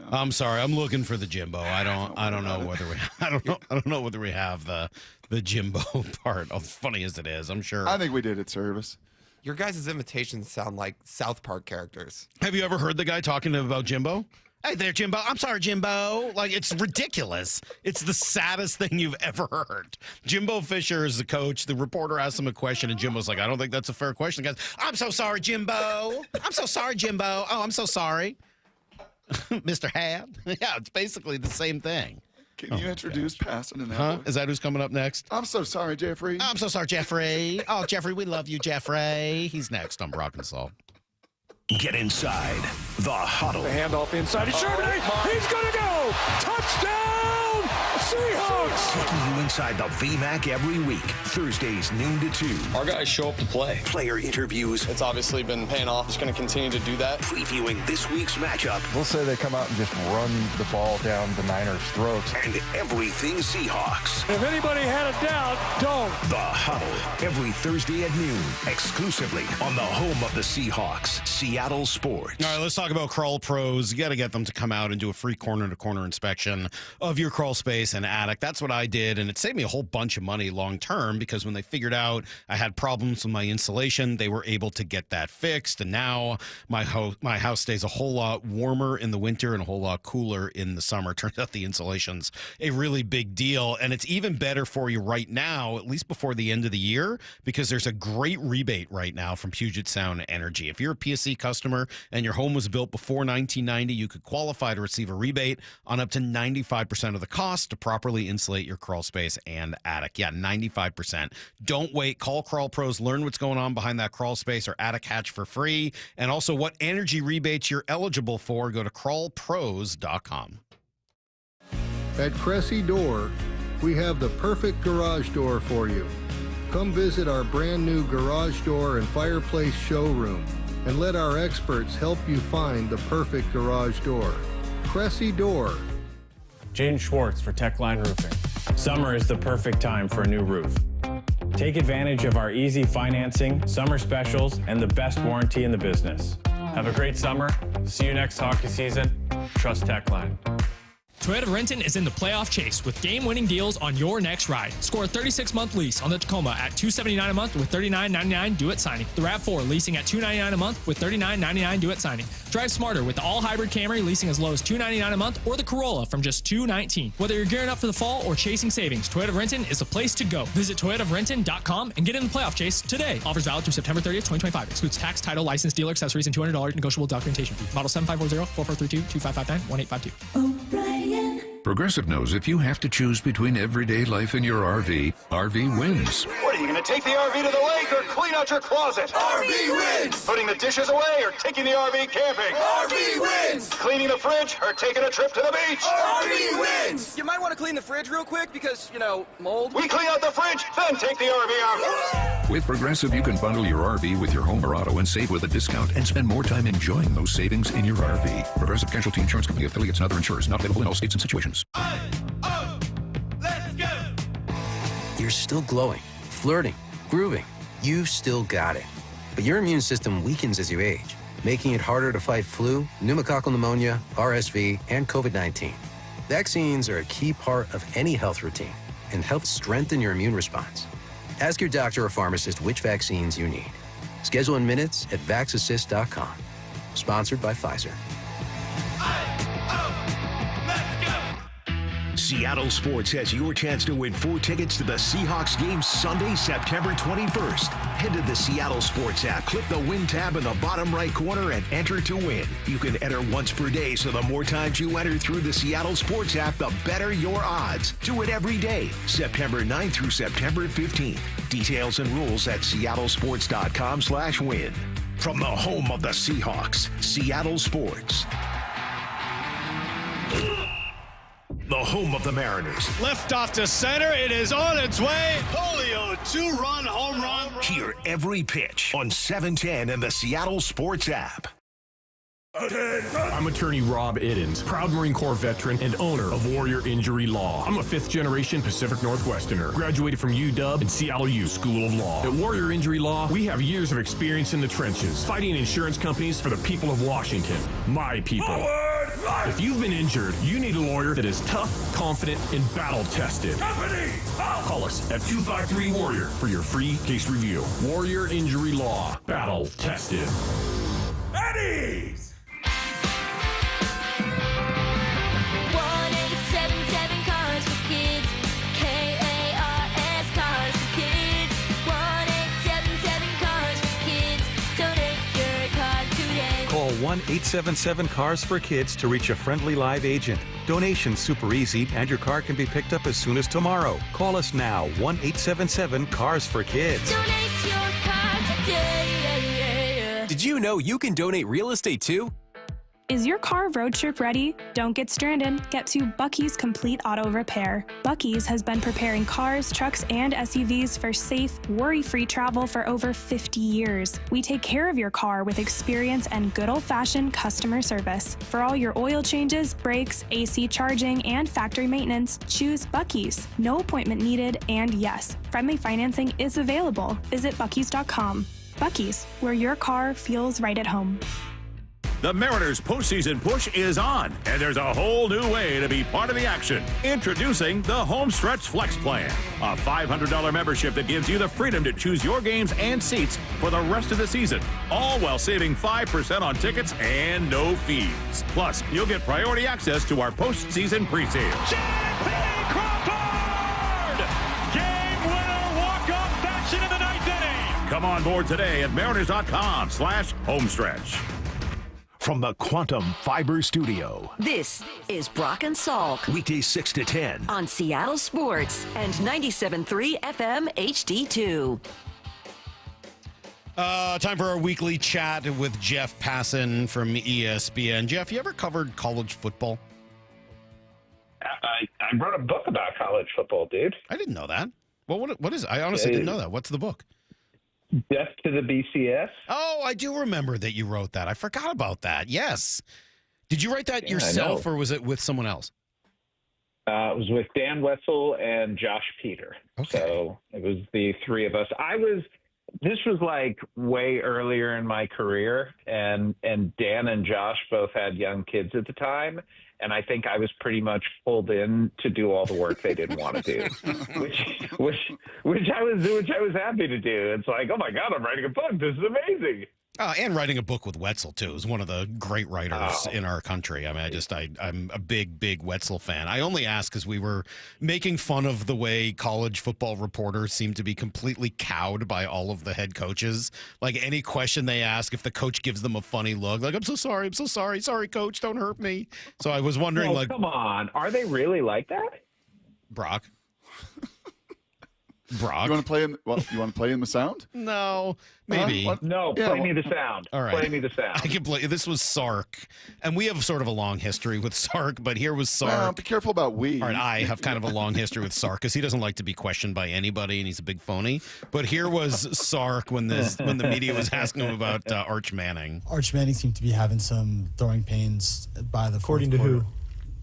I'm sorry. I'm looking for the Jimbo. I don't know whether we I don't know whether we have the Jimbo part. As funny as it is, I'm sure. I think we did it service. Your guys' invitations sound like South Park characters. Have you ever heard the guy talking about Jimbo? Hey there, Jimbo. I'm sorry, Jimbo. Like, it's ridiculous. It's the saddest thing you've ever heard. Jimbo Fisher is the coach. The reporter asked him a question, and Jimbo's like, I don't think that's a fair question. The guy's, I'm so sorry, Jimbo. I'm so sorry, Jimbo. Oh, I'm so sorry. Mr. Hat. Yeah, it's basically the same thing. Can you introduce Passan in that Huh? voice? Is that who's coming up next? I'm so sorry, Jeffrey. I'm so sorry, Jeffrey. Oh, Jeffrey, we love you, Jeffrey. He's next on Brock and Salk. Get inside the huddle. The handoff inside. It's Sherman. He's going to go. Touchdown, Seahawks. Taking you inside the VMAC every week. Thursdays, noon to 2. Our guys show up to play. Player interviews. It's obviously been paying off. Just going to continue to do that. Previewing this week's matchup. We'll say they come out and just run the ball down the Niners' throats. And everything Seahawks. If anybody had a doubt, don't. The Huddle. Every Thursday at noon. Exclusively on the home of the Seahawks. Seattle Sports. All right, let's talk about Crawl Pros. You got to get them to come out and do a free corner-to-corner inspection of your crawl space and attic. That's what I did, and it saved me a whole bunch of money long-term because when they figured out I had problems with my insulation, they were able to get that fixed, and now my house stays a whole lot warmer in the winter and a whole lot cooler in the summer. Turns out the insulation's a really big deal, and it's even better for you right now, at least before the end of the year, because there's a great rebate right now from Puget Sound Energy. If you're a PSC customer and your home was built before 1990, you could qualify to receive a rebate on up to 95% of the cost to properly insulate your crawl space and attic. Yeah, 95%. Don't wait. Call Crawl Pros. Learn what's going on behind that crawl space or attic hatch for free. And also what energy rebates you're eligible for. Go to crawlpros.com. At Cressy Door, we have the perfect garage door for you. Come visit our brand new garage door and fireplace showroom and let our experts help you find the perfect garage door. Cressy Door. Jaden Schwartz for Techline Roofing. Summer is the perfect time for a new roof. Take advantage of our easy financing, summer specials, and the best warranty in the business. Have a great summer. See you next hockey season. Trust Techline. Toyota of Renton is in the playoff chase with game-winning deals on your next ride. Score a 36-month lease on the Tacoma at $279 a month with $39.99 due at signing. The RAV4 leasing at $299 a month with $39.99 due at signing. Drive smarter with the all-hybrid Camry leasing as low as $299 a month or the Corolla from just $219. Whether you're gearing up for the fall or chasing savings, Toyota of Renton is the place to go. Visit toyotaofrenton.com and get in the playoff chase today. Offers valid through September 30th, 2025. Excludes tax, title, license, dealer, accessories, and $200 negotiable documentation fee. Model 7540, 4432, 2559, 1852. O'Brien. Progressive knows if you have to choose between everyday life and your RV, RV wins. What, are you going to take the RV to the lake or clean out your closet? RV wins! Putting the dishes away or taking the RV camping? RV wins! Cleaning the fridge or taking a trip to the beach? RV wins! You might want to clean the fridge real quick because, mold. We clean out the fridge, then take the RV out. With Progressive, you can bundle your RV with your home or auto and save with a discount and spend more time enjoying those savings in your RV. Progressive Casualty Insurance Company, affiliates, and other insurers. Not available in all states and situations. Let's go! You're still glowing, flirting, grooving. You still got it. But your immune system weakens as you age, making it harder to fight flu, pneumococcal pneumonia, RSV, and COVID-19. Vaccines are a key part of any health routine and help strengthen your immune response. Ask your doctor or pharmacist which vaccines you need. Schedule in minutes at vaxassist.com. Sponsored by Pfizer. Seattle Sports has your chance to win 4 tickets to the Seahawks game Sunday, September 21st. Head to the Seattle Sports app, click the Win tab in the bottom right corner, and enter to win. You can enter once per day, so the more times you enter through the Seattle Sports app, the better your odds. Do it every day, September 9th through September 15th. Details and rules at seattlesports.com/win. From the home of the Seahawks, Seattle Sports. The home of the Mariners. Left off to center. It is on its way. Julio, 2-run home run. Hear every pitch on 710 and the Seattle Sports app. I'm attorney Rob Iddens, proud Marine Corps veteran and owner of Warrior Injury Law. I'm a 5th-generation Pacific Northwesterner, graduated from UW and Seattle U School of Law. At Warrior Injury Law, we have years of experience in the trenches, fighting insurance companies for the people of Washington, my people. If you've been injured, you need a lawyer that is tough, confident, and battle-tested. Call us at 253-WARRIOR for your free case review. Warrior Injury Law, battle-tested. Eddie's! 1-877 Cars for Kids. KARS Cars for Kids. 1-877 Cars for Kids. Donate your car today. Call 1-877-CARS-FOR-KIDS to reach a friendly live agent. Donation's super easy, and your car can be picked up as soon as tomorrow. Call us now, 1-877-CARS-FOR-KIDS. Donate your car today. Did you know you can donate real estate too? Is your car road trip ready? Don't get stranded. Get to Bucky's Complete Auto Repair. Bucky's has been preparing cars, trucks, and SUVs for safe, worry-free travel for over 50 years. We take care of your car with experience and good old-fashioned customer service. For all your oil changes, brakes, AC charging, and factory maintenance, choose Bucky's. No appointment needed, and yes, friendly financing is available. Visit Bucky's.com. Bucky's, where your car feels right at home. The Mariners postseason push is on, and there's a whole new way to be part of the action. Introducing the Homestretch Flex Plan, a $500 membership that gives you the freedom to choose your games and seats for the rest of the season, all while saving 5% on tickets and no fees. Plus, you'll get priority access to our postseason presale. Game winner, walk-off fashion in the ninth inning. Come on board today at mariners.com/homestretch. From the Quantum Fiber Studio. This is Brock and Salk. Weekdays 6 to 10. On Seattle Sports and 97.3 FM HD2. Time for our weekly chat with Jeff Passan from ESPN. Jeff, you ever covered college football? I wrote a book about college football, dude. I didn't know that. Well, what is it? I honestly didn't know that. What's the book? Death to the BCS. Oh, I do remember that you wrote that. I forgot about that. Yes. Did you write that yourself, or was it with someone else? It was with Dan Wetzel and Josh Peter. Okay. So it was the three of us. This was like way earlier in my career, and Dan and Josh both had young kids at the time. And I think I was pretty much pulled in to do all the work they didn't want to do, which I was happy to do. It's like, oh my God, I'm writing a book. This is amazing. And writing a book with Wetzel, too, is one of the great writers in our country. I mean, I'm a big Wetzel fan. I only ask because we were making fun of the way college football reporters seem to be completely cowed by all of the head coaches. Like, any question they ask, if the coach gives them a funny look, like, I'm so sorry, sorry, coach, don't hurt me. So I was wondering, come on. Are they really like that? Brock. You want to play in? Well, you want to play in the sound? No, maybe. Play me the sound. All right, play me the sound. I can play. This was Sark, and we have sort of a long history with Sark. But here was Sark. Well, be careful about we. All right, I have kind of a long history with Sark because he doesn't like to be questioned by anybody, and he's a big phony. But here was Sark when the media was asking him about Arch Manning. Arch Manning seemed to be having some throwing pains by the According to fourth who?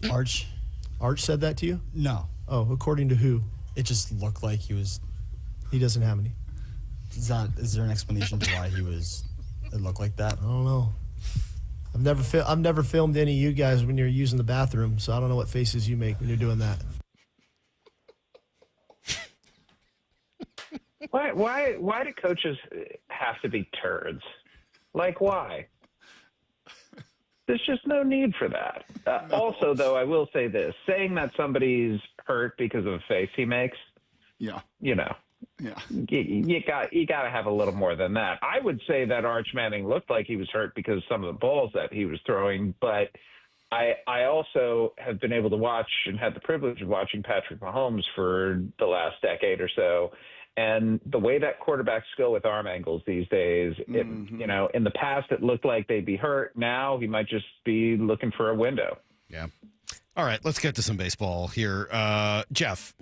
quarter. Arch. Arch said that to you? No. Oh, according to who? It just looked like he was. He doesn't have any. Is there an explanation to why it looked like that? I don't know. I've never filmed any of you guys when you're using the bathroom, so I don't know what faces you make when you're doing that. Why do coaches have to be turds? Like, why? There's just no need for that. Also, though, I will say this: saying that somebody's hurt because of a face he makes, yeah, yeah, you got to have a little more than that. I would say that Arch Manning looked like he was hurt because some of the balls that he was throwing, but I also have been able to watch and had the privilege of watching Patrick Mahomes for the last decade or so. And the way that quarterbacks go with arm angles these days, in the past it looked like they'd be hurt. Now he might just be looking for a window. Yeah. All right, let's get to some baseball here. Jeff,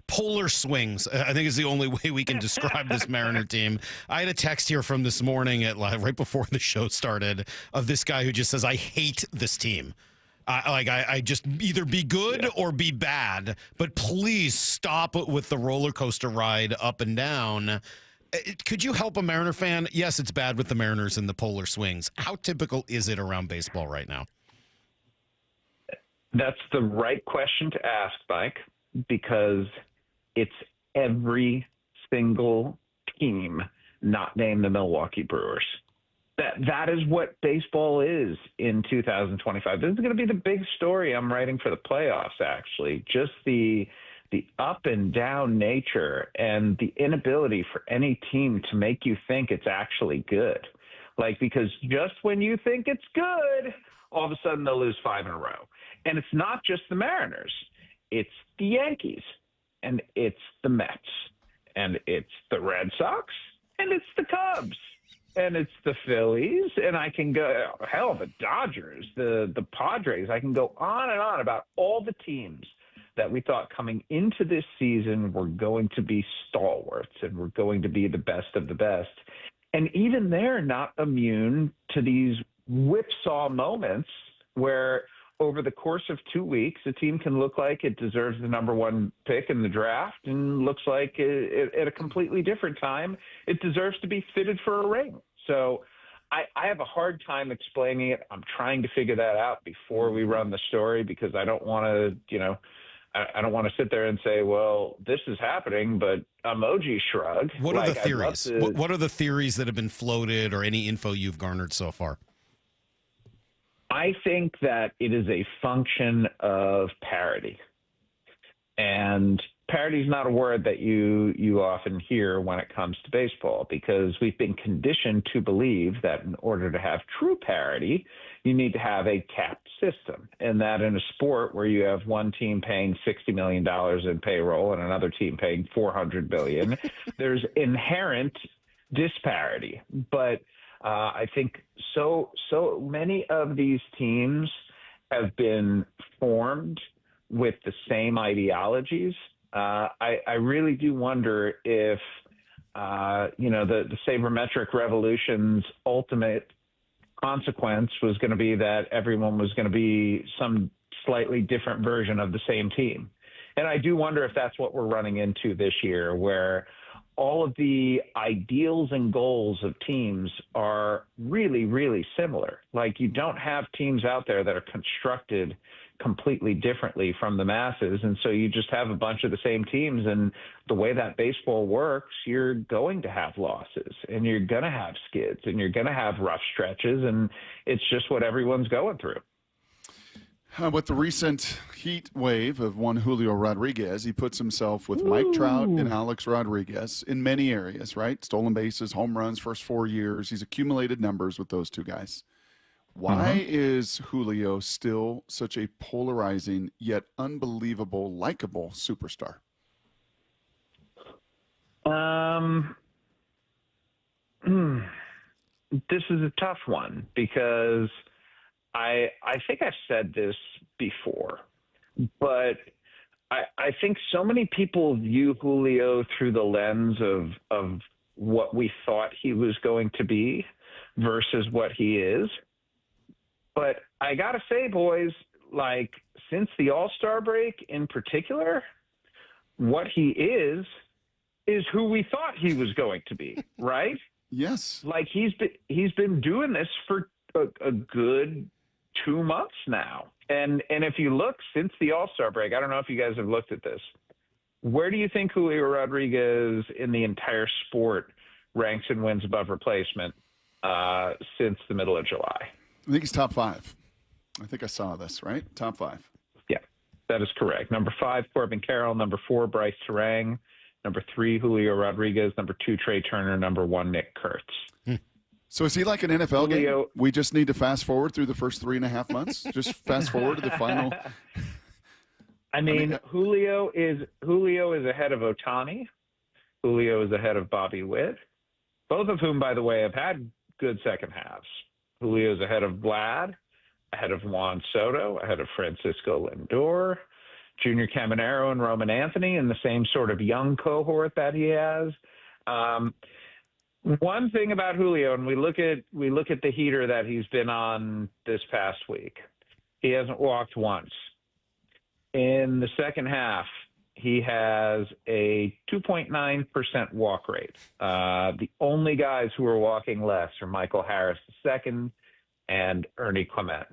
polar swings, I think, is the only way we can describe this Mariner team. I had a text here from this morning at right before the show started of this guy who just says, I hate this team. I just either be good or be bad, but please stop it with the roller coaster ride up and down. Could you help a Mariner fan? Yes, it's bad with the Mariners and the polar swings. How typical is it around baseball right now? That's the right question to ask, Mike, because it's every single team not named the Milwaukee Brewers. That is what baseball is in 2025. This is going to be the big story I'm writing for the playoffs, actually. Just the up and down nature and the inability for any team to make you think it's actually good. Because just when you think it's good, all of a sudden they'll lose 5 in a row. And it's not just the Mariners. It's the Yankees, and it's the Mets, and it's the Red Sox, and it's the Cubs. And it's the Phillies, and I can go, the Dodgers, the Padres. I can go on and on about all the teams that we thought coming into this season were going to be stalwarts and were going to be the best of the best. And even they're not immune to these whipsaw moments where over the course of 2 weeks, a team can look like it deserves the number one pick in the draft and looks like at a completely different time, it deserves to be fitted for a ring. So I have a hard time explaining it. I'm trying to figure that out before we run the story because I don't want to, I don't want to sit there and say, well, this is happening, but emoji shrug. What are the theories? What are the theories that have been floated or any info you've garnered so far? I think that it is a function of parity. And parity is not a word that you often hear when it comes to baseball because we've been conditioned to believe that in order to have true parity, you need to have a capped system. And that in a sport where you have one team paying $60 million in payroll and another team paying $400 billion, there's inherent disparity. But I think so many of these teams have been formed with the same ideologies. I really do wonder if, the sabermetric revolution's ultimate consequence was going to be that everyone was going to be some slightly different version of the same team. And I do wonder if that's what we're running into this year, where all of the ideals and goals of teams are really, really similar. Like you don't have teams out there that are constructed completely differently from the masses. And so you just have a bunch of the same teams. And the way that baseball works, you're going to have losses and you're going to have skids and you're going to have rough stretches. And it's just what everyone's going through. With the recent heat wave of one Julio Rodriguez, he puts himself with Mike Trout and Alex Rodriguez in many areas, right? Stolen bases, home runs, first 4 years. He's accumulated numbers with those two guys. Why is Julio still such a polarizing yet unbelievable, likable superstar? This is a tough one because I think I've said this before, but I think so many people view Julio through the lens of what we thought he was going to be versus what he is. But I got to say, boys, like since the All-Star break in particular, what he is who we thought he was going to be, right? Yes. Like he's been doing this for a good 2 months now. And if you look since the All-Star break, I don't know if you guys have looked at this. Where do you think Julio Rodriguez in the entire sport ranks in wins above replacement since the middle of July? I think he's top 5. I think I saw this, right? Top 5. Yeah, that is correct. Number 5, Corbin Carroll. Number 4, Bryce Terang. Number 3, Julio Rodriguez. Number 2, Trey Turner. Number 1, Nick Kurtz. So is he like an NFL game? We just need to fast forward through the first 3.5 months? Just fast forward to the final. I mean, Julio is ahead of Ohtani. Julio is ahead of Bobby Witt, both of whom, by the way, have had good second halves. Julio's ahead of Vlad, ahead of Juan Soto, ahead of Francisco Lindor, Junior Caminero and Roman Anthony in the same sort of young cohort that he has. One thing about Julio, and we look at the heater that he's been on this past week, he hasn't walked once. In the second half, he has a 2.9% walk rate. The only guys who are walking less are Michael Harris II and Ernie Clement.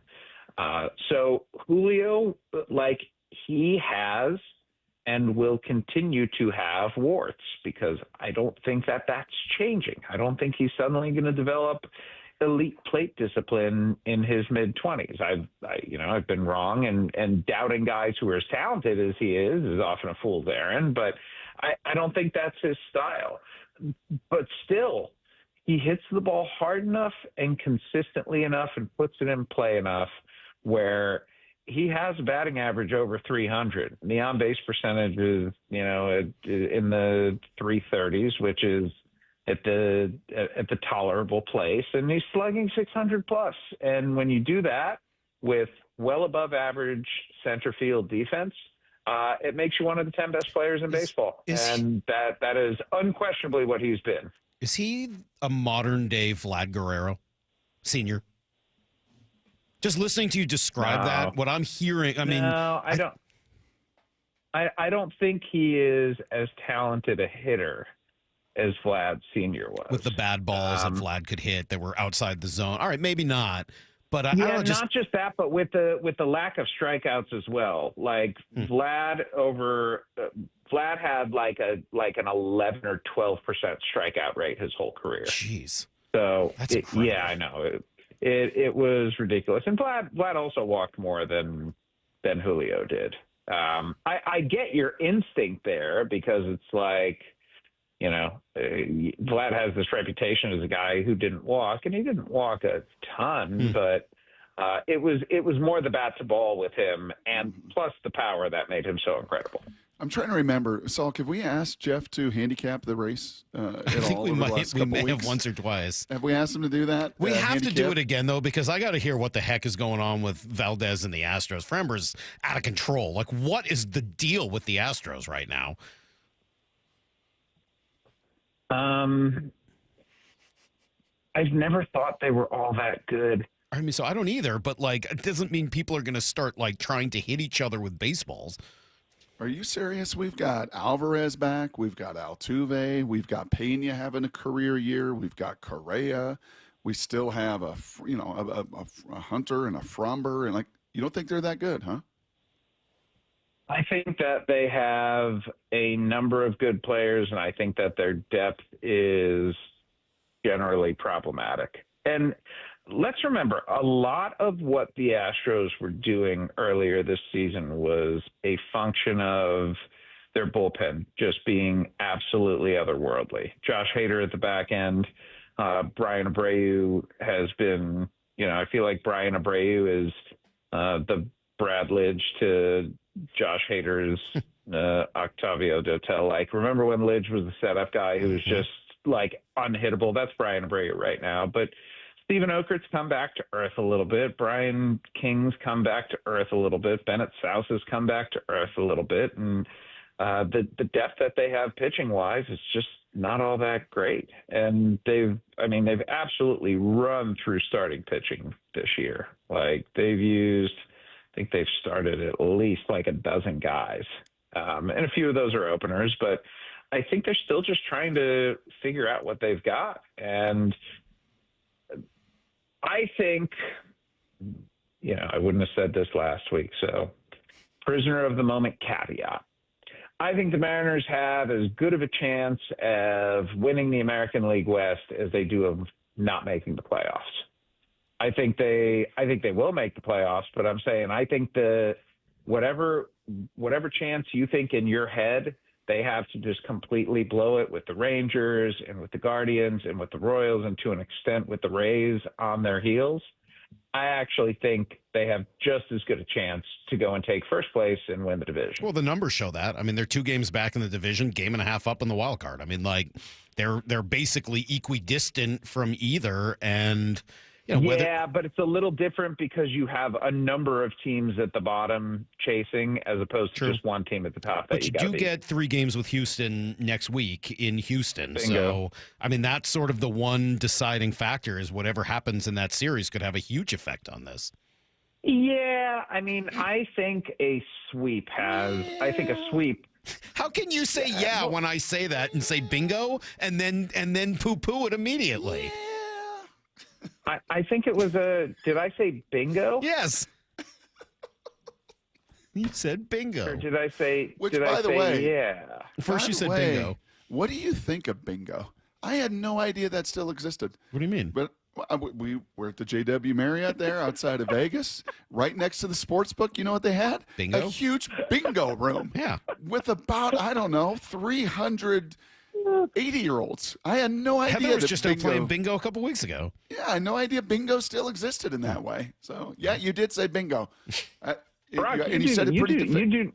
So Julio, like he has and will continue to have warts because I don't think that that's changing. I don't think he's suddenly going to develop elite plate discipline in his mid-20s. I've been wrong, and doubting guys who are as talented as he is often a fool's errand, but I don't think that's his style. But still, he hits the ball hard enough and consistently enough and puts it in play enough where he has a batting average over 300. The on-base percentage is, in the 330s, which is at the tolerable place, and he's slugging 600 plus. And when you do that with well above average center field defense, it makes you one of the 10 best players in baseball. And that is unquestionably what he's been. Is he a modern day Vlad Guerrero Sr.? Just listening to you describe that, what I'm hearing, I don't think he is as talented a hitter as Vlad Sr. was. With the bad balls that Vlad could hit that were outside the zone. All right, maybe not. But I don't know, not just that, but with the lack of strikeouts as well. Like Vlad had like an 11 or 12% strikeout rate his whole career. Jeez. So I know it was ridiculous. And Vlad also walked more than Julio did. I get your instinct there because it's like, Vlad has this reputation as a guy who didn't walk, and he didn't walk a ton, but it was more the bat to ball with him, and plus the power that made him so incredible. I'm trying to remember, Salk, have we asked Jeff to handicap the race I think we may have once or twice. Have we asked him to do that? We have to do it again, though, because I got to hear what the heck is going on with Valdez and the Astros. Framber's out of control. Like, what is the deal with the Astros right now? I've never thought they were all that good. I mean, so I don't either, but like, it doesn't mean people are going to start like trying to hit each other with baseballs. Are you serious? We've got Alvarez back. We've got Altuve. We've got Pena having a career year. We've got Correa. We still have a Hunter and a Fromber. And like, you don't think they're that good, huh? I think that they have a number of good players, and I think that their depth is generally problematic. And let's remember, a lot of what the Astros were doing earlier this season was a function of their bullpen just being absolutely otherworldly. Josh Hader at the back end, Brian Abreu has been, I feel like Brian Abreu is the Brad Lidge to Josh Hader's Octavio Dotel. Like, remember when Lidge was the setup guy who was just like unhittable? That's Brian Abreu right now. But Steven Okert's come back to earth a little bit. Brian King's come back to earth a little bit. Bennett Souse has come back to earth a little bit. And the depth that they have pitching wise is just not all that great. And they've absolutely run through starting pitching this year. Like, I think they've started at least like a dozen guys. And a few of those are openers, but I think they're still just trying to figure out what they've got. And I think, I wouldn't have said this last week, so prisoner of the moment caveat. I think the Mariners have as good of a chance of winning the American League West as they do of not making the playoffs. I think they will make the playoffs, but I'm saying I think whatever chance you think in your head, they have to just completely blow it with the Rangers and with the Guardians and with the Royals and to an extent with the Rays on their heels. I actually think they have just as good a chance to go and take first place and win the division. Well, the numbers show that. I mean, they're 2 games back in the division, game and a half up in the wild card. I mean, like, they're basically equidistant from either. And but it's a little different because you have a number of teams at the bottom chasing as opposed to just one team at the top. But you do get 3 games with Houston next week in Houston. Bingo. So, I mean, that's sort of the one deciding factor is whatever happens in that series could have a huge effect on this. Yeah, I mean, I think a sweep. How can you say when I say that and say bingo and then poo-poo it immediately? I think it was did I say bingo? Yes. You said bingo. Or did I say, yeah? First you said bingo. What do you think of bingo? I had no idea that still existed. What do you mean? But we were at the JW Marriott there outside of Vegas, right next to the sports book. You know what they had? Bingo? A huge bingo room. Yeah. With about, 300 80-years. I had no idea. Heather was just out playing bingo a couple weeks ago. Yeah, I had no idea bingo still existed in that way. So, yeah, you did say bingo. Brock, and you said it pretty definitively.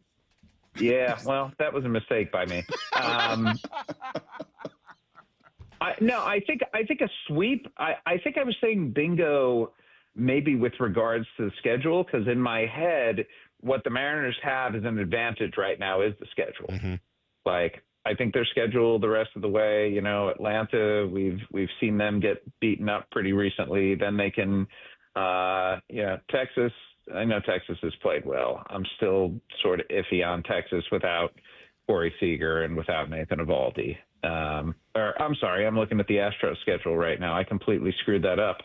Yeah, well, that was a mistake by me. I think a sweep. I think I was saying bingo maybe with regards to the schedule, because in my head, what the Mariners have as an advantage right now is the schedule. Mm-hmm. Like, I think they're scheduled the rest of the way. Atlanta, we've seen them get beaten up pretty recently. Then they can, Texas. I know Texas has played well. I'm still sort of iffy on Texas without Corey Seager and without Nathan Eovaldi. I'm sorry, I'm looking at the Astros schedule right now. I completely screwed that up.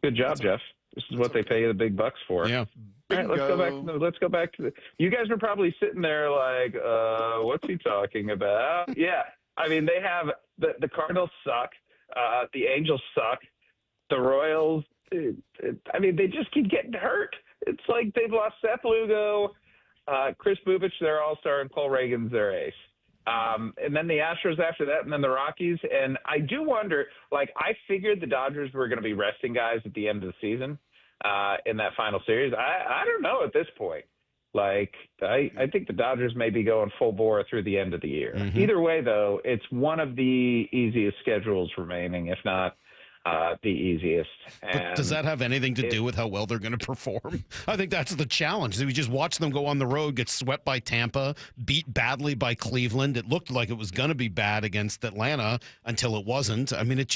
Good job, Jeff. This is what they pay you the big bucks for. Yeah. All right, let's go back to you guys were probably sitting there like, what's he talking about? Yeah. I mean, they have the Cardinals suck. The Angels suck. The Royals, they just keep getting hurt. It's like they've lost Seth Lugo, Chris Bubich, their all-star, and Cole Reagan's their ace. And then the Astros after that, and then the Rockies. And I do wonder, like, I figured the Dodgers were going to be resting guys at the end of the season. In that final series. I don't know at this point. Like, I think the Dodgers may be going full bore through the end of the year. Mm-hmm. Either way, though, it's one of the easiest schedules remaining, if not the easiest. But does that have anything to do with how well they're going to perform? I think that's the challenge. We just watch them go on the road, get swept by Tampa, beat badly by Cleveland. It looked like it was going to be bad against Atlanta until it wasn't. I mean, it's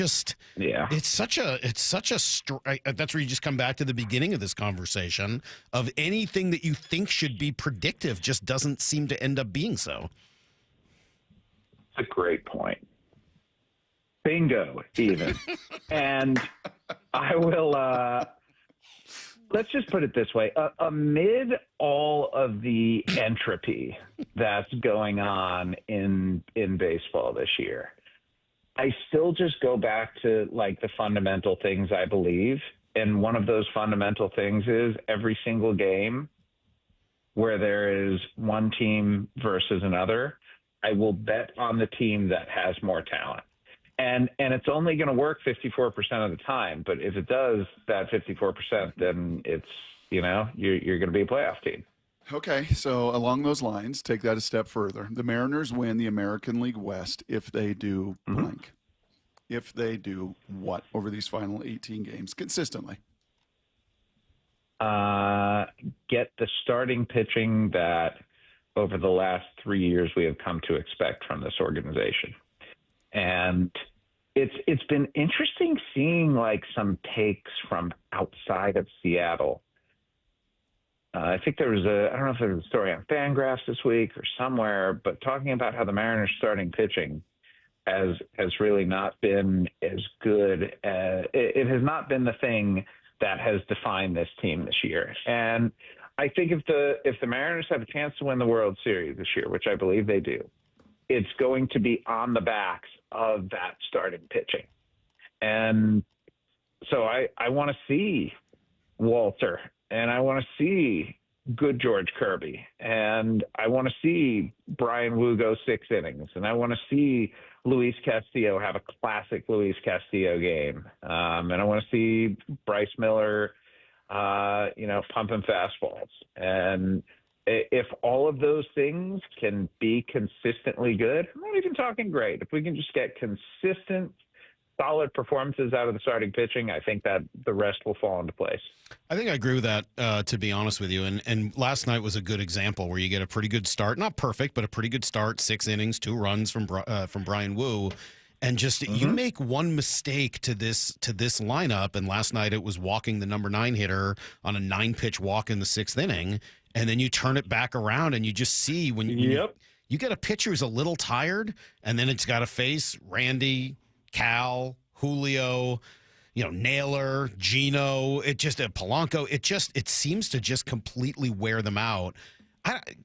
such a that's where you just come back to the beginning of this conversation of anything that you think should be predictive just doesn't seem to end up being so. That's a great point. Bingo, even. And I will let's just put it this way. Amid all of the entropy that's going on in baseball this year, I still just go back to like the fundamental things I believe. And one of those fundamental things is every single game where there is one team versus another, I will bet on the team that has more talent. And it's only going to work 54% of the time. But if it does that 54%, then it's, you're going to be a playoff team. Okay, so along those lines, take that a step further. The Mariners win the American League West if they do blank. If they do what over these final 18 games consistently? Get the starting pitching that over the last 3 years we have come to expect from this organization. And it's been interesting seeing like some takes from outside of Seattle. I think there was I don't know if there was a story on Fangraphs this week or somewhere, but talking about how the Mariners starting pitching has really not been as good. It has not been the thing that has defined this team this year. And I think if the Mariners have a chance to win the World Series this year, which I believe they do, it's going to be on the backs of that starting pitching. And so I want to see Walter, and I want to see good George Kirby, and I want to see Brian Wu go 6 innings, and I want to see Luis Castillo have a classic Luis Castillo game. And I want to see Bryce Miller, pumping fastballs. And if all of those things can be consistently good, I'm not even talking great. If we can just get consistent, solid performances out of the starting pitching, I think that the rest will fall into place. I think I agree with that, to be honest with you. And last night was a good example where you get a pretty good start, not perfect, but a pretty good start, 6 innings, 2 runs from Brian Wu. And just you make one mistake to this lineup, and last night it was walking the number 9 hitter on a 9-pitch walk in the 6th inning, and then you turn it back around and you just see when you get a pitcher who's a little tired, and then it's got to face Randy, Cal, Julio, Naylor, Gino, Polanco. It seems to just completely wear them out.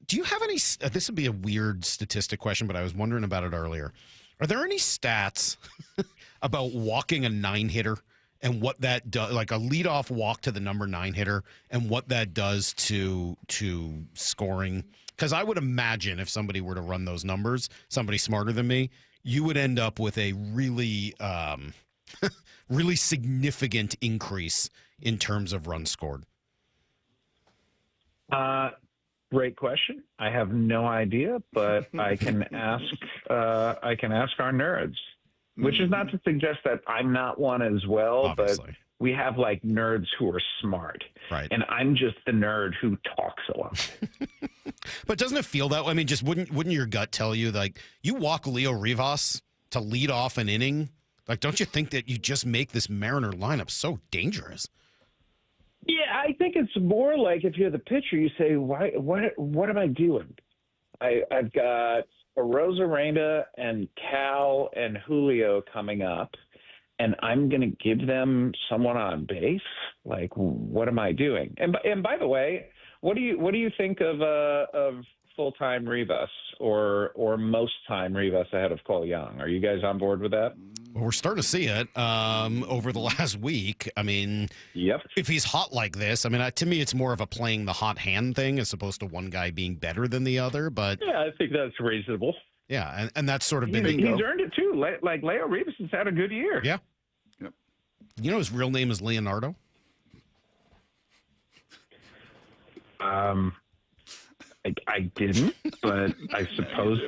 Do you have any? This would be a weird statistic question, but I was wondering about it earlier. Are there any stats about walking a 9 hitter and what that does, like a leadoff walk to the number 9 hitter, and what that does to scoring? Because I would imagine if somebody were to run those numbers, somebody smarter than me, you would end up with a really, really significant increase in terms of runs scored. Great question. I have no idea, but I can ask. I can ask our nerds, which is not to suggest that I'm not one as well. Obviously. But we have like nerds who are smart, right? And I'm just the nerd who talks a lot. But doesn't it feel that way? I mean, just wouldn't your gut tell you, like, you walk Leo Rivas to lead off an inning? Like, don't you think that you just make this Mariner lineup so dangerous? Yeah, I think it's more like if you're the pitcher, you say, "Why? What am I doing? I've got Arozarena and Cal and Julio coming up, and I'm going to give them someone on base. Like, what am I doing?" And by the way, what do you think of full-time Rivas or most-time Rivas ahead of Cole Young? Are you guys on board with that? Well, we're starting to see it over the last week. I mean, if he's hot like this, I mean, to me, it's more of a playing the hot hand thing as opposed to one guy being better than the other. But yeah, I think that's reasonable. Yeah, and that's sort of been he's earned it too. Like Leo Rivas has had a good year. Yeah. Yep. You know his real name is Leonardo? I didn't, but I suppose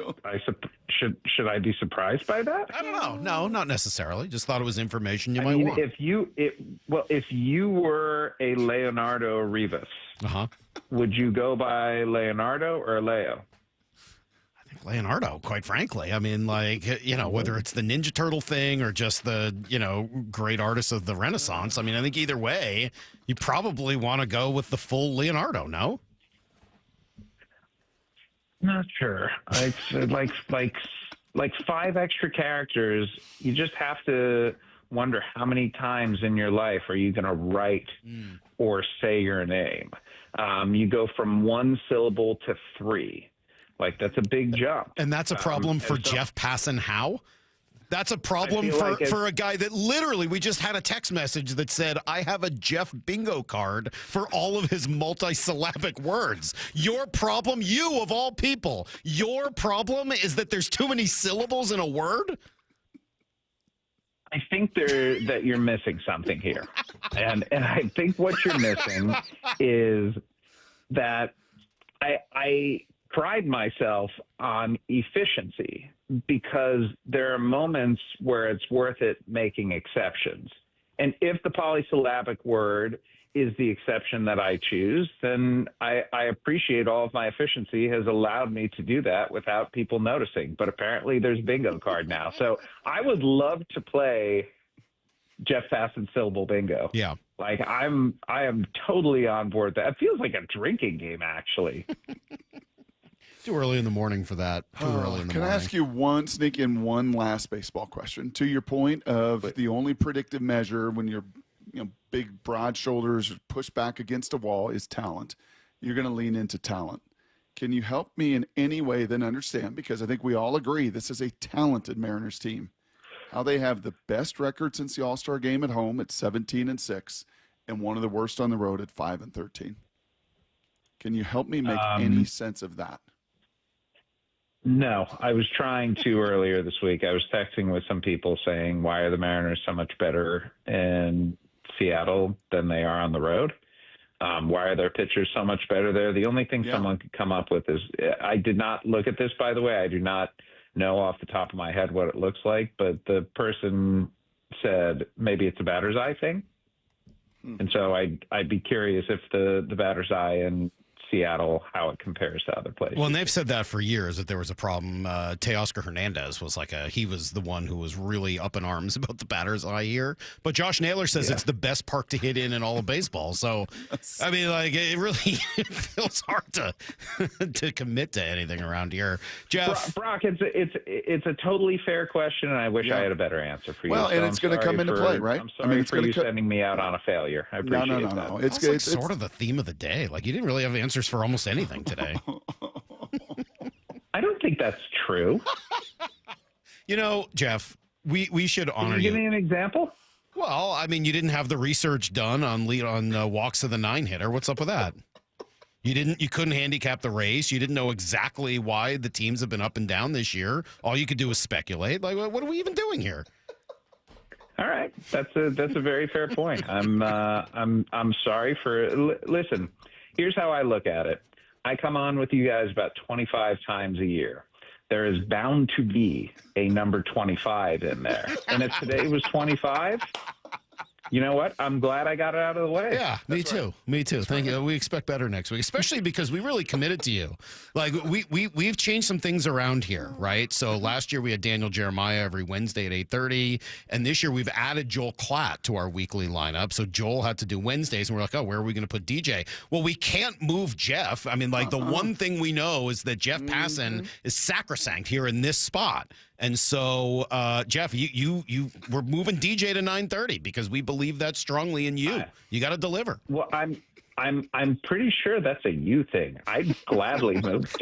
should I be surprised by that? I don't know. No, not necessarily. Just thought it was information you might want. If you were a Leonardo Rivas, would you go by Leonardo or Leo? I think Leonardo, quite frankly. I mean, like, whether it's the Ninja Turtle thing or just the, great artist of the Renaissance. I mean, I think either way, you probably want to go with the full Leonardo, no? Not sure. It's like 5 extra characters. You just have to wonder how many times in your life are you going to write or say your name. You go from one syllable to three. Like, that's a big jump. And that's a problem for Jeff Passan. How? That's a problem for a guy that literally, we just had a text message that said, I have a Jeff bingo card for all of his multisyllabic words. Your problem, you of all people, your problem is that there's too many syllables in a word? I think that you're missing something here. And I think what you're missing is that I pride myself on efficiency, because there are moments where it's worth it making exceptions. And if the polysyllabic word is the exception that I choose, then I appreciate all of my efficiency has allowed me to do that without people noticing. But apparently there's bingo card now. So I would love to play Jeff Passan syllable bingo. Yeah. Like, I am totally on board. That it feels like a drinking game, actually. Too early in the morning for that. Too early in the morning. Can I ask you sneak in one last baseball question? To your point of the only predictive measure when you're, big, broad shoulders, pushed back against a wall is talent. You're going to lean into talent. Can you help me in any way then understand, because I think we all agree this is a talented Mariners team, how they have the best record since the All-Star game at home at 17-6 and one of the worst on the road at 5-13? Can you help me make any sense of that? No, I was trying to earlier this week. I was texting with some people saying, why are the Mariners so much better in Seattle than they are on the road? Why are their pitchers so much better there? The only thing someone could come up with is, I did not look at this, by the way. I do not know off the top of my head what it looks like, but the person said maybe it's a batter's eye thing. And so I'd be curious if the batter's eye in Seattle, how it compares to other places. Well, and they've said that for years, that there was a problem. Teoscar Hernandez was he was the one who was really up in arms about the batter's eye here. But Josh Naylor says it's the best park to hit in all of baseball. So, I mean, it really feels hard to commit to anything around here. Jeff? Brock, it's a totally fair question, and I wish I had a better answer for you. Well, and it's going to come into play, right? I'm sorry for you sending me out on a failure. I appreciate that. No. It's sort of the theme of the day. You didn't really have answers for almost anything today. I don't think that's true. Jeff, we should honor you. Can you give me an example? Well, I mean, you didn't have the research done on walks of the 9-hitter. What's up with that? You couldn't handicap the race. You didn't know exactly why the teams have been up and down this year. All you could do was speculate. What are we even doing here? All right, that's a very fair point. I'm sorry for. Listen, here's how I look at it. I come on with you guys about 25 times a year. There is bound to be a number 25 in there, and if today was 25. You know what? I'm glad I got it out of the way. Yeah, me too. Me too. Thank you. We expect better next week, especially because we really committed to you. We've changed some things around here, right? So last year we had Daniel Jeremiah every Wednesday at 8:30, and this year we've added Joel Klatt to our weekly lineup. So Joel had to do Wednesdays, and we're like, oh, where are we going to put DJ? Well, we can't move Jeff. I mean, the one thing we know is that Jeff Passan is sacrosanct here in this spot. And so, Jeff, we're moving DJ to 9:30 because we believe that strongly in you. You got to deliver. Well, I'm pretty sure that's a you thing. I'd gladly move.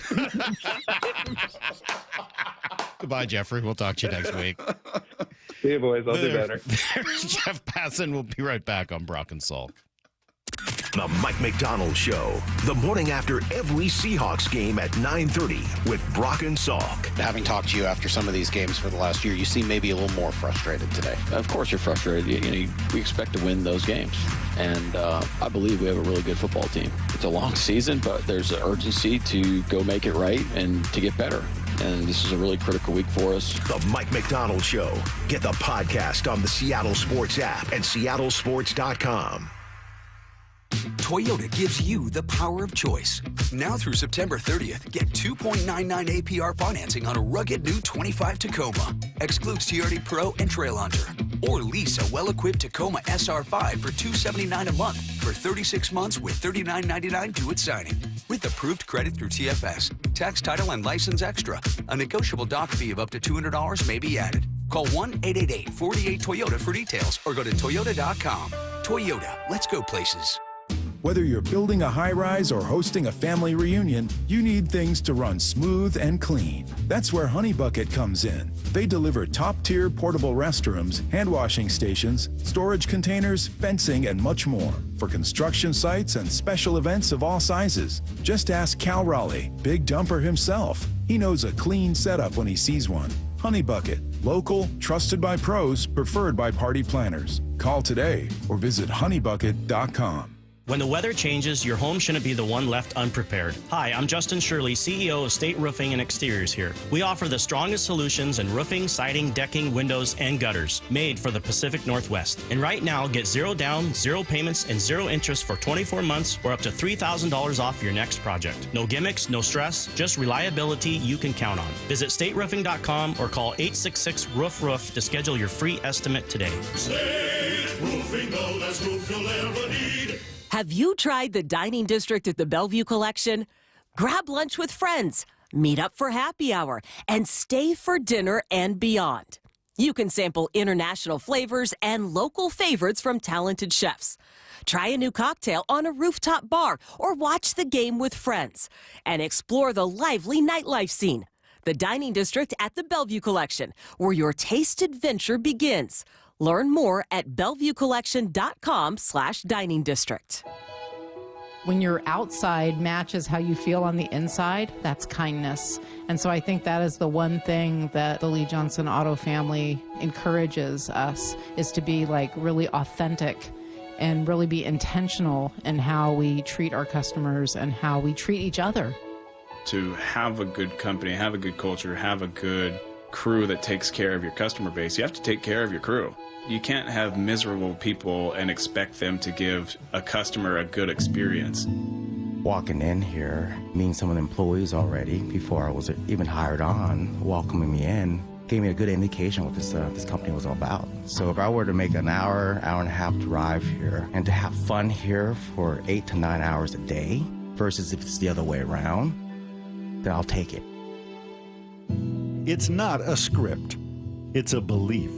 Goodbye, Jeffrey. We'll talk to you next week. See you, boys. I'll do better. There's Jeff Passan. We'll be right back on Brock and Salk. The Mike Macdonald Show, the morning after every Seahawks game at 9:30 with Brock and Salk. Having talked to you after some of these games for the last year, you seem maybe a little more frustrated today. Of course you're frustrated. We expect to win those games. And I believe we have a really good football team. It's a long season, but there's an urgency to go make it right and to get better. And this is a really critical week for us. The Mike Macdonald Show. Get the podcast on the Seattle Sports app and seattlesports.com. Toyota gives you the power of choice. Now through September 30th, get 2.99 APR financing on a rugged new 25 Tacoma. Excludes TRD Pro and Trail Hunter. Or lease a well-equipped Tacoma SR5 for $279 a month for 36 months with $39.99 due at signing. With approved credit through TFS, tax, title, and license extra. A negotiable doc fee of up to $200 may be added. Call 1-888-48-TOYOTA for details or go to Toyota.com. Toyota, let's go places. Whether you're building a high-rise or hosting a family reunion, you need things to run smooth and clean. That's where Honey Bucket comes in. They deliver top-tier portable restrooms, hand-washing stations, storage containers, fencing, and much more for construction sites and special events of all sizes. Just ask Cal Raleigh, Big Dumper himself. He knows a clean setup when he sees one. Honey Bucket. Local, trusted by pros, preferred by party planners. Call today or visit honeybucket.com. When the weather changes, your home shouldn't be the one left unprepared. Hi, I'm Justin Shirley, CEO of State Roofing and Exteriors here. We offer the strongest solutions in roofing, siding, decking, windows, and gutters, made for the Pacific Northwest. And right now, get 0 down, 0 payments, and 0 interest for 24 months or up to $3,000 off your next project. No gimmicks, no stress, just reliability you can count on. Visit stateroofing.com or call 866-ROOF-ROOF to schedule your free estimate today. State Roofing, the best roof you'll ever need. Have you tried the dining district at the Bellevue Collection? Grab lunch with friends, meet up for happy hour, and stay for dinner and beyond. You can sample international flavors and local favorites from talented chefs. Try a new cocktail on a rooftop bar or watch the game with friends and explore the lively nightlife scene. The dining district at the Bellevue Collection, where your taste adventure begins. Learn more at BellevueCollection.com/dining district. When your outside matches how you feel on the inside, that's kindness. And so I think that is the one thing that the Lee Johnson Auto family encourages us, is to be like really authentic and really be intentional in how we treat our customers and how we treat each other. To have a good company, have a good culture, have a good crew that takes care of your customer base, you have to take care of your crew. You can't have miserable people and expect them to give a customer a good experience. Walking in here, meeting some of the employees already before I was even hired on, welcoming me in, gave me a good indication what this company was all about. So if I were to make an hour and a half drive here and to have fun here for 8 to 9 hours a day versus if it's the other way around, then I'll take it. It's not a script. It's a belief.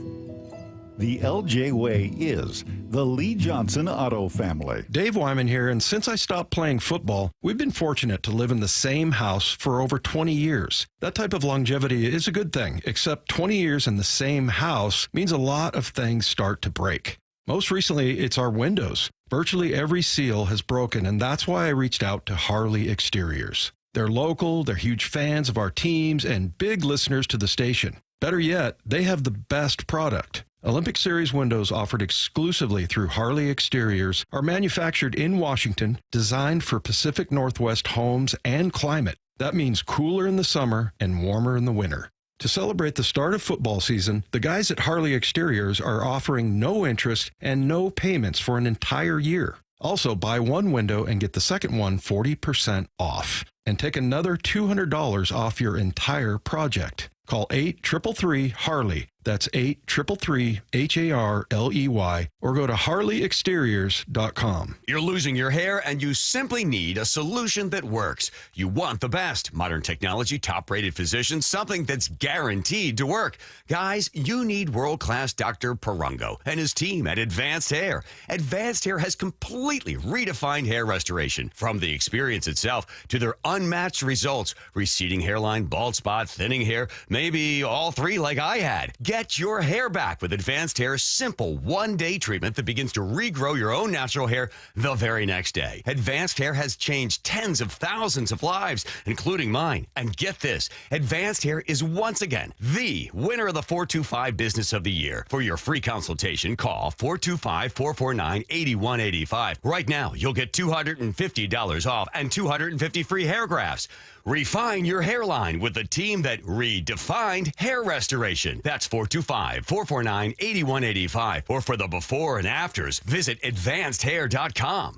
The LJ Way is the Lee Johnson Auto family. Dave Wyman here, and since I stopped playing football, we've been fortunate to live in the same house for over 20 years. That type of longevity is a good thing, except 20 years in the same house means a lot of things start to break. Most recently, it's our windows. Virtually every seal has broken, and that's why I reached out to Harley Exteriors. They're local, they're huge fans of our teams, and big listeners to the station. Better yet, they have the best product. Olympic Series windows offered exclusively through Harley Exteriors are manufactured in Washington, designed for Pacific Northwest homes and climate. That means cooler in the summer and warmer in the winter. To celebrate the start of football season, the guys at Harley Exteriors are offering no interest and no payments for an entire year. Also, buy one window and get the second one 40% off. And take another $200 off your entire project. Call 833-HARLEY. That's 833-HARLEY. Or go to harleyexteriors.com. You're losing your hair and you simply need a solution that works. You want the best. Modern technology, top-rated physicians, something that's guaranteed to work. Guys, you need world-class Dr. Perungo and his team at Advanced Hair. Advanced Hair has completely redefined hair restoration. From the experience itself to their unmatched results. Receding hairline, bald spot, thinning hair, maybe all three like I had. Get your hair back with Advanced Hair's simple one-day treatment that begins to regrow your own natural hair the very next day. Advanced Hair has changed tens of thousands of lives, including mine. And get this, Advanced Hair is once again the winner of the 425 Business of the Year. For your free consultation, call 425-449-8185. Right now, you'll get $250 off and 250 free hair grafts. Refine your hairline with the team that redefined hair restoration. That's 425-449-8185. Or for the before and afters, visit advancedhair.com.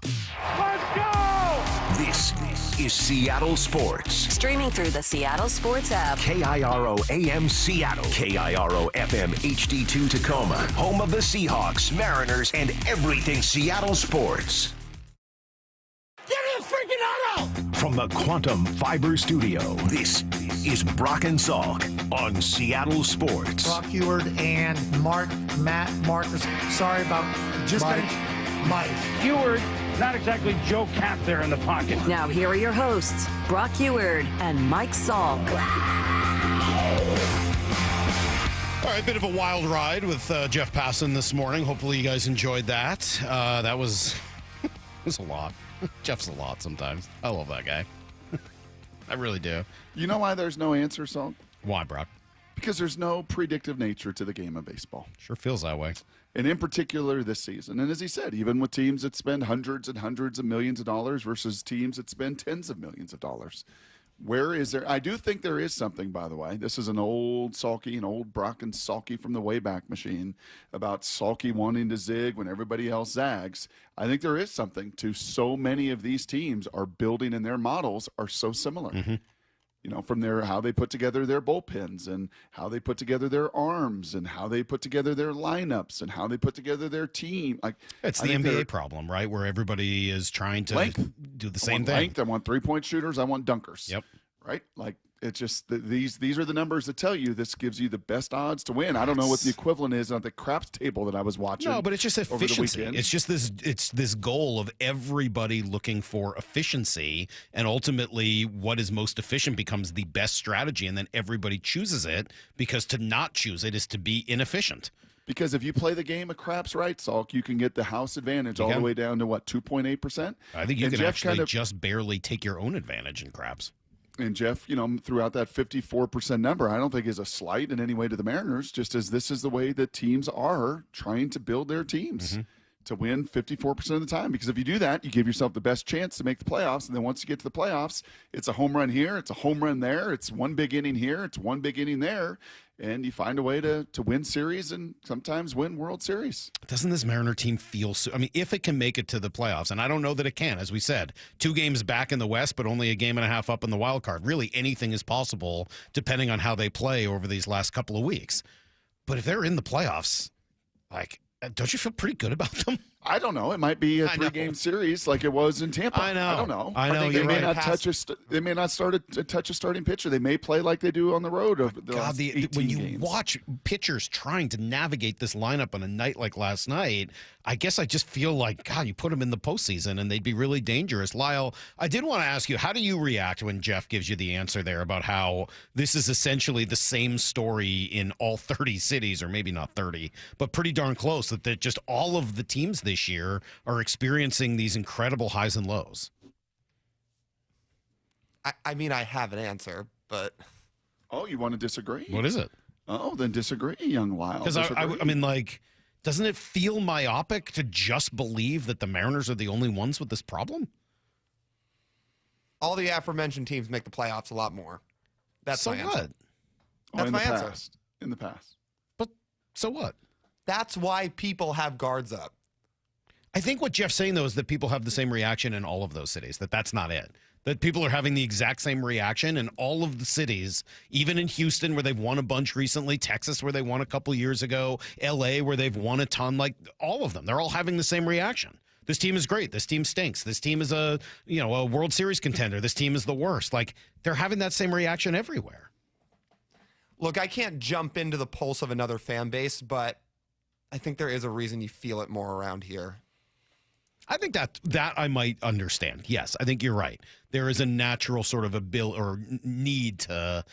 Let's go! This is Seattle Sports. Streaming through the Seattle Sports app. KIRO AM Seattle. KIRO FM HD2 Tacoma. Home of the Seahawks, Mariners, and everything Seattle sports. Give me a freaking auto! From the Quantum Fiber Studio, this is Brock and Salk. on Seattle Sports. Brock Heward and Matt Marcus. Sorry about just Mike. Mike Heward, not exactly Joe Cap there in the pocket. Now here are your hosts, Brock Heward and Mike Salk. All right, bit of a wild ride with Jeff Passan this morning. Hopefully you guys enjoyed that. That was it was a lot. Jeff's a lot sometimes. I love that guy. I really do. You know why there's no answer, Salk? Why, Brock? Because there's no predictive nature to the game of baseball. Sure feels that way. And in particular this season. And as he said, even with teams that spend hundreds and hundreds of millions of dollars versus teams that spend tens of millions of dollars. Where is there? I do think there is something, by the way. This is an old Brock and Salky from the Wayback Machine about Salky wanting to zig when everybody else zags. I think there is something to so many of these teams are building, and their models are so similar. Mm-hmm. You know, from how they put together their bullpens and how they put together their arms and how they put together their lineups and how they put together their team. Like it's the NBA problem, right? Where everybody is trying to do the same thing. Length. I want 3-point shooters. I want dunkers. Yep. Right? Like it's just these are the numbers that tell you this gives you the best odds to win. I don't know what the equivalent is on the craps table that I was watching. No, but it's just efficiency. Over the it's just this goal of everybody looking for efficiency, and ultimately what is most efficient becomes the best strategy, and then everybody chooses it because to not choose it is to be inefficient. Because if you play the game of craps right, Salk, you can get the house advantage all the way down to what, 2.8%? I think you can actually just barely take your own advantage in craps. And Jeff, you know, throughout that 54% number, I don't think is a slight in any way to the Mariners, just as this is the way that teams are trying to build their teams to win 54% of the time. Because if you do that, you give yourself the best chance to make the playoffs. And then once you get to the playoffs, it's a home run here, it's a home run there, it's one big inning here, it's one big inning there. And you find a way to win series and sometimes win World Series. Doesn't this Mariner team feel so? I mean, if it can make it to the playoffs, and I don't know that it can, as we said, 2 games back in the West, but only a game and a half up in the wild card. Really, anything is possible depending on how they play over these last couple of weeks. But if they're in the playoffs, like, don't you feel pretty good about them? I don't know. It might be a 3-game series like it was in Tampa. I know. I don't know. I know. They may not touch they may not touch a starting pitcher. They may play like they do on the road. When you watch pitchers trying to navigate this lineup on a night like last night, I guess I just feel like, God, you put them in the postseason and they'd be really dangerous. Lyle, I did want to ask you, how do you react when Jeff gives you the answer there about how this is essentially the same story in all 30 cities, or maybe not 30, but pretty darn close, that just all of the teams this year are experiencing these incredible highs and lows? I mean, I have an answer, but... Oh, you want to disagree? What is it? Oh, then disagree, young Lyle. Because I mean, like, doesn't it feel myopic to just believe that the Mariners are the only ones with this problem? All the aforementioned teams make the playoffs a lot more. That's my answer. That's my answer. In the past. But so what? That's why people have guards up. I think what Jeff's saying, though, is that people have the same reaction in all of those cities, that's not it. That people are having the exact same reaction in all of the cities, even in Houston, where they've won a bunch recently, Texas, where they won a couple years ago, L.A., where they've won a ton, like all of them. They're all having the same reaction. This team is great. This team stinks. This team is a World Series contender. This team is the worst. Like, they're having that same reaction everywhere. Look, I can't jump into the pulse of another fan base, but I think there is a reason you feel it more around here. I think that I might understand. Yes, I think you're right. There is a natural sort of need to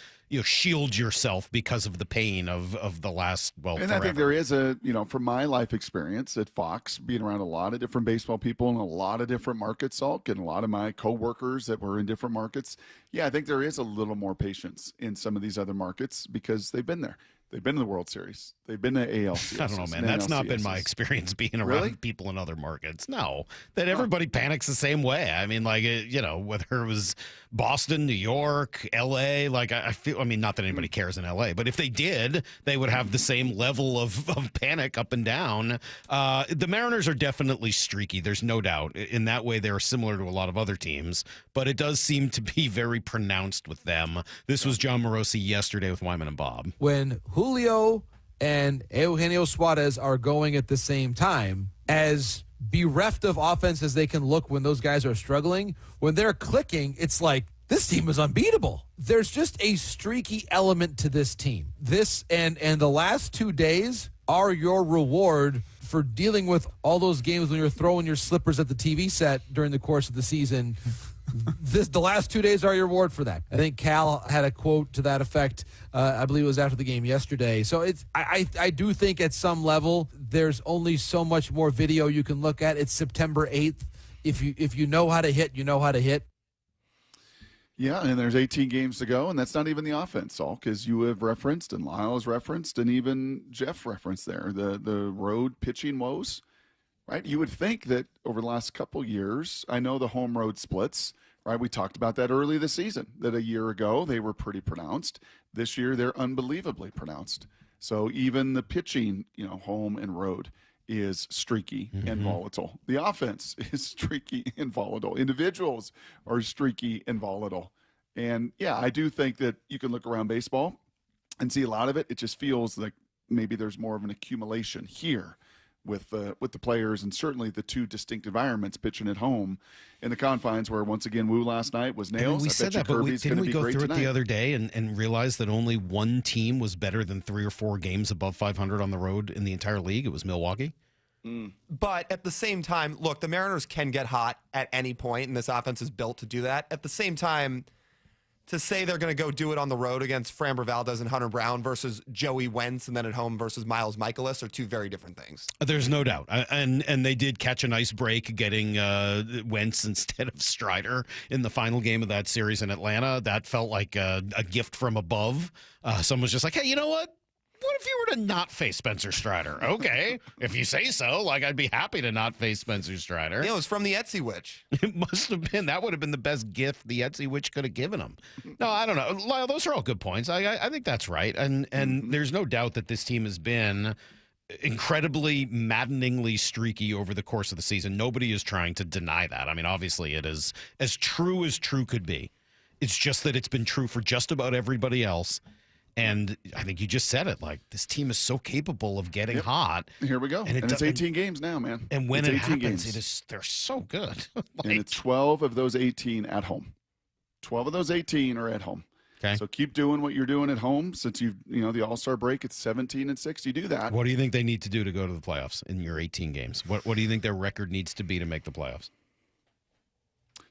shield yourself because of the pain of the last and forever. I think there is from my life experience at Fox, being around a lot of different baseball people in a lot of different markets, Salk, and a lot of my coworkers that were in different markets. Yeah, I think there is a little more patience in some of these other markets because they've been there. They've been in the World Series. They've been to ALCS. I don't know, man. That's not been my experience being around people in other markets. No, that everybody panics the same way. I mean, like, whether it was Boston, New York, L.A., like I feel, I mean, not that anybody cares in L.A., but if they did, they would have the same level of panic up and down. The Mariners are definitely streaky. There's no doubt. In that way, they're similar to a lot of other teams, but it does seem to be very pronounced with them. This was John Morosi yesterday with Wyman and Bob. When Julio and Eugenio Suarez are going at the same time, as bereft of offense as they can look when those guys are struggling, when they're clicking, it's like this team is unbeatable. There's just a streaky element to this team. This and the last 2 days are your reward for dealing with all those games when you're throwing your slippers at the TV set during the course of the season. The last 2 days are your reward for that. I think Cal had a quote to that effect. I believe it was after the game yesterday. So I do think at some level there's only so much more video you can look at. It's September 8th. If you know how to hit, you know how to hit. Yeah, and there's 18 games to go, and that's not even the offense, Salk, as you have referenced, and Lyle has referenced, and even Jeff referenced there, the road pitching woes, right? You would think that over the last couple years, I know the home-road splits, right? We talked about that early this season, that a year ago they were pretty pronounced. This year they're unbelievably pronounced. So even the pitching, home and road is streaky and volatile. The offense is streaky and volatile. Individuals are streaky and volatile. And yeah, I do think that you can look around baseball and see a lot of it. It just feels like maybe there's more of an accumulation here with the players, and certainly the two distinct environments, pitching at home in the confines where, once again, Woo last night was nails. We said that, but didn't we go through it the other day and realize that only one team was better than 3 or 4 games above 500 on the road in the entire league? It was Milwaukee. But at the same time, look, the Mariners can get hot at any point, and this offense is built to do that. At the same time, to say they're going to go do it on the road against Framber Valdez and Hunter Brown versus Joey Wentz and then at home versus Miles Michaelis are two very different things. There's no doubt. And they did catch a nice break getting Wentz instead of Strider in the final game of that series in Atlanta. That felt like a gift from above. Someone's just like, hey, you know what? What if you were to not face Spencer Strider? Okay, if you say so. I'd be happy to not face Spencer Strider. It was from the Etsy Witch. It must have been. That would have been the best gift the Etsy Witch could have given him. No, I don't know. Lyle, those are all good points. I think that's right. And there's no doubt that this team has been incredibly, maddeningly streaky over the course of the season. Nobody is trying to deny that. I mean, obviously, it is as true could be. It's just that it's been true for just about everybody else. And I think you just said it, this team is so capable of getting hot. Here we go. And it's 18 games now, man. And when it happens, they're so good. And it's 12 of those 18 at home. 12 of those 18 are at home. Okay. So keep doing what you're doing at home. Since the All-Star break, it's 17-6. You do that. What do you think they need to do to go to the playoffs in your 18 games? What do you think their record needs to be to make the playoffs?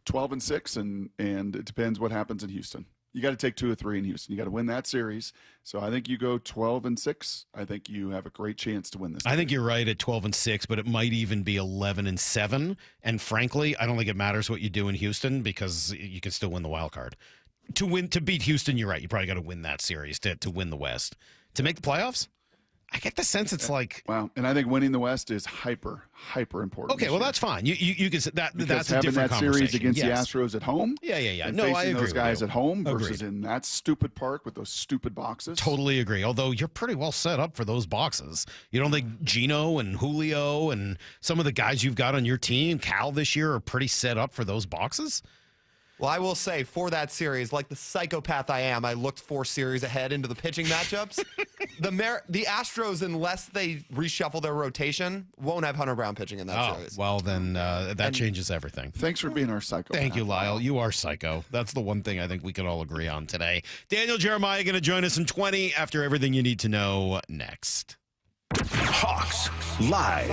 12-6, and it depends what happens in Houston. You got to take 2 or 3 in Houston. You got to win that series. So I think you go 12-6. I think you have a great chance to win this. I think you're right at 12-6, but it might even be 11-7. And frankly, I don't think it matters what you do in Houston because you can still win the wild card. To beat Houston, you're right. You probably got to win that series to win the West. To make the playoffs, I get the sense it's like wow. And I think winning the West is hyper important. Okay, well that's fine. You can say that. Because that's a having different that series conversation. against Yes. the Astros at home. Yeah. And No, facing I agree those guys with at you. home versus Agreed. in that stupid park with those stupid boxes. Totally agree. Although you're pretty well set up for those boxes. You don't think Gino and Julio and some of the guys you've got on your team, Cal this year, are pretty set up for those boxes? Well, I will say for that series, like the psychopath I am, I looked 4 series ahead into the pitching matchups. The Astros, unless they reshuffle their rotation, won't have Hunter Brown pitching in that series. Well, then that changes everything. Thanks for being our psycho. Thank you, Lyle. You are psycho. That's the one thing I think we can all agree on today. Daniel Jeremiah going to join us in 20 after everything you need to know next. Hawks Live.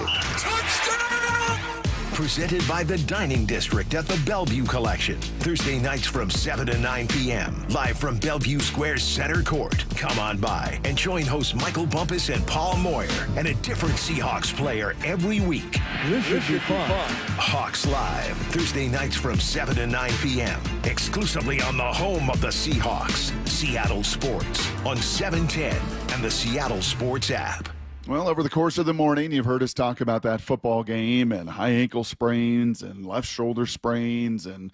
Presented by the Dining District at the Bellevue Collection. Thursday nights from 7 to 9 p.m. Live from Bellevue Square Center Court. Come on by and join hosts Michael Bumpus and Paul Moyer and a different Seahawks player every week. This should be fun. Hawks Live. Thursday nights from 7 to 9 p.m. Exclusively on the home of the Seahawks. Seattle Sports on 710 and the Seattle Sports app. Well, over the course of the morning, you've heard us talk about that football game and high ankle sprains and left shoulder sprains and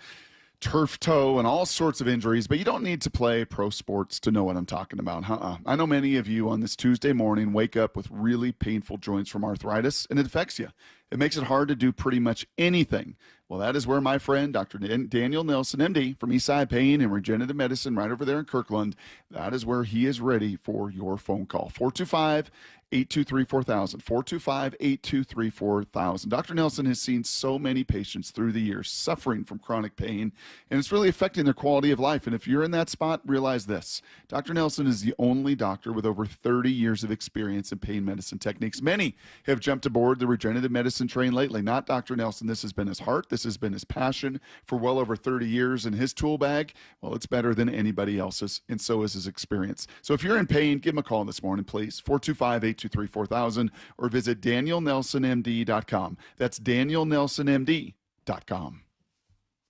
turf toe and all sorts of injuries, but you don't need to play pro sports to know what I'm talking about. I know many of you on this Tuesday morning wake up with really painful joints from arthritis, and it affects you. It makes it hard to do pretty much anything. Well, that is where my friend, Dr. Daniel Nelson, MD, from Eastside Pain and Regenerative Medicine right over there in Kirkland, that is where he is ready for your phone call. 425-823-4000, 425-823-4000. Dr. Nelson has seen so many patients through the years suffering from chronic pain, and it's really affecting their quality of life. And if you're in that spot, realize this. Dr. Nelson is the only doctor with over 30 years of experience in pain medicine techniques. Many have jumped aboard the regenerative medicine train lately. Not Dr. Nelson. This has been his heart. This has been his passion for well over 30 years. And his tool bag, well, it's better than anybody else's, and so is his experience. So if you're in pain, give him a call this morning, please. 425-823-4000, or visit DanielNelsonMD.com. That's DanielNelsonMD.com.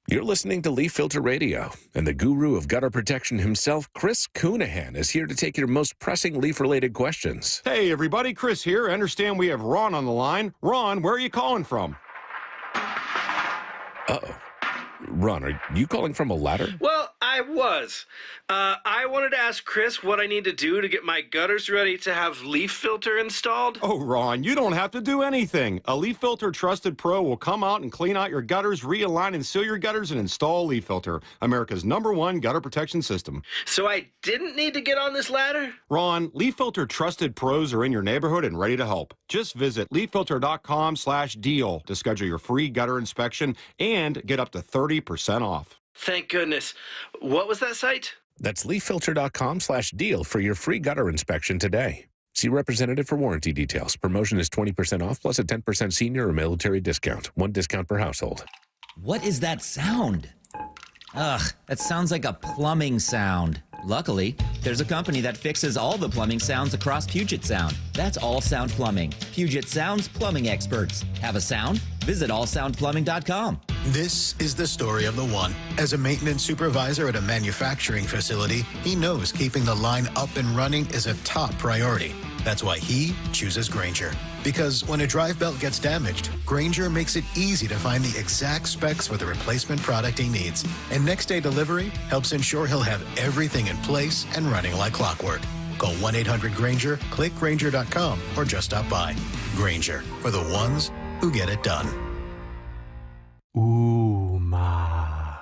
You're listening to Leaf Filter Radio, and the guru of gutter protection himself, Chris Coonahan, is here to take your most pressing leaf-related questions. Hey, everybody, Chris here. I understand we have Ron on the line. Ron, where are you calling from? Uh-oh. Ron, are you calling from a ladder? Well, I was. I wanted to ask Chris what I need to do to get my gutters ready to have Leaf Filter installed. Oh, Ron, you don't have to do anything. A Leaf Filter Trusted Pro will come out and clean out your gutters, realign and seal your gutters, and install Leaf Filter, America's #1 gutter protection system. So I didn't need to get on this ladder? Ron, Leaf Filter Trusted Pros are in your neighborhood and ready to help. Just visit leaffilter.com/deal to schedule your free gutter inspection and get up to 30% off. Thank goodness. What was that site? That's leaffilter.com/deal for your free gutter inspection today. See representative for warranty details. Promotion is 20% off plus a 10% senior or military discount. One discount per household. What is that sound? Ugh, that sounds like a plumbing sound. Luckily, there's a company that fixes all the plumbing sounds across Puget Sound. That's All Sound Plumbing. Puget Sound's plumbing experts. Have a sound? Visit allsoundplumbing.com. This is the story of the one. As a maintenance supervisor at a manufacturing facility, he knows keeping the line up and running is a top priority. That's why he chooses Grainger. Because when a drive belt gets damaged, Grainger makes it easy to find the exact specs for the replacement product he needs. And next day delivery helps ensure he'll have everything in place and running like clockwork. Call 1-800-GRAINGER, click Grainger.com, or just stop by. Grainger, for the ones who get it done.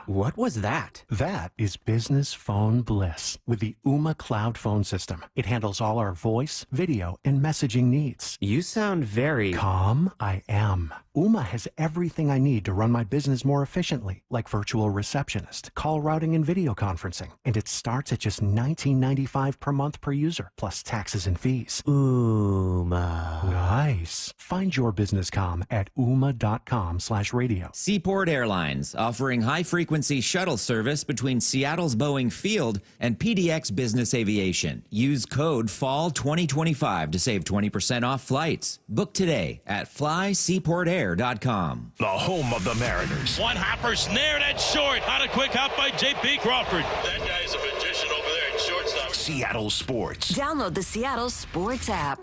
What was that? That is business phone bliss with the Ooma Cloud Phone System. It handles all our voice, video, and messaging needs. You sound very... Calm. I am. Ooma has everything I need to run my business more efficiently, like virtual receptionist, call routing, and video conferencing. And it starts at just $19.95 per month per user, plus taxes and fees. Ooma. Nice. Find your business comm at ooma.com/radio. Seaport Airlines, offering high-frequency shuttle service between Seattle's Boeing Field and PDX Business Aviation. Use code FALL2025 to save 20% off flights. Book today at flyseaportair.com. The home of the Mariners. One hopper snared at short. On a quick hop by J.P. Crawford. That guy's a magician over there at shortstop. Seattle Sports. Download the Seattle Sports app.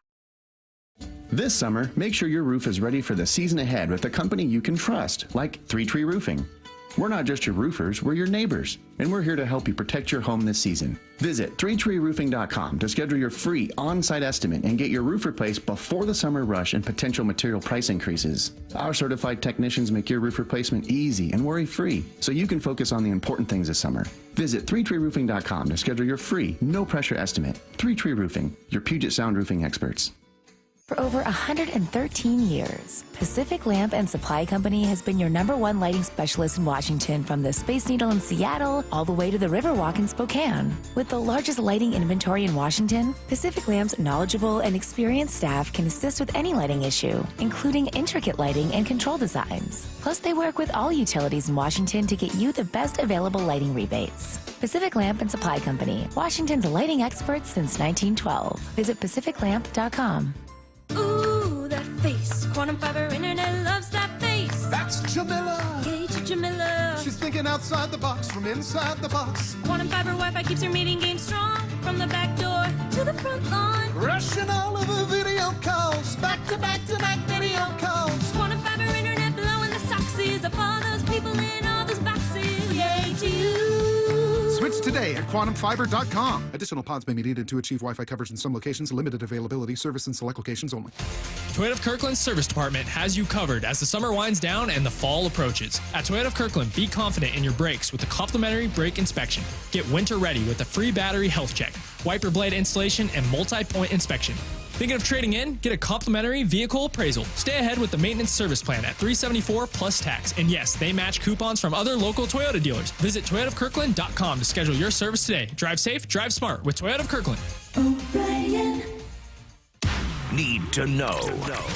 This summer, make sure your roof is ready for the season ahead with a company you can trust, like 3 Tree Roofing. We're not just your roofers, we're your neighbors, and we're here to help you protect your home this season. Visit 3treeroofing.com to schedule your free on-site estimate and get your roof replaced before the summer rush and potential material price increases. Our certified technicians make your roof replacement easy and worry-free, so you can focus on the important things this summer. Visit 3treeroofing.com to schedule your free, no-pressure estimate. 3 Tree Roofing, your Puget Sound roofing experts. For over 113 years, Pacific Lamp and Supply Company has been your #1 lighting specialist in Washington, from the Space Needle in Seattle all the way to the Riverwalk in Spokane. With the largest lighting inventory in Washington, Pacific Lamp's knowledgeable and experienced staff can assist with any lighting issue, including intricate lighting and control designs. Plus, they work with all utilities in Washington to get you the best available lighting rebates. Pacific Lamp and Supply Company, Washington's lighting experts since 1912. Visit pacificlamp.com. Ooh, that face. Quantum fiber internet loves that face. That's Jamila. Yay to Jamila. She's thinking outside the box from inside the box. Quantum fiber Wi-Fi keeps her meeting game strong. From the back door to the front lawn. Rushing all of her video calls. Back to back to back video calls. Quantum fiber internet blowing the socks of all those people in all those boxes. Yay to you. Switch today today at quantumfiber.com. Additional pods may be needed to achieve Wi-Fi coverage in some locations. Limited availability. Service in select locations only. Toyota of Kirkland's service department has you covered as the summer winds down and the fall approaches. At Toyota of Kirkland, be confident in your brakes with a complimentary brake inspection. Get winter ready with a free battery health check, wiper blade installation, and multi-point inspection. Thinking of trading in? Get a complimentary vehicle appraisal. Stay ahead with the maintenance service plan at $374 plus tax. And yes, they match coupons from other local Toyota dealers. Visit toyotaofkirkland.com to schedule your service today. Drive safe, drive smart with Toyota of Kirkland. O'Brien. Need to know.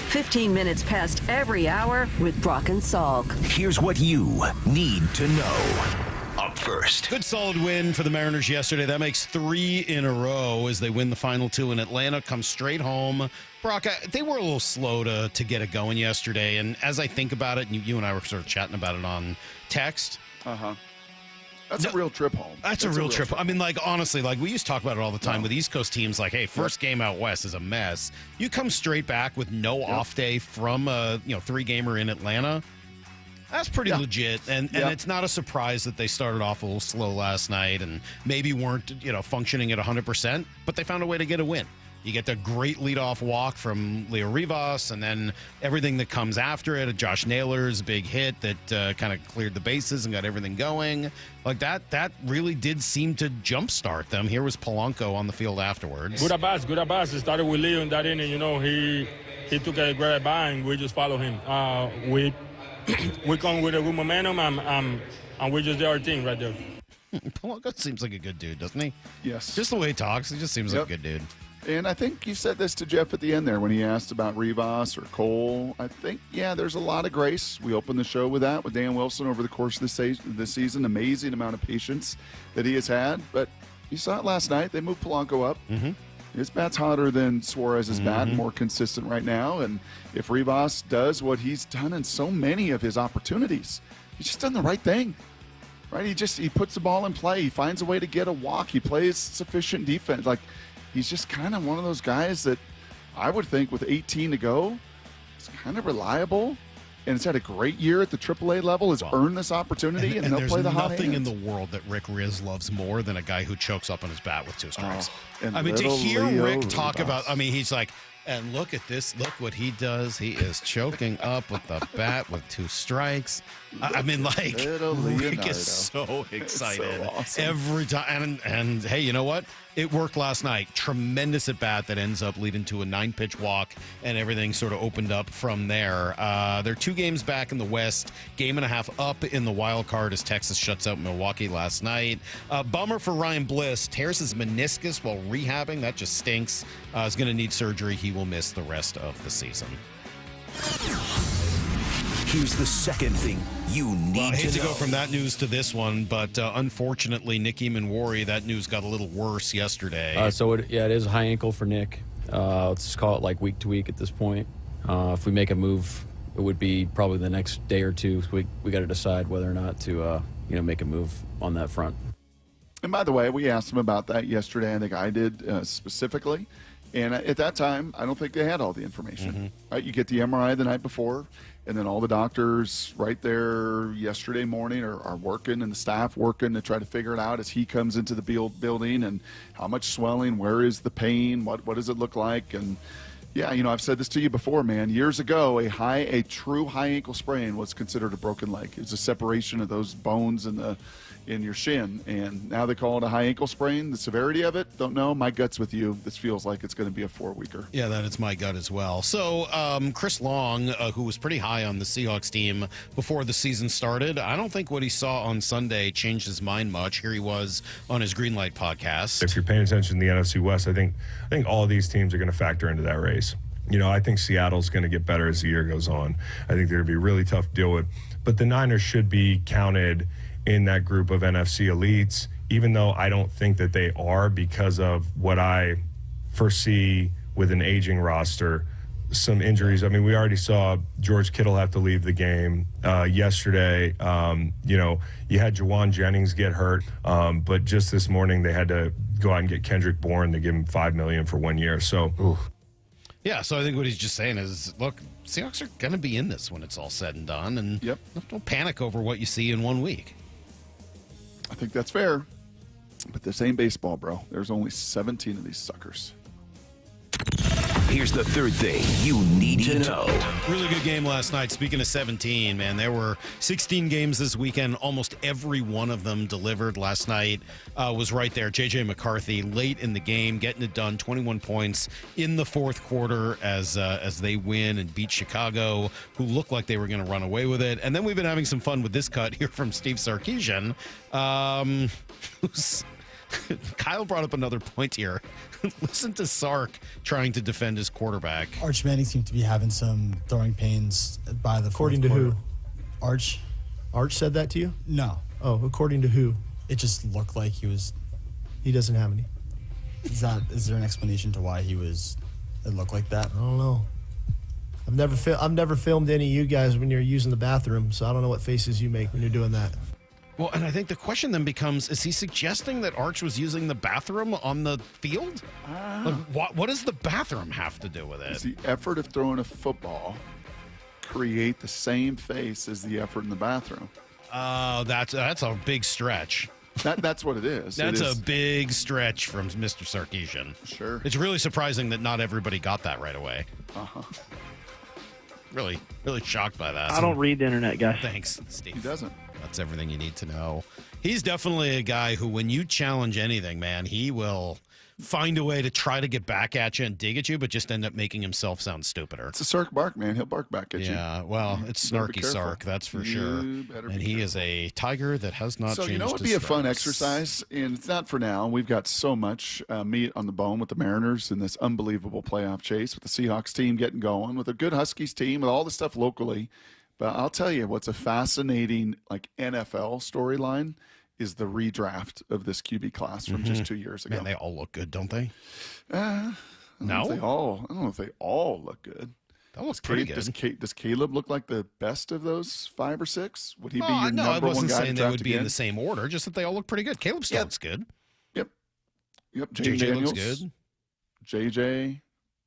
15 minutes past every hour with Brock and Salk. Here's what you need to know. Up first. Good solid win for the Mariners yesterday. That makes 3 in a row as they win the final 2 in Atlanta, come straight home. Brock, they were a little slow to get it going yesterday. And as I think about it, and you and I were sort of chatting about it on text. That's a real trip home. That's a real trip. I mean, like, honestly, like, we used to talk about it all the time with East Coast teams. Like, hey, first game out west is a mess. You come straight back with no off day from a 3-gamer in Atlanta. That's pretty legit, and it's not a surprise that they started off a little slow last night and maybe weren't functioning at 100%, but they found a way to get a win. You get the great leadoff walk from Leo Rivas, and then everything that comes after it. Josh Naylor's big hit that kind of cleared the bases and got everything going. Like that really did seem to jumpstart them. Here was Polanco on the field afterwards. Good at bats. It started with Leo in that inning. He took a great at bat, and we just follow him. We come with a good momentum, and we just did our thing right there. Polanco seems like a good dude, doesn't he? Yes. Just the way he talks, he just seems like a good dude. And I think you said this to Jeff at the end there when he asked about Rivas or Cole. I think, there's a lot of grace. We opened the show with that with Dan Wilson over the course of this season. Amazing amount of patience that he has had. But you saw it last night. They moved Polanco up. Mm-hmm. His bat's hotter than Suarez's bat, more consistent right now. And if Rivas does what he's done in so many of his opportunities, he's just done the right thing. Right? He puts the ball in play. He finds a way to get a walk. He plays sufficient defense. Like, he's just kind of one of those guys that I would think with 18 to go, is kind of reliable. And has had a great year at the AAA level, has earned this opportunity, and they'll play the hot there's nothing hands. in the world that Rick Riz loves more than a guy who chokes up on his bat with 2 strikes. And I mean, to little hear Leo Rick talk Rivas. about, he's like, and look at this, look what he does. He is choking up with the bat with 2 strikes. I mean, like, Rick is so excited awesome. every time. And hey, you know what? It worked last night. Tremendous at bat that ends up leading to a 9-pitch walk, and everything sort of opened up from there. They're 2 games back in the West, game and a half up in the wild card as Texas shuts out Milwaukee last night. Bummer for Ryan Bliss. Tears his meniscus while rehabbing. That just stinks. He's going to need surgery. He will miss the rest of the season. Here's the second thing you need I hate to know. go from that news to this one, but unfortunately, Nick Eamon-Worry, that news got a little worse yesterday. It is a high ankle for Nick. Let's just call it like week to week at this point. If we make a move, it would be probably the next day or two. So we got to decide whether or not to make a move on that front. And by the way, we asked him about that yesterday. I think I did specifically. And at that time, I don't think they had all the information. Mm-hmm. Right? You get the MRI the night before, and then all the doctors right there yesterday morning are working, and the staff working to try to figure it out as he comes into the building, and how much swelling, where is the pain, what does it look like, and yeah, I've said this to you before, man. Years ago, a true high ankle sprain was considered a broken leg. It's a separation of those bones in your shin, and now they call it a high ankle sprain. The severity of it, don't know. My gut's with you. This feels like it's going to be a 4-weeker. Yeah, that is my gut as well. So Chris Long, who was pretty high on the Seahawks team before the season started, I don't think what he saw on Sunday changed his mind much. Here he was on his Greenlight podcast. If you're paying attention to the NFC West, I think all of these teams are going to factor into that race. I think Seattle's going to get better as the year goes on. I think they're going to be really tough to deal with. But the Niners should be counted in that group of NFC elites, even though I don't think that they are because of what I foresee with an aging roster, some injuries. I mean, we already saw George Kittle have to leave the game yesterday. You had Jawan Jennings get hurt, but just this morning they had to go out and get Kendrick Bourne to give him $5 million for 1 year. So, Yeah, so I think what he's just saying is, look, Seahawks are going to be in this when it's all said and done, and don't panic over what you see in 1 week. I think that's fair. But this ain't baseball, bro. There's only 17 of these suckers. Here's the third thing you need to know. Really good game last night. Speaking of 17, man, there were 16 games this weekend. Almost every one of them delivered last night. Was right there. J.J. McCarthy late in the game, getting it done. 21 points in the fourth quarter as they win and beat Chicago, who looked like they were going to run away with it. And then we've been having some fun with this cut here from Steve Sarkisian. Kyle brought up another point here. Listen to Sark trying to defend his quarterback. Arch Manning seemed to be having some throwing pains by the According to fourth quarter. who? Arch. Arch said that to you? No. Oh, according to who? It just looked like he was. He doesn't have any. Is there an explanation to why it looked like that? I don't know. I've never filmed any of you guys when you're using the bathroom, so I don't know what faces you make when you're doing that. Well, and I think the question then becomes, is he suggesting that Arch was using the bathroom on the field? What does the bathroom have to do with it? Does the effort of throwing a football create the same face as the effort in the bathroom? Oh, that's a big stretch. That's what it is. That's a big stretch from Mr. Sarkisian. Sure. It's really surprising that not everybody got that right away. Uh-huh. Really shocked by that. I don't read the internet, guys. Thanks, Steve. He doesn't. That's everything you need to know. He's definitely a guy who, when you challenge anything, man, he will find a way to try to get back at you and dig at you, but just end up making himself sound stupider. It's a Sark bark, man. He'll bark back at you. Yeah, well, it's snarky Sark, that's for sure. And he is a tiger that has not changed. So, you know what would be a fun exercise? And it's not for now. We've got so much meat on the bone with the Mariners in this unbelievable playoff chase with the Seahawks team getting going, with a good Huskies team, with all the stuff locally. But I'll tell you what's a fascinating NFL storyline is the redraft of this QB class from just 2 years ago. Man, they all look good, don't they? I don't know if they all look good. That looks pretty good. Does Caleb look like the best of those 5 or 6? Would he be your no, number I one wasn't guy saying to they draft would be in again? the same order, just that they all look pretty good. Caleb still looks good. Yep. JJ Daniels, looks good. JJ.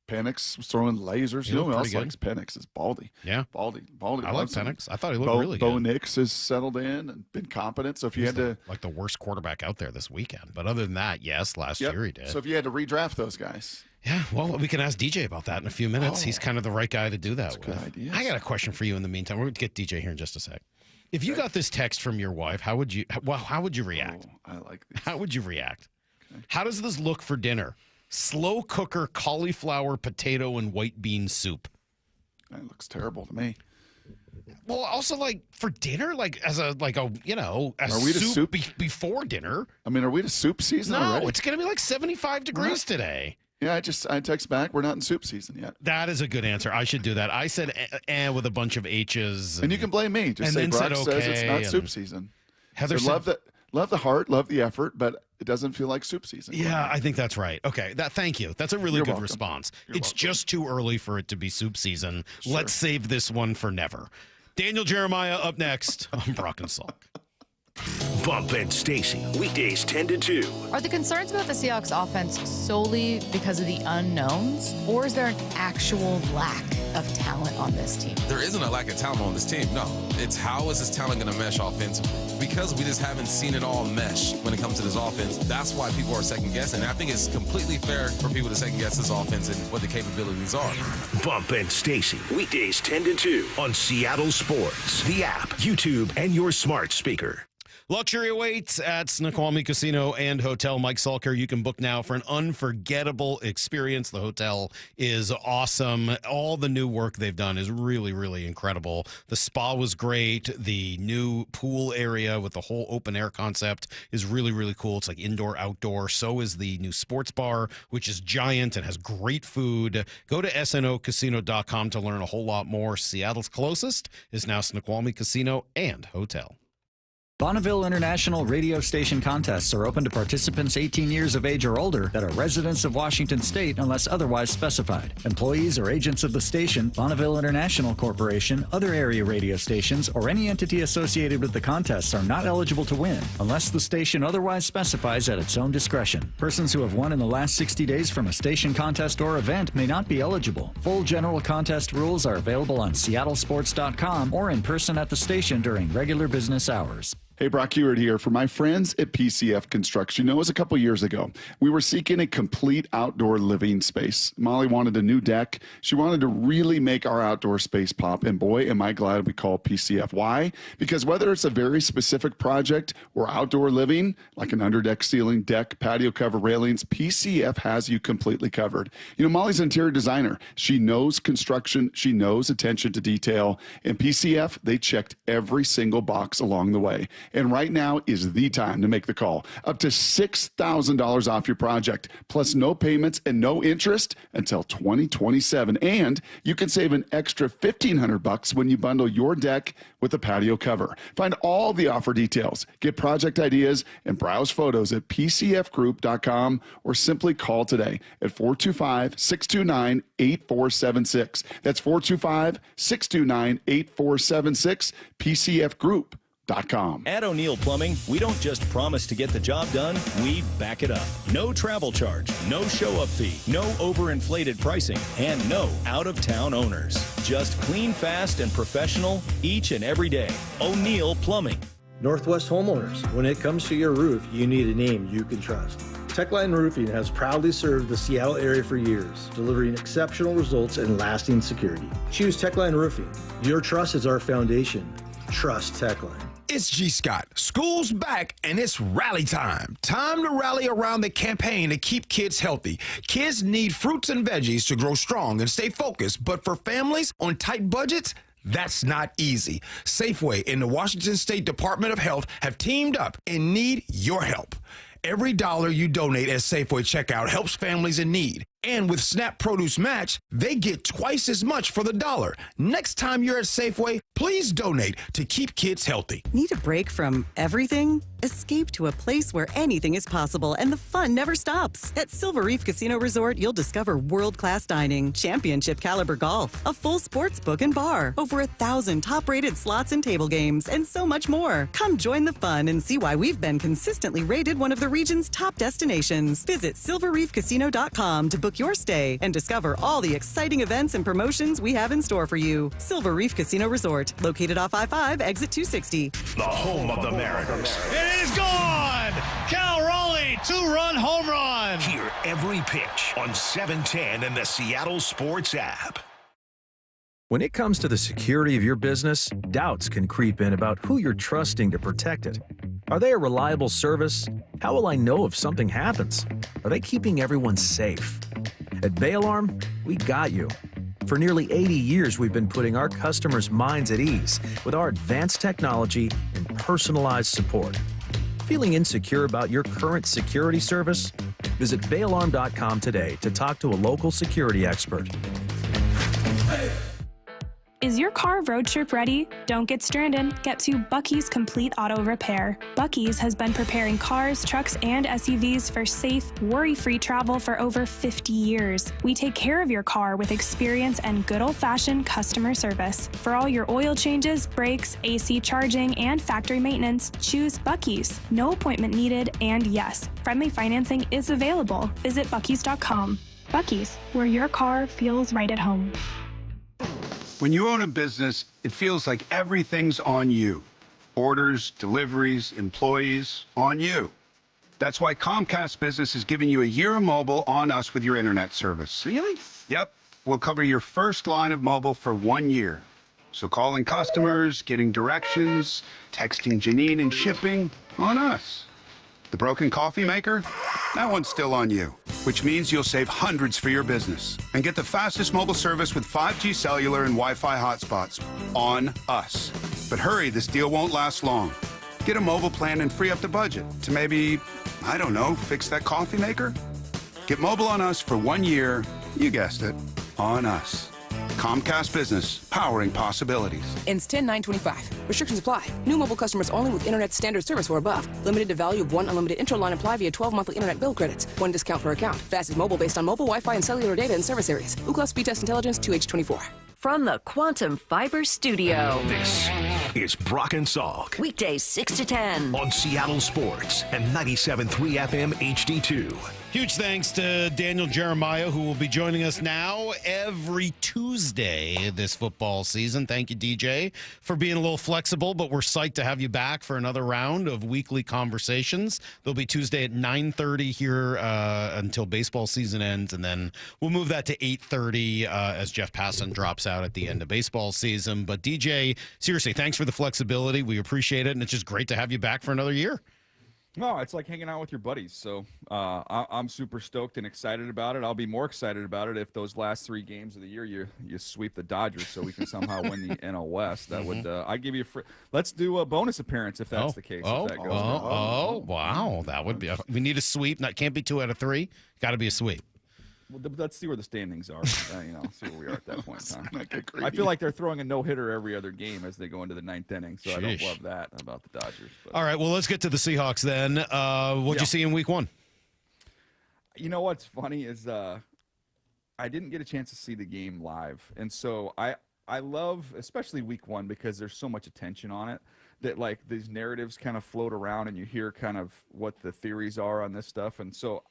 Penix was throwing lasers. You know who else likes Penix is Baldy. Yeah. Baldy I like loves him. Penix. I thought he looked really good. Bo Nix has settled in and been competent. So if you had to. Like the worst quarterback out there this weekend. But other than that, yes, last year he did. So if you had to redraft those guys. Yeah, well, we can ask DJ about that in a few minutes. He's kind of the right guy to do that with. Good idea. I got a question for you in the meantime. We're going to get DJ here in just a sec. If you got this text from your wife, how would you react? I like this. How would you react? Okay. How does this look for dinner? Slow cooker cauliflower, potato, and white bean soup. That looks terrible to me. Well, also like for dinner, like as a Are we to soup before dinner? I mean, are we to soup season already? No, it's going to be like 75 degrees today. Yeah, I text back. We're not in soup season yet. That is a good answer. I should do that. I said with a bunch of H's. And you can blame me. Just say Brock says it's not soup season. Heather said, love the heart, love the effort, but it doesn't feel like soup season. Yeah, I think that's right. Okay, thank you. That's a really good response. It's just too early for it to be soup season. Sure. Let's save this one for never. Daniel Jeremiah up next on Brock and Salk. Bump and Stacy, weekdays 10 to 2. Are the concerns about the Seahawks offense solely because of the unknowns, or is there an actual lack of talent on this team? There isn't a lack of talent on this team, no. It's how is this talent going to mesh offensively? Because we just haven't seen it all mesh when it comes to this offense. That's why people are second-guessing. And I think it's completely fair for people to second-guess this offense and what the capabilities are. Bump and Stacy, weekdays 10 to 2 on Seattle Sports, the app, YouTube, and your smart speaker. Luxury awaits at Snoqualmie Casino and Hotel. Mike Salker, you can book now for an unforgettable experience. The hotel is awesome. All the new work they've done is really, really incredible. The spa was great. The new pool area with the whole open air concept is really, really cool. It's like indoor, outdoor. So is the new sports bar, which is giant and has great food. Go to snocasino.com to learn a whole lot more. Seattle's closest is now Snoqualmie Casino and Hotel. Bonneville International radio station contests are open to participants 18 years of age or older that are residents of Washington State unless otherwise specified. Employees or agents of the station, Bonneville International Corporation, other area radio stations, or any entity associated with the contests are not eligible to win unless the station otherwise specifies at its own discretion. Persons who have won in the last 60 days from a station contest or event may not be eligible. Full general contest rules are available on seattlesports.com or in person at the station during regular business hours. Hey, Brock Hewitt here for my friends at PCF Construction. It was a couple years ago. We were seeking a complete outdoor living space. Molly wanted a new deck. She wanted to really make our outdoor space pop. And boy, am I glad we called PCF. Why? Because whether it's a very specific project or outdoor living, like an underdeck ceiling, deck, patio cover, railings, PCF has you completely covered. You know, Molly's an interior designer. She knows construction. She knows attention to detail. And PCF, they checked every single box along the way. And right now is the time to make the call. Up to $6,000 off your project, plus no payments and no interest until 2027. And you can save an extra $1,500 when you bundle your deck with a patio cover. Find all the offer details, get project ideas, and browse photos at pcfgroup.com or simply call today at 425-629-8476. That's 425-629-8476, PCFgroup.com. At O'Neill Plumbing, we don't just promise to get the job done, we back it up. No travel charge, no show-up fee, no overinflated pricing, and no out-of-town owners. Just clean, fast, and professional each and every day. O'Neill Plumbing. Northwest homeowners, when it comes to your roof, you need a name you can trust. Techline Roofing has proudly served the Seattle area for years, delivering exceptional results and lasting security. Choose Techline Roofing. Your trust is our foundation. Trust Techline. It's G. Scott. School's back and it's rally time. Time to rally around the campaign to keep kids healthy. Kids need fruits and veggies to grow strong and stay focused, but for families on tight budgets, that's not easy. Safeway and the Washington State Department of Health have teamed up and need your help. Every dollar you donate at Safeway checkout helps families in need. And with SNAP Produce Match, they get twice as much for the dollar. Next time you're at Safeway, please donate to keep kids healthy. Need a break from everything? Escape to a place where anything is possible and the fun never stops. At Silver Reef Casino Resort, you'll discover world-class dining, championship caliber golf, a full sports book and bar, over 1,000 top-rated slots and table games, and so much more. Come join the fun and see why we've been consistently rated one of the region's top destinations. Visit silverreefcasino.com to book your stay and discover all the exciting events and promotions we have in store for you. Silver Reef Casino Resort, located off I-5, exit 260. The home of the Mariners. It is gone! Cal Raleigh, two-run home run! Hear every pitch on 710 and the Seattle Sports app. When it comes to the security of your business, doubts can creep in about who you're trusting to protect it. Are they a reliable service? How will I know if something happens? Are they keeping everyone safe? At Bay Alarm, we got you. For nearly 80 years, we've been putting our customers' minds at ease with our advanced technology and personalized support. Feeling insecure about your current security service? Visit bayalarm.com today to talk to a local security expert. Is your car road trip ready? Don't get stranded. Get to Bucky's Complete Auto Repair. Bucky's has been preparing cars, trucks, and SUVs for safe, worry-free travel for over 50 years. We take care of your car with experience and good old-fashioned customer service. For all your oil changes, brakes, AC charging, and factory maintenance, choose Bucky's. No appointment needed, and yes, friendly financing is available. Visit Bucky's.com. Bucky's, where your car feels right at home. When you own a business, it feels like everything's on you. Orders, deliveries, employees, on you. That's why Comcast Business is giving you a year of mobile on us with your internet service. Really? Yep. We'll cover your first line of mobile for 1 year. So calling customers, getting directions, texting Janine and shipping, on us. The broken coffee maker? That one's still on you, which means you'll save hundreds for your business and get the fastest mobile service with 5G cellular and Wi-Fi hotspots on us. But hurry, this deal won't last long. Get a mobile plan and free up the budget to maybe, I don't know, fix that coffee maker? Get mobile on us for 1 year, you guessed it, on us. Comcast Business, powering possibilities. Ends 10/9/25. Restrictions apply. New mobile customers only with internet standard service or above. Limited to value of one unlimited intro line apply via 12 monthly internet bill credits. One discount per account. Fastest mobile based on mobile Wi-Fi and cellular data in service areas. Ookla Speed Test Intelligence 2H24. From the Quantum Fiber Studio. This is Brock and Salk. Weekdays 6 to 10. On Seattle Sports and 97.3 FM HD2. Huge thanks to Daniel Jeremiah, who will be joining us now every Tuesday this football season. Thank you, DJ, for being a little flexible, but we're psyched to have you back for another round of weekly conversations. They'll be Tuesday at 9:30 here until baseball season ends, and then we'll move that to 8:30 as Jeff Passan drops out at the end of baseball season. But DJ, seriously, thanks for the flexibility. We appreciate it, and it's just great to have you back for another year. No, it's like hanging out with your buddies. So I'm super stoked and excited about it. I'll be more excited about it if those last 3 games of the year you sweep the Dodgers so we can somehow win the NL West. That would I give you let's do a bonus appearance if that's the case. If that goes down. Wow, that would be. We need a sweep. That can't be 2 out of 3. Got to be a sweep. Well, let's see where the standings are. See where we are at that point in time. I feel like they're throwing a no-hitter every other game as they go into the 9th inning, so I don't love that about the Dodgers. But. All right, well, let's get to the Seahawks then. What'd you see in week 1? You know what's funny is I didn't get a chance to see the game live, and so I love, especially week 1, because there's so much attention on it, that like these narratives kind of float around and you hear kind of what the theories are on this stuff, and so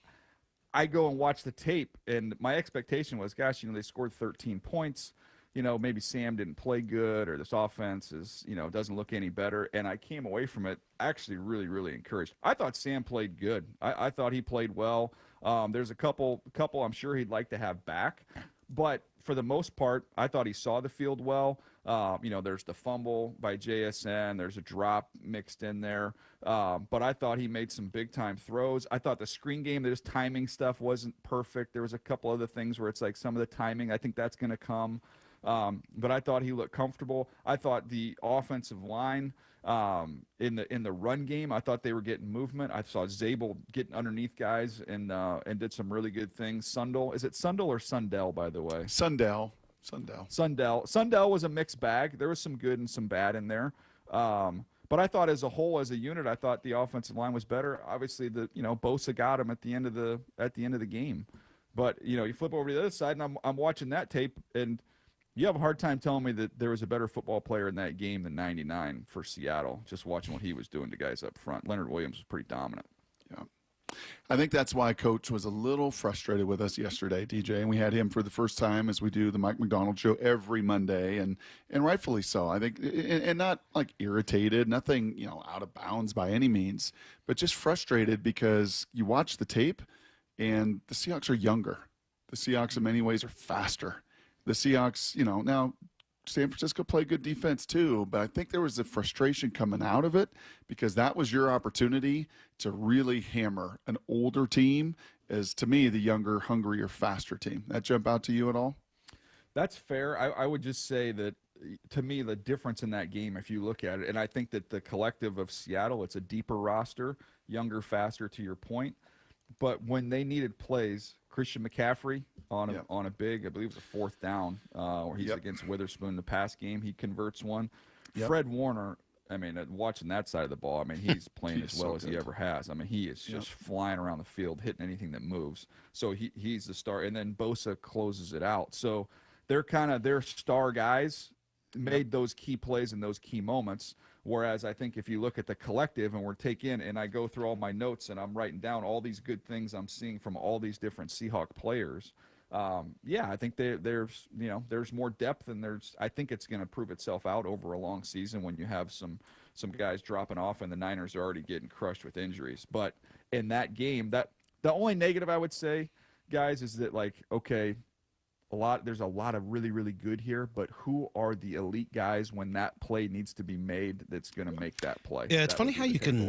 I go and watch the tape, and my expectation was, gosh, they scored 13 points. Maybe Sam didn't play good, or this offense is, doesn't look any better. And I came away from it actually really, really encouraged. I thought Sam played good. I thought he played well. There's a couple I'm sure he'd like to have back. But for the most part, I thought he saw the field well. There's the fumble by JSN. There's a drop mixed in there. But I thought he made some big-time throws. I thought the screen game, his timing stuff wasn't perfect. There was a couple other things where it's like some of the timing, I think that's going to come. But I thought he looked comfortable. I thought the offensive line in the run game, I thought they were getting movement. I saw Zabel getting underneath guys and did some really good things. Sundell, is it Sundell or Sundell, by the way? Sundell was a mixed bag. There was some good and some bad in there. But I thought as a whole, as a unit, I thought the offensive line was better. Obviously, Bosa got him at the end of the game. But you flip over to the other side, and I'm watching that tape, and you have a hard time telling me that there was a better football player in that game than 99 for Seattle. Just watching what he was doing to guys up front, Leonard Williams was pretty dominant. Yeah. I think that's why Coach was a little frustrated with us yesterday, DJ, and we had him for the first time as we do the Mike Macdonald Show every Monday, and rightfully so. I think, and not like irritated, nothing out of bounds by any means, but just frustrated because you watch the tape, and the Seahawks are younger. The Seahawks in many ways are faster. The Seahawks, now San Francisco played good defense too, but I think there was a frustration coming out of it because that was your opportunity to really hammer an older team as, to me, the younger, hungrier, faster team. That jump out to you at all? That's fair. I would just say that, to me, the difference in that game, if you look at it, and I think that the collective of Seattle, it's a deeper roster, younger, faster, to your point. But when they needed plays, Christian McCaffrey on a big, I believe it was a 4th down, where he's against Witherspoon in the pass game. He converts one. Fred Warner, watching that side of the ball, he's playing as well as he ever has. He is just flying around the field, hitting anything that moves. So he's the star. And then Bosa closes it out. So they're kind of their star guys made those key plays in those key moments. Whereas I think if you look at the collective and we're taking and I go through all my notes and I'm writing down all these good things I'm seeing from all these different Seahawk players, I think there's more depth and I think it's going to prove itself out over a long season when you have some guys dropping off and the Niners are already getting crushed with injuries. But in that game, the only negative I would say, guys, is that there's a lot of really, really good here, but who are the elite guys when that play needs to be made that's going to make that play? Yeah, it's funny how you can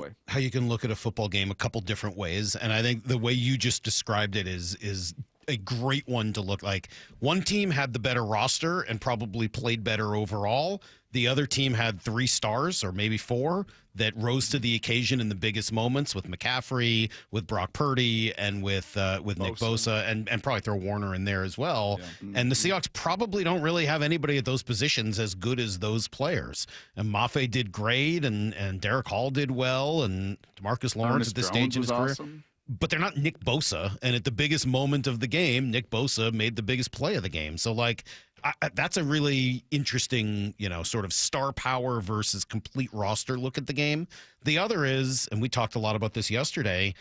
look at a football game a couple different ways, and I think the way you just described it is a great one to look like. One team had the better roster and probably played better overall. The other team had 3 stars or maybe 4 that rose to the occasion in the biggest moments with McCaffrey, with Brock Purdy, and with Nick Bosa, and probably throw Warner in there as well. Yeah. And the Seahawks probably don't really have anybody at those positions as good as those players. And Mafe did great, and Derek Hall did well, and DeMarcus Lawrence at this stage in his career. Awesome. But they're not Nick Bosa. And at the biggest moment of the game, Nick Bosa made the biggest play of the game. So, that's a really interesting, sort of star power versus complete roster look at the game. The other is, and we talked a lot about this yesterday,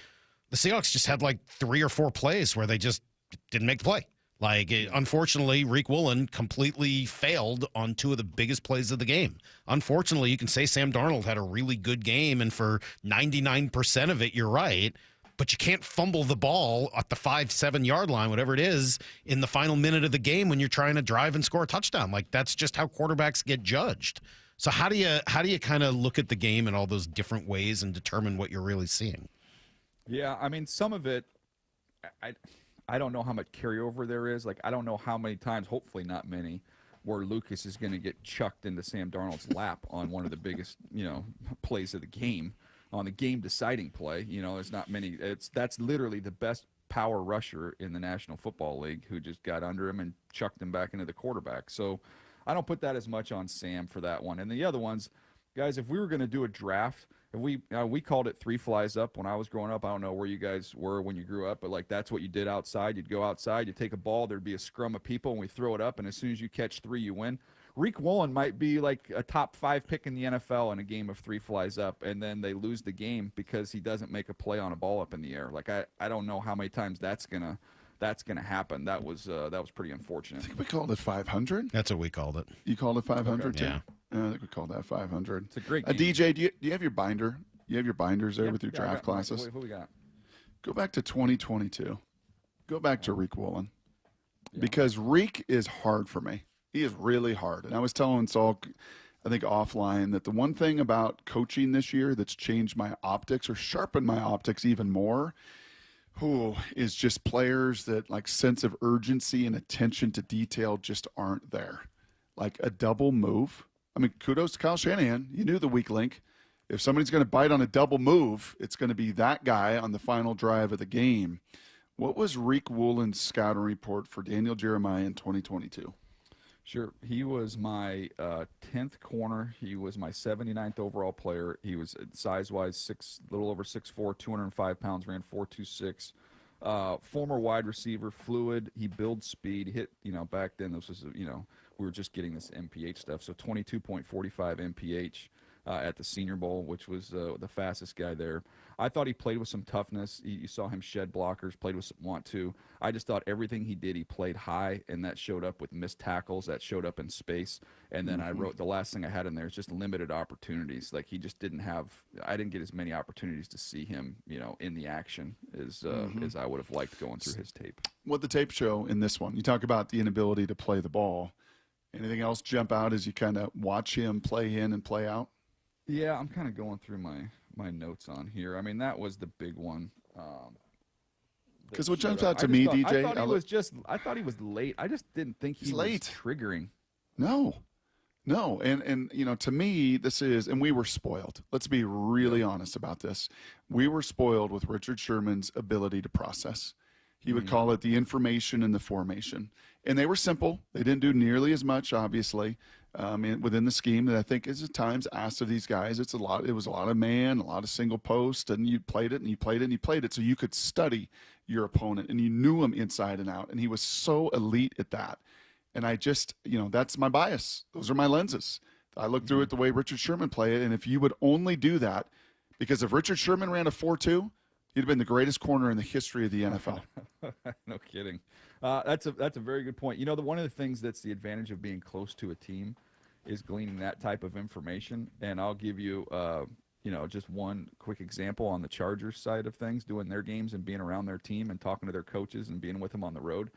the Seahawks just had like 3 or 4 plays where they just didn't make the play. Unfortunately, Rick Woolen completely failed on 2 of the biggest plays of the game. Unfortunately, you can say Sam Darnold had a really good game, and for 99% of it, you're right. But you can't fumble the ball at the 5-7 yard line, whatever it is, in the final minute of the game when you're trying to drive and score a touchdown. That's just how quarterbacks get judged. So how do you kind of look at the game in all those different ways and determine what you're really seeing? Yeah, I mean, some of it, I don't know how much carryover there is. I don't know how many times, hopefully not many, where Lucas is going to get chucked into Sam Darnold's lap on one of the biggest, plays of the game, on the game-deciding play. There's not many. That's literally the best power rusher in the National Football League who just got under him and chucked him back into the quarterback. So I don't put that as much on Sam for that one. And the other ones, guys, if we were going to do a draft, if we called it 3 flies up when I was growing up. I don't know where you guys were when you grew up, but that's what you did outside. You'd go outside, you'd take a ball, there'd be a scrum of people, and we throw it up, and as soon as you catch 3, you win. Rick Woolen might be like a top 5 pick in the NFL in a game of 3 flies up, and then they lose the game because he doesn't make a play on a ball up in the air. I don't know how many times that's gonna happen. That was pretty unfortunate. I think we called it 500. That's what we called it. You called it 500 too? Yeah. I think we called that 500. It's a great game. DJ, do you have your binder? You have your binders there with your draft classes? Who we got? Go back to 2022. Go back to Rick Woolen. Because Rick is hard for me. He is really hard. And I was telling Salk, I think offline, that the one thing about coaching this year that's changed my optics or sharpened my optics even more is just players that sense of urgency and attention to detail just aren't there. Like a double move. I mean, kudos to Kyle Shanahan. You knew the weak link. If somebody's going to bite on a double move, it's going to be that guy on the final drive of the game. What was Rick Woolen's scouting report for Daniel Jeremiah in 2022? Sure. He was my 10th corner. He was my 79th overall player. He was size-wise a little over 6'4", 205 pounds, ran 4.26. Former wide receiver, fluid. He builds speed. Hit, back then this was, we were just getting this MPH stuff. So 22.45 MPH at the Senior Bowl, which was the fastest guy there. I thought he played with some toughness. You saw him shed blockers, played with some want-to. I just thought everything he did, he played high, and that showed up with missed tackles. That showed up in space. And then I wrote the last thing I had in there is just limited opportunities. He just didn't have – I didn't get as many opportunities to see him, in the action as I would have liked going through his tape. What the tape show in this one? You talk about the inability to play the ball. Anything else jump out as you kind of watch him play in and play out? Yeah, I'm kind of going through my notes on here. I mean, that was the big one. Because what jumps out to me, DJ, I thought he was late. I just didn't think he was late. Triggering. No, and to me, this is, and we were spoiled. Let's be really honest about this. We were spoiled with Richard Sherman's ability to process. He would call it the information and the formation. And they were simple. They didn't do nearly as much, obviously, within the scheme that I think is at times asked of these guys. It was a lot of man, a lot of single post, and you played it and you played it and you played it so you could study your opponent and you knew him inside and out. And he was so elite at that. And I just, that's my bias. Those are my lenses. I look through it the way Richard Sherman played it. And if you would only do that, because if Richard Sherman ran a 4.2, he'd have been the greatest corner in the history of the NFL. No kidding. That's a very good point. One of the things that's the advantage of being close to a team is gleaning that type of information. And I'll give you, just one quick example on the Chargers side of things, doing their games and being around their team and talking to their coaches and being with them on the road.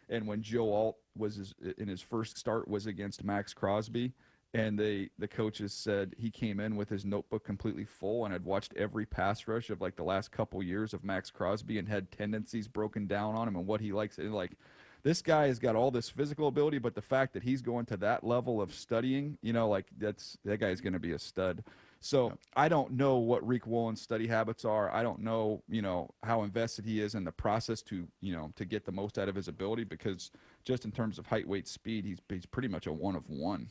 And when Joe Alt was in his first start was against Max Crosby, and the coaches said he came in with his notebook completely full and had watched every pass rush of the last couple years of Max Crosby and had tendencies broken down on him and what he likes. And this guy has got all this physical ability, but the fact that he's going to that level of studying, that guy's going to be a stud. So I don't know what Rick Woolen's study habits are. I don't know, how invested he is in the process to get the most out of his ability, because just in terms of height, weight, speed, he's pretty much a one of one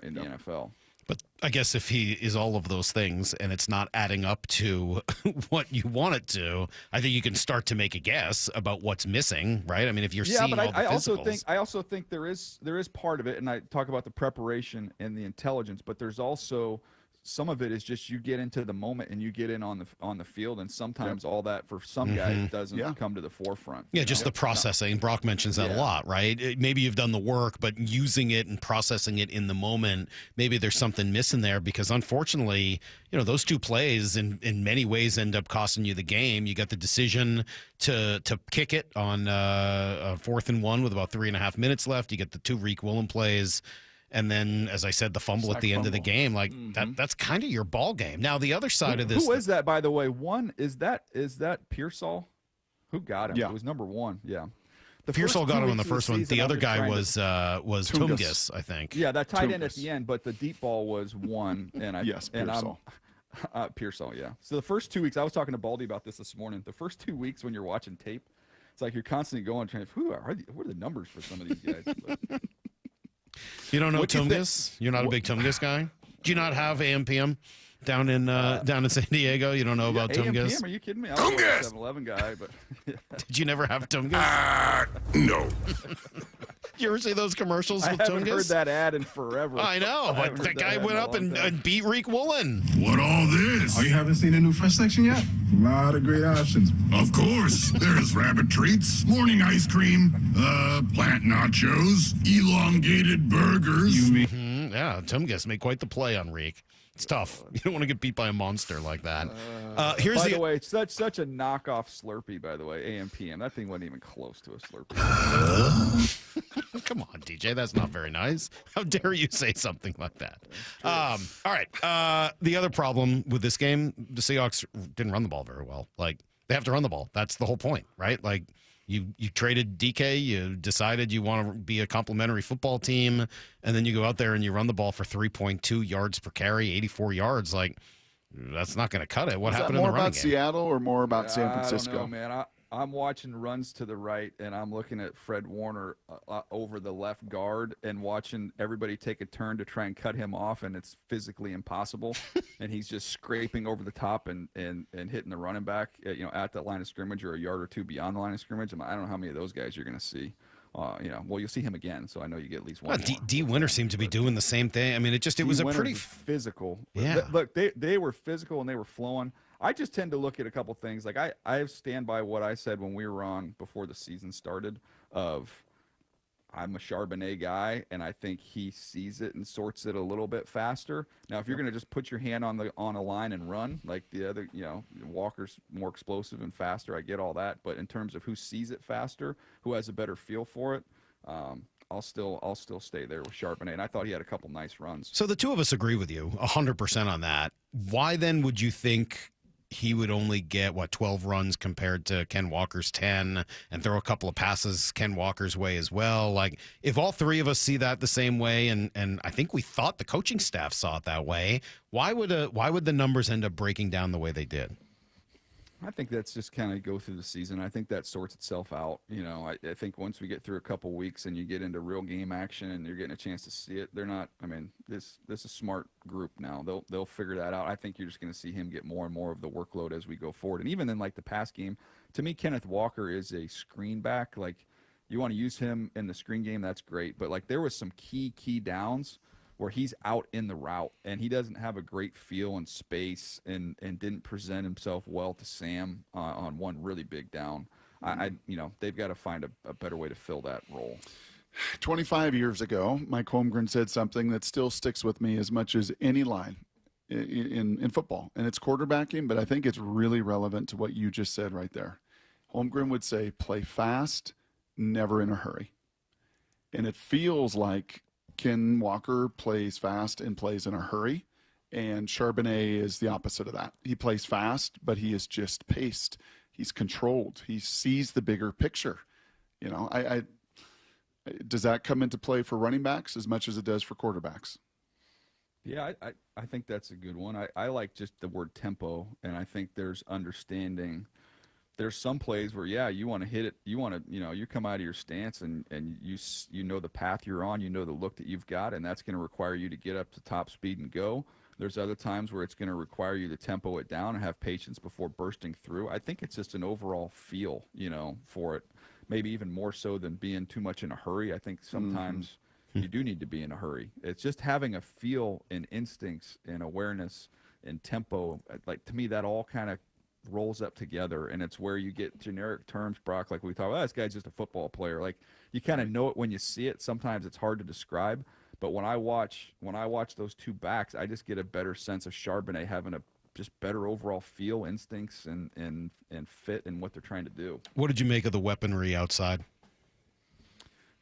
in the NFL. But I guess if he is all of those things and it's not adding up to what you want it to, I think you can start to make a guess about what's missing, right? I mean, if you're seeing but all the physicals. I also think there is part of it, and I talk about the preparation and the intelligence, but there's also some of it is just you get into the moment and you get in on the field, and sometimes all that for some guys doesn't come to the forefront. Yeah, just the processing. Brock mentions that a lot, right? Maybe you've done the work, but using it and processing it in the moment, maybe there's something missing there because unfortunately, those two plays in many ways end up costing you the game. You got the decision to kick it on 4th and 1 with about 3.5 minutes left. You get the 2 Reek Woolen plays. And then, as I said, the fumble at the end of the game, that's kind of your ball game. Now, the other side of this. Who is that, by the way? Is that Pearsall? Who got him? Yeah. It was number 1. Yeah. Pearsall got him on the first one. The other guy was Tungus, I think. Yeah, that tight end at the end, but the deep ball was 1. Yes, Pearsall. Pearsall, yeah. So the first 2 weeks, I was talking to Baldy about this morning. The first 2 weeks when you're watching tape, it's like you're constantly going, trying to, what are the numbers for some of these guys? But, you don't know Tungus? You're not a big Tungus guy? Do you not have AM/PM down in San Diego? You don't know about Tungus? AM/PM? Are you kidding me? I was a 7-Eleven guy, but did you never have Tungus? No. Did you ever see those commercials with Tungus? I haven't heard that ad in forever. I know, but that guy went up and beat Reek Woolen. What all this? Oh, you haven't seen the new fresh section yet? A lot of great options. Of course. There's rabbit treats, morning ice cream, plant nachos, elongated burgers. You mean? Yeah, Tungus made quite the play on Reek. It's tough. You don't want to get beat by a monster like that. Here's by the way, it's such a knockoff Slurpee, by the way, AM/PM. That thing wasn't even close to a Slurpee. Come on, DJ. That's not very nice. How dare you say something like that? All right. The other problem with this game, the Seahawks didn't run the ball very well. Like, they have to run the ball. That's the whole point, right? Like, you traded DK, you decided you want to be a complimentary football team, and then you go out there and you run the ball for 3.2 yards per carry, 84 yards. Like, that's not going to cut it. What happened in the running game? More about Seattle or more about San Francisco? I don't know, man. I'm watching runs to the right, and I'm looking at Fred Warner over the left guard and watching everybody take a turn to try and cut him off, and it's physically impossible. And he's just scraping over the top and hitting the running back, at that line of scrimmage or a yard or two beyond the line of scrimmage. I don't know how many of those guys you're going to see. Well, you'll see him again, so I know you get at least one. D. Winter seemed to be doing the same thing. I mean, it was a pretty physical. Yeah. Look, they were physical and they were flowing. I just tend to look at a couple things. Like I stand by what I said when we were on before the season started of I'm a Charbonnet guy, and I think he sees it and sorts it a little bit faster. Now, if you're going to just put your hand on a line and run like the other, Walker's more explosive and faster. I get all that, but in terms of who sees it faster, who has a better feel for it, I'll still stay there with Charbonnet. And I thought he had a couple nice runs. So the two of us agree with you 100% on that. Why then would you think he would only get 12 runs compared to Ken Walker's 10 and throw a couple of passes Ken Walker's way as well? Like, if all three of us see that the same way, and I think we thought the coaching staff saw it that way, why would the numbers end up breaking down the way they did? I think that's just kind of go through the season. I think that sorts itself out. I think once we get through a couple weeks and you get into real game action and you're getting a chance to see it, they're not. I mean, this is a smart group now. They'll figure that out. I think you're just going to see him get more and more of the workload as we go forward. And even in like the pass game, to me, Kenneth Walker is a screen back. Like, you want to use him in the screen game, that's great. But like, there was some key downs where he's out in the route and he doesn't have a great feel and space and didn't present himself well to Sam on one really big down. They've got to find a better way to fill that role. 25 years ago, Mike Holmgren said something that still sticks with me as much as any line in football, and it's quarterbacking, but I think it's really relevant to what you just said right there. Holmgren would say, play fast, never in a hurry. And it feels like Ken Walker plays fast and plays in a hurry, and Charbonnet is the opposite of that. He plays fast, but he is just paced. He's controlled. He sees the bigger picture. Does that come into play for running backs as much as it does for quarterbacks? Yeah, I think that's a good one. I like just the word tempo, and I think there's understanding. There's some plays where, you want to hit it. You want to, you come out of your stance and you know the path you're on. You know the look that you've got, and that's going to require you to get up to top speed and go. There's other times where it's going to require you to tempo it down and have patience before bursting through. I think it's just an overall feel, for it. Maybe even more so than being too much in a hurry. I think sometimes you do need to be in a hurry. It's just having a feel and instincts and awareness and tempo. Like, to me, that all kind of rolls up together, and it's where you get generic terms, Brock, like we talk about, this guy's just a football player. Like, you kind of know it when you see it. Sometimes it's hard to describe, but when I watch those two backs, I just get a better sense of Charbonnet having a just better overall feel, instincts, and fit in what they're trying to do. What did you make of the weaponry outside?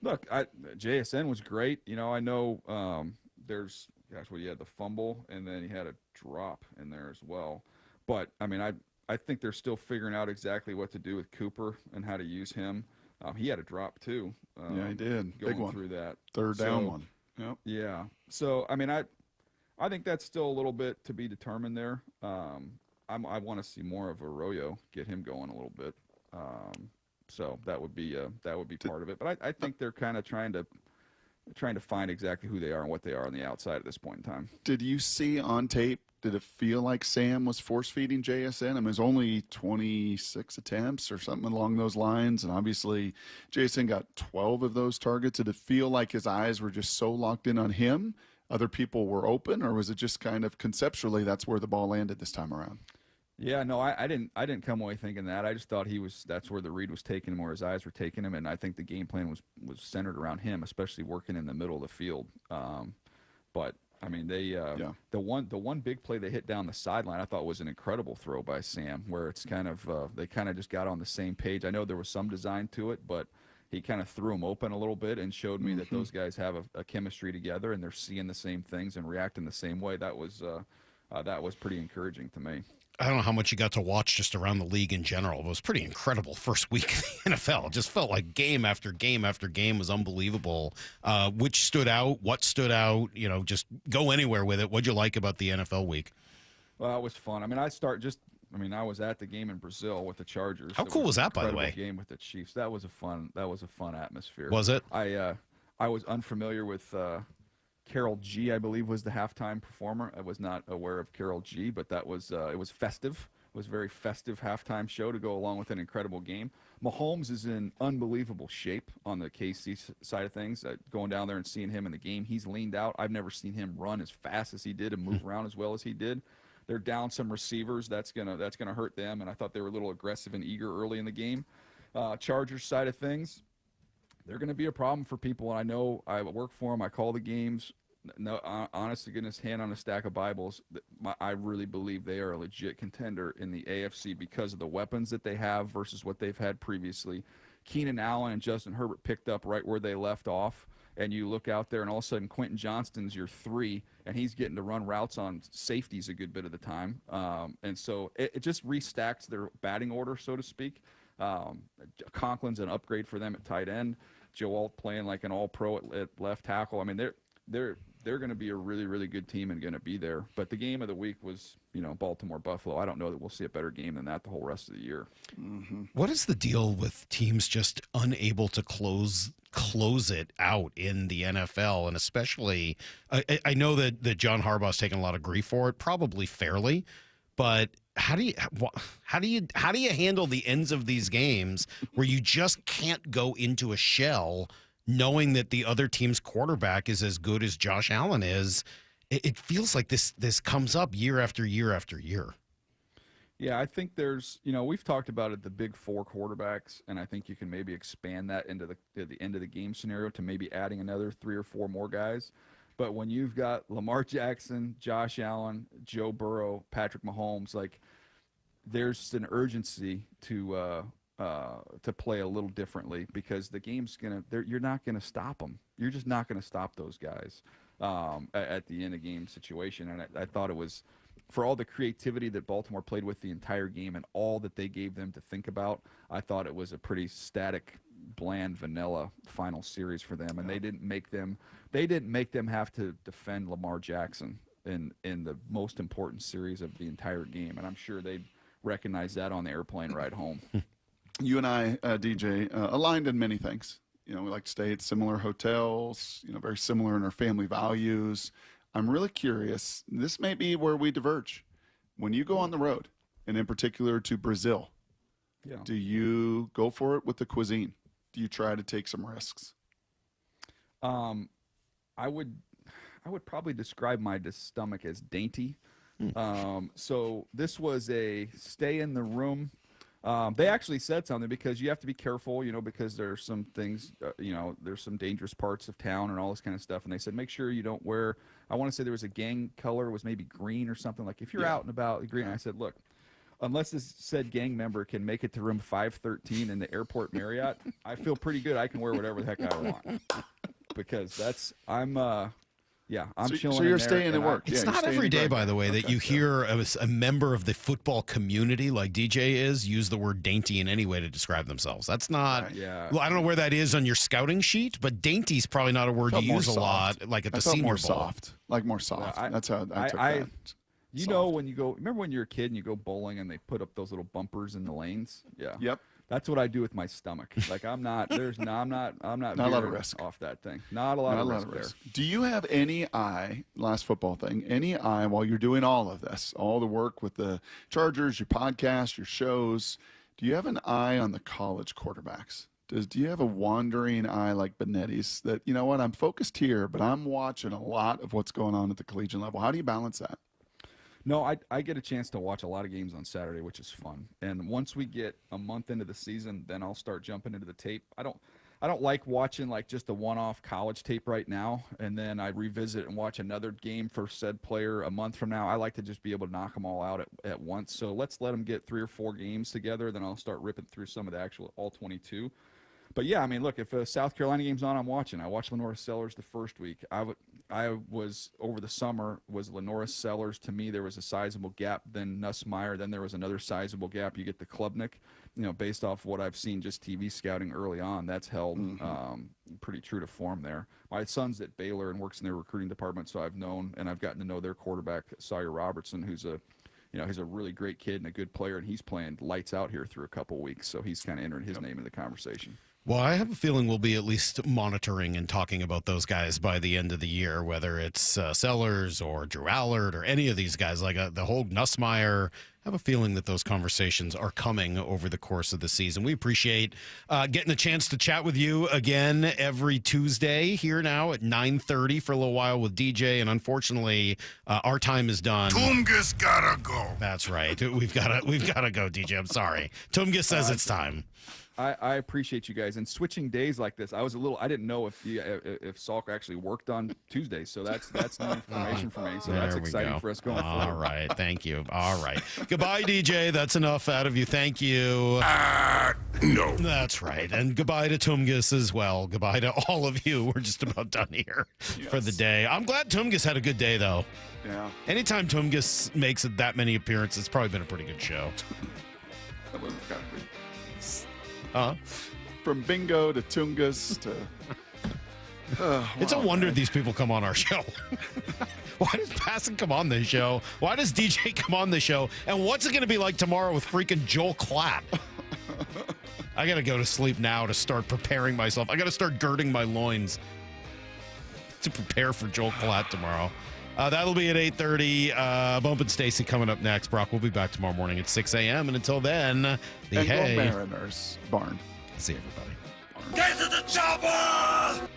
Look, JSN was great. I know there's, he had the fumble, and then he had a drop in there as well. But, I mean, I think they're still figuring out exactly what to do with Cooper and how to use him. He had a drop, too. Yeah, he did. Going Big one. through that. Third down one. Yep. Yeah. So, I mean, I think that's still a little bit to be determined there. I want to see more of Arroyo, get him going a little bit. So that would be part of it. But I think they're kind of trying to find exactly who they are and what they are on the outside at this point in time. Did you see on tape, did it feel like Sam was force-feeding JSN? I mean, it was only 26 attempts or something along those lines, and obviously JSN got 12 of those targets. Did it feel like his eyes were just so locked in on him, other people were open, or was it just kind of conceptually that's where the ball landed this time around? Yeah, no, I didn't come away thinking that. I just thought that's where the read was taking him, where his eyes were taking him, and I think the game plan was centered around him, especially working in the middle of the field. But I mean, the one big play they hit down the sideline, I thought was an incredible throw by Sam, where it's kind of they kind of just got on the same page. I know there was some design to it, but he kind of threw them open a little bit and showed me that those guys have a chemistry together and they're seeing the same things and reacting the same way. That was pretty encouraging to me. I don't know how much you got to watch just around the league in general. It was pretty incredible first week of the NFL. It just felt like game after game after game was unbelievable. Which stood out? What stood out? Just go anywhere with it. What'd you like about the NFL week? Well, it was fun. I mean, I was at the game in Brazil with the Chargers. How cool was that, by the way? Game with the Chiefs. That was a fun atmosphere. Was it? I was unfamiliar with Carol G, I believe, was the halftime performer. I was not aware of Carol G, but that was it was festive. It was a very festive halftime show to go along with an incredible game. Mahomes is in unbelievable shape on the KC side of things. Going down there and seeing him in the game, he's leaned out. I've never seen him run as fast as he did and move around as well as he did. They're down some receivers. That's gonna hurt them, and I thought they were a little aggressive and eager early in the game. Chargers side of things, they're going to be a problem for people, and I know I work for them. I call the games. No, honest to goodness, hand on a stack of Bibles, I really believe they are a legit contender in the AFC because of the weapons that they have versus what they've had previously. Keenan Allen and Justin Herbert picked up right where they left off, and you look out there, and all of a sudden Quentin Johnston's your 3, and he's getting to run routes on safeties a good bit of the time. And so it just restacks their batting order, so to speak. Conklin's an upgrade for them at tight end. Joe Alt playing like an all-pro at left tackle. I mean, they're going to be a really, really good team and going to be there. But the game of the week was, Baltimore-Buffalo. I don't know that we'll see a better game than that the whole rest of the year. Mm-hmm. What is the deal with teams just unable to close it out in the NFL? And especially, I know that John Harbaugh's taken a lot of grief for it, probably fairly. But how do you handle the ends of these games where you just can't go into a shell knowing that the other team's quarterback is as good as Josh Allen is? It feels like this comes up year after year after year. Yeah, I think there's, we've talked about it, the big 4 quarterbacks, and I think you can maybe expand that into the end of the game scenario to maybe adding another 3 or 4 more guys. But when you've got Lamar Jackson, Josh Allen, Joe Burrow, Patrick Mahomes, like there's an urgency to play a little differently because the game's you're not gonna stop them. You're just not gonna stop those guys at the end of game situation. And I thought it was, for all the creativity that Baltimore played with the entire game and all that they gave them to think about, I thought it was a pretty static, bland, vanilla final series for them. And they didn't make them have to defend Lamar Jackson in the most important series of the entire game. And I'm sure they'd recognize that on the airplane ride home. You and I, DJ, aligned in many things. We like to stay at similar hotels, very similar in our family values. I'm really curious. This may be where we diverge. When you go on the road, and in particular to Brazil, do you go for it with the cuisine? Do you try to take some risks? I would probably describe my stomach as dainty. So this was a stay in the room. They actually said something because you have to be careful, because there's some things, there's some dangerous parts of town and all this kind of stuff. And they said, make sure you don't wear, I want to say there was a gang color, was maybe green or something. Like if you're out and about, green. I said, look, unless this said gang member can make it to room 513 in the airport Marriott, I feel pretty good. I can wear whatever the heck I want because I'm chilling. So you're in there staying at work. It's not every day, by the way, that you hear a member of the football community like DJ is use the word dainty in any way to describe themselves. That's not. Well, I don't know where that is on your scouting sheet, but dainty's probably not a word you use a lot, like at the Senior Bowl. Soft, like more soft. That's how I took that. When you go, remember when you're a kid and you go bowling and they put up those little bumpers in the lanes? Yeah. Yep. That's what I do with my stomach. Like I'm not a lot of risk off that thing. Not a lot of risk there. Do you have any eye, last football thing, any eye while you're doing all of this, all the work with the Chargers, your podcast, your shows, do you have an eye on the college quarterbacks? Do you have a wandering eye like Benetti's that, you know what, I'm focused here, but I'm watching a lot of what's going on at the collegiate level? How do you balance that? No, I get a chance to watch a lot of games on Saturday, which is fun. And once we get a month into the season, then I'll start jumping into the tape. I don't like watching like just a one-off college tape right now, and then I revisit and watch another game for said player a month from now. I like to just be able to knock them all out at once. So let's let them get 3 or 4 games together, then I'll start ripping through some of the actual all 22. But yeah, I mean, look, if a South Carolina game's on, I'm watching. I watched Lenora Sellers the first week. I was over the summer was Lenora Sellers. To me, there was a sizable gap. Then Nussmeier. Then there was another sizable gap. You get the Klubnik, based off what I've seen just TV scouting early on. That's held pretty true to form there. My son's at Baylor and works in their recruiting department, so I've known and I've gotten to know their quarterback Sawyer Robertson, who's he's a really great kid and a good player, and he's playing lights out here through a couple weeks. So he's kind of entering his name in the conversation. Well, I have a feeling we'll be at least monitoring and talking about those guys by the end of the year, whether it's Sellers or Drew Allard or any of these guys, like the whole Nussmeier. I have a feeling that those conversations are coming over the course of the season. We appreciate getting a chance to chat with you again every Tuesday here now at 9:30 for a little while with DJ, and unfortunately, our time is done. Tungus gotta go. That's right. We've gotta go, DJ. I'm sorry. Tungus says it's time. I appreciate you guys, and switching days like this. I didn't know if Salk actually worked on Tuesdays, so that's new information for me. So that's exciting for us going forward. All right, thank you. All right, goodbye, DJ. That's enough out of you. Thank you. No, that's right, and goodbye to Tungus as well. Goodbye to all of you. We're just about done here for the day. I'm glad Tungus had a good day, though. Yeah. Anytime Tungus makes that many appearances, it's probably been a pretty good show. That was gotta be. From bingo to Tungus to it's a wonder these people come on our show. Why does Passan come on this show? Why does DJ come on the show? And what's it going to be like tomorrow with freaking Joel Klatt? I got to go to sleep now to start preparing myself. I got to start girding my loins to prepare for Joel Klatt tomorrow. That'll be at 8:30. Bump and Stacy coming up next. Brock will be back tomorrow morning at 6 a.m. And until then, the Hey Mariners barn. See everybody. Get to the chopper!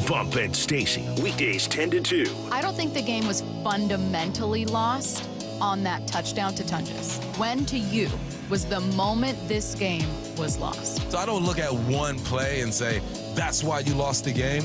Bump and Stacy, weekdays 10 to 2. I don't think the game was fundamentally lost on that touchdown to Tungus. When to you was the moment this game was lost? So I don't look at one play and say, that's why you lost the game.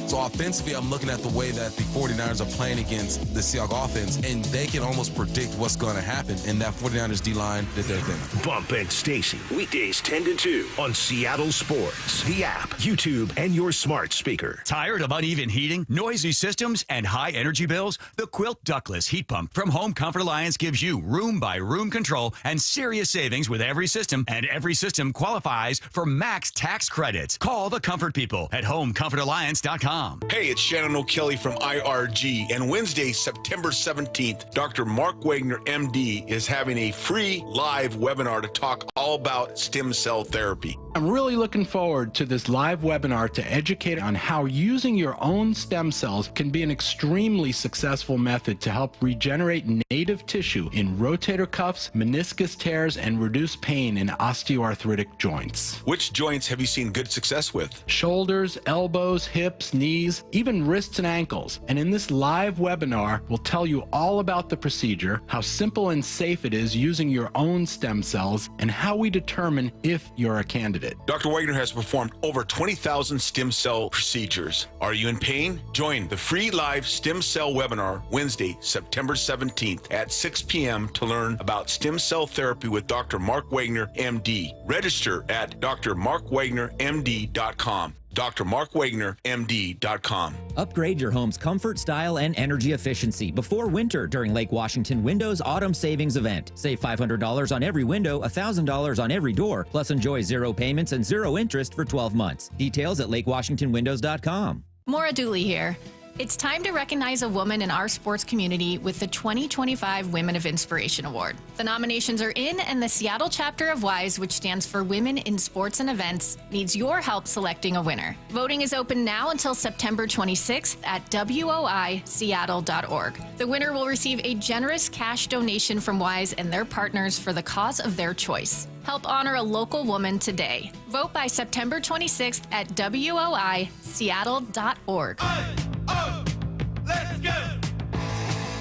So offensively, I'm looking at the way that the 49ers are playing against the Seahawks offense, and they can almost predict what's going to happen in that 49ers D-line that they're thinking. Bump and Stacy, weekdays 10 to 2 on Seattle Sports, the app, YouTube, and your smart speaker. Tired of uneven heating, noisy systems, and high energy bills? The Quilt Ductless Heat Pump from Home Comfort Alliance gives you room-by-room control and serious savings with every system, and every system qualifies for max tax credits. Call the Comfort People at HomeComfortAlliance.com SeattleSportsApp.com. Hey, it's Shannon O'Kelly from IRG, and Wednesday, September 17th, Dr. Mark Wagner, MD, is having a free live webinar to talk all about stem cell therapy. I'm really looking forward to this live webinar to educate on how using your own stem cells can be an extremely successful method to help regenerate native tissue in rotator cuffs, meniscus tears, and reduce pain in osteoarthritic joints. Which joints have you seen good success with? Shoulders, elbows, hips, knees, even wrists and ankles. And in this live webinar, we'll tell you all about the procedure, how simple and safe it is using your own stem cells, and how we determine if you're a candidate. Dr. Wagner has performed over 20,000 stem cell procedures. Are you in pain? Join the free live stem cell webinar Wednesday, September 17th at 6 p.m. to learn about stem cell therapy with Dr. Mark Wagner, MD. Register at drmarkwagnermd.com. drmarkwagnermd.com. Upgrade your home's comfort, style, and energy efficiency before winter during Lake Washington Windows Autumn Savings Event. Save $500 on every window, $1,000 on every door, plus enjoy 0 payments and 0 interest for 12 months. Details at lakewashingtonwindows.com. Maura Dooley here. It's time to recognize a woman in our sports community with the 2025 Women of Inspiration Award. The nominations are in, and the Seattle chapter of WISE, which stands for Women in Sports and Events, needs your help selecting a winner. Voting is open now until September 26th at woiseattle.org. The winner will receive a generous cash donation from WISE and their partners for the cause of their choice. Help honor a local woman today. Vote by September 26th at woiseattle.org.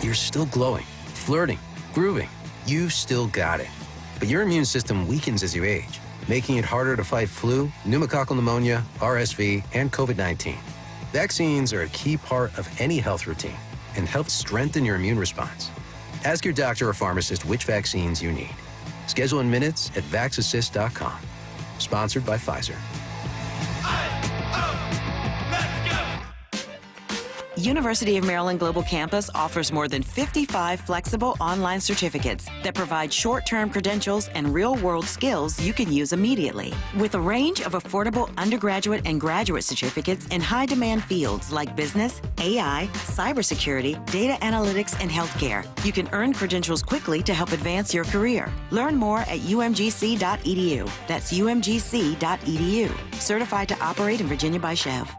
You're still glowing, flirting, grooving. You've still got it. But your immune system weakens as you age, making it harder to fight flu, pneumococcal pneumonia, RSV, and COVID-19. Vaccines are a key part of any health routine and help strengthen your immune response. Ask your doctor or pharmacist which vaccines you need. Schedule in minutes at vaxassist.com. Sponsored by Pfizer. University of Maryland Global Campus offers more than 55 flexible online certificates that provide short-term credentials and real-world skills you can use immediately. With a range of affordable undergraduate and graduate certificates in high-demand fields like business, AI, cybersecurity, data analytics, and healthcare, you can earn credentials quickly to help advance your career. Learn more at umgc.edu. That's umgc.edu. Certified to operate in Virginia by Chev.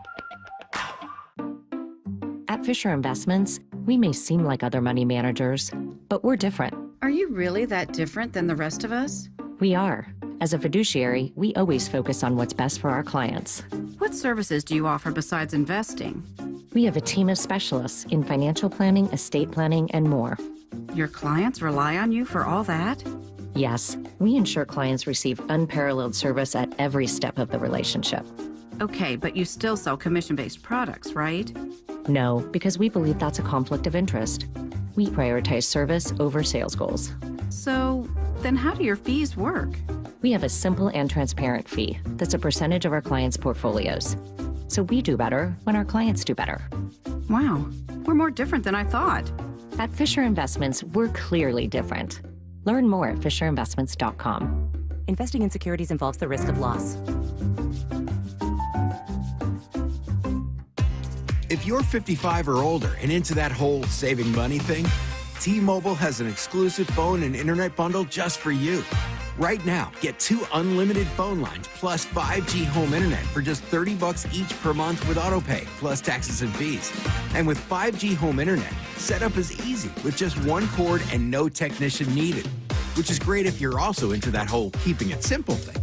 At Fisher Investments, we may seem like other money managers, but we're different. Are you really that different than the rest of us? We are. As a fiduciary, we always focus on what's best for our clients. What services do you offer besides investing? We have a team of specialists in financial planning, estate planning, and more. Your clients rely on you for all that? Yes, we ensure clients receive unparalleled service at every step of the relationship. Okay, but you still sell commission-based products, right? No, because we believe that's a conflict of interest. We prioritize service over sales goals. So, then how do your fees work? We have a simple and transparent fee that's a percentage of our clients' portfolios. So we do better when our clients do better. Wow, we're more different than I thought. At Fisher Investments, we're clearly different. Learn more at fisherinvestments.com. Investing in securities involves the risk of loss. If you're 55 or older and into that whole saving money thing, T-Mobile has an exclusive phone and internet bundle just for you. Right now, get 2 unlimited phone lines plus 5G home internet for just $30 each per month with autopay, plus taxes and fees. And with 5G home internet, setup is easy with just 1 cord and no technician needed, which is great if you're also into that whole keeping it simple thing.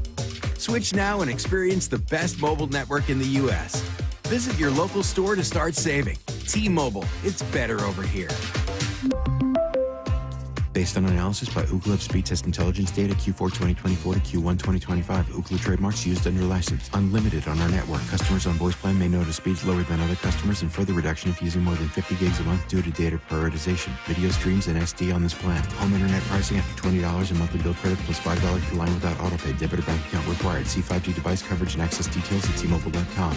Switch now and experience the best mobile network in the U.S. Visit your local store to start saving. T-Mobile, it's better over here. Based on analysis by Ookla of speed test intelligence data Q4 2024 to Q1 2025. Ookla trademarks used under license. Unlimited on our network. Customers on voice plan may notice speeds lower than other customers and further reduction if using more than 50 gigs a month due to data prioritization. Video streams and SD on this plan. Home internet pricing after $20 and monthly bill credit plus $5 per line without autopay. Debit or bank account required. See 5G device coverage and access details at T-Mobile.com.